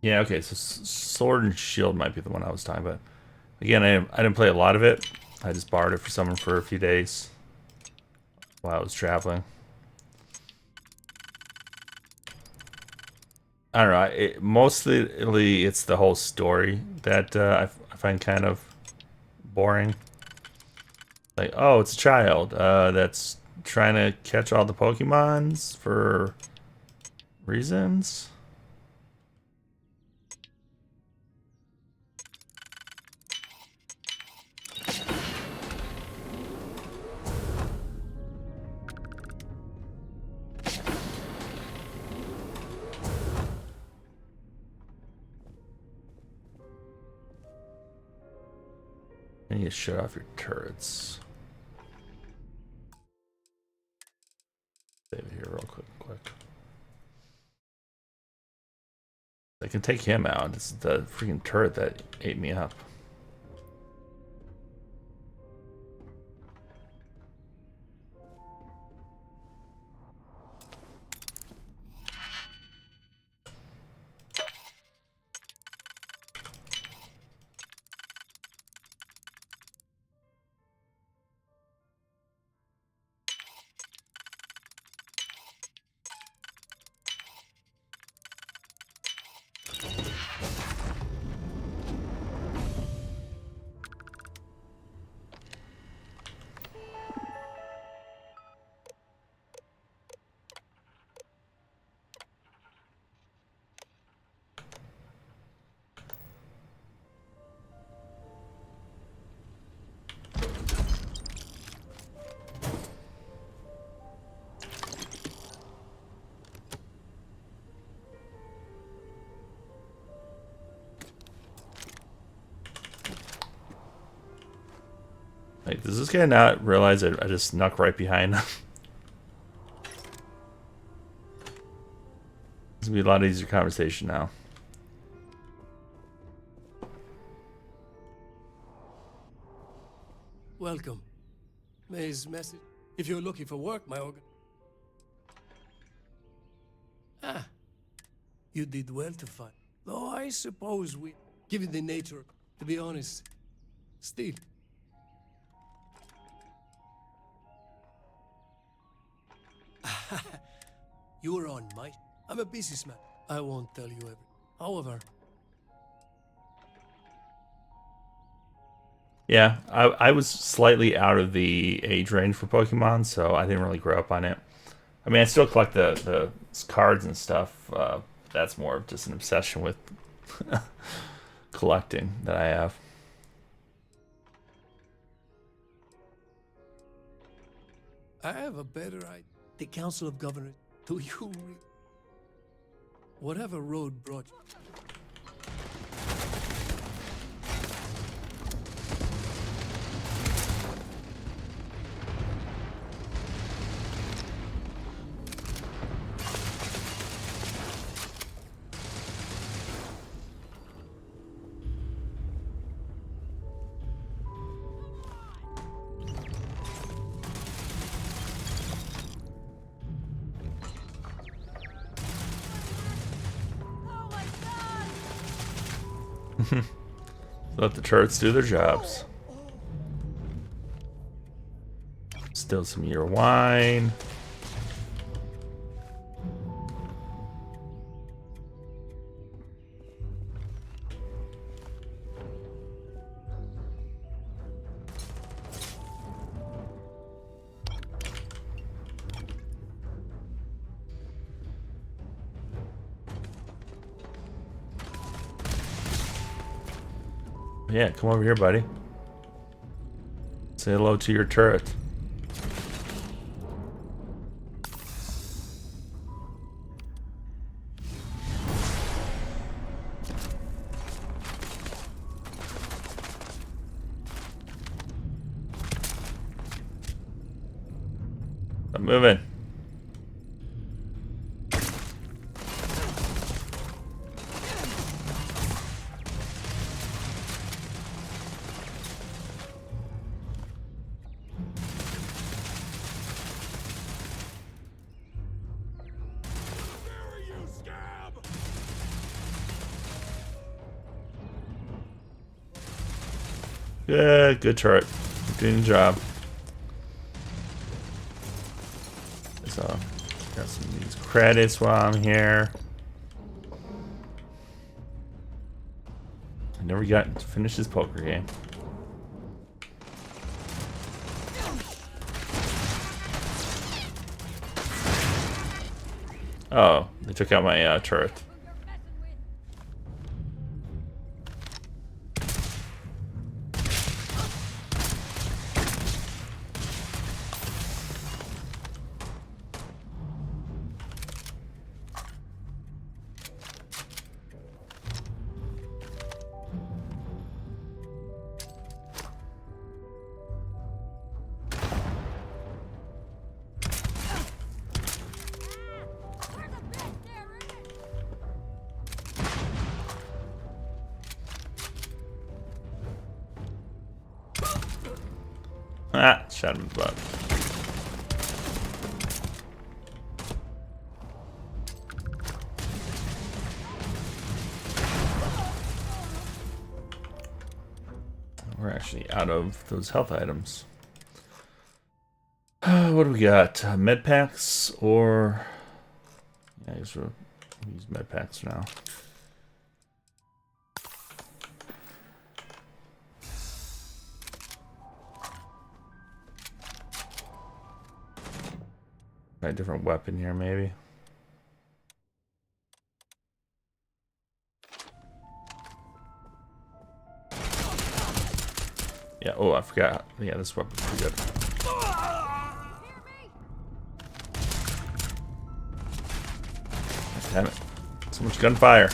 Yeah, okay, so Sword and Shield might be the one I was talking about. Again, I didn't play a lot of it. I just borrowed it for someone for a few days while I was traveling. I don't know. Mostly it's the whole story that I find kind of boring. Like, oh, it's a child that's trying to catch all the Pokemons for reasons. I need to shut off your turrets. Save it here real quick. I can take him out. It's the freaking turret that ate me up. Like, does this guy not realize that I just snuck right behind him? It's gonna be a lot easier conversation now. Welcome. May's message. If you're looking for work, my organ. Ah. You did well to find. Though I suppose we, given the nature, to be honest, still. You're on my. I'm a businessman. I won't tell you everything. However. Yeah, I was slightly out of the age range for Pokemon, so I didn't really grow up on it. I mean, I still collect the cards and stuff. That's more of just an obsession with collecting that I have. I have a better idea. The Council of Governors. Do you whatever road brought you. Let the turrets do their jobs. Still some of your wine. Yeah, come over here, buddy. Say hello to your turret. I'm moving. Good turret. Doing the job. So, got some of these credits while I'm here. I never got to finish this poker game. Oh, they took out my turret. Ah, shot him in the butt. We're actually out of those health items. What do we got? Med packs or... Yeah, I guess we'll use med packs now. Got a different weapon here, maybe. Yeah, oh, I forgot. Yeah, this weapon's pretty good. Damn it. So much gunfire.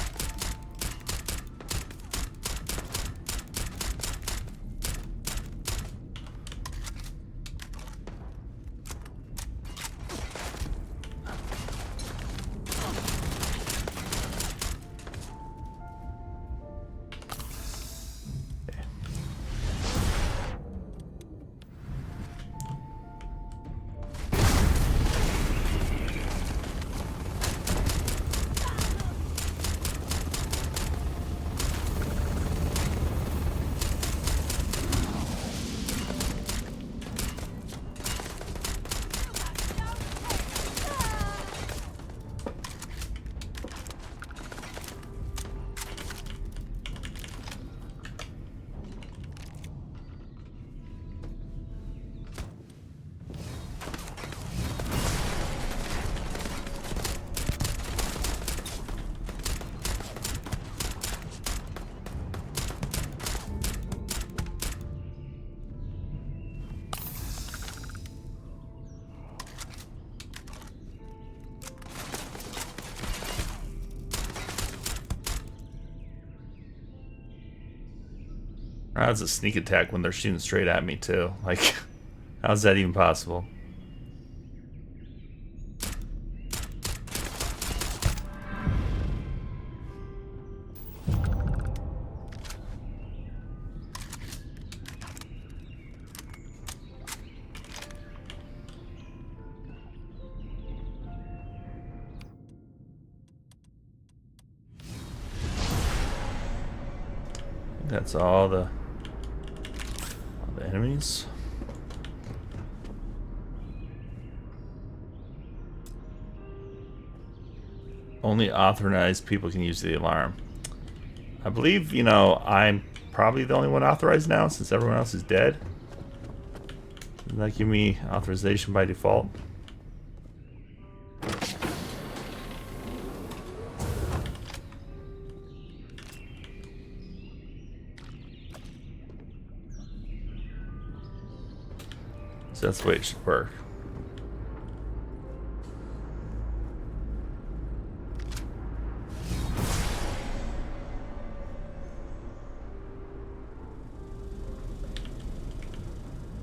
That's a sneak attack when they're shooting straight at me too. Like, how's that even possible? That's all the enemies. Only authorized people can use the alarm. I believe, you know, I'm probably the only one authorized now since everyone else is dead. Doesn't that give me authorization by default? So that's the way it should work.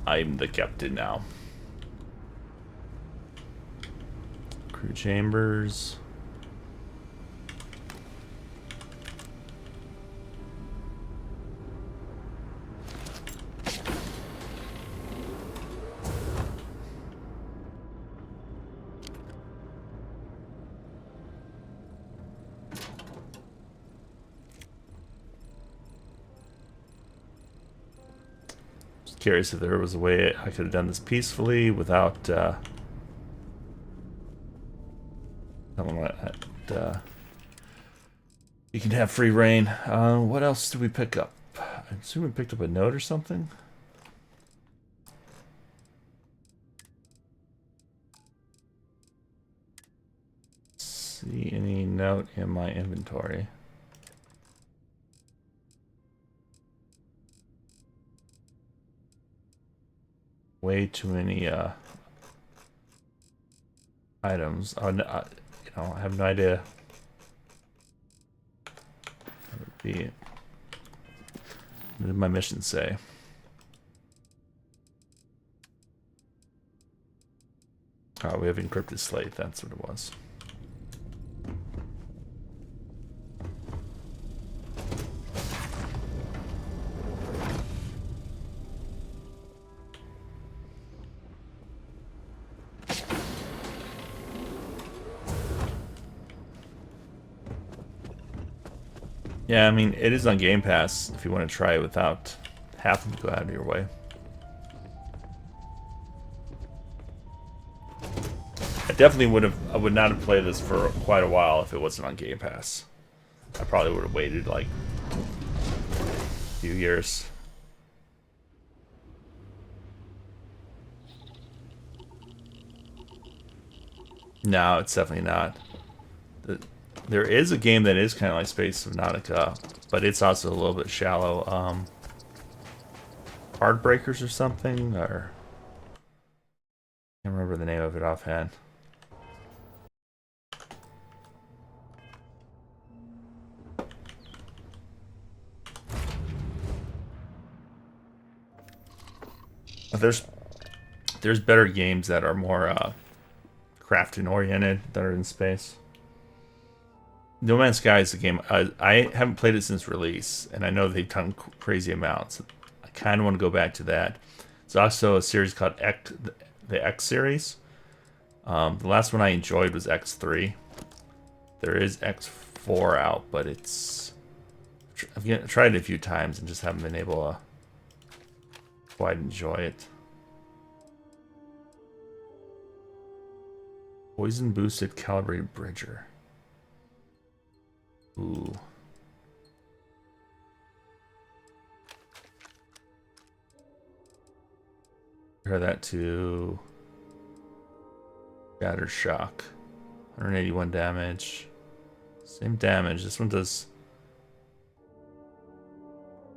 I'm the captain now. Crew chambers. Curious if there was a way I could have done this peacefully without you can have free reign. What else did we pick up? I assume we picked up a note or something. See any note in my inventory? Way too many items. Oh, no, you know, I have no idea. What did my mission say? Oh, we have encrypted slate. That's what it was. Yeah, I mean, it is on Game Pass if you want to try it without having to go out of your way. I definitely I would not have played this for quite a while if it wasn't on Game Pass. I probably would have waited like a few years. No, it's definitely not. There is a game that is kind of like Space Subnautica, but it's also a little bit shallow. Heartbreakers or something, or I can't remember the name of it offhand. But there's better games that are more crafting oriented that are in space. No Man's Sky is a game I haven't played it since release, and I know they've done crazy amounts. I kind of want to go back to that. It's also a series called the X series. The last one I enjoyed was X3. There is X4 out, but I've tried it a few times and just haven't been able to quite enjoy it. Poison boosted calibrated bridger. Ooh. Compare that to Shatter Shock. 181 damage. Same damage. This one does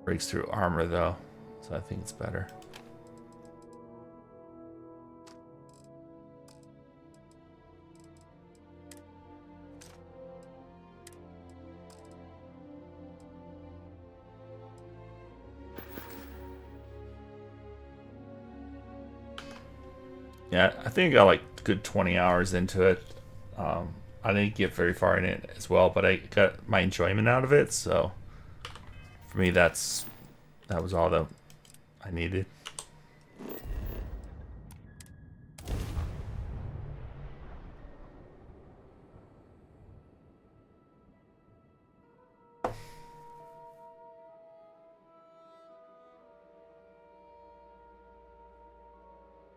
breaks through armor though, so I think it's better. Yeah, I think I got like a good 20 hours into it. I didn't get very far in it as well, but I got my enjoyment out of it. So for me, that was all that I needed.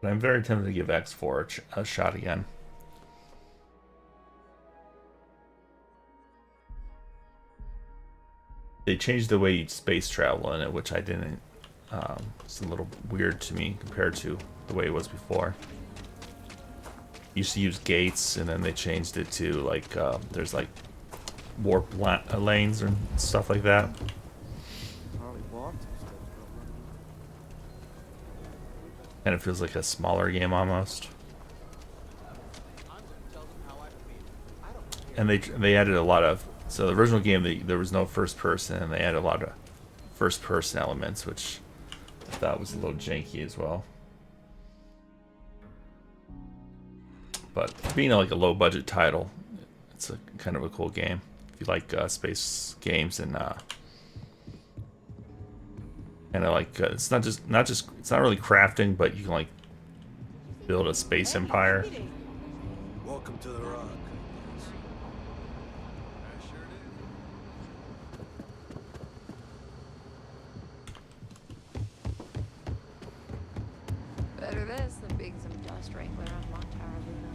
But I'm very tempted to give X4 a shot again. They changed the way you space travel in it, which I didn't. It's a little weird to me compared to the way it was before. Used to use gates, and then they changed it to like there's like warp lanes and stuff like that. And it feels like a smaller game almost. And they added a lot of, so the original game there was no first person, and they added a lot of first person elements, which I thought was a little janky as well. But being like a low budget title, it's a kind of a cool game if you like space games and like it's not really crafting, but you can like build a space empire. Welcome to the Rock. Better this than being some dust wrangler on Montara Luna.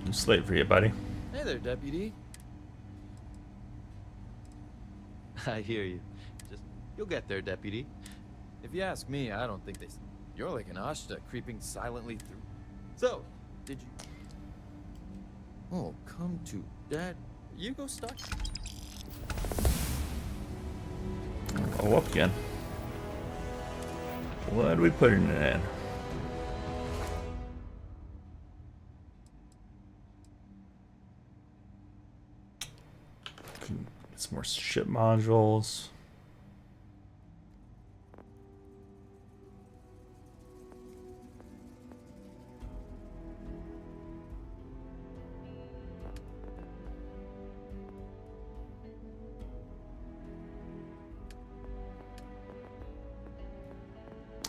I'm just late for you, buddy. Hey there, Deputy. I hear you. You'll get there, Deputy. If you ask me, I don't think they... You're like an Ashta creeping silently through... So, did you... Oh, come to Dad. You go stuck. Oh, up again. What are we putting it in? Get some more ship modules.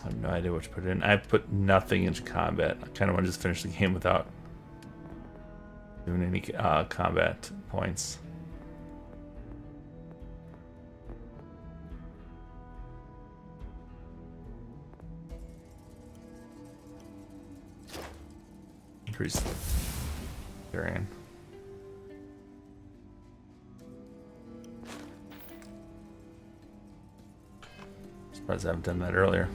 I have no idea what to put in. I put nothing into combat. I kind of want to just finish the game without doing any combat points. Increase the variant. Surprised I haven't done that earlier.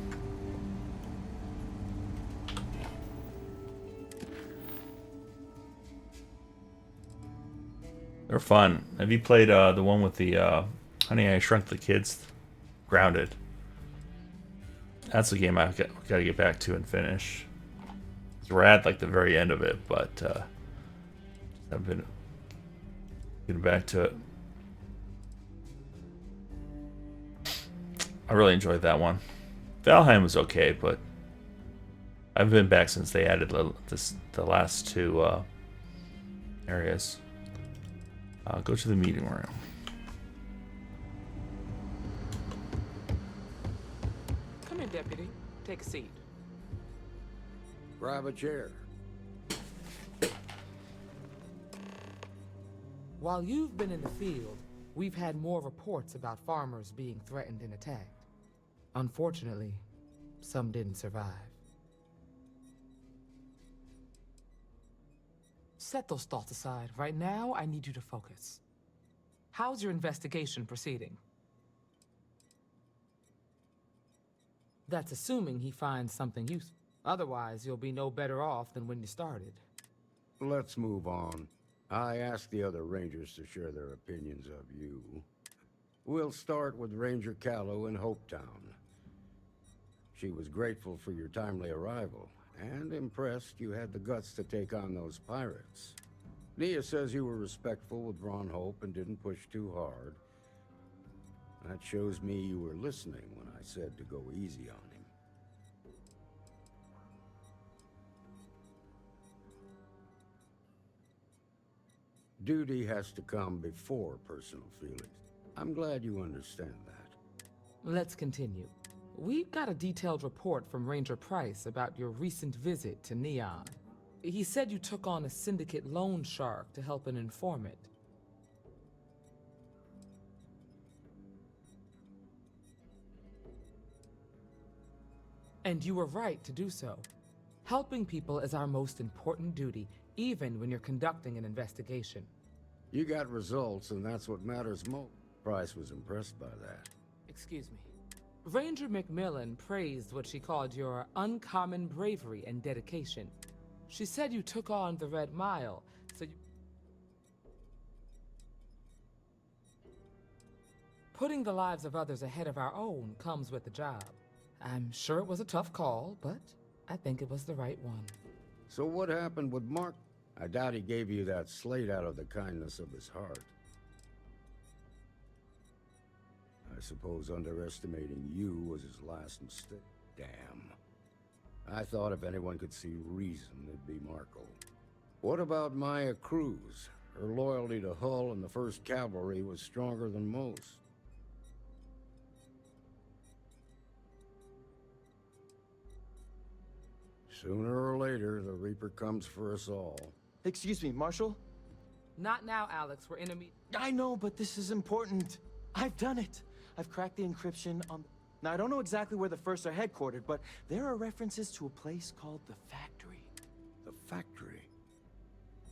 They're fun. Have you played the one with the Honey, I Shrunk the Kids? Grounded. That's the game I've got to get back to and finish. We're at like the very end of it, but I've been getting back to it. I really enjoyed that one. Valheim was okay, but I've been back since they added the last two areas. Go to the meeting room. Come in, Deputy. Take a seat. Grab a chair. While you've been in the field, we've had more reports about farmers being threatened and attacked. Unfortunately, some didn't survive. Set those thoughts aside. Right now, I need you to focus. How's your investigation proceeding? That's assuming he finds something useful. Otherwise, you'll be no better off than when you started. Let's move on. I asked the other Rangers to share their opinions of you. We'll start with Ranger Callow in Hopetown. She was grateful for your timely arrival, and impressed you had the guts to take on those pirates. Nia says you were respectful with Ron Hope and didn't push too hard. That shows me you were listening when I said to go easy on him. Duty has to come before personal feelings. I'm glad you understand that. Let's continue. We've got a detailed report from Ranger Price about your recent visit to Neon. He said you took on a syndicate loan shark to help an informant. And you were right to do so. Helping people is our most important duty, even when you're conducting an investigation. You got results, and that's what matters most. Price was impressed by that. Excuse me. Ranger McMillan praised what she called your uncommon bravery and dedication. She said you took on the Red Mile, so you... Putting the lives of others ahead of our own comes with the job. I'm sure it was a tough call, but I think it was the right one. So what happened with Mark? I doubt he gave you that slate out of the kindness of his heart. I suppose underestimating you was his last mistake. Damn. I thought if anyone could see reason, it'd be Marco. What about Maya Cruz? Her loyalty to Hull and the 1st Cavalry was stronger than most. Sooner or later, the Reaper comes for us all. Excuse me, Marshal? Not now, Alex. We're in a meet. I know, but this is important. I've done it. I've cracked the encryption on... Now, I don't know exactly where the First are headquartered, but there are references to a place called the Factory. The Factory?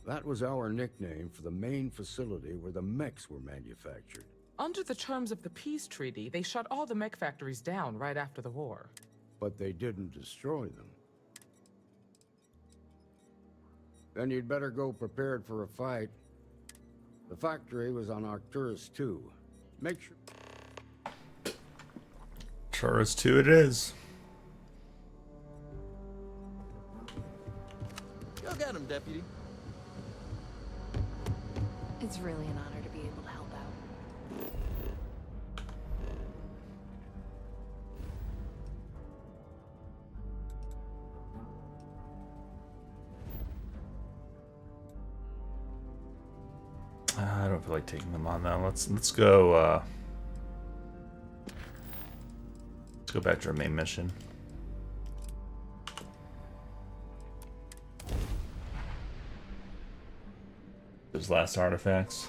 That was our nickname for the main facility where the mechs were manufactured. Under the terms of the peace treaty, they shut all the mech factories down right after the war. But they didn't destroy them. Then you'd better go prepared for a fight. The factory was on Arcturus 2. Make sure... Arcturus 2 it is. Go get him, Deputy. It's really an honor to be able to help out. I don't feel like taking them on now. Let's go. Let's go back to our main mission. Those last artifacts.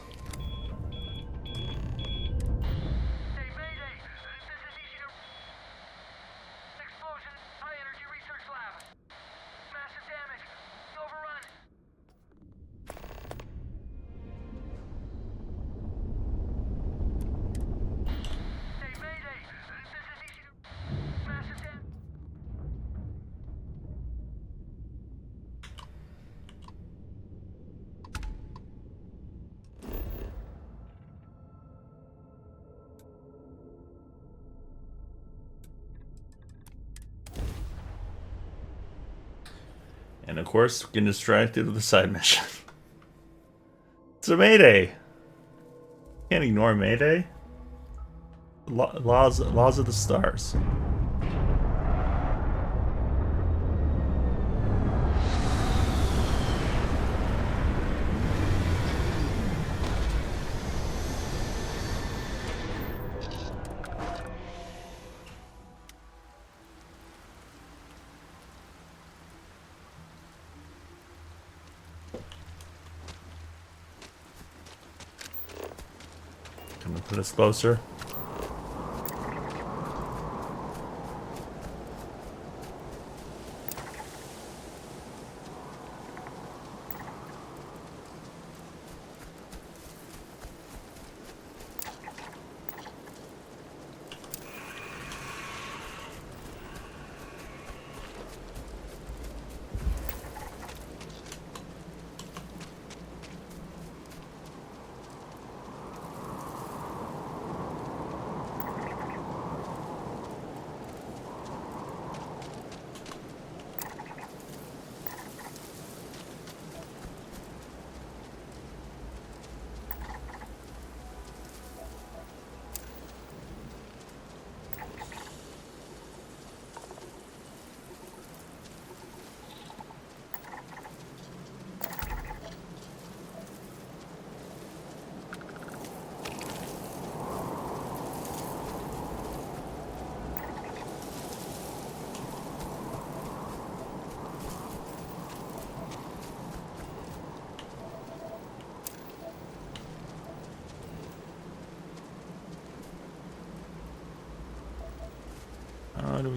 And of course, getting distracted with the side mission. It's a Mayday. Can't ignore Mayday. Laws of the stars. Coming put us closer.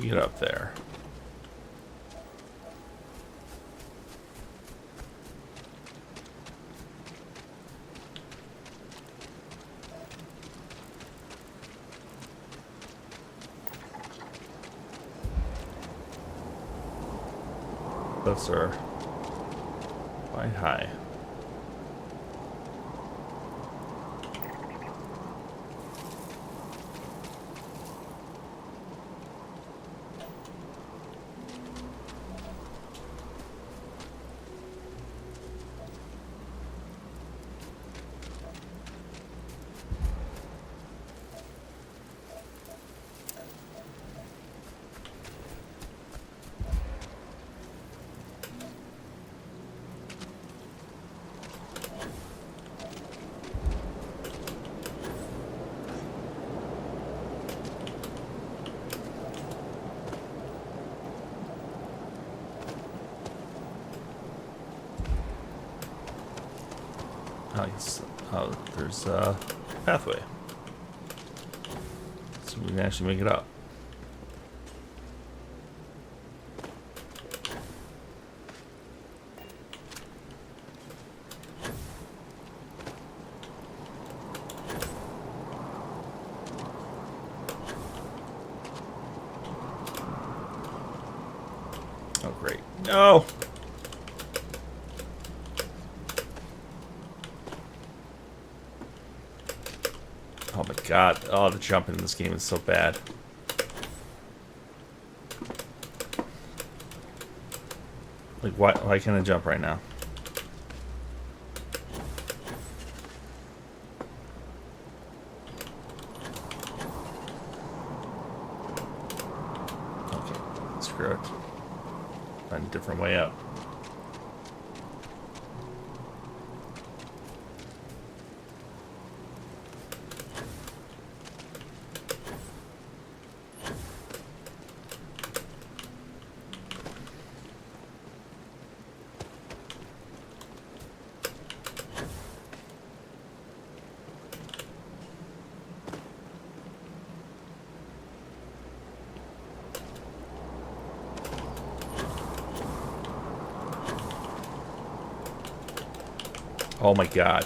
we get up there? Those are quite high. Nice. Oh, there's a pathway. So we can actually make it up. Oh, great. No! Oh my god. Oh, the jumping in this game is so bad. Like, why can't I jump right now? Okay, screw it. Find a different way up. Oh my god.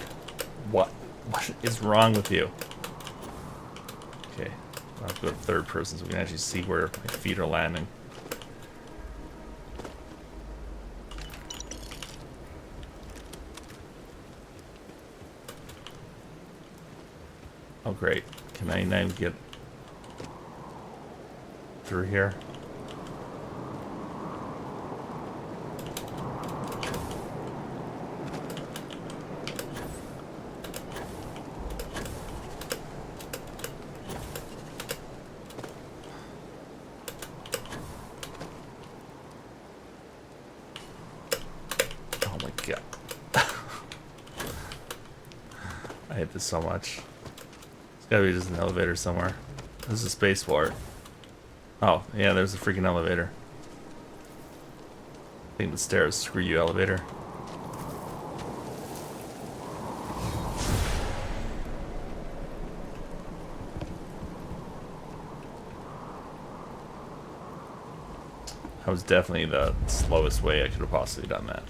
What is wrong with you? Okay. I'll have to go to third person so we can actually see where my feet are landing. Oh great. Can I now get through here? I hate this so much. It's gotta be just an elevator somewhere. This is a spaceport. Oh, yeah, there's a freaking elevator. I think the stairs. Screw you, elevator. That was definitely the slowest way I could have possibly done that.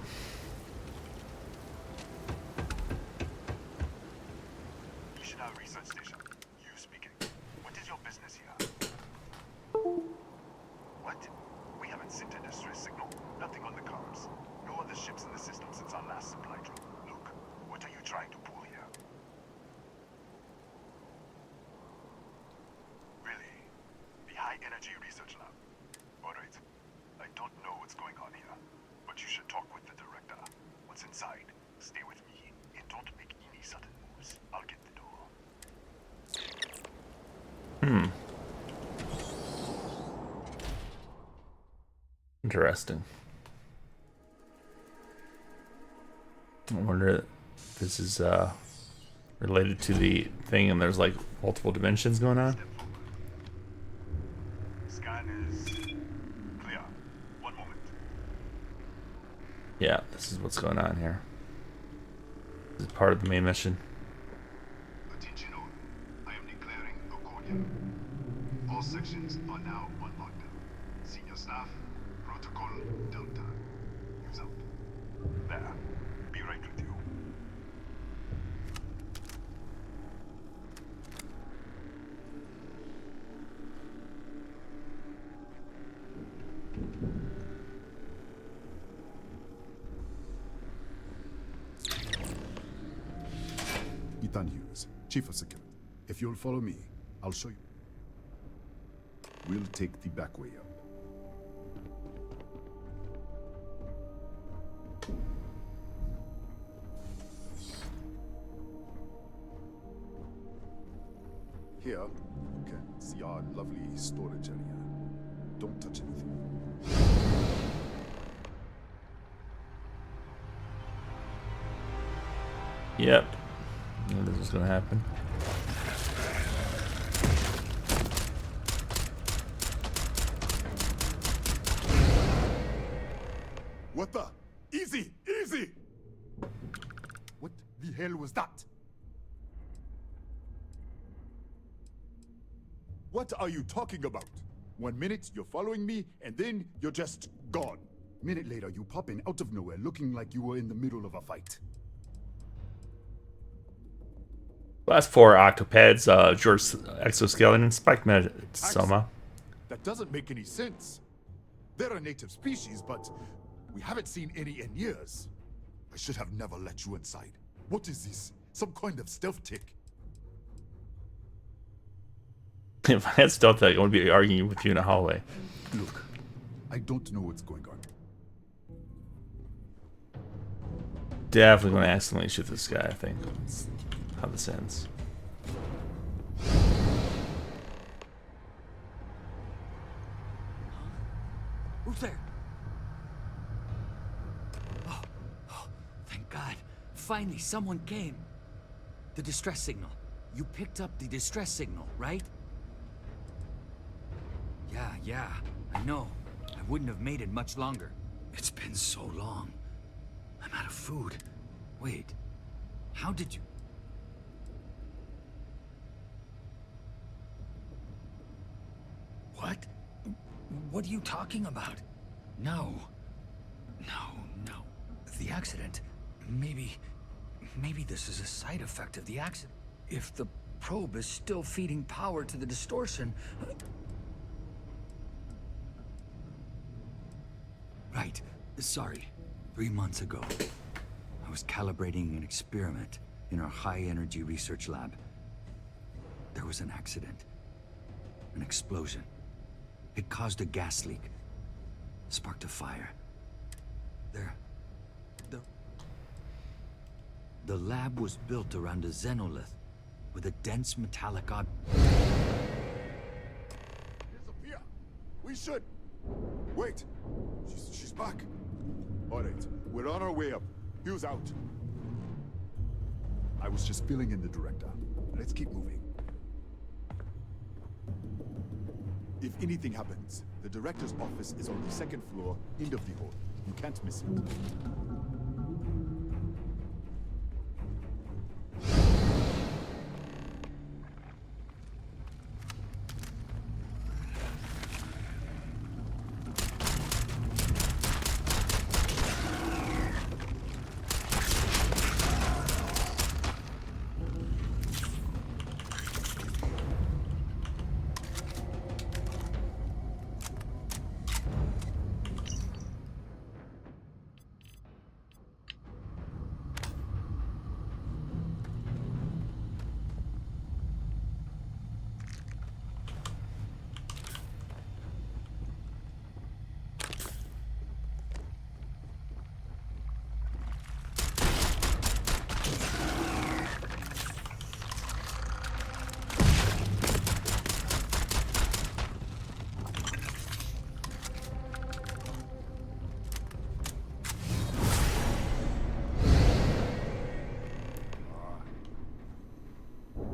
Interesting. I wonder if this is related to the thing and there's like multiple dimensions going on. Scan is clear. One moment. Yeah, this is what's going on here. This is part of the main mission. Attention all. I am declaring Accordion. All sections are now on lockdown. Staff, protocol Delta. Use out. There. Be right with you. Ethan Hughes, Chief of Security. If you'll follow me, I'll show you. We'll take the back way up. Here, you can see our lovely storage area. Don't touch anything. Yep. Knew this was gonna happen. What the? Easy! Easy! What the hell was that? What are you talking about? 1 minute, you're following me, and then you're just gone. Minute later, you pop in out of nowhere looking like you were in the middle of a fight. Last 4 octopeds, George exoskeleton, Spike Soma. That doesn't make any sense. They're a native species, but we haven't seen any in years. I should have never let you inside. What is this? Some kind of stealth tick? If I had stealth tech, I would be arguing with you in a hallway. Look, I don't know what's going on. Definitely going to accidentally shoot this guy, I think. That's how this ends. Who's there? Oh, thank God. Finally, someone came. The distress signal. You picked up the distress signal, right? Yeah, I know. I wouldn't have made it much longer. It's been so long. I'm out of food. Wait, how did you... What? What are you talking about? No. The accident. Maybe this is a side effect of the accident. If the probe is still feeding power to the distortion... Right. Sorry. 3 months ago, I was calibrating an experiment in our high-energy research lab. There was an accident. An explosion. It caused a gas leak. Sparked a fire. The lab was built around a xenolith with a dense metallic object. Disappear! We should... Wait! She's back. Alright, we're on our way up. Hughes out. I was just filling in the director. Let's keep moving. If anything happens, the director's office is on the 2nd floor, end of the hall. You can't miss it.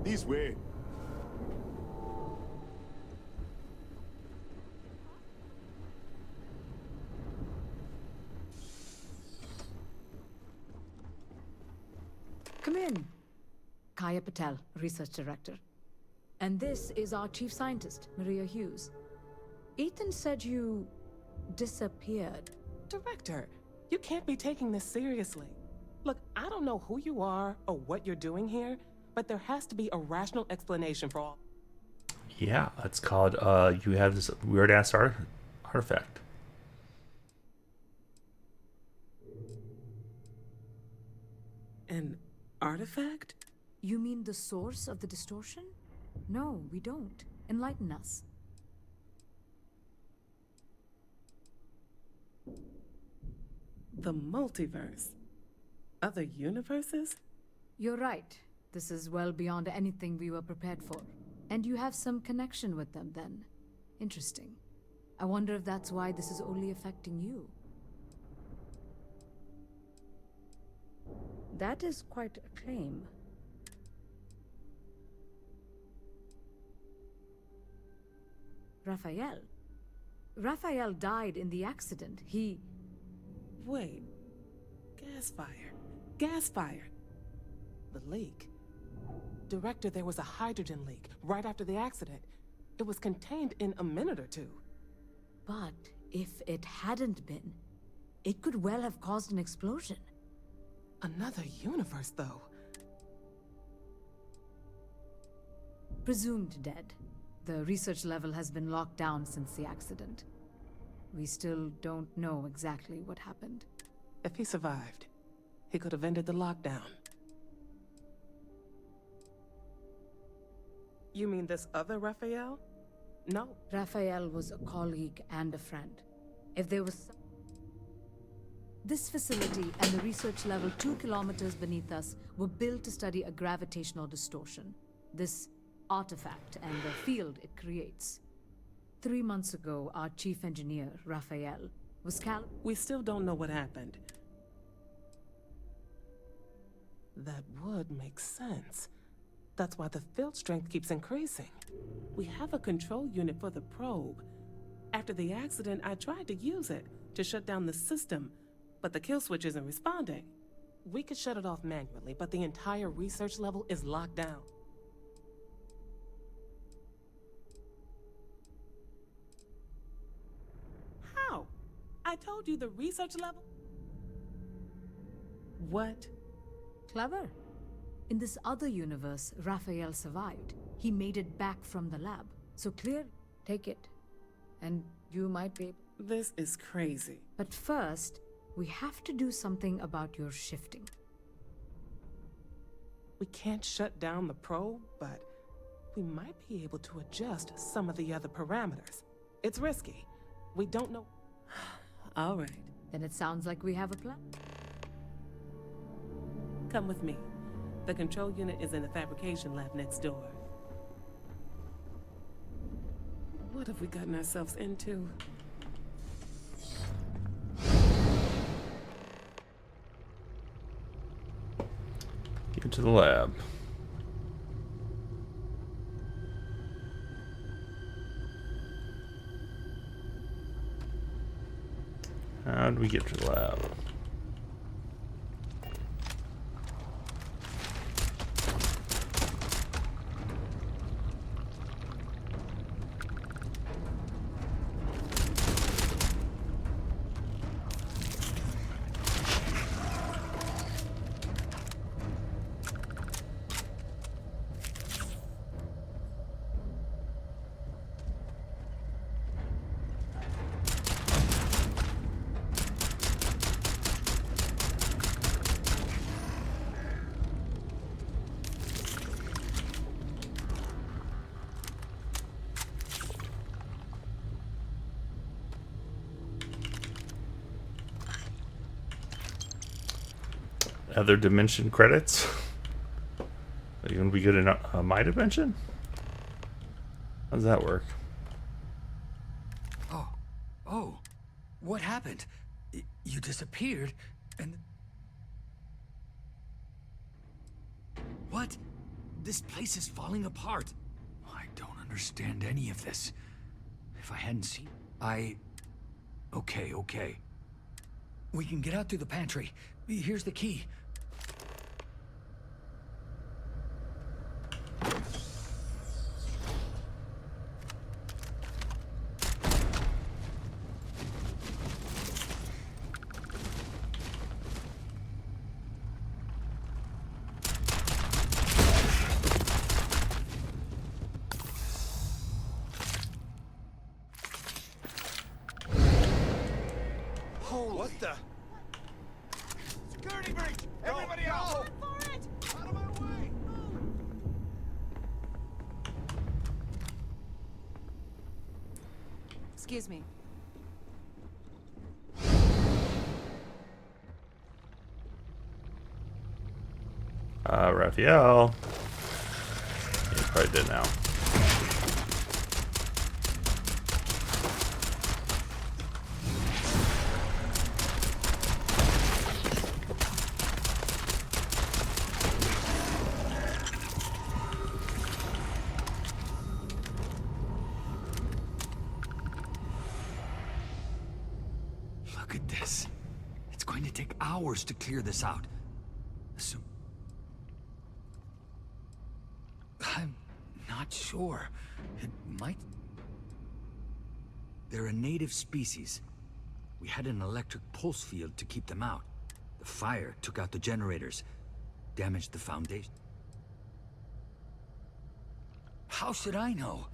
This way. Come in. Kaya Patel, Research Director. And this is our Chief Scientist, Maria Hughes. Ethan said you disappeared. Director, you can't be taking this seriously. Look, I don't know who you are or what you're doing here, but there has to be a rational explanation for all. Yeah, it's called, you have this weird-ass artifact. An artifact? You mean the source of the distortion? No, we don't. Enlighten us. The multiverse? Other universes? You're right. This is well beyond anything we were prepared for. And you have some connection with them then. Interesting. I wonder if that's why this is only affecting you. That is quite a claim. Raphael. Raphael died in the accident. He... Wait. Gas fire. Gas fire. The leak. Director, there was a hydrogen leak right after the accident. It was contained in a minute or two. But if it hadn't been, it could well have caused an explosion. Another universe, though. Presumed dead. The research level has been locked down since the accident. We still don't know exactly what happened. If he survived, he could have ended the lockdown. You mean this other Raphael? No. Raphael was a colleague and a friend. If there was some... This facility and the research level 2 kilometers beneath us were built to study a gravitational distortion. This artifact and the field it creates. 3 months ago, our chief engineer, Raphael, was We still don't know what happened. That would make sense. That's why the field strength keeps increasing. We have a control unit for the probe. After the accident, I tried to use it to shut down the system, but the kill switch isn't responding. We could shut it off manually, but the entire research level is locked down. How? I told you the research level... What? Clever. In this other universe, Raphael survived. He made it back from the lab. So clear, take it. And you might be... This is crazy. But first, we have to do something about your shifting. We can't shut down the probe, but we might be able to adjust some of the other parameters. It's risky. We don't know... All right. Then it sounds like we have a plan. Come with me. The control unit is in the fabrication lab next door. What have we gotten ourselves into? Get to the lab. How do we get to the lab? Other dimension credits? Are you going to be good in my dimension? How does that work? Oh, what happened? You disappeared, and... What? This place is falling apart. I don't understand any of this. If I hadn't seen... Okay. We can get out through the pantry. Here's the key. Excuse me. Raphael. You probably did now. Look at this. It's going to take hours to clear this out. So... I'm not sure. It might... They're a native species. We had an electric pulse field to keep them out. The fire took out the generators, damaged the foundation. How should I know?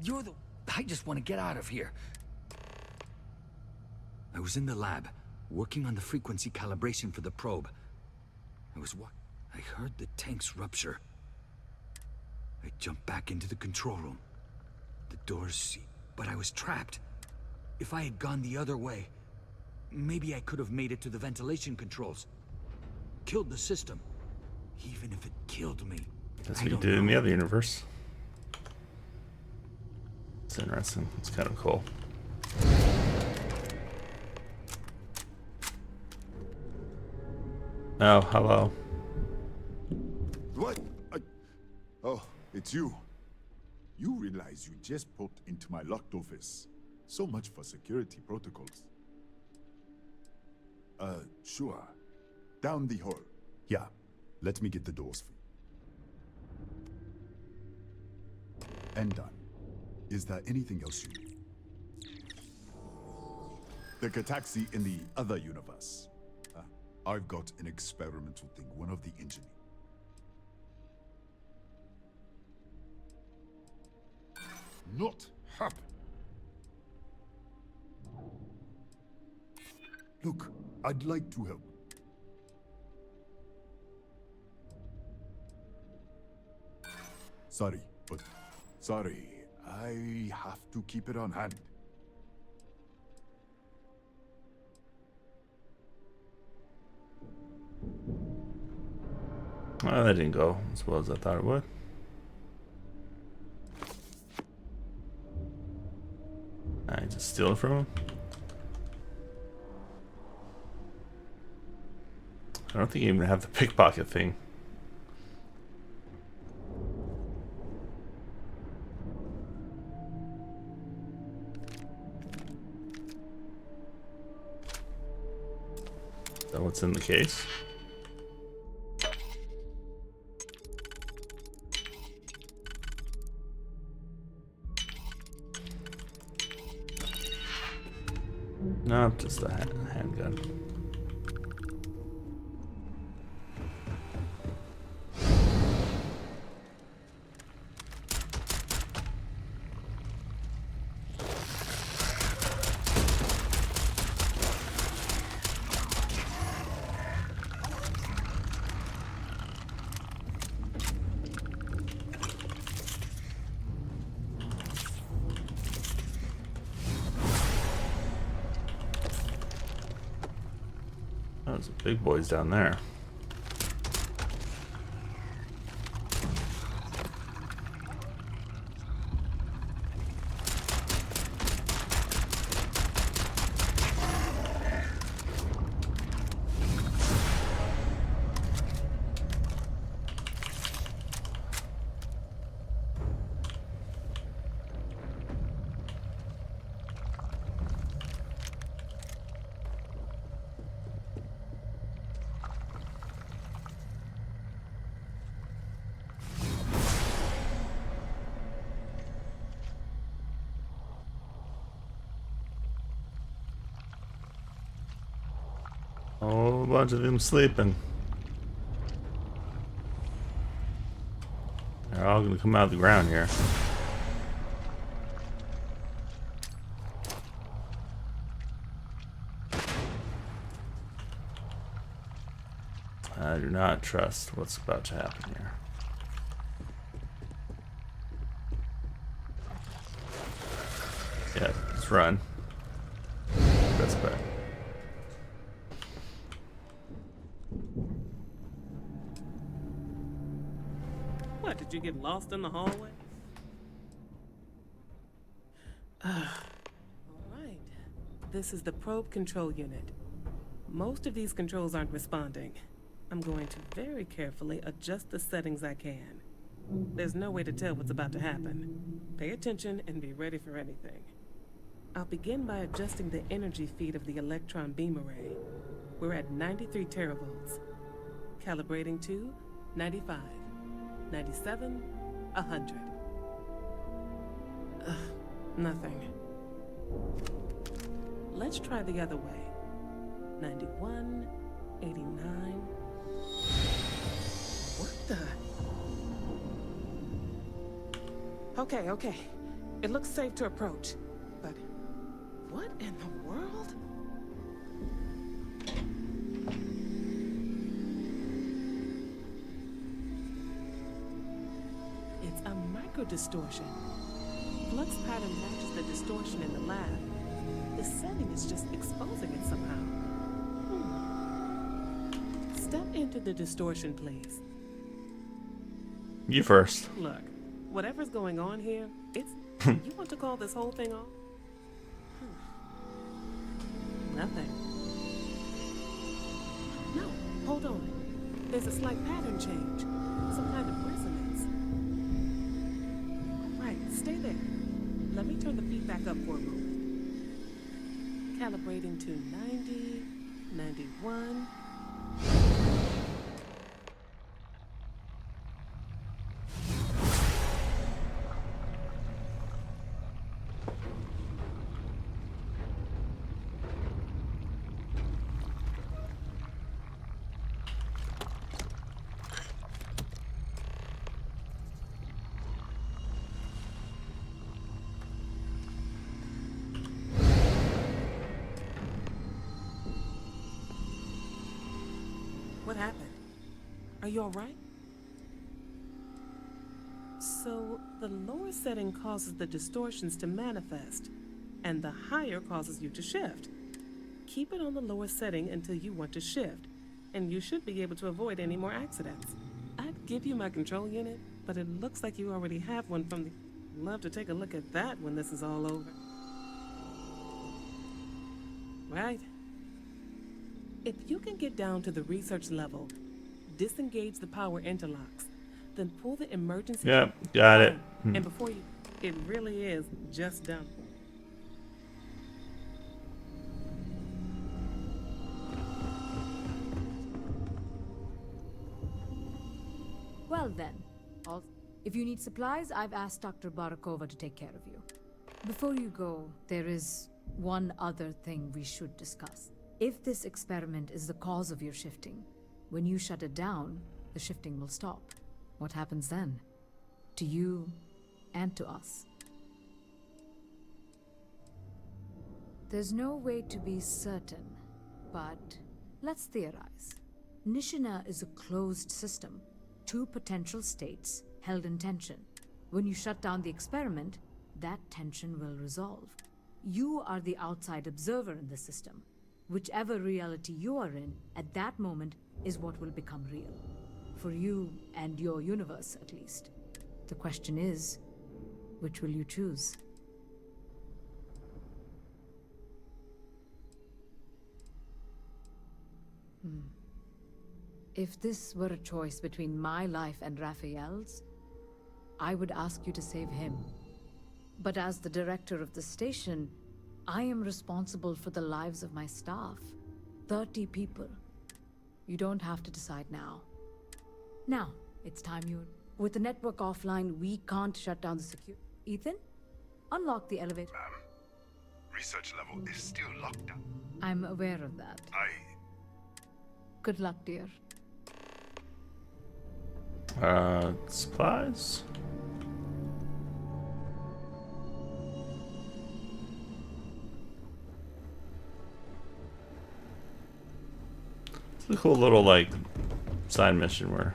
You're the... I just want to get out of here. I was in the lab, working on the frequency calibration for the probe. I heard the tanks rupture. I jumped back into the control room. The doors... But I was trapped. If I had gone the other way, maybe I could have made it to the ventilation controls. Killed the system. Even if it killed me. That's what you did in the other universe. It's interesting. It's kind of cool. Oh, hello. What? Oh, it's you. You realize you just popped into my locked office. So much for security protocols. Sure. Down the hall. Yeah. Let me get the doors for you. And done. Is there anything else you need? The Cataxi in the other universe. I've got an experimental thing, one of the engineers. Not happen. Look, I'd like to help. Sorry, but sorry. I have to keep it on hand. Well, that didn't go as well as I thought it would. I just steal it from him. I don't think you even have the pickpocket thing. Is that what's in the case? No, just a handgun. Those big boys down there. A whole bunch of them sleeping. They're all gonna come out of the ground here. I do not trust what's about to happen here. Yeah, Let's run. That's bad. What, did you get lost in the hallway? Alright. This is the probe control unit. Most of these controls aren't responding. I'm going to very carefully adjust the settings I can. There's no way to tell what's about to happen. Pay attention and be ready for anything. I'll begin by adjusting the energy feed of the electron beam array. We're at 93 teravolts. Calibrating to 95, 97, 100. Nothing. Let's try the other way. 91, 89. What the? Okay. It looks safe to approach. But what in the world? It's a microdistortion. Flux pattern matches the distortion in the lab. The setting is just exposing it somehow. Step into the distortion, please. You first. Look, whatever's going on here, it's... You want to call this whole thing off? Nothing. No, hold on. There's a slight pattern change. Some kind of resonance. Right, stay there. Let me turn the feedback up for a moment. Calibrating to 90, 91. What happened? Are you all right? So, the lower setting causes the distortions to manifest, and the higher causes you to shift. Keep it on the lower setting until you want to shift, and you should be able to avoid any more accidents. I'd give you my control unit, but it looks like you already have one from the... Love to take a look at that when this is all over. Right? If you can get down to the research level, disengage the power interlocks, then pull the emergency... Yep, got it. And before you... It really is just done. Well then, if you need supplies, I've asked Dr. Barakova to take care of you. Before you go, there is one other thing we should discuss. If this experiment is the cause of your shifting, when you shut it down, the shifting will stop. What happens then? To you and to us. There's no way to be certain, but let's theorize. Nishina is a closed system, two potential states held in tension. When you shut down the experiment, that tension will resolve. You are the outside observer in the system. Whichever reality you are in, at that moment, is what will become real. For you and your universe, at least. The question is, which will you choose? If this were a choice between my life and Raphael's, I would ask you to save him. But as the director of the station, I am responsible for the lives of my staff. 30 people. You don't have to decide now. Now, it's time you... With the network offline, we can't shut down the security. Ethan? Unlock the elevator. Ma'am, research level is still locked down. I'm aware of that. Good luck, dear. Supplies? It's a cool little, like, side mission where...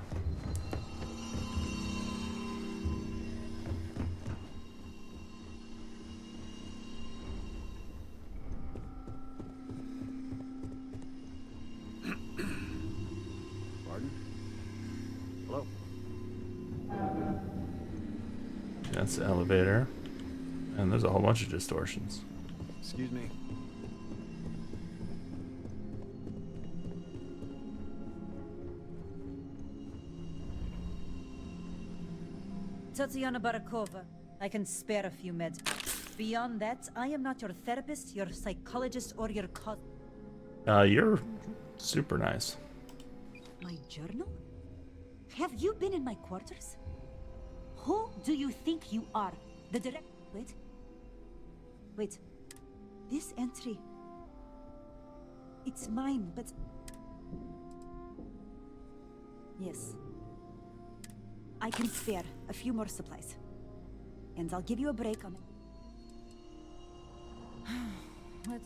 That's the elevator. And there's a whole bunch of distortions. Excuse me. Tatiana Barakova. I can spare a few meds. Beyond that, I am not your therapist, your psychologist, or your cousin. You're super nice. My journal? Have you been in my quarters? Who do you think you are? The direct... Wait. This entry... It's mine, but... Yes. I can spare a few more supplies. And I'll give you a break on... What?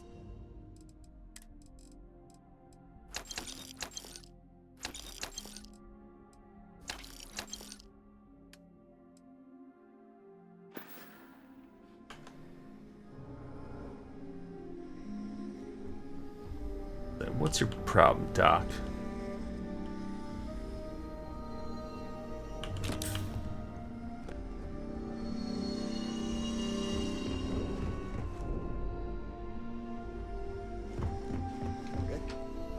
What's your problem, Doc?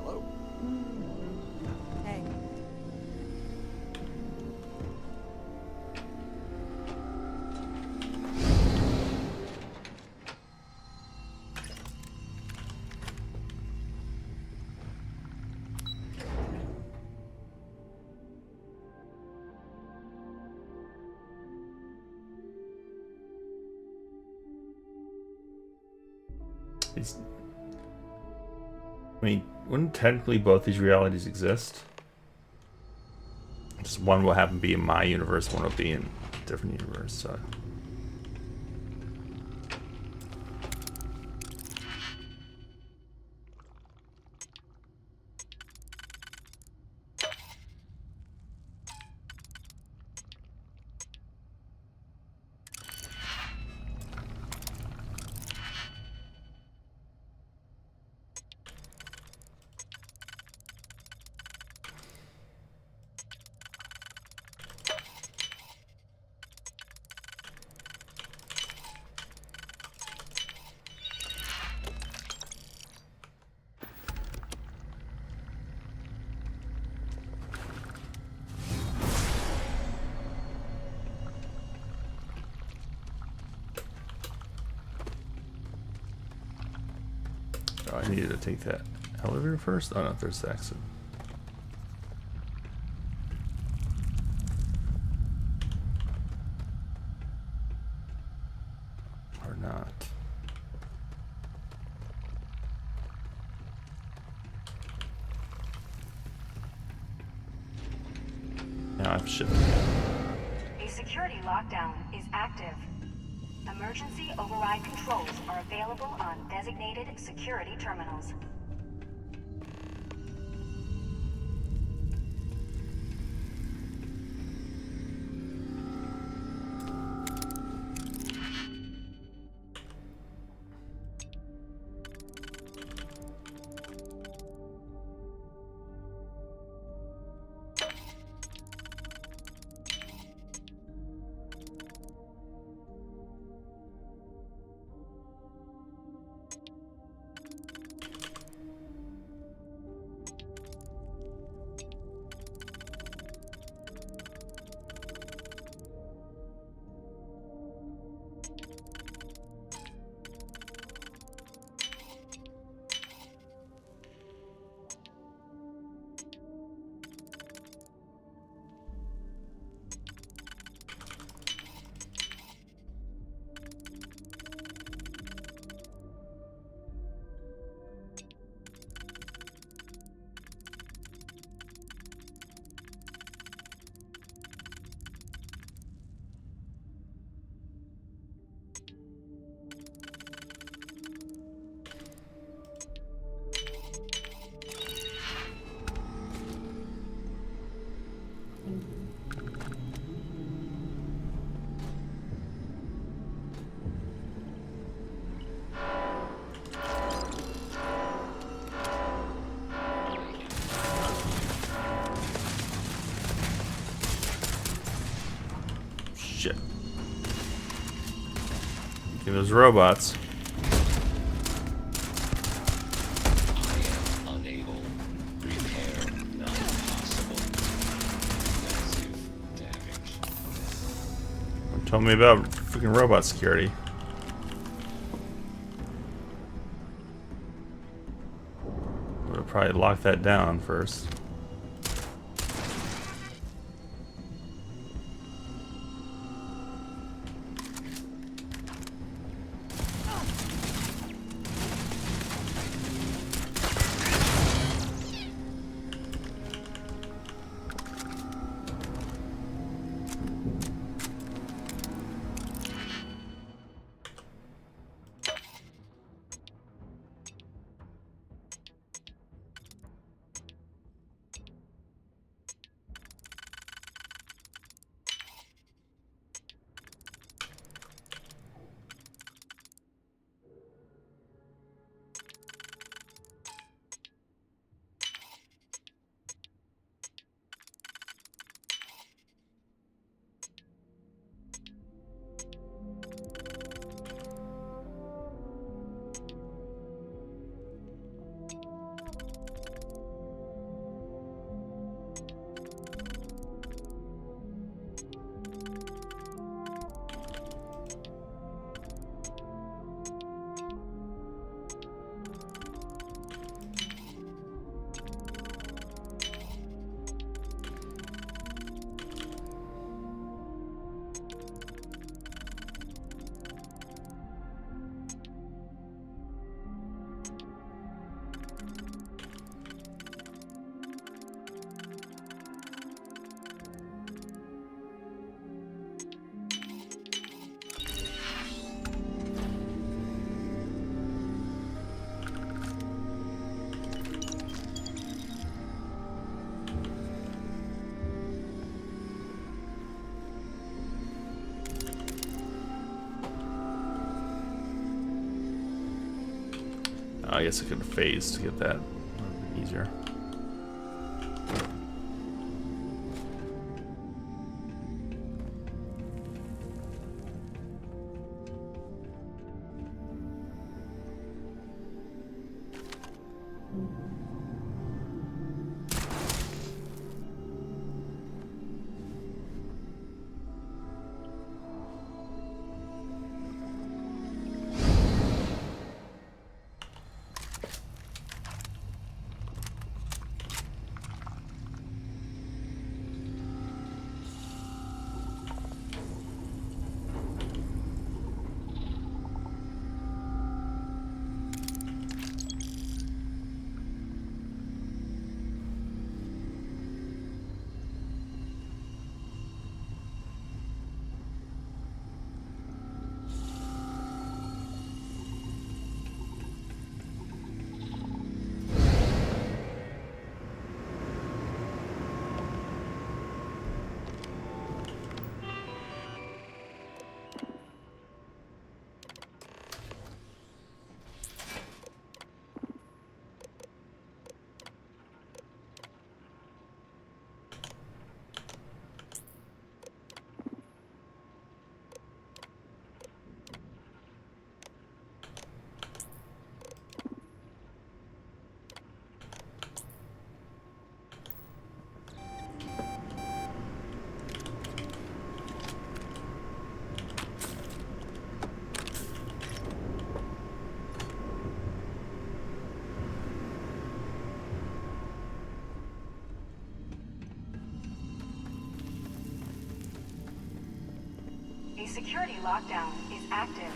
Hello? Hey. I mean, wouldn't technically both these realities exist? Just one will happen to be in my universe, one will be in a different universe, so... Oh, I needed to take that elevator first? Oh no, there's the exit. Or not. Now I've shifted. A security lockdown is active. Emergency override controls are available on designated security terminals. Shit. Okay, those robots. Unable. Repair not possible. Massive damage. Tell me about freaking robot security. Would have probably locked that down first. I guess I could phase to get that easier. A security lockdown is active.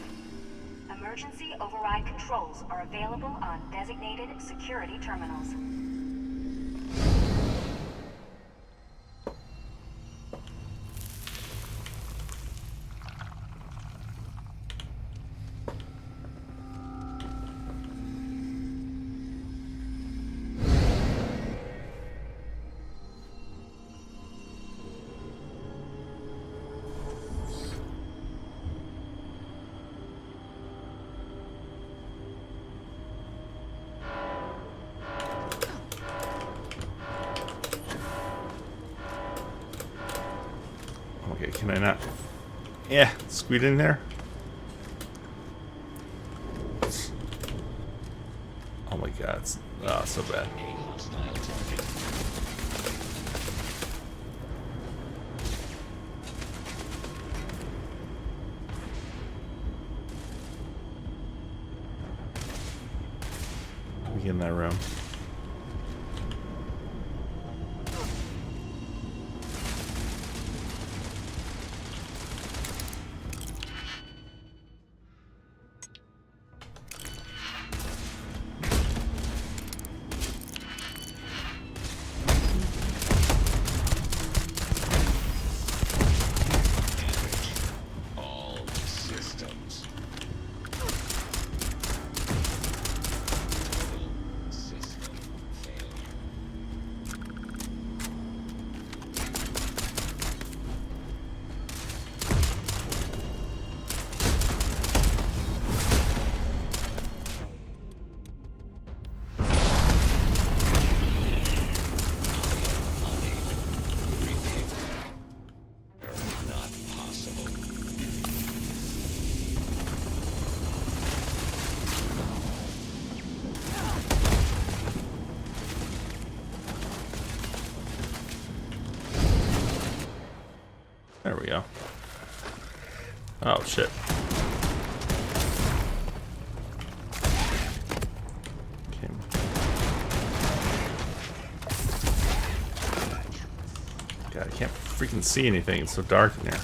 Emergency override controls are available on designated security terminals. Okay, can I not? Yeah, squeeze in there. my god, it's so bad. We get in that room. There we go. Oh shit. Okay. God, I can't freaking see anything. It's so dark in there.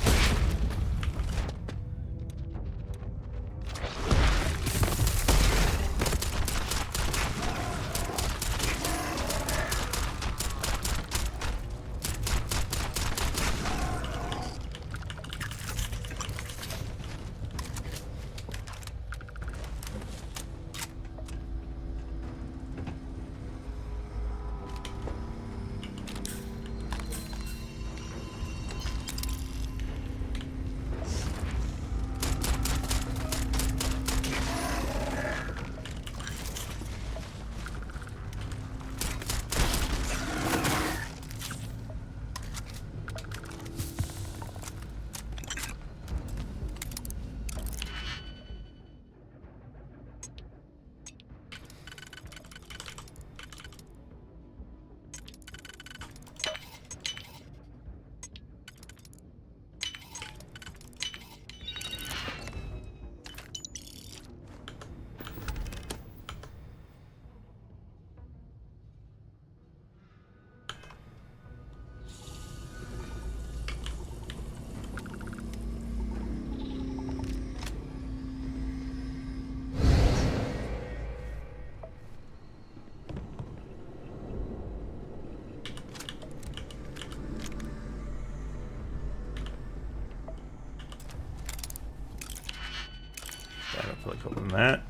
Click open that.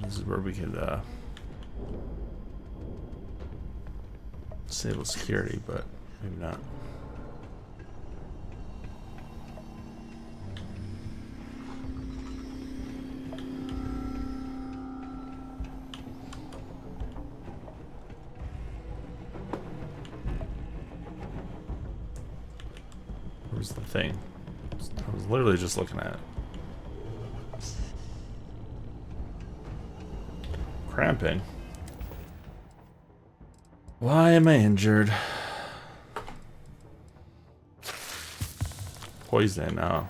This is where we could disable security, but maybe not. Where's the thing? I was literally just looking at it. Cramping. Why am I injured? Poison. Oh. Not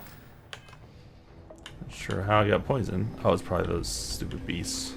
sure how I got poisoned. Oh, it's probably those stupid beasts.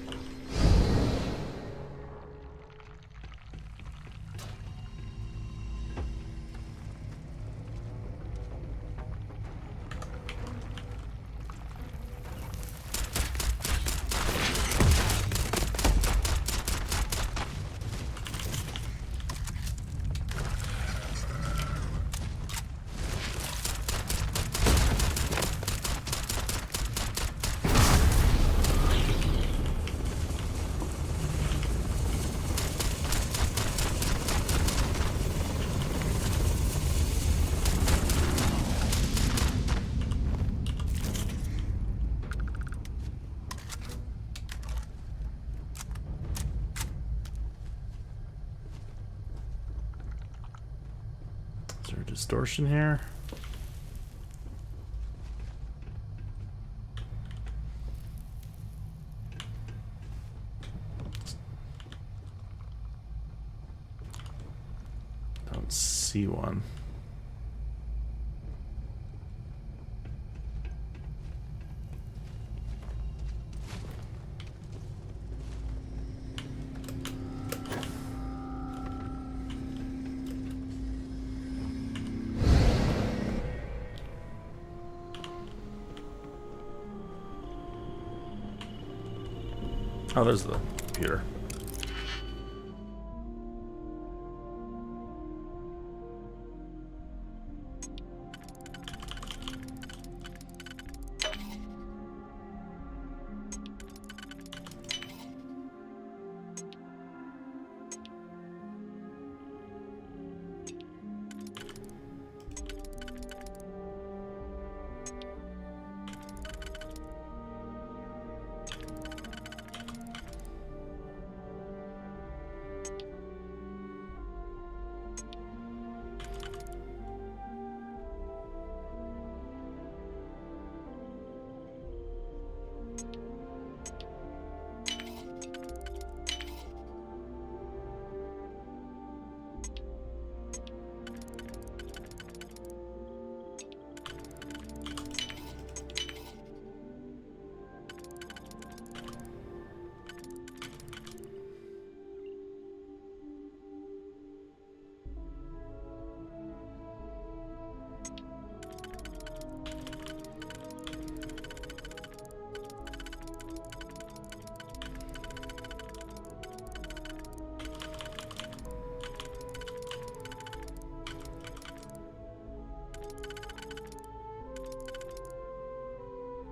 Is there a distortion here? Don't see one. Oh, there's the computer.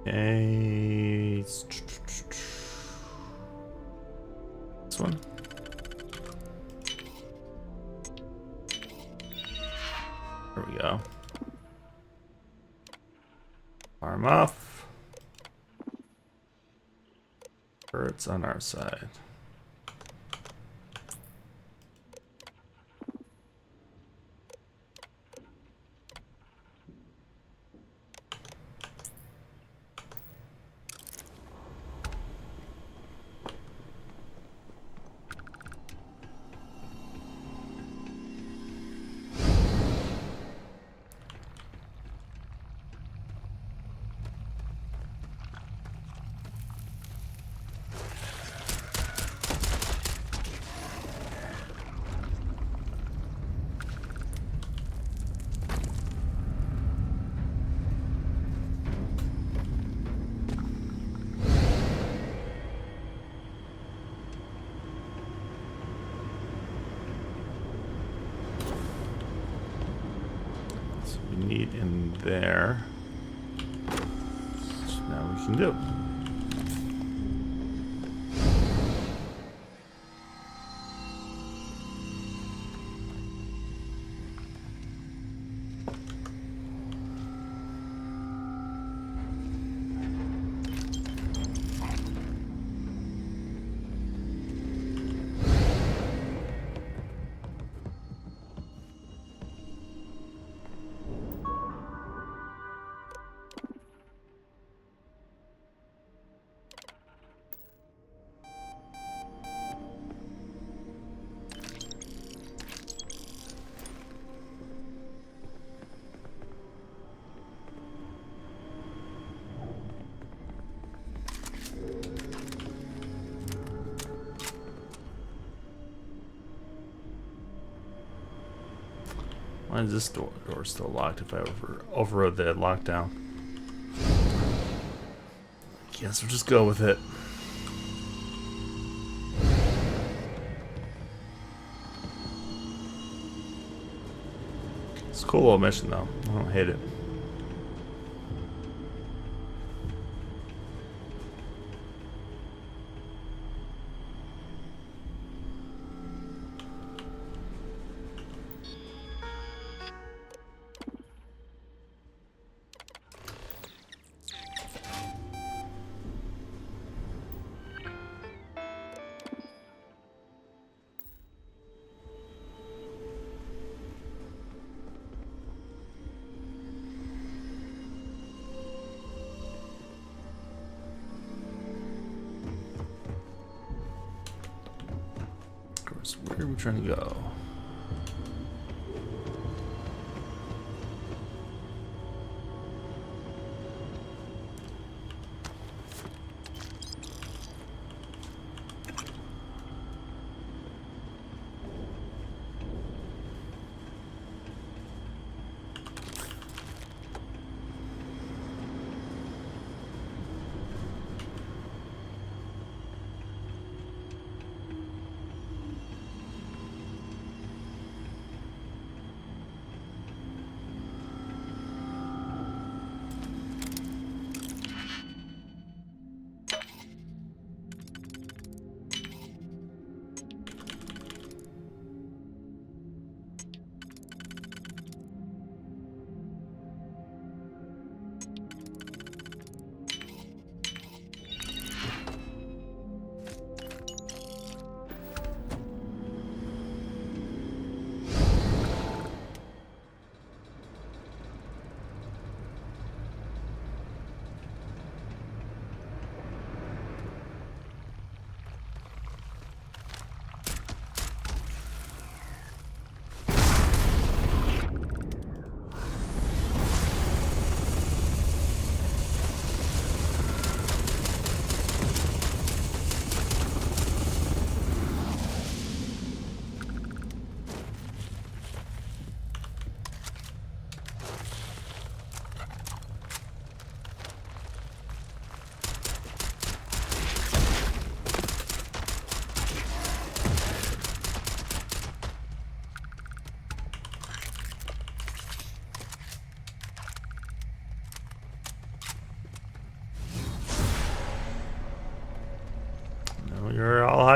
Okay. This one. There we go. Arm off. Turrets on our side. Need in there. So now we can do. Why is this door still locked if I overrode the lockdown? I guess we'll just go with it. It's a cool little mission though. I don't hate it. Where are we trying to go?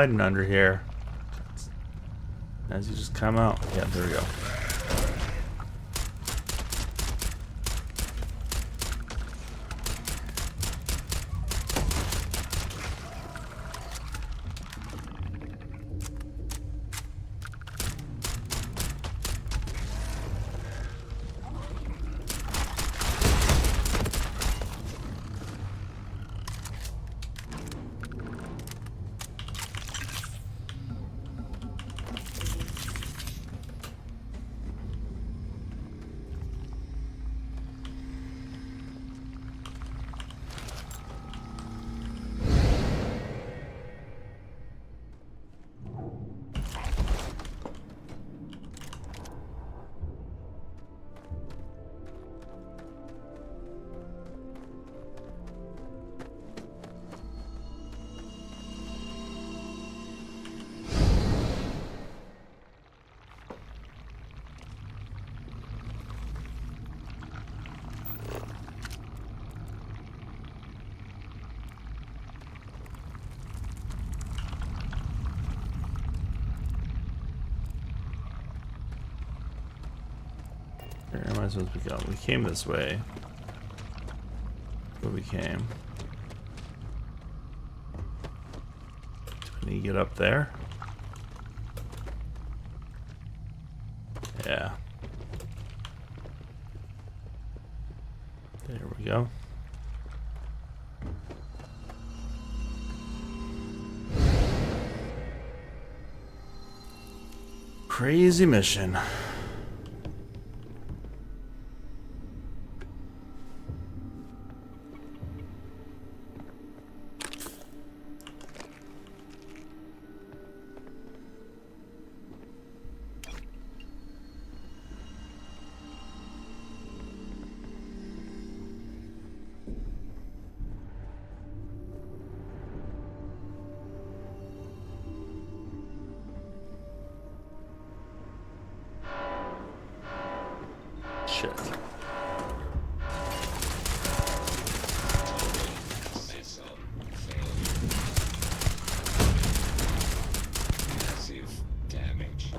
hiding under here? As you just come out. Yeah, there we go. Where am I supposed to go? We came this way. Where we came. Do we need to get up there? Yeah. There we go. Crazy mission. Shit. Massive damage.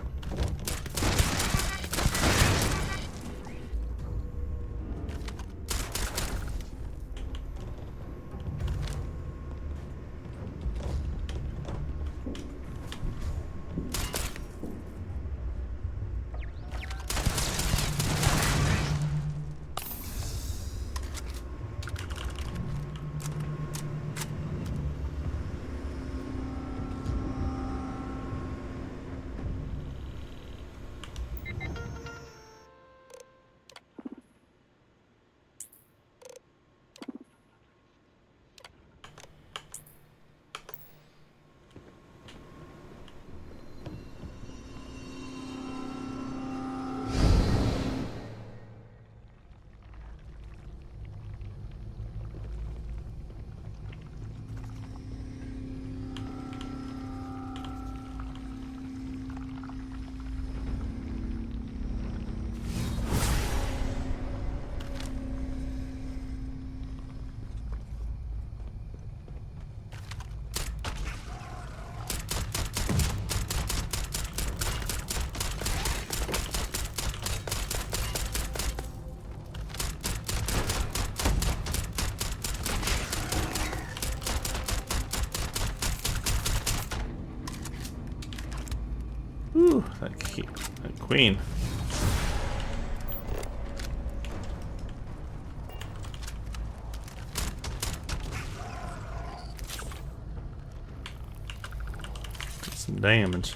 Ooh, that queen. Did some damage.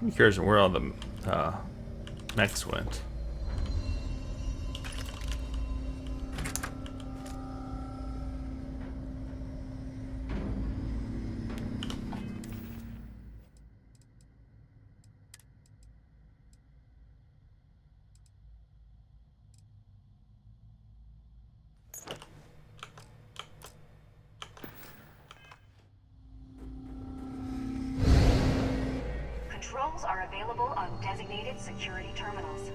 I'm curious where all the mechs went. Controls are available on designated security terminals.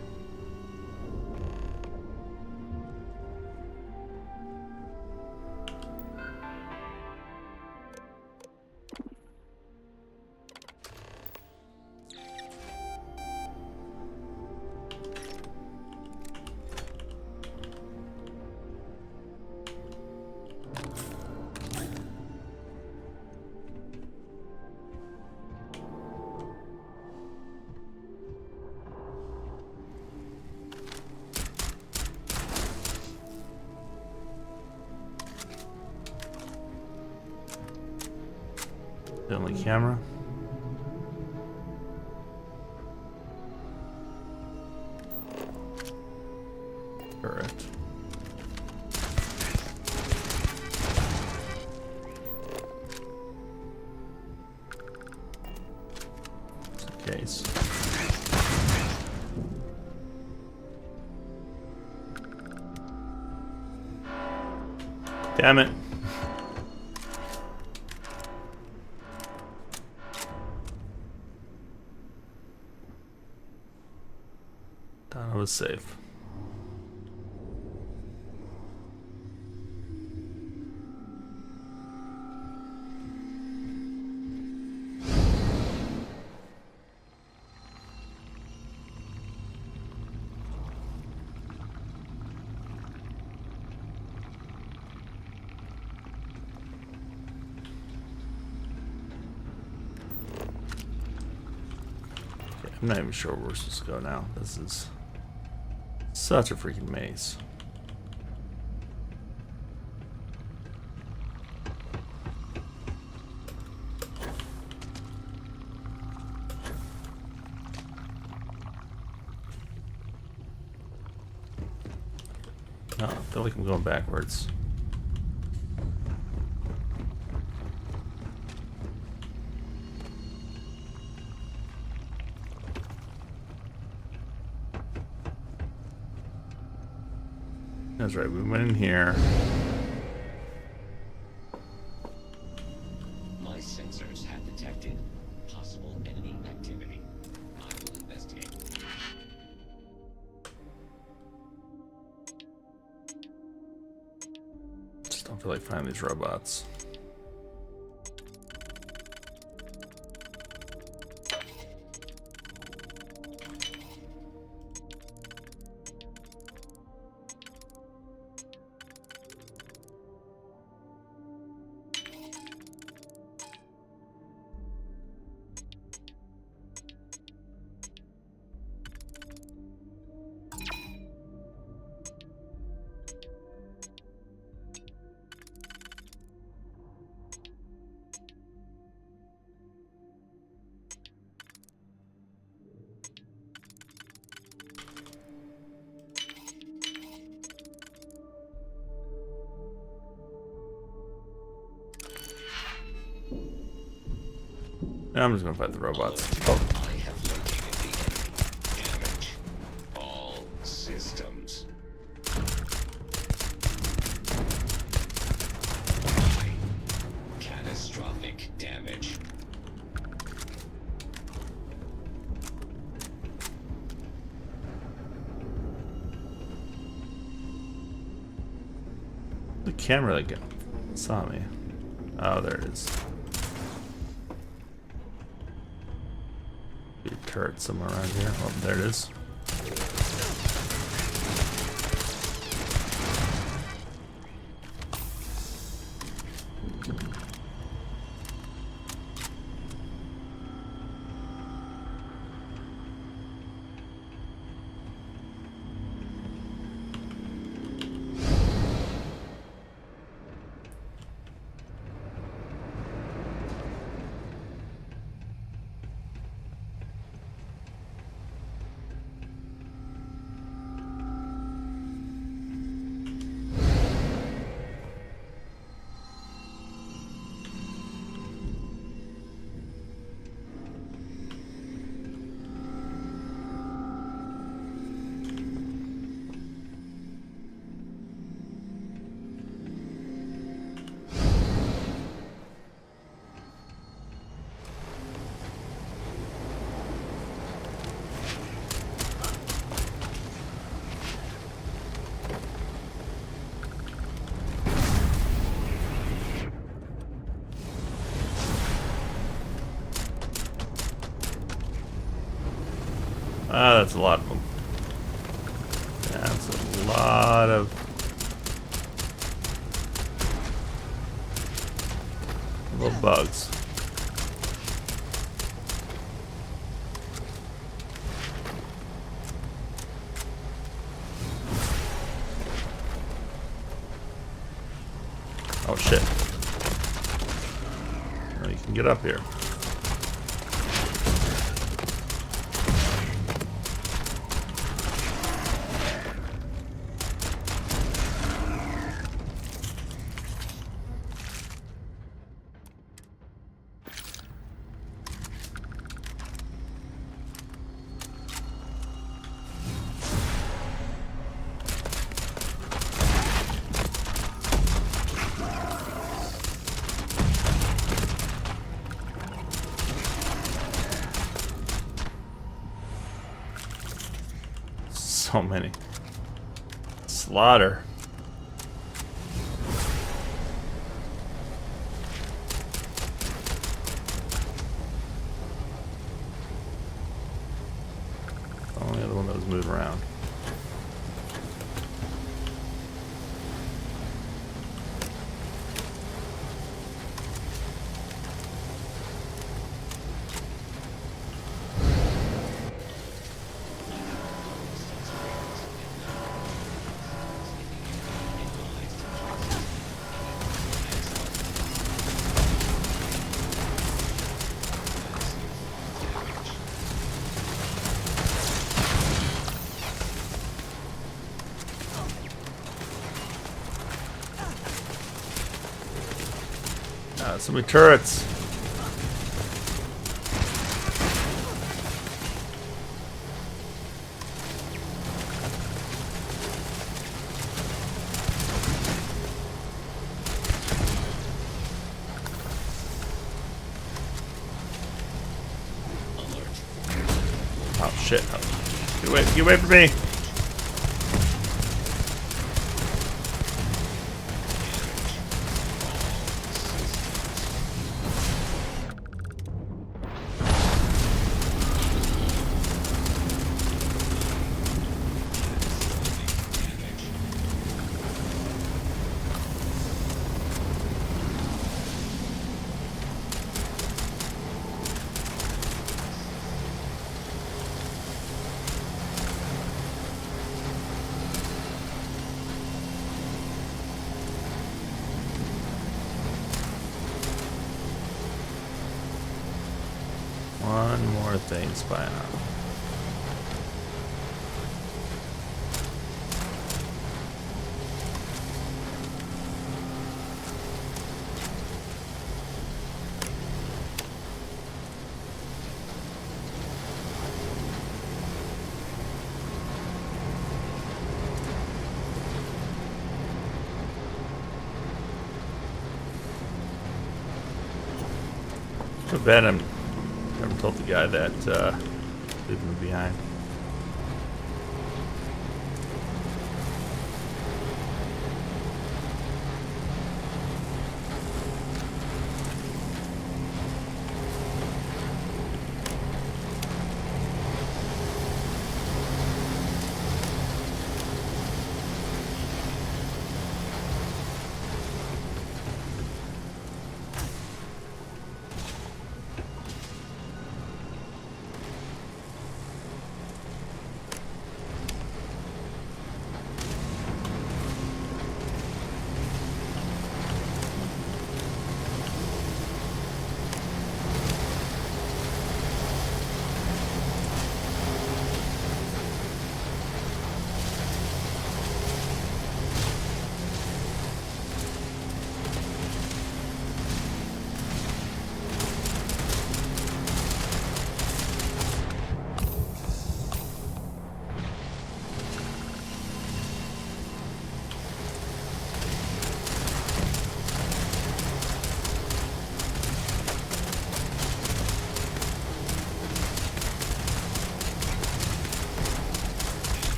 The only camera. Correct. Case. Damn it. Thought I was safe. I'm not even sure where we're supposed to go now. This is such a freaking maze. No, I feel like I'm going backwards. That's right, we went in here. My sensors have detected possible enemy activity. I will investigate. Just don't feel like finding these robots. I'm just gonna fight the robots. Oh. I have located the enemy. Damage. All systems. Catastrophic damage. The camera that saw me. Oh, there it is. Be a turret somewhere around here. Oh, there it is. Ah, that's a lot of them. That's a lot of... little bugs. Oh shit. Oh, you can get up here. So many. Slaughter. The only other one that was moving around. So many turrets. Oh shit. Get away from me. One more thing, spy on. Too bad I'm never told the guy that leaving me behind.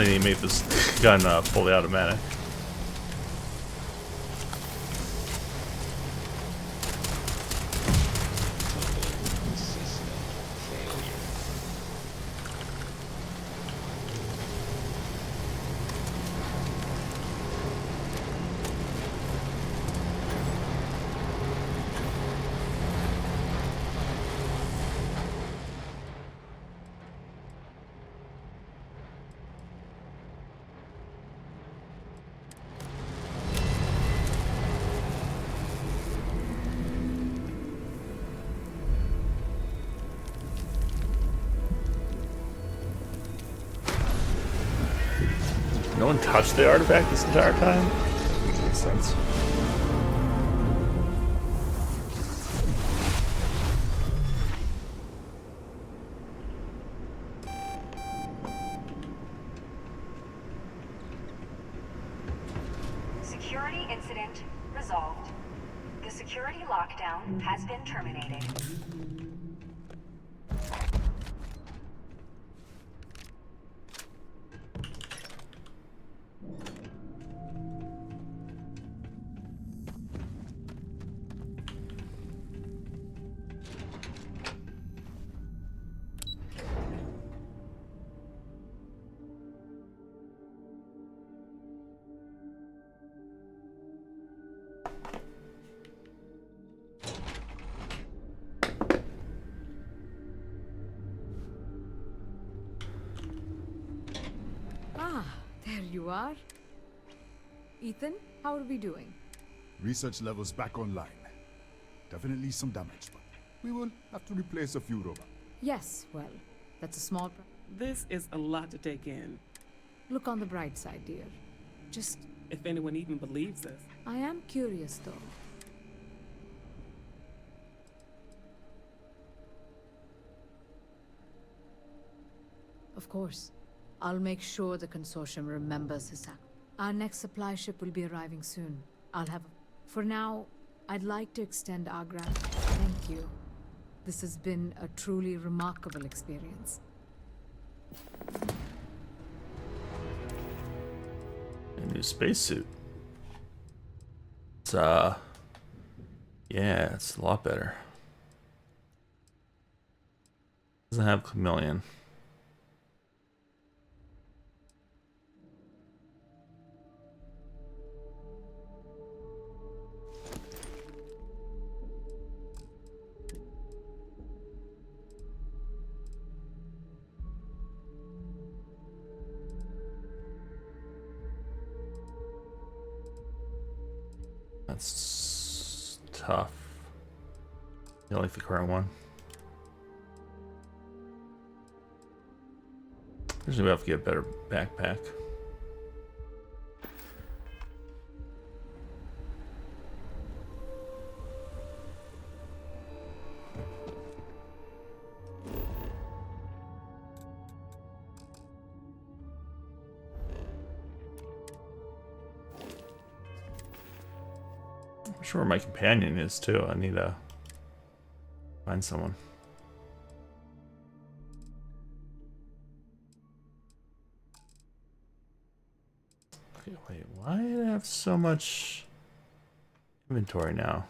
Probably need to make this gun fully automatic. No one touched the artifact this entire time? Makes sense. Security incident resolved. The security lockdown has been terminated. Ah, there you are. Ethan, how are we doing? Research levels back online. Definitely some damage, but we will have to replace a few robots. Yes, well, that's a small This is a lot to take in. Look on the bright side, dear. Just... If anyone even believes this. I am curious, though. Of course. I'll make sure the consortium remembers his act. Our next supply ship will be arriving soon. I'll have... For now, I'd like to extend our gratitude. Thank you. This has been a truly remarkable experience. A new spacesuit. It's yeah, it's a lot better. Doesn't have chameleon. That's tough. You like the current one? Usually we have to get a better backpack. I'm sure where my companion is too. I need to find someone. Okay, wait, why do I have so much inventory now?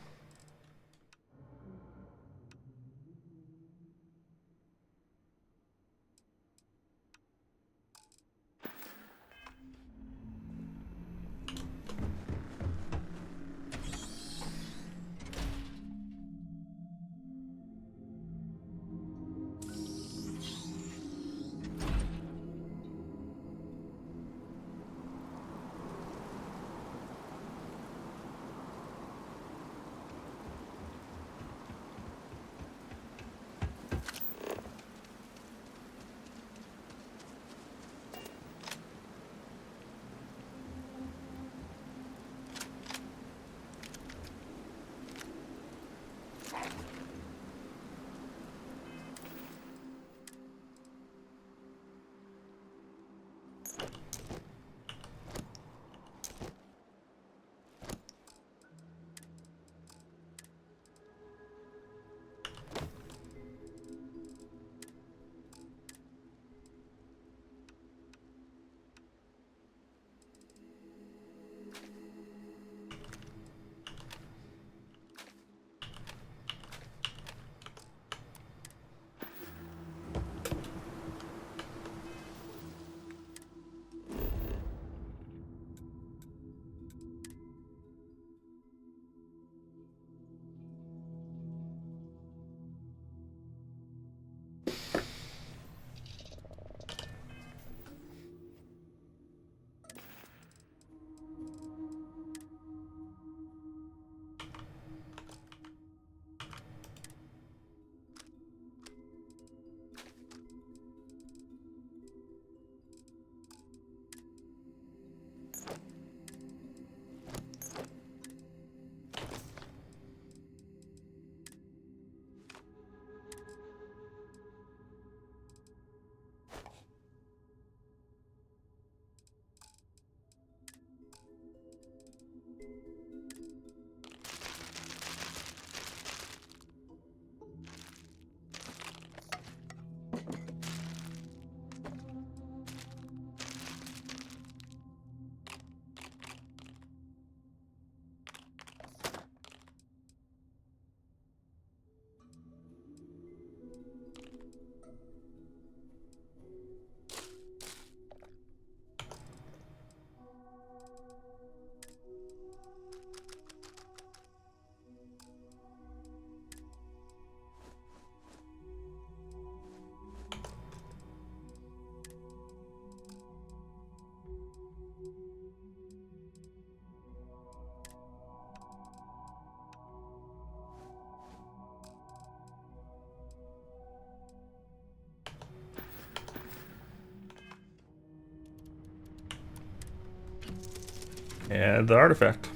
And the artifact.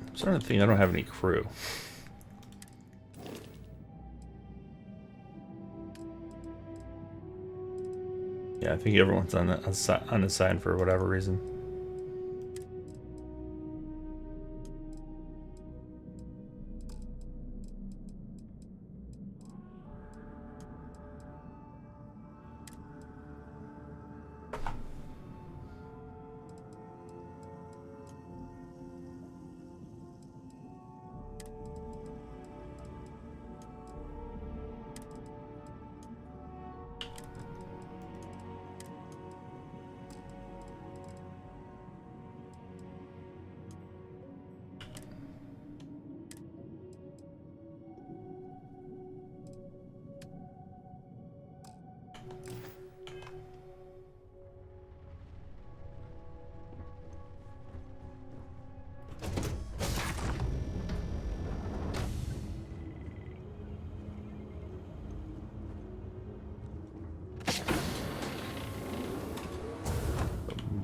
I'm starting to think I don't have any crew. Yeah, I think everyone's unassigned for whatever reason.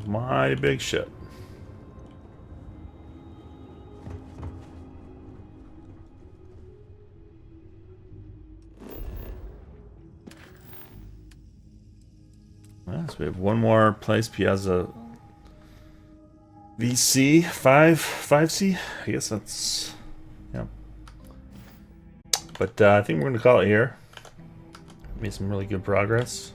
Mighty big ship. So we have one more place, Piazza VC 5C. I guess that's, yeah. But I think we're going to call it here. Made some really good progress.